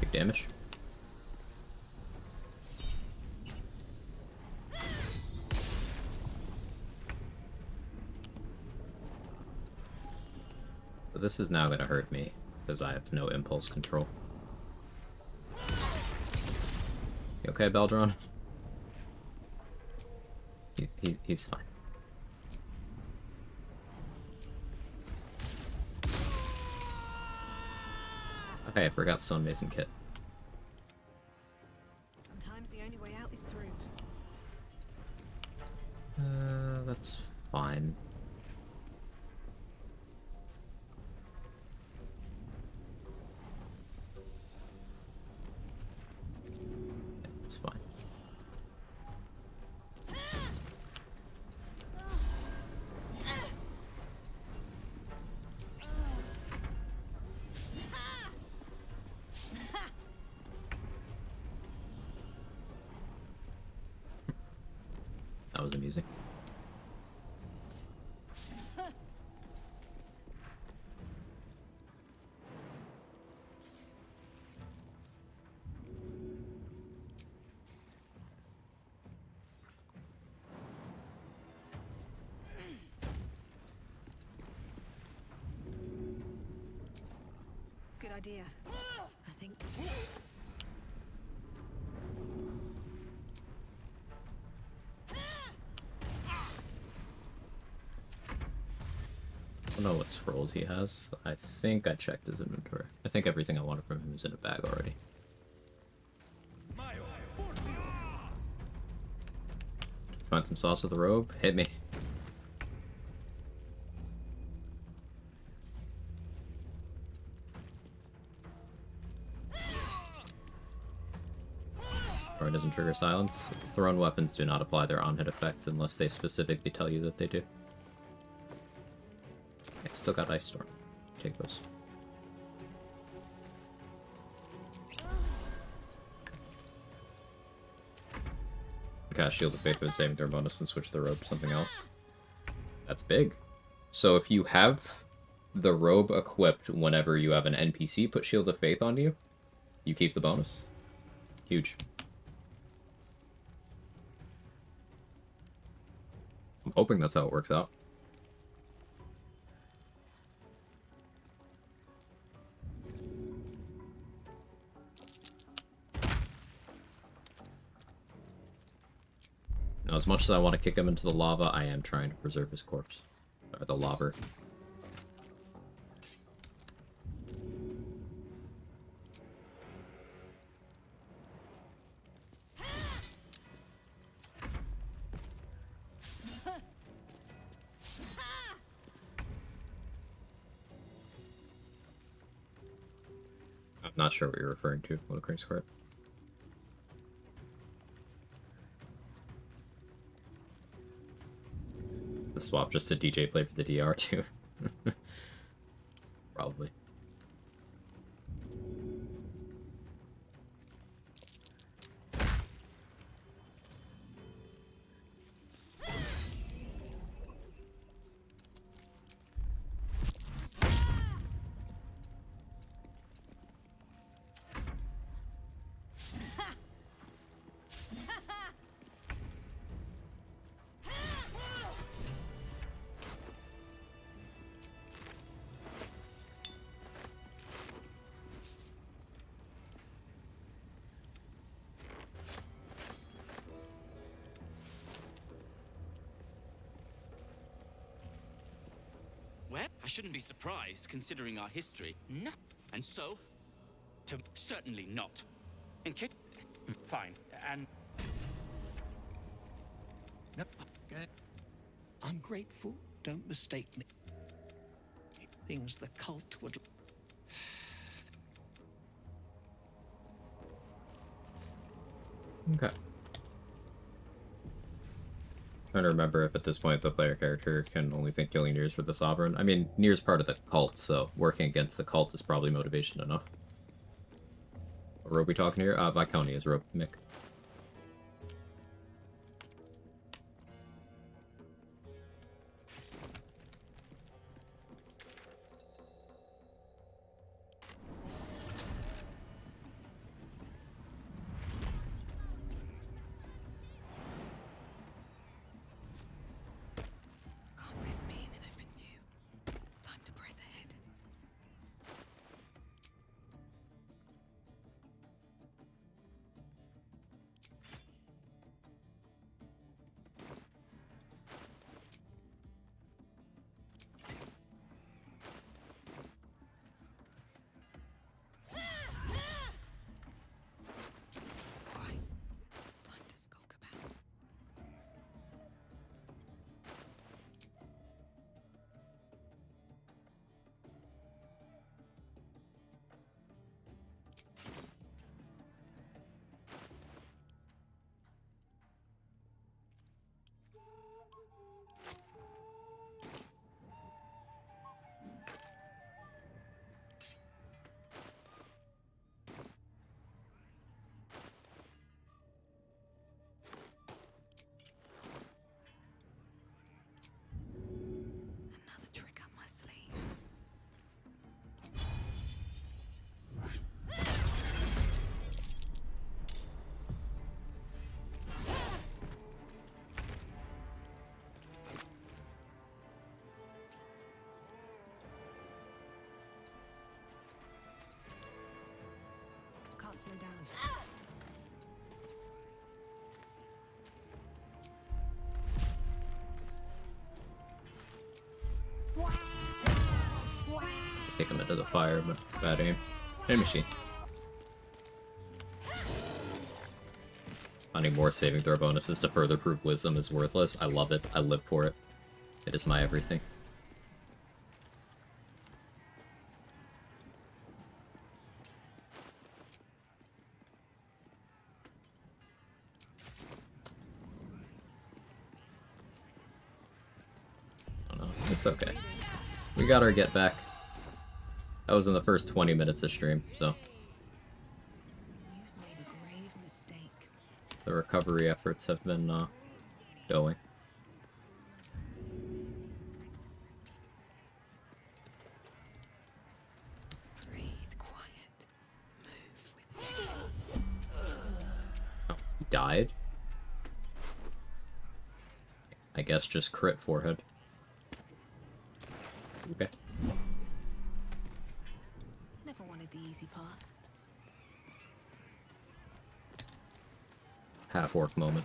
Big damage. But this is now going to hurt me, because I have no impulse control. You okay, Beldron? He's fine. Okay, I forgot Stonemason Kit. Sometimes the only way out is through. That's fine. It's fine. That was amusing. Good idea. I think. I don't know what scrolls he has. I think I checked his inventory. I think everything I wanted from him is in a bag already. Find some sauce with the robe? Hit me. Or it doesn't trigger silence. Thrown weapons do not apply their on-hit effects unless they specifically tell you that they do. I still got Ice Storm. Take those. Cast Shield of Faith with saving throw bonus and switch the robe to something else. That's big. So if you have the robe equipped whenever you have an NPC put Shield of Faith onto you, you keep the bonus. Huge. I'm hoping that's how it works out. Now, as much as I want to kick him into the lava, I am trying to preserve his corpse. Or the lava. I'm not sure what you're referring to, Little Green Squirt. The swap just to DJ play for the DR too. Probably. shouldn't be surprised, considering our history. No. And so? Certainly not. In case... Fine, and... No, okay. I'm grateful, don't mistake me. Things the cult would... Okay. Trying to remember if at this point the player character can only think killing Nier's for the Sovereign. I mean, Nier's part of the cult, so working against the cult is probably motivation enough. What robe we talking here? Viscountess robe, Mick. Can't risk being in open view. Time to press ahead. Right. Time to skulk about. Another trick up my sleeve. Can't slow down. Take him into the fire, but bad aim. Enemy machine. Finding more saving throw bonuses to further prove wisdom is worthless. I love it. I live for it. It is my everything. Oh no, it's okay. We got our get back. That was in the first 20 minutes of stream, so. You've made a grave mistake. The recovery efforts have been, going. Breathe quiet. Move with Oh, he died? I guess just crit forehead. Okay. Never wanted the easy path. Half-orc moment.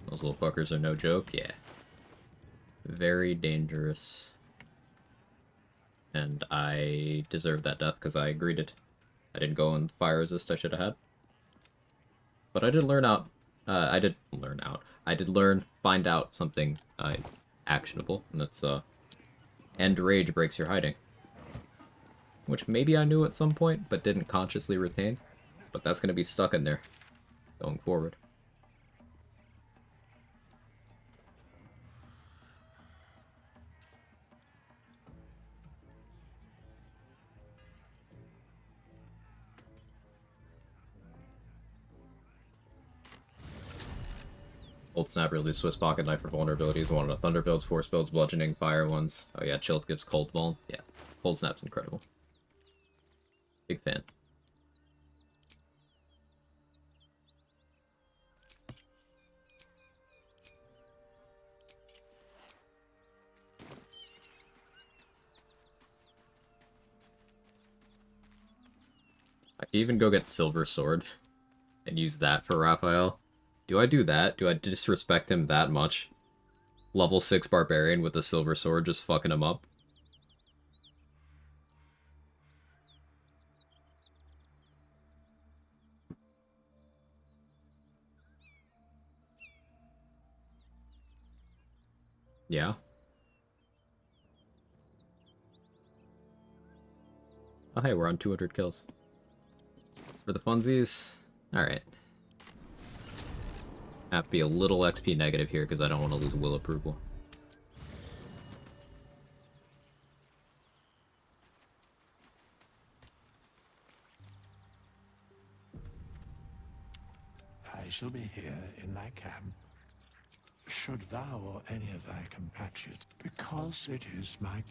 Those little fuckers are no joke, yeah. Very dangerous. And I deserved that death because I agreed it. I didn't go in fire resist I should have had. But I did learn out, I did find out something actionable, and that's, end rage breaks your hiding. Which maybe I knew at some point, but didn't consciously retain. But that's going to be stuck in there, going forward. Old Snap released Swiss Pocket Knife for vulnerabilities. One of the Thunder builds, Force builds, Bludgeoning, Fire ones. Oh yeah, Chilled gives Cold Vuln. Yeah, Cold Snap's incredible. Big fan. I can even go get Silver Sword. And use that for Raphael. Do I do that? Do I disrespect him that much? Level 6 barbarian with a silver sword just fucking him up? Yeah. Oh hey, we're on 200 kills. For the funsies, alright. Have to be a little XP negative here because I don't want to lose will approval. I shall be here in thy camp, should thou or any of thy compatriots, because it is my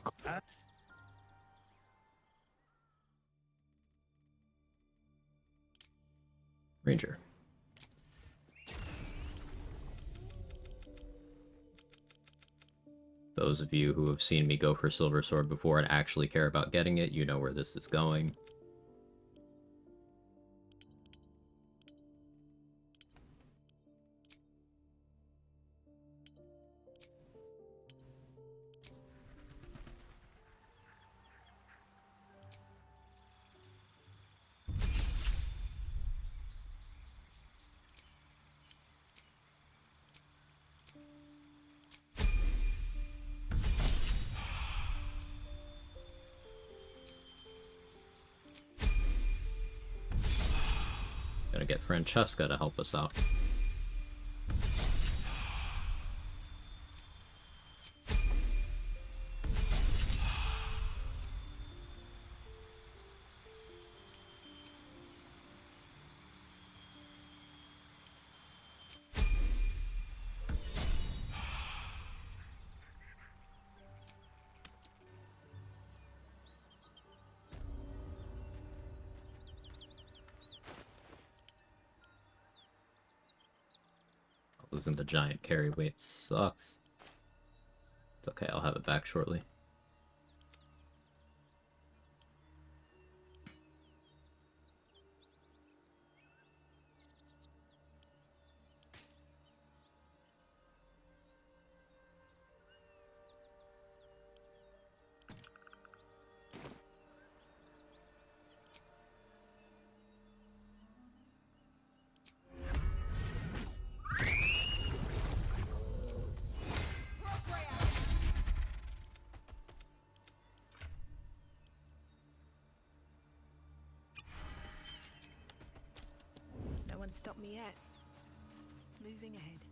Ranger. Those of you who have seen me go for Silver Sword before and actually care about getting it, you know where this is going. Gonna get Francesca to help us out. Losing the giant carry weight sucks. It's okay, I'll have it back shortly. No one stopped me yet. Moving ahead.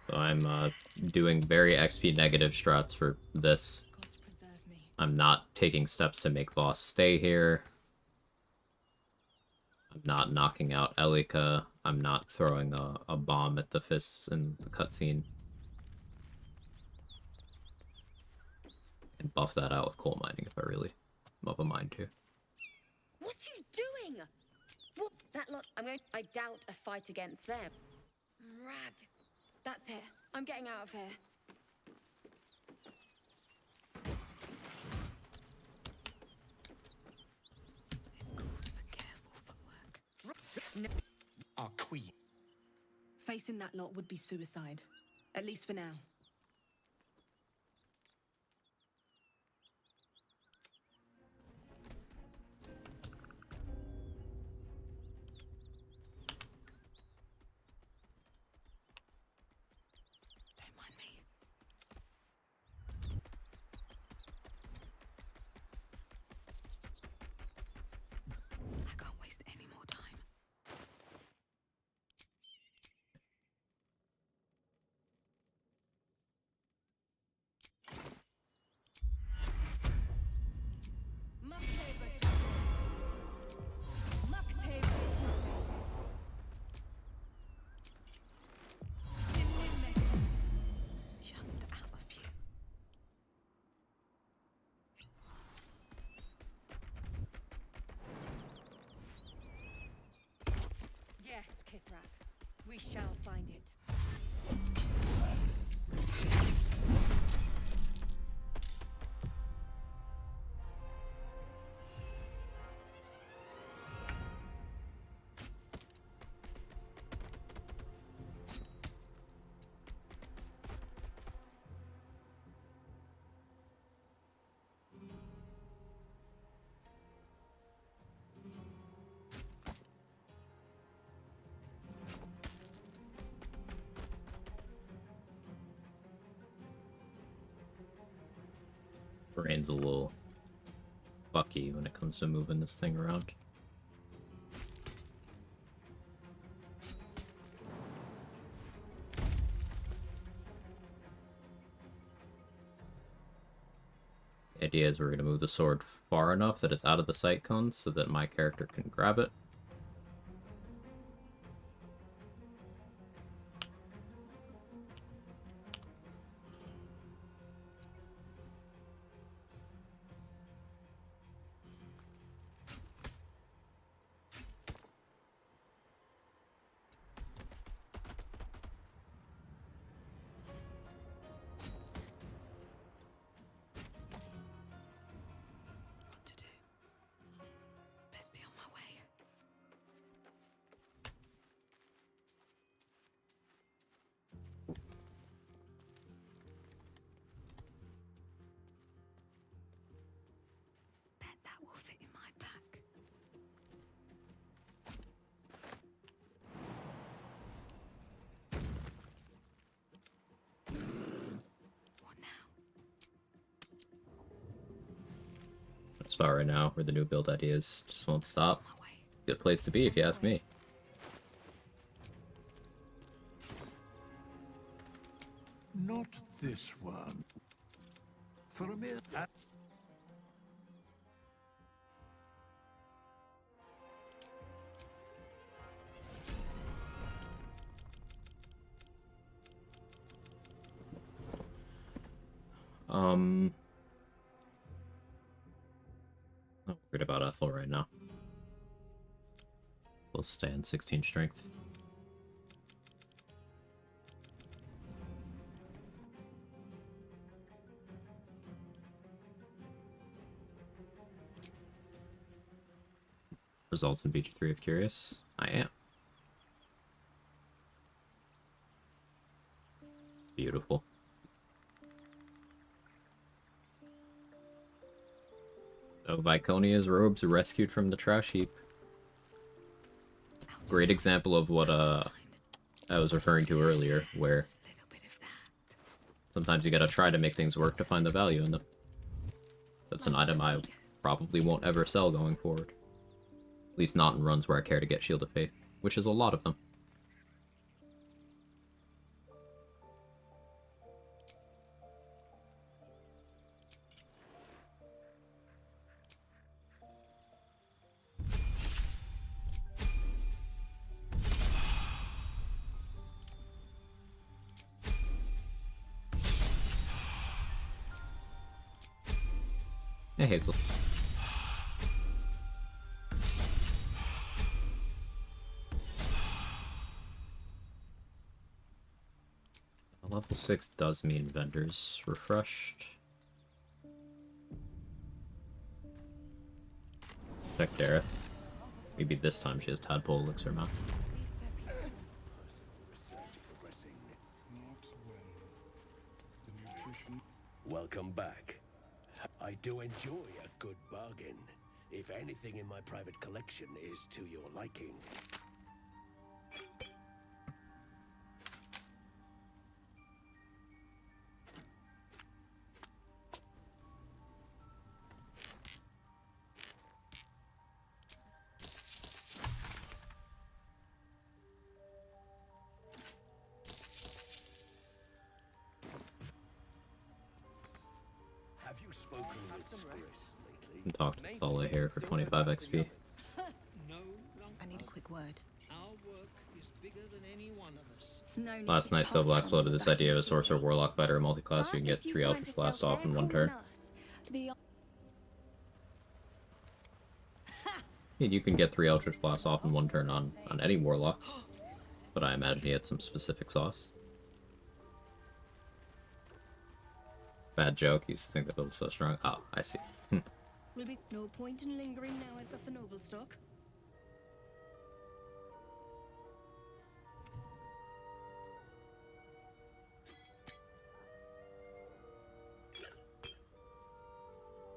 So I'm doing very XP negative strats for this. I'm not taking steps to make Voss stay here. I'm not knocking out Elika. I'm not throwing a bomb at the fists in the cutscene. And buff that out with coal mining if I really am of a mind to. What are you doing? What? That lot. I doubt a fight against them. Rag. That's it. I'm getting out of here. This calls for careful footwork. Our queen. Facing that lot would be suicide. At least for now. Don't mind me. I can't waste any more time. Just out of view. Yes, Kithrak. We shall find it. Brain's a little fucky when it comes to moving this thing around. The idea is we're going to move the sword far enough that it's out of the sight cone so that my character can grab it. Best be on my way. Bet that will fit in my pack. What now? That's about right now where the new build ideas just won't stop. Good place to be if you ask me. Not this one. For a mere... Not worried about Ethel right now. We'll stay in 16 strength. Results in BG3 if curious. I am. Beautiful. So Viconia's robes rescued from the trash heap. Great example of what I was referring to earlier, where sometimes you gotta try to make things work to find the value in them. That's an item I probably won't ever sell going forward. At least not in runs where I care to get Shield of Faith, which is a lot of them. Hey, Hazel. Level 6 does mean vendors refreshed. Check Dareth. Maybe this time she has Tadpole Elixir mount. Welcome back. I do enjoy a good bargain, if anything in my private collection is to your liking. Have you spoken with Skris lately? And talk to Thala here for 25 XP. I need a quick word. Our work is bigger than any one of us. Last night, Still Black floated this idea of a Sorcerer Warlock Fighter multi-class who can get 3 Eldritch Blast off in one turn. You can get 3 Eldritch Blast off in one turn on any Warlock, but I imagine he had some specific sauce. Bad joke, he's think that build's so strong. Oh, I see. Will be no point in lingering now I've got the noble stock.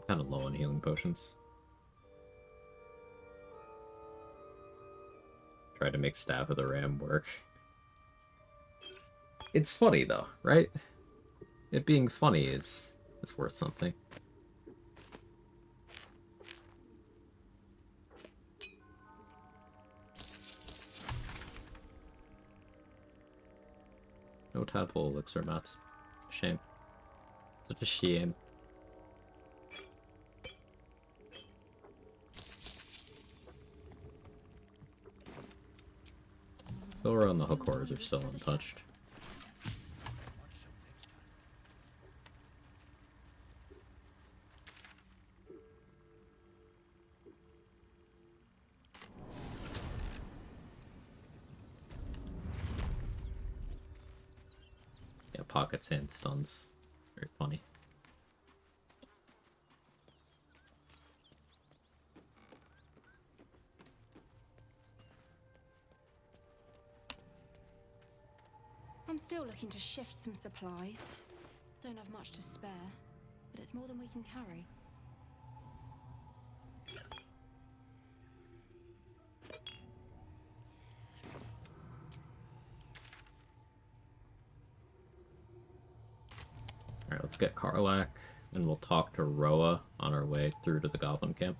Kind of low on healing potions. Try to make Staff of the Ram work. It's funny though, right? It being funny is worth something. No tadpole elixir mats. Shame. Such a shame. Still around the hook cores are still untouched. Yeah, pocket sand stuns. Very funny. I'm still looking to shift some supplies. Don't have much to spare, but it's more than we can carry. Alright, let's get Karlak, and we'll talk to Roa on our way through to the Goblin Camp.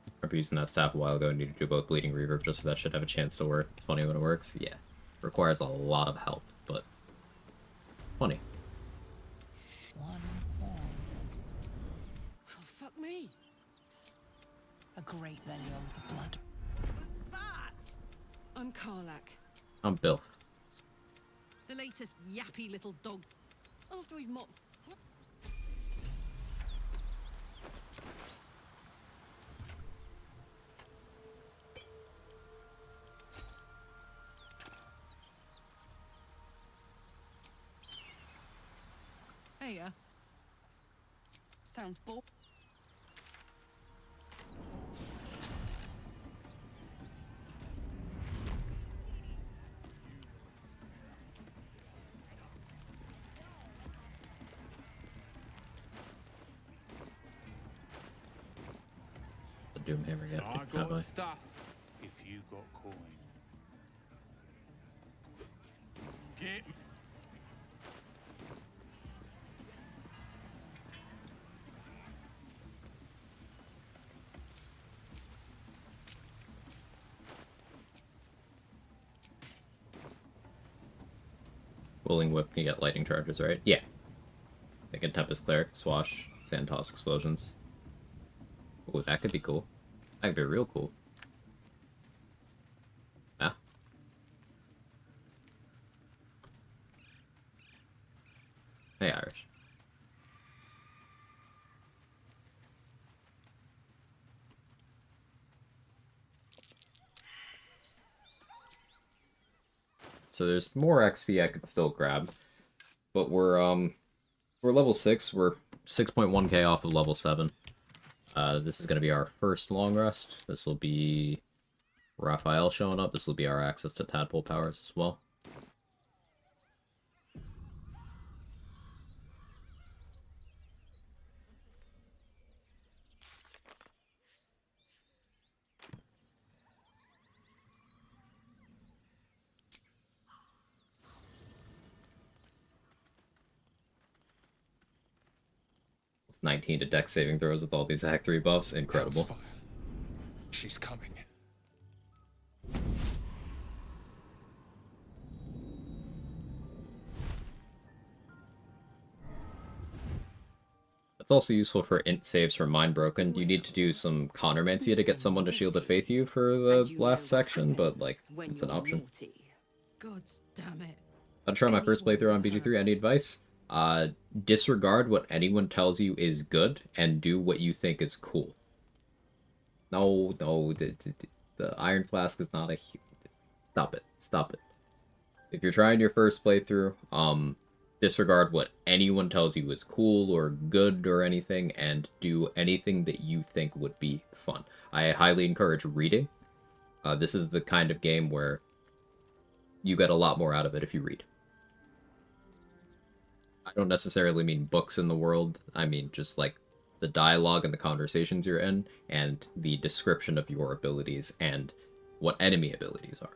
I remember using that staff a while ago and needed to do both Bleeding Reverb just so that should have a chance to work. It's funny when it works. Yeah. Requires a lot of help, but funny. One horn. Oh, fuck me. A great layer of blood. What was that? I'm Karlak, I'm Bill. the latest yappy little dog. After we've mopped. Hey, sounds bored. The Doomhammer yet. I got stuff if you got coin. Get Willing Whip can get lightning charges, right? Yeah. They can Tempest Cleric, Swash, Sand Toss Explosions. Ooh, that could be cool. That could be real cool. Ah. Hey, Irish. So there's more XP I could still grab, but we're level 6. We're 6.1k off of level 7. This is gonna be our first long rest. This will be Raphael showing up. This will be our access to tadpole powers as well. It's 19 to dex saving throws with all these Act 3 buffs. Incredible. Hellfire. She's coming. It's also useful for int saves from Mind Broken. You need to do some Connormancy to get someone to Shield of Faith you for the last section, but, like, it's an option. God damn it. I'll try my first playthrough on BG3. Any advice? Disregard what anyone tells you is good and do what you think is cool. No, the Iron Flask is not a... Stop it. Stop it. If you're trying your first playthrough, disregard what anyone tells you is cool or good or anything, and do anything that you think would be fun. I highly encourage reading. This is the kind of game where you get a lot more out of it if you read. I don't necessarily mean books in the world. I mean just like the dialogue and the conversations you're in, and the description of your abilities and what enemy abilities are.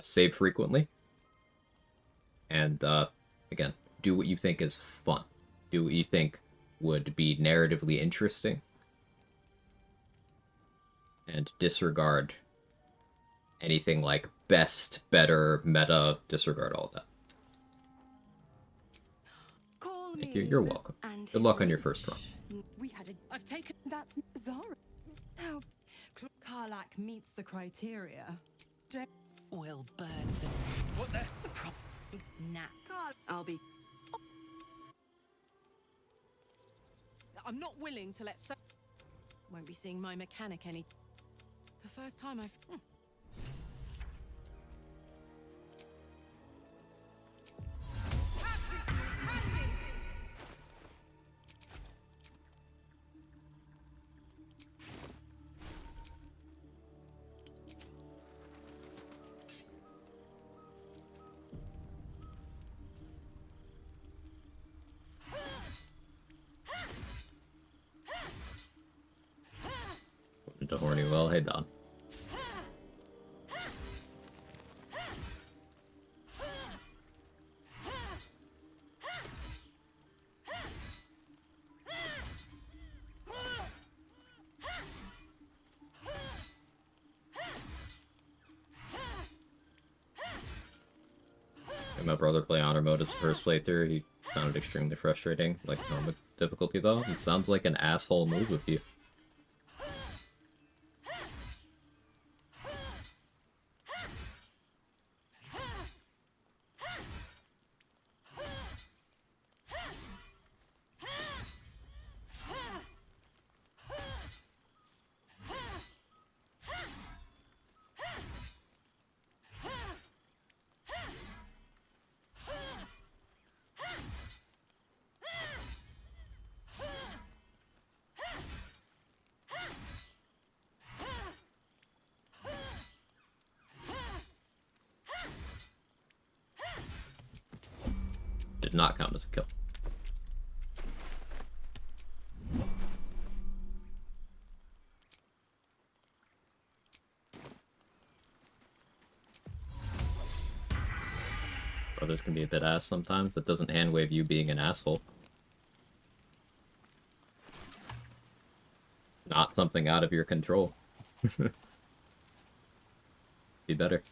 Save frequently. And, again, do what you think is fun. Do what you think would be narratively interesting and disregard anything like best, better, meta, disregard all that. Call Thank me. you. You're welcome. And Good luck on your first run. we had a. I've taken. That's Zara. How Karlak meets the criteria. Will birds and What the? Nah. I'll be. I'm not willing to let. Won't be seeing my mechanic any. The first time I've. Into horny well. Hey, Don. My brother play honor mode as first playthrough. He found it extremely frustrating, like normal difficulty though. It sounds like an asshole move with you. Did not count as a kill. Brothers can be a bit ass sometimes. That doesn't hand wave you being an asshole. It's not something out of your control. Be better.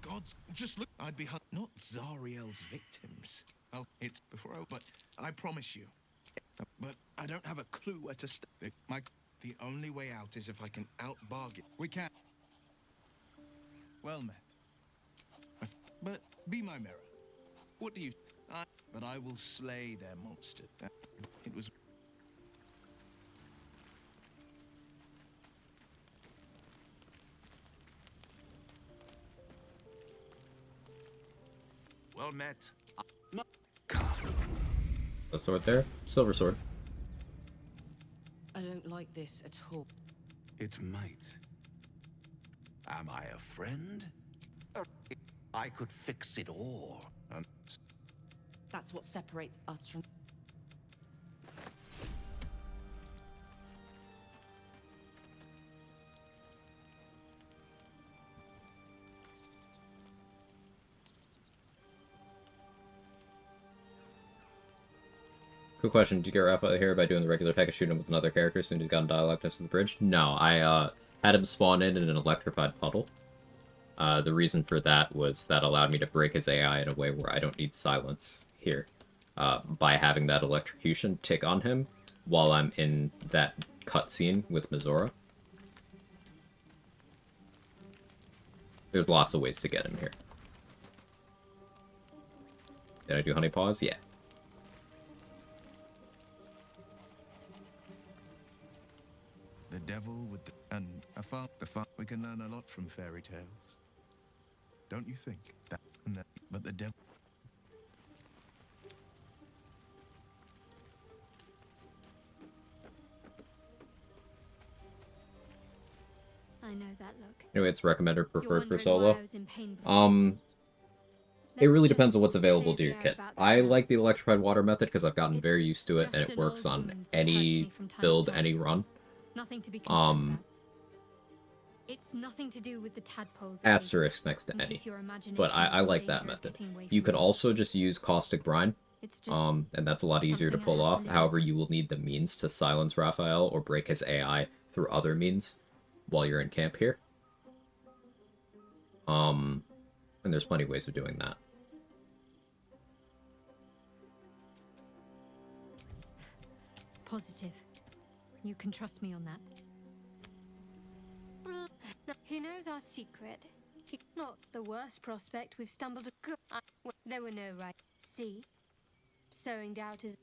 Gods, just look. I'd be not Zariel's victims. Well, it's before but I promise you. But I don't have a clue where to start. The only way out is if I can out-bargain. We can't. Well met. But be my mirror. What do you... but I will slay their monster. It was... Well met. The sword there? Silver sword. I don't like this at all. It might. Am I a friend? I could fix it all. That's what separates us from. Quick question, do you get Raph out of here by doing the regular attack and shooting him with another character as soon as he's got in dialogue next to the bridge? No, I had him spawn in an electrified puddle. The reason for that was that allowed me to break his AI in a way where I don't need silence here. By having that electrocution tick on him while I'm in that cutscene with Mizora. There's lots of ways to get him here. Did I do honey paws? Yeah. The devil with the... And we can learn a lot from fairy tales. Don't you think? That and that. But the devil... I know that look. Anyway, it's recommended You're preferred for wondering solo. why I was in pain before. It really depends on what's available to your clear kit. about that I now. like the electrified water method because I've gotten very used to it and just it an works old on wound that hurts any me from time to build, time. any run. Nothing to be concerned about. It's nothing to do with the tadpoles. Asterisk next to in any. case your imagination But I is in like that danger of method. getting away You from could you. also just use caustic brine. It's just And that's a lot easier to something I pull have to off. live However, with. you will need the means to silence Raphael or break his AI through other means while you're in camp here. And there's plenty of ways of doing that. Positive. You can trust me on that. He knows our secret. Not the worst prospect we've stumbled across. There were no right. See? Sowing doubt is...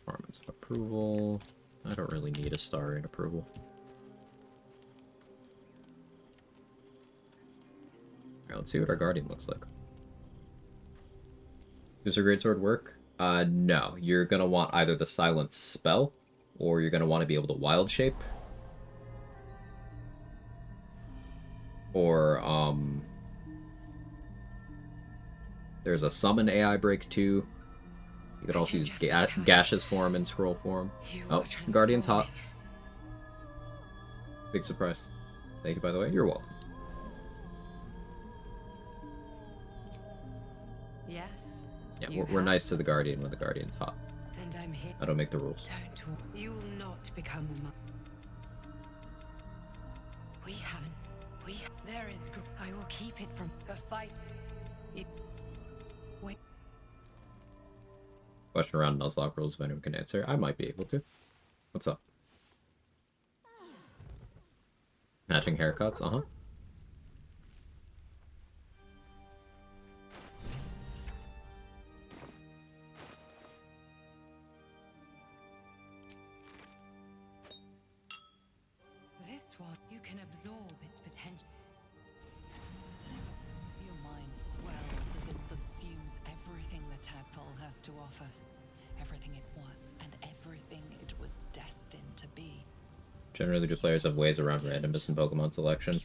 Requirements of approval. I don't really need a star in approval. Alright, let's see what our Guardian looks like. Does your Greatsword work? No. You're gonna want either the Silence spell, or you're gonna want to be able to Wild Shape. Or, there's a Summon AI break too. You could also use Gaseous form and Scroll form. Oh, Guardian's hot. Big surprise. Thank you, by the way. You're welcome. Yes. Yeah, we're nice to the Guardian when the Guardian's hot. And I'm here. I don't make the rules. You will not become a monk. We haven't. There is. I will keep it from a fight. Wait. Question around Nuzlocke rules if anyone can answer. I might be able to. What's up? Matching haircuts? Uh-huh. This one, you can absorb its potential. Your mind swells as it subsumes everything the tadpole has to offer. Everything it was and everything it was destined to be. Generally, do players have ways around randomness in Pokemon selection?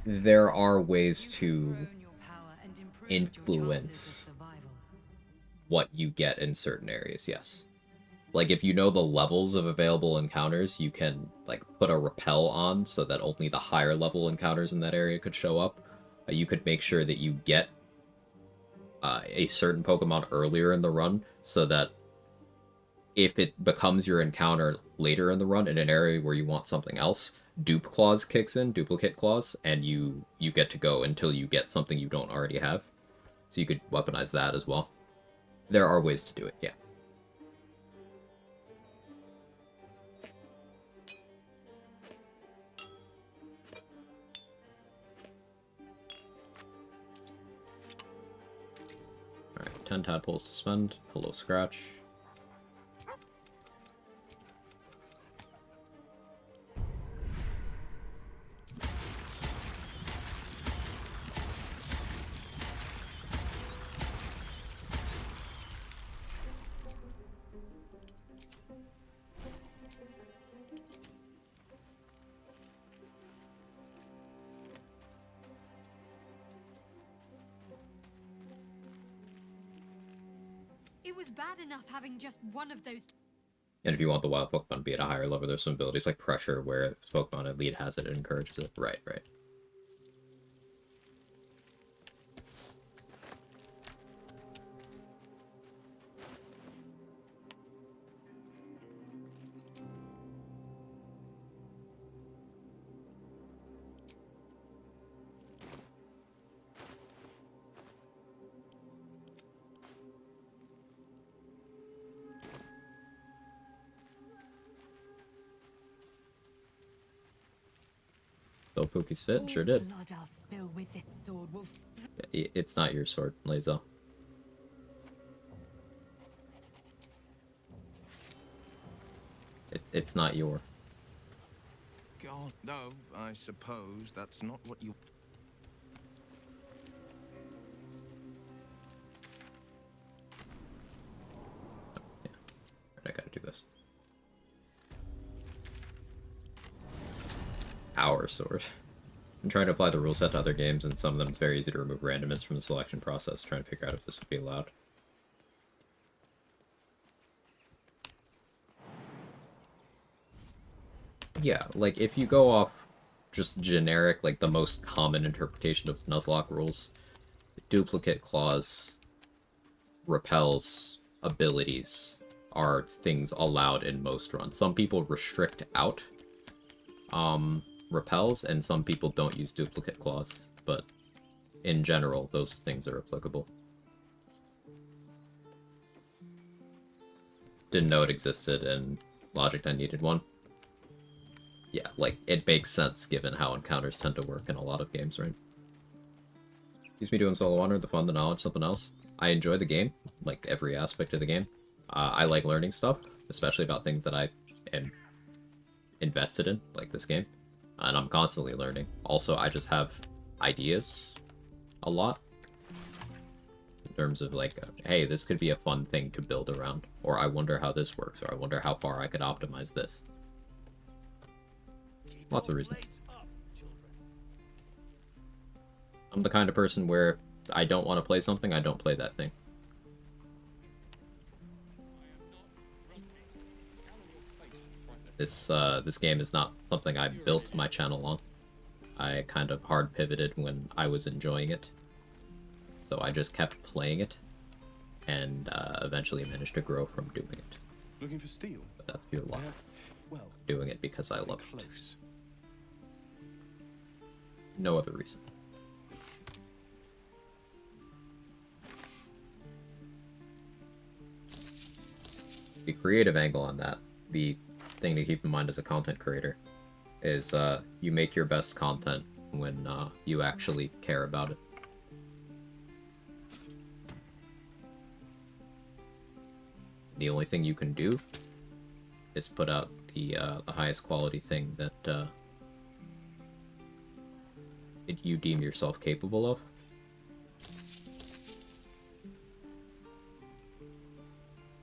There are ways to influence what you get in certain areas, yes. Like, if you know the levels of available encounters, you can, like, put a repel on so that only the higher level encounters in that area could show up. You could make sure that you get a certain Pokemon earlier in the run so that if it becomes your encounter later in the run in an area where you want something else, Dupe Clause kicks in, Duplicate Clause, and you get to go until you get something you don't already have. So you could weaponize that as well. There are ways to do it, yeah. Alright, 10 tadpoles to spend. Hello, Scratch. It was bad enough having just one of those. And if you want the wild Pokemon to be at a higher level, there's some abilities like Pressure, where if Pokemon Elite has it, it encourages it. Right, right. Still Pookie's fit? Sure did. Blood I'll spill with this sword will. It's not your sword, Lae'zel. It's not your. God, no, I suppose that's not what you... I gotta do this. Our sword. I'm trying to apply the rule set to other games, and some of them it's very easy to remove randomness from the selection process, trying to figure out if this would be allowed. Yeah, like, if you go off just generic, like, the most common interpretation of Nuzlocke rules, duplicate clause, repels, abilities are things allowed in most runs. Some people restrict out repels, and some people don't use duplicate clause, but in general, those things are applicable. Didn't know it existed, and Logic I needed one. Yeah, like, it makes sense given how encounters tend to work in a lot of games, right? Keeps me doing solo honor, the fun, the knowledge, something else. I enjoy the game, like every aspect of the game. I like learning stuff, especially about things that I am invested in, like this game. And I'm constantly learning. Also, I just have ideas a lot. In terms of like, hey, this could be a fun thing to build around. Or I wonder how this works, or I wonder how far I could optimize this. Lots of reasons. I'm the kind of person where if I don't want to play something, I don't play that thing. This game is not something I built my channel on. I kind of hard pivoted when I was enjoying it. So I just kept playing it, and eventually managed to grow from doing it. Looking for steel? But that's pure luck. Well, doing it because I love it. No other reason. The creative angle on that, the thing to keep in mind as a content creator, is you make your best content when you actually care about it. The only thing you can do is put out the highest quality thing that you deem yourself capable of.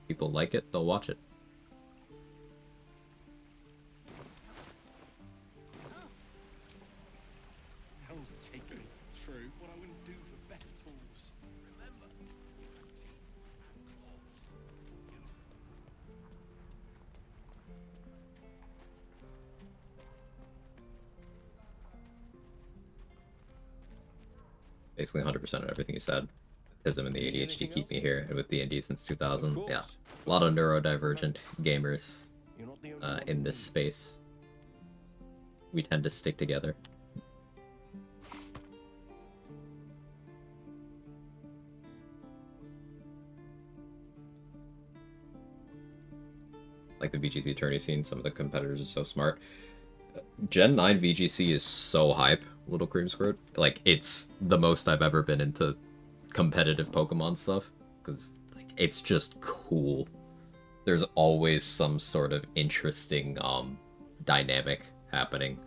People like it, they'll watch it. Hell's taken. True. What I wouldn't do for better tools. Remember. Basically 100% of everything you said. Autism and the ADHD keep me here, and with D&D since 2000. Yeah, a lot of neurodivergent gamers in this space. We tend to stick together. Like the VGC tourney scene, some of the competitors are so smart. Gen 9 VGC is so hype, Little Cream Squirt. Like, it's the most I've ever been into competitive Pokemon stuff, because like, it's just cool. There's always some sort of interesting dynamic happening.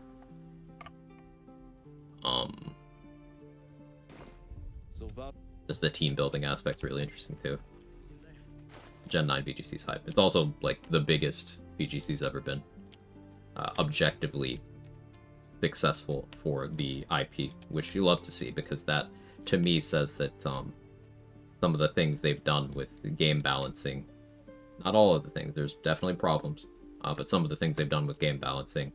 Just the team building aspect really interesting too. Gen 9 VGC's hype. It's also like the biggest VGC's ever been. Objectively successful for the IP, which you love to see, because that to me says that some of the things they've done with game balancing, not all of the things, there's definitely problems, but some of the things they've done with game balancing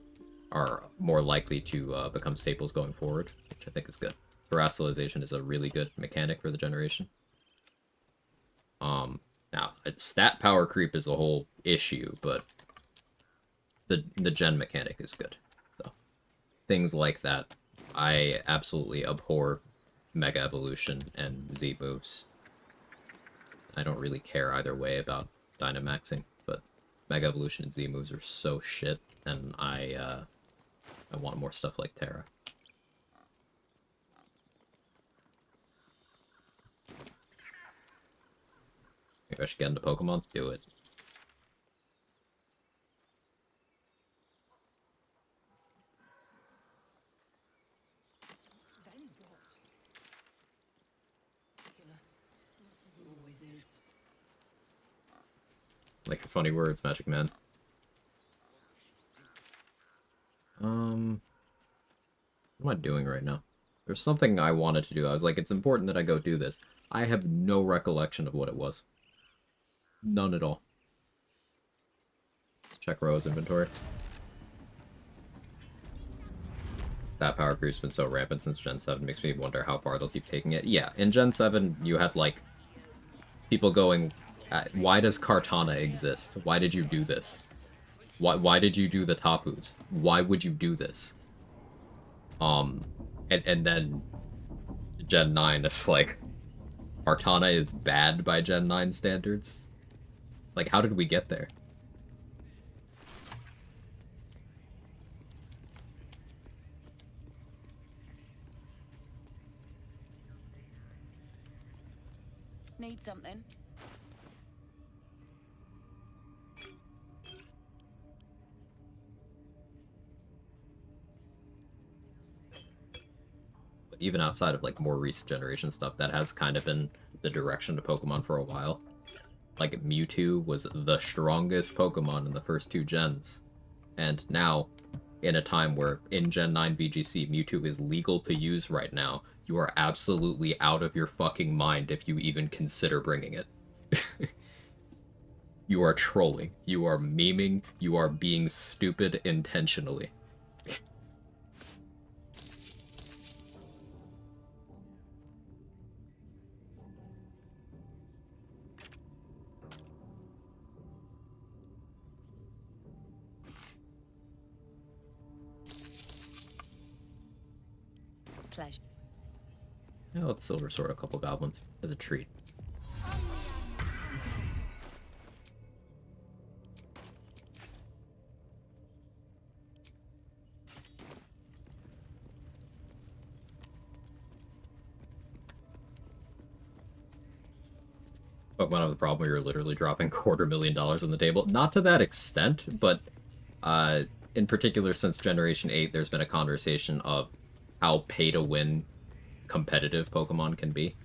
are more likely to become staples going forward, which I think is good. Terrestrialization is a really good mechanic for the generation. Now, stat power creep is a whole issue, but the gen mechanic is good. So things like that, I absolutely abhor Mega Evolution and Z moves. I don't really care either way about Dynamaxing, but Mega Evolution and Z moves are so shit, and I want more stuff like Terra. Maybe I should get into Pokemon? Do it. Like your funny words, Magic Man. What am I doing right now? There's something I wanted to do. I was like, it's important that I go do this. I have no recollection of what it was. None at all. Check Ro's inventory. that power creep's been so rampant since Gen 7 makes me wonder how far they'll keep taking it. Yeah, in Gen 7, you had, like, people going, why does Kartana exist? Why did you do this? Why did you do the Tapus? Why would you do this? And then Gen 9, it's like, Kartana is bad by Gen 9 standards? Like, how did we get there? Need something? But even outside of, like, more recent generation stuff, that has kind of been the direction of Pokemon for a while. Like, Mewtwo was the strongest Pokemon in the first 2 gens. And now, in a time where in Gen 9 VGC, Mewtwo is legal to use right now, you are absolutely out of your fucking mind if you even consider bringing it. You are trolling. You are memeing. You are being stupid intentionally. Pleasure. Yeah, let's Silver Sword a couple goblins as a treat. Pokemon have the problem where you're literally dropping $250,000 on the table. Not to that extent, but in particular since Generation 8, there's been a conversation of how pay-to-win competitive Pokemon can be.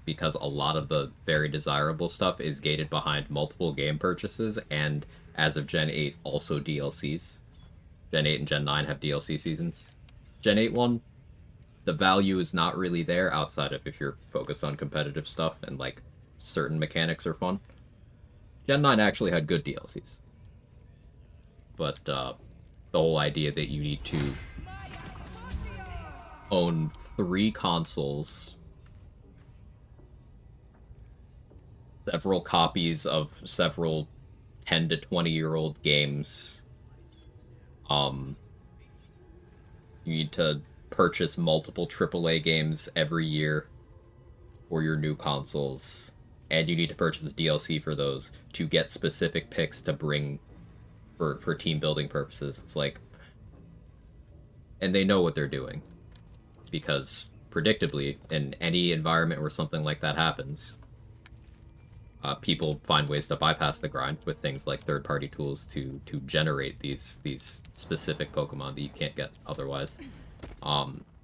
Because a lot of the very desirable stuff is gated behind multiple game purchases, and as of Gen 8, also DLCs. Gen 8 and Gen 9 have DLC seasons. Gen 8 one, the value is not really there outside of if you're focused on competitive stuff and, like, certain mechanics are fun. Gen 9 actually had good DLCs. But, the whole idea that you need to own 3 consoles, several copies of several 10 to 20-year-old games, you need to purchase multiple AAA games every year for your new consoles, and you need to purchase DLC for those to get specific picks to bring for team building purposes. It's like, and they know what they're doing, because predictably, in any environment where something like that happens, people find ways to bypass the grind with things like third-party tools to generate these specific Pokemon that you can't get otherwise.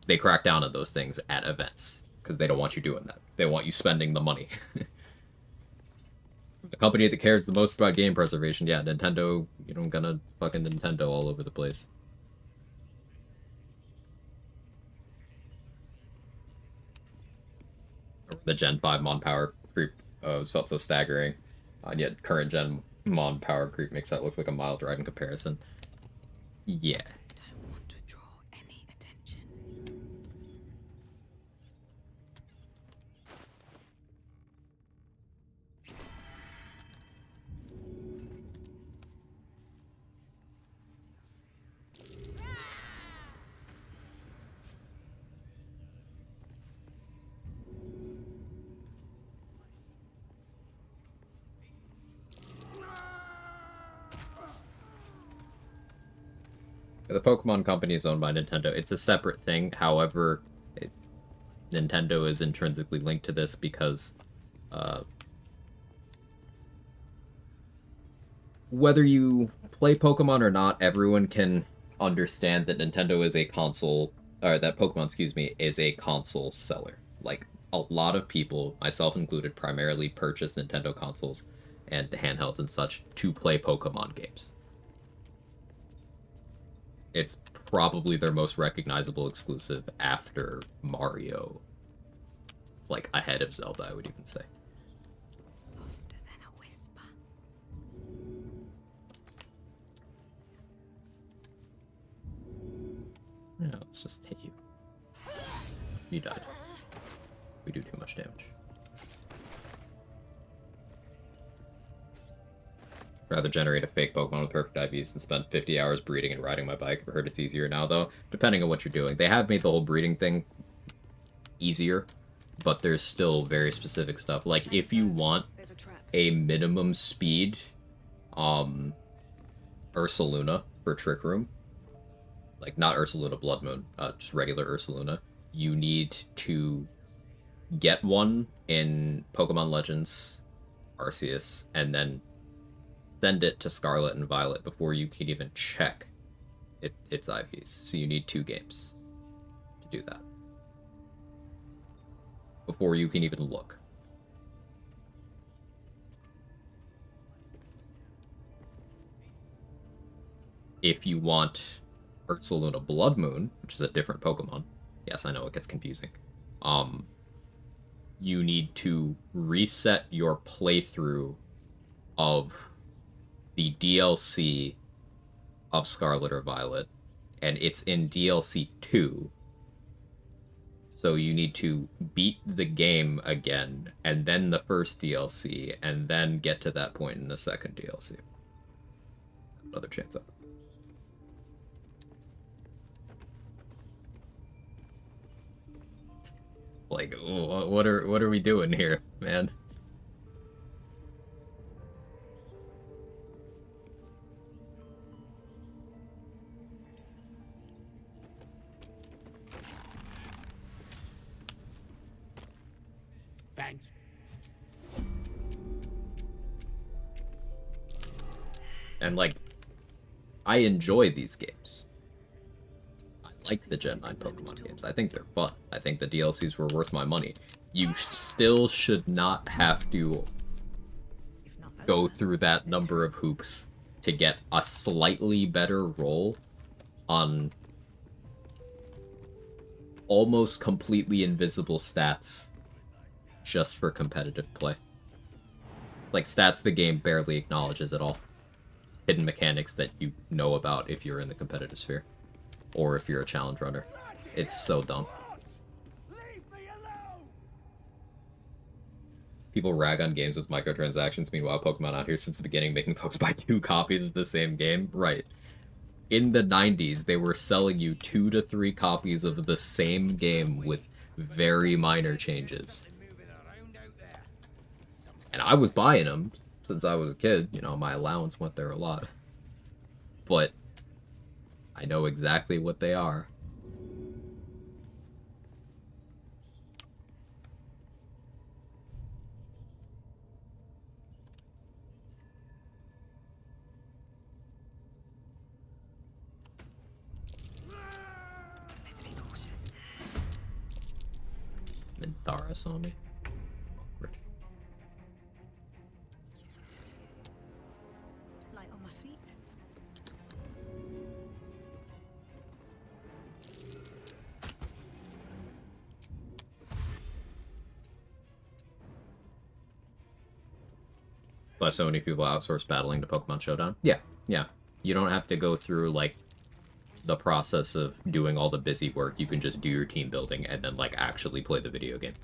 They crack down on those things at events because they don't want you doing that. They want you spending the money. The company that cares the most about game preservation, yeah, Nintendo, you know, gonna fucking Nintendo all over the place. The Gen 5 Mon Power creep was felt so staggering, and yet current Gen Mon Power creep makes that look like a mild ride in comparison. Yeah. Don't want to draw any attention. The Pokemon Company is owned by Nintendo. It's a separate thing. However, Nintendo is intrinsically linked to this because whether you play Pokemon or not, everyone can understand that Nintendo is a console, or that Pokemon, excuse me, is a console seller. Like, a lot of people, myself included, primarily purchase Nintendo consoles and handhelds and such to play Pokemon games. It's probably their most recognizable exclusive after Mario. Like, ahead of Zelda, I would even say. Softer than a whisper. Yeah, let's just hit you. You died. We do too much damage. Rather generate a fake Pokemon with perfect IVs than spend 50 hours breeding and riding my bike. I've heard it's easier now, though, depending on what you're doing. They have made the whole breeding thing easier, but there's still very specific stuff. Like, if you want a minimum speed, Ursaluna for Trick Room, like, not Ursaluna Blood Moon, just regular Ursaluna, you need to get one in Pokemon Legends Arceus, and then send it to Scarlet and Violet before you can even check its IVs. So you need 2 games to do that. Before you can even look. If you want Ursaluna Blood Moon, which is a different Pokemon, yes, I know it gets confusing, you need to reset your playthrough of the DLC of Scarlet or Violet, and it's in DLC 2. So you need to beat the game again, and then the first DLC, and then get to that point in the second DLC. Another chance up. Like, what are we doing here, man? Thanks. And, like, I enjoy these games. I like the Gen 9 Pokemon games. I think they're fun. I think the DLCs were worth my money. You still should not have to go through that number of hoops to get a slightly better roll on almost completely invisible stats just for competitive play. Like, stats the game barely acknowledges at all. Hidden mechanics that you know about if you're in the competitive sphere. Or if you're a challenge runner. It's so dumb. People rag on games with microtransactions, meanwhile Pokemon out here since the beginning making folks buy 2 copies of the same game. Right. In the 90s, they were selling you 2 to 3 copies of the same game with very minor changes. And I was buying them since I was a kid. You know, my allowance went there a lot. But I know exactly what they are. Minthara saw me. Light on my feet. Why so many people outsource battling to Pokemon Showdown? Yeah, yeah. You don't have to go through, like, the process of doing all the busy work. You can just do your team building and then, like, actually play the video game.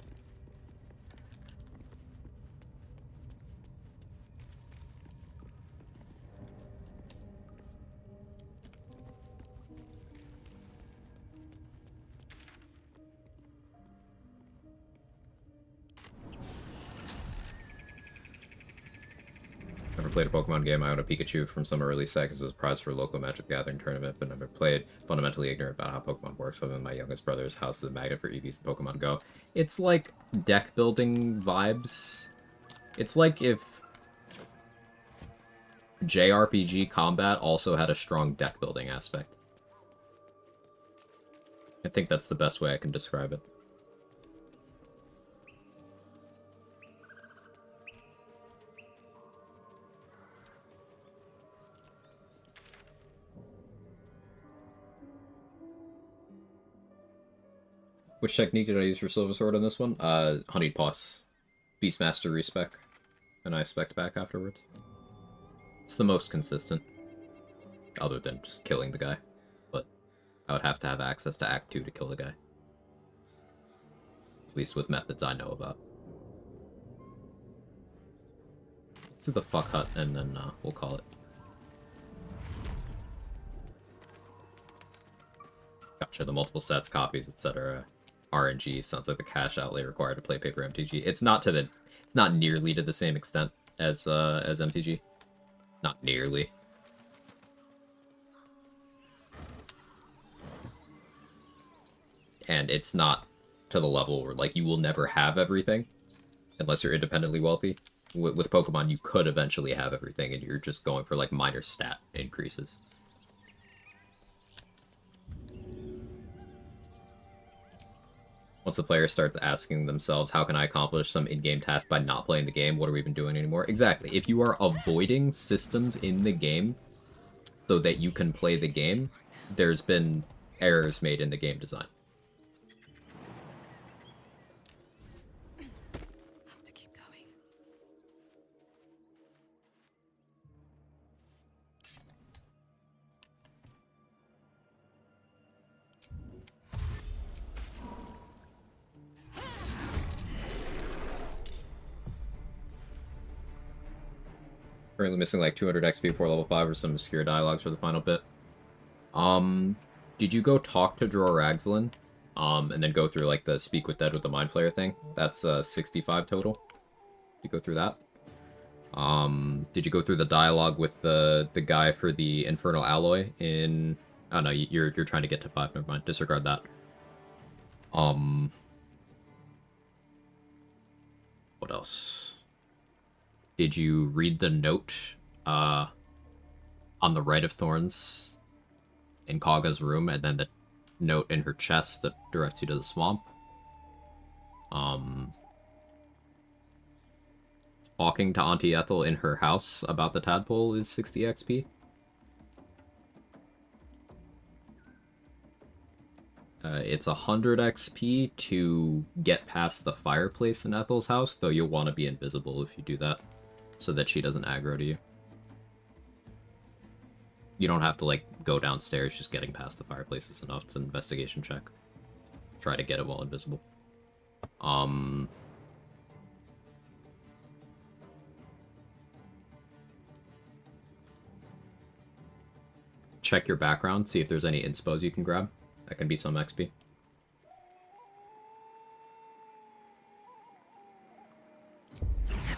Never played a Pokemon game. I own a Pikachu from some early set as a prize for a local Magic the Gathering tournament, but never played. Fundamentally ignorant about how Pokemon works, other than my youngest brother's house is a magnet for EVs and Pokemon Go. It's like deck building vibes. It's like if JRPG combat also had a strong deck building aspect. I think that's the best way I can describe it. Which technique did I use for Silver Sword on this one? Honeyed Paws. Beastmaster respec. And I spec'd back afterwards. It's the most consistent. Other than just killing the guy. But I would have to have access to Act 2 to kill the guy. At least with methods I know about. Let's do the fuck hut and then we'll call it. Gotcha, the multiple sets, copies, etc. RNG sounds like the cash outlay required to play paper MTG. It's not nearly to the same extent as MTG. Not nearly. And it's not to the level where, like, you will never have everything unless you're independently wealthy. With Pokemon, you could eventually have everything, and you're just going for, like, minor stat increases. Once the player starts asking themselves, how can I accomplish some in-game task by not playing the game? What are we even doing anymore? Exactly. If you are avoiding systems in the game so that you can play the game, there's been errors made in the game design. Currently missing like 200 XP before level 5 or some obscure dialogues for the final bit. Did you go talk to Dror Ragzlin? And then go through like the Speak with Dead with the Mind Flayer thing? That's 65 total. You go through that. Did you go through the dialogue with the guy for the Infernal Alloy in... Oh no, you're trying to get to 5, never mind. Disregard that. What else? Did you read the note on the right of Thorns in Kaga's room, and then the note in her chest that directs you to the swamp? Talking to Auntie Ethel in her house about the tadpole is 60 XP. It's 100 XP to get past the fireplace in Ethel's house, though you'll want to be invisible if you do that, so that she doesn't aggro to you. You don't have to, like, go downstairs, just getting past the fireplace is enough. It's an investigation check. Try to get it while invisible. Check your background, see if there's any inspos you can grab. That can be some XP.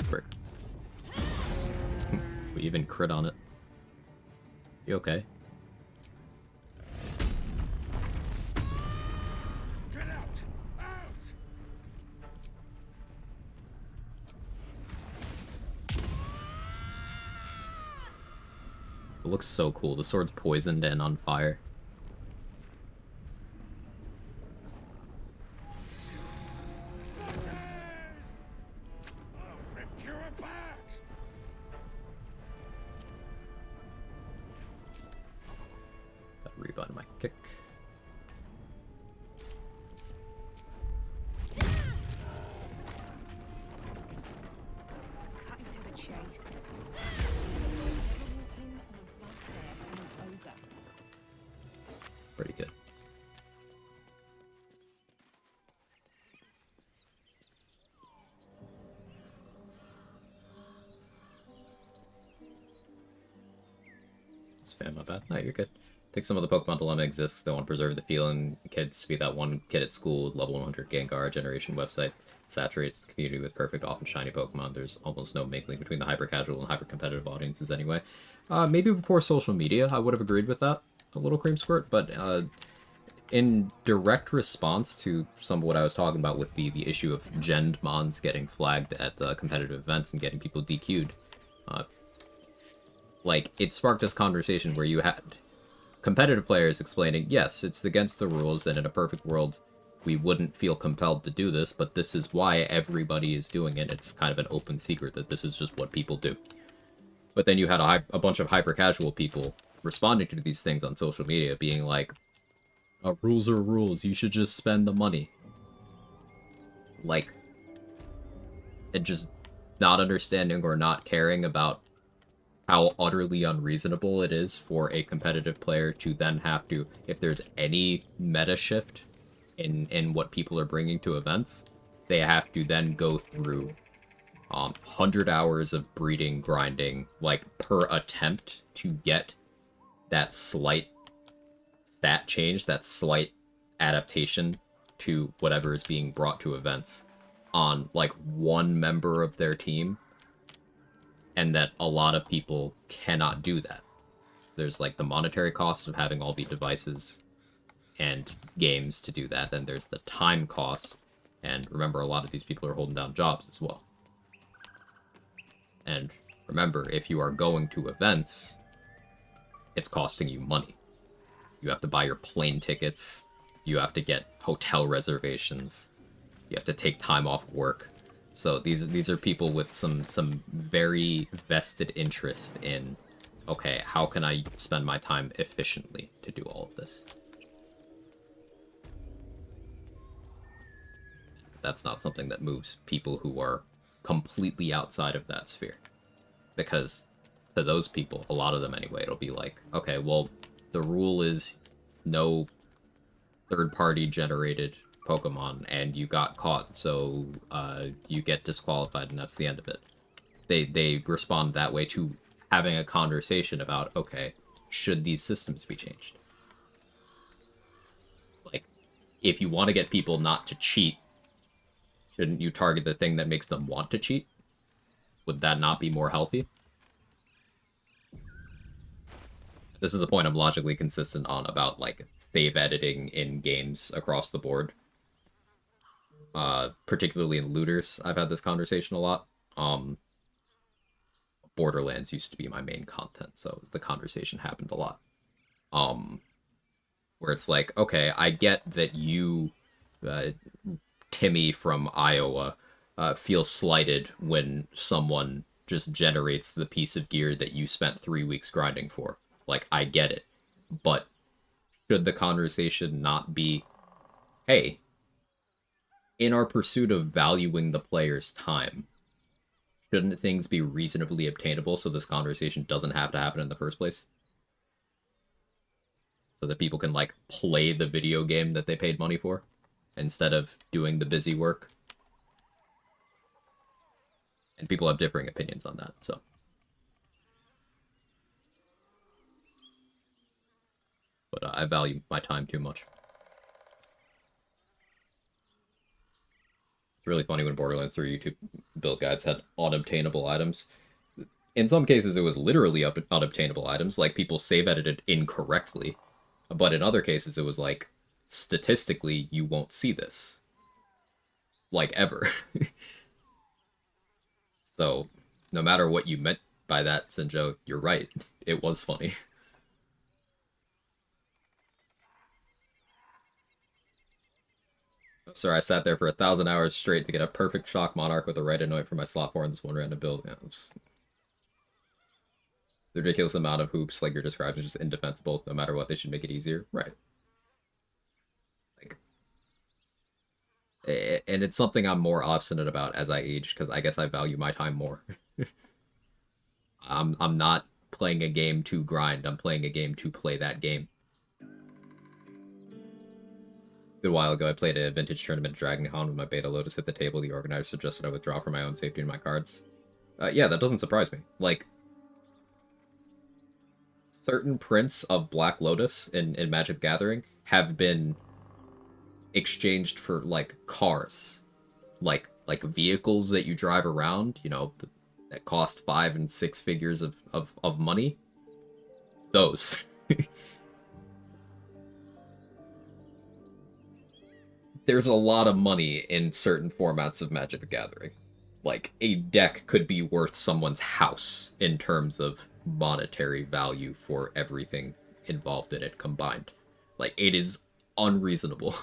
Frick. We even crit on it. You okay? Get out! Out! It looks so cool. The sword's poisoned and on fire. Gotta rebind my kick. Cutting to the chase. Pretty good. Spam, my bad. No, you're good. I think some of the Pokemon dilemma exists. They want to preserve the feeling kids to be that one kid at school, level 100 Gengar generation website saturates the community with perfect, often shiny Pokemon. There's almost no mingling between the hyper-casual and hyper-competitive audiences anyway. Maybe before social media, I would have agreed with that a little, Cream Squirt, but in direct response to some of what I was talking about with the issue of Gen Mons getting flagged at competitive events and getting people DQ'd, like, it sparked this conversation where you had competitive players explaining, yes, it's against the rules, and in a perfect world, we wouldn't feel compelled to do this, but this is why everybody is doing it. It's kind of an open secret that this is just what people do. But then you had a bunch of hyper-casual people responding to these things on social media, being like, rules are rules, you should just spend the money. Like, and just not understanding or not caring about how utterly unreasonable it is for a competitive player to then have to, if there's any meta shift in what people are bringing to events, they have to then go through 100 hours of breeding, grinding, like, per attempt to get that slight stat change, that slight adaptation to whatever is being brought to events on, like, one member of their team, and that a lot of people cannot do that. There's, like, the monetary cost of having all the devices and games to do that, then there's the time cost, and remember, a lot of these people are holding down jobs as well. And remember, if you are going to events, it's costing you money. You have to buy your plane tickets, you have to get hotel reservations, you have to take time off work. So these are people with some very vested interest in, okay, how can I spend my time efficiently to do all of this? That's not something that moves people who are completely outside of that sphere. Because to those people, a lot of them anyway, it'll be like, okay, well, the rule is no third-party generated Pokemon, and you got caught, so you get disqualified, and that's the end of it. They respond that way to having a conversation about, okay, should these systems be changed? Like, if you want to get people not to cheat, shouldn't you target the thing that makes them want to cheat? Would that not be more healthy? This is a point I'm logically consistent on about, like, save editing in games across the board. Particularly in looters, I've had this conversation a lot. Borderlands used to be my main content, so the conversation happened a lot. Where it's like, okay, I get that you, Timmy from Iowa, feel slighted when someone just generates the piece of gear that you spent 3 weeks grinding for. Like, I get it. But should the conversation not be, hey, in our pursuit of valuing the player's time, shouldn't things be reasonably obtainable so this conversation doesn't have to happen in the first place? So that people can, like, play the video game that they paid money for, instead of doing the busy work. And people have differing opinions on that, so. But I value my time too much. It's really funny when Borderlands 3 YouTube build guides had unobtainable items. In some cases, it was literally unobtainable items, like people save edited incorrectly. But in other cases, it was like, statistically, you won't see this. Like, ever. So, no matter what you meant by that, Sinjo, you're right. It was funny. Sir, I sat there for 1,000 hours straight to get a perfect Shock Monarch with a right anoint for my slot 4 in this one random build. Yeah, just... The ridiculous amount of hoops, like you're describing, is just indefensible. No matter what, they should make it easier. Right. Like... And it's something I'm more obstinate about as I age, because I guess I value my time more. I'm not playing a game to grind, I'm playing a game to play that game. A good while ago, I played a vintage tournament at Dragon Con with my Beta Lotus hit the table. The organizer suggested I withdraw for my own safety in my cards. Yeah, that doesn't surprise me. Like, certain prints of Black Lotus in Magic Gathering have been exchanged for, like, cars. Like vehicles that you drive around, you know, that cost 5 and 6 figures of money. Those. There's a lot of money in certain formats of Magic the Gathering. Like, a deck could be worth someone's house in terms of monetary value for everything involved in it combined. Like, it is unreasonable.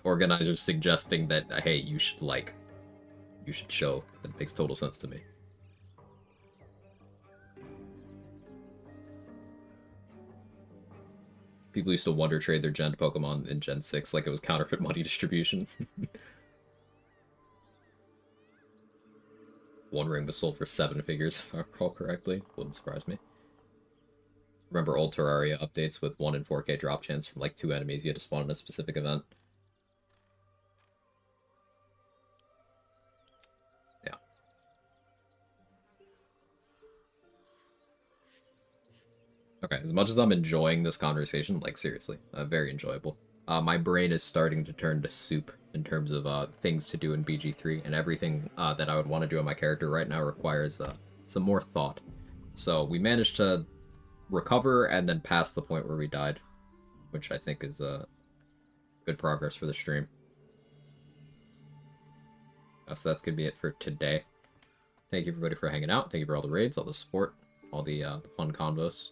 Organizers suggesting that, hey, you should show. That makes total sense to me. People used to wonder trade their Gen Pokemon in Gen 6 like it was counterfeit money distribution. One Ring was sold for 7 figures, if I recall correctly. Wouldn't surprise me. Remember old Terraria updates with 1 in 4K drop chance from like 2 enemies you had to spawn in a specific event? Yeah. Okay, as much as I'm enjoying this conversation, like seriously, very enjoyable. My brain is starting to turn to soup in terms of things to do in BG3, and everything that I would want to do on my character right now requires some more thought. So we managed to recover and then pass the point where we died, which I think is good progress for the stream. So that's gonna be it for today. Thank you everybody for hanging out. Thank you for all the raids, all the support, all the fun convos.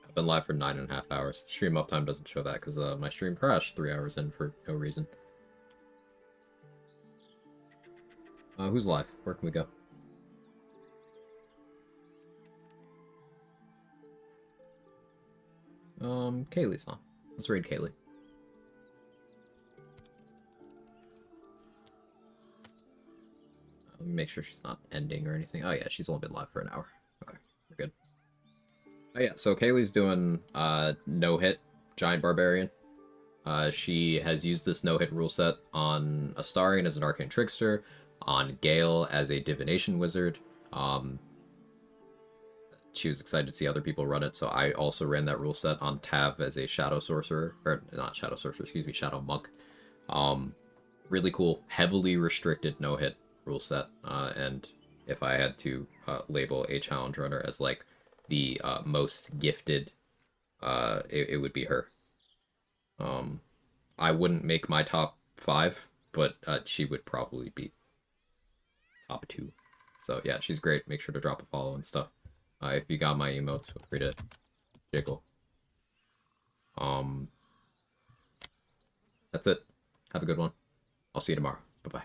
I've been live for 9.5 hours. The stream uptime doesn't show that because my stream crashed 3 hours in for no reason. Who's live? Where can we go? Kaylee's on. Let's raid Kaylee. Let me make sure she's not ending or anything. Oh yeah, she's only been live for an hour. Okay, we're good. Oh yeah, so Kaylee's doing no-hit Giant Barbarian. She has used this no-hit rule set on Astarion as an Arcane Trickster, on Gale as a Divination Wizard. She was excited to see other people run it, so I also ran that rule set on Tav as a Shadow Sorcerer, or not Shadow Sorcerer, excuse me, Shadow Monk. Really cool, heavily restricted no-hit rule set, and if I had to label a challenge runner as like the most gifted, it would be her. I wouldn't make my top 5, but she would probably be top 2. So yeah, she's great. Make sure to drop a follow and stuff. If you got my emotes, feel free to jiggle. That's it. Have a good one. I'll see you tomorrow. Bye-bye.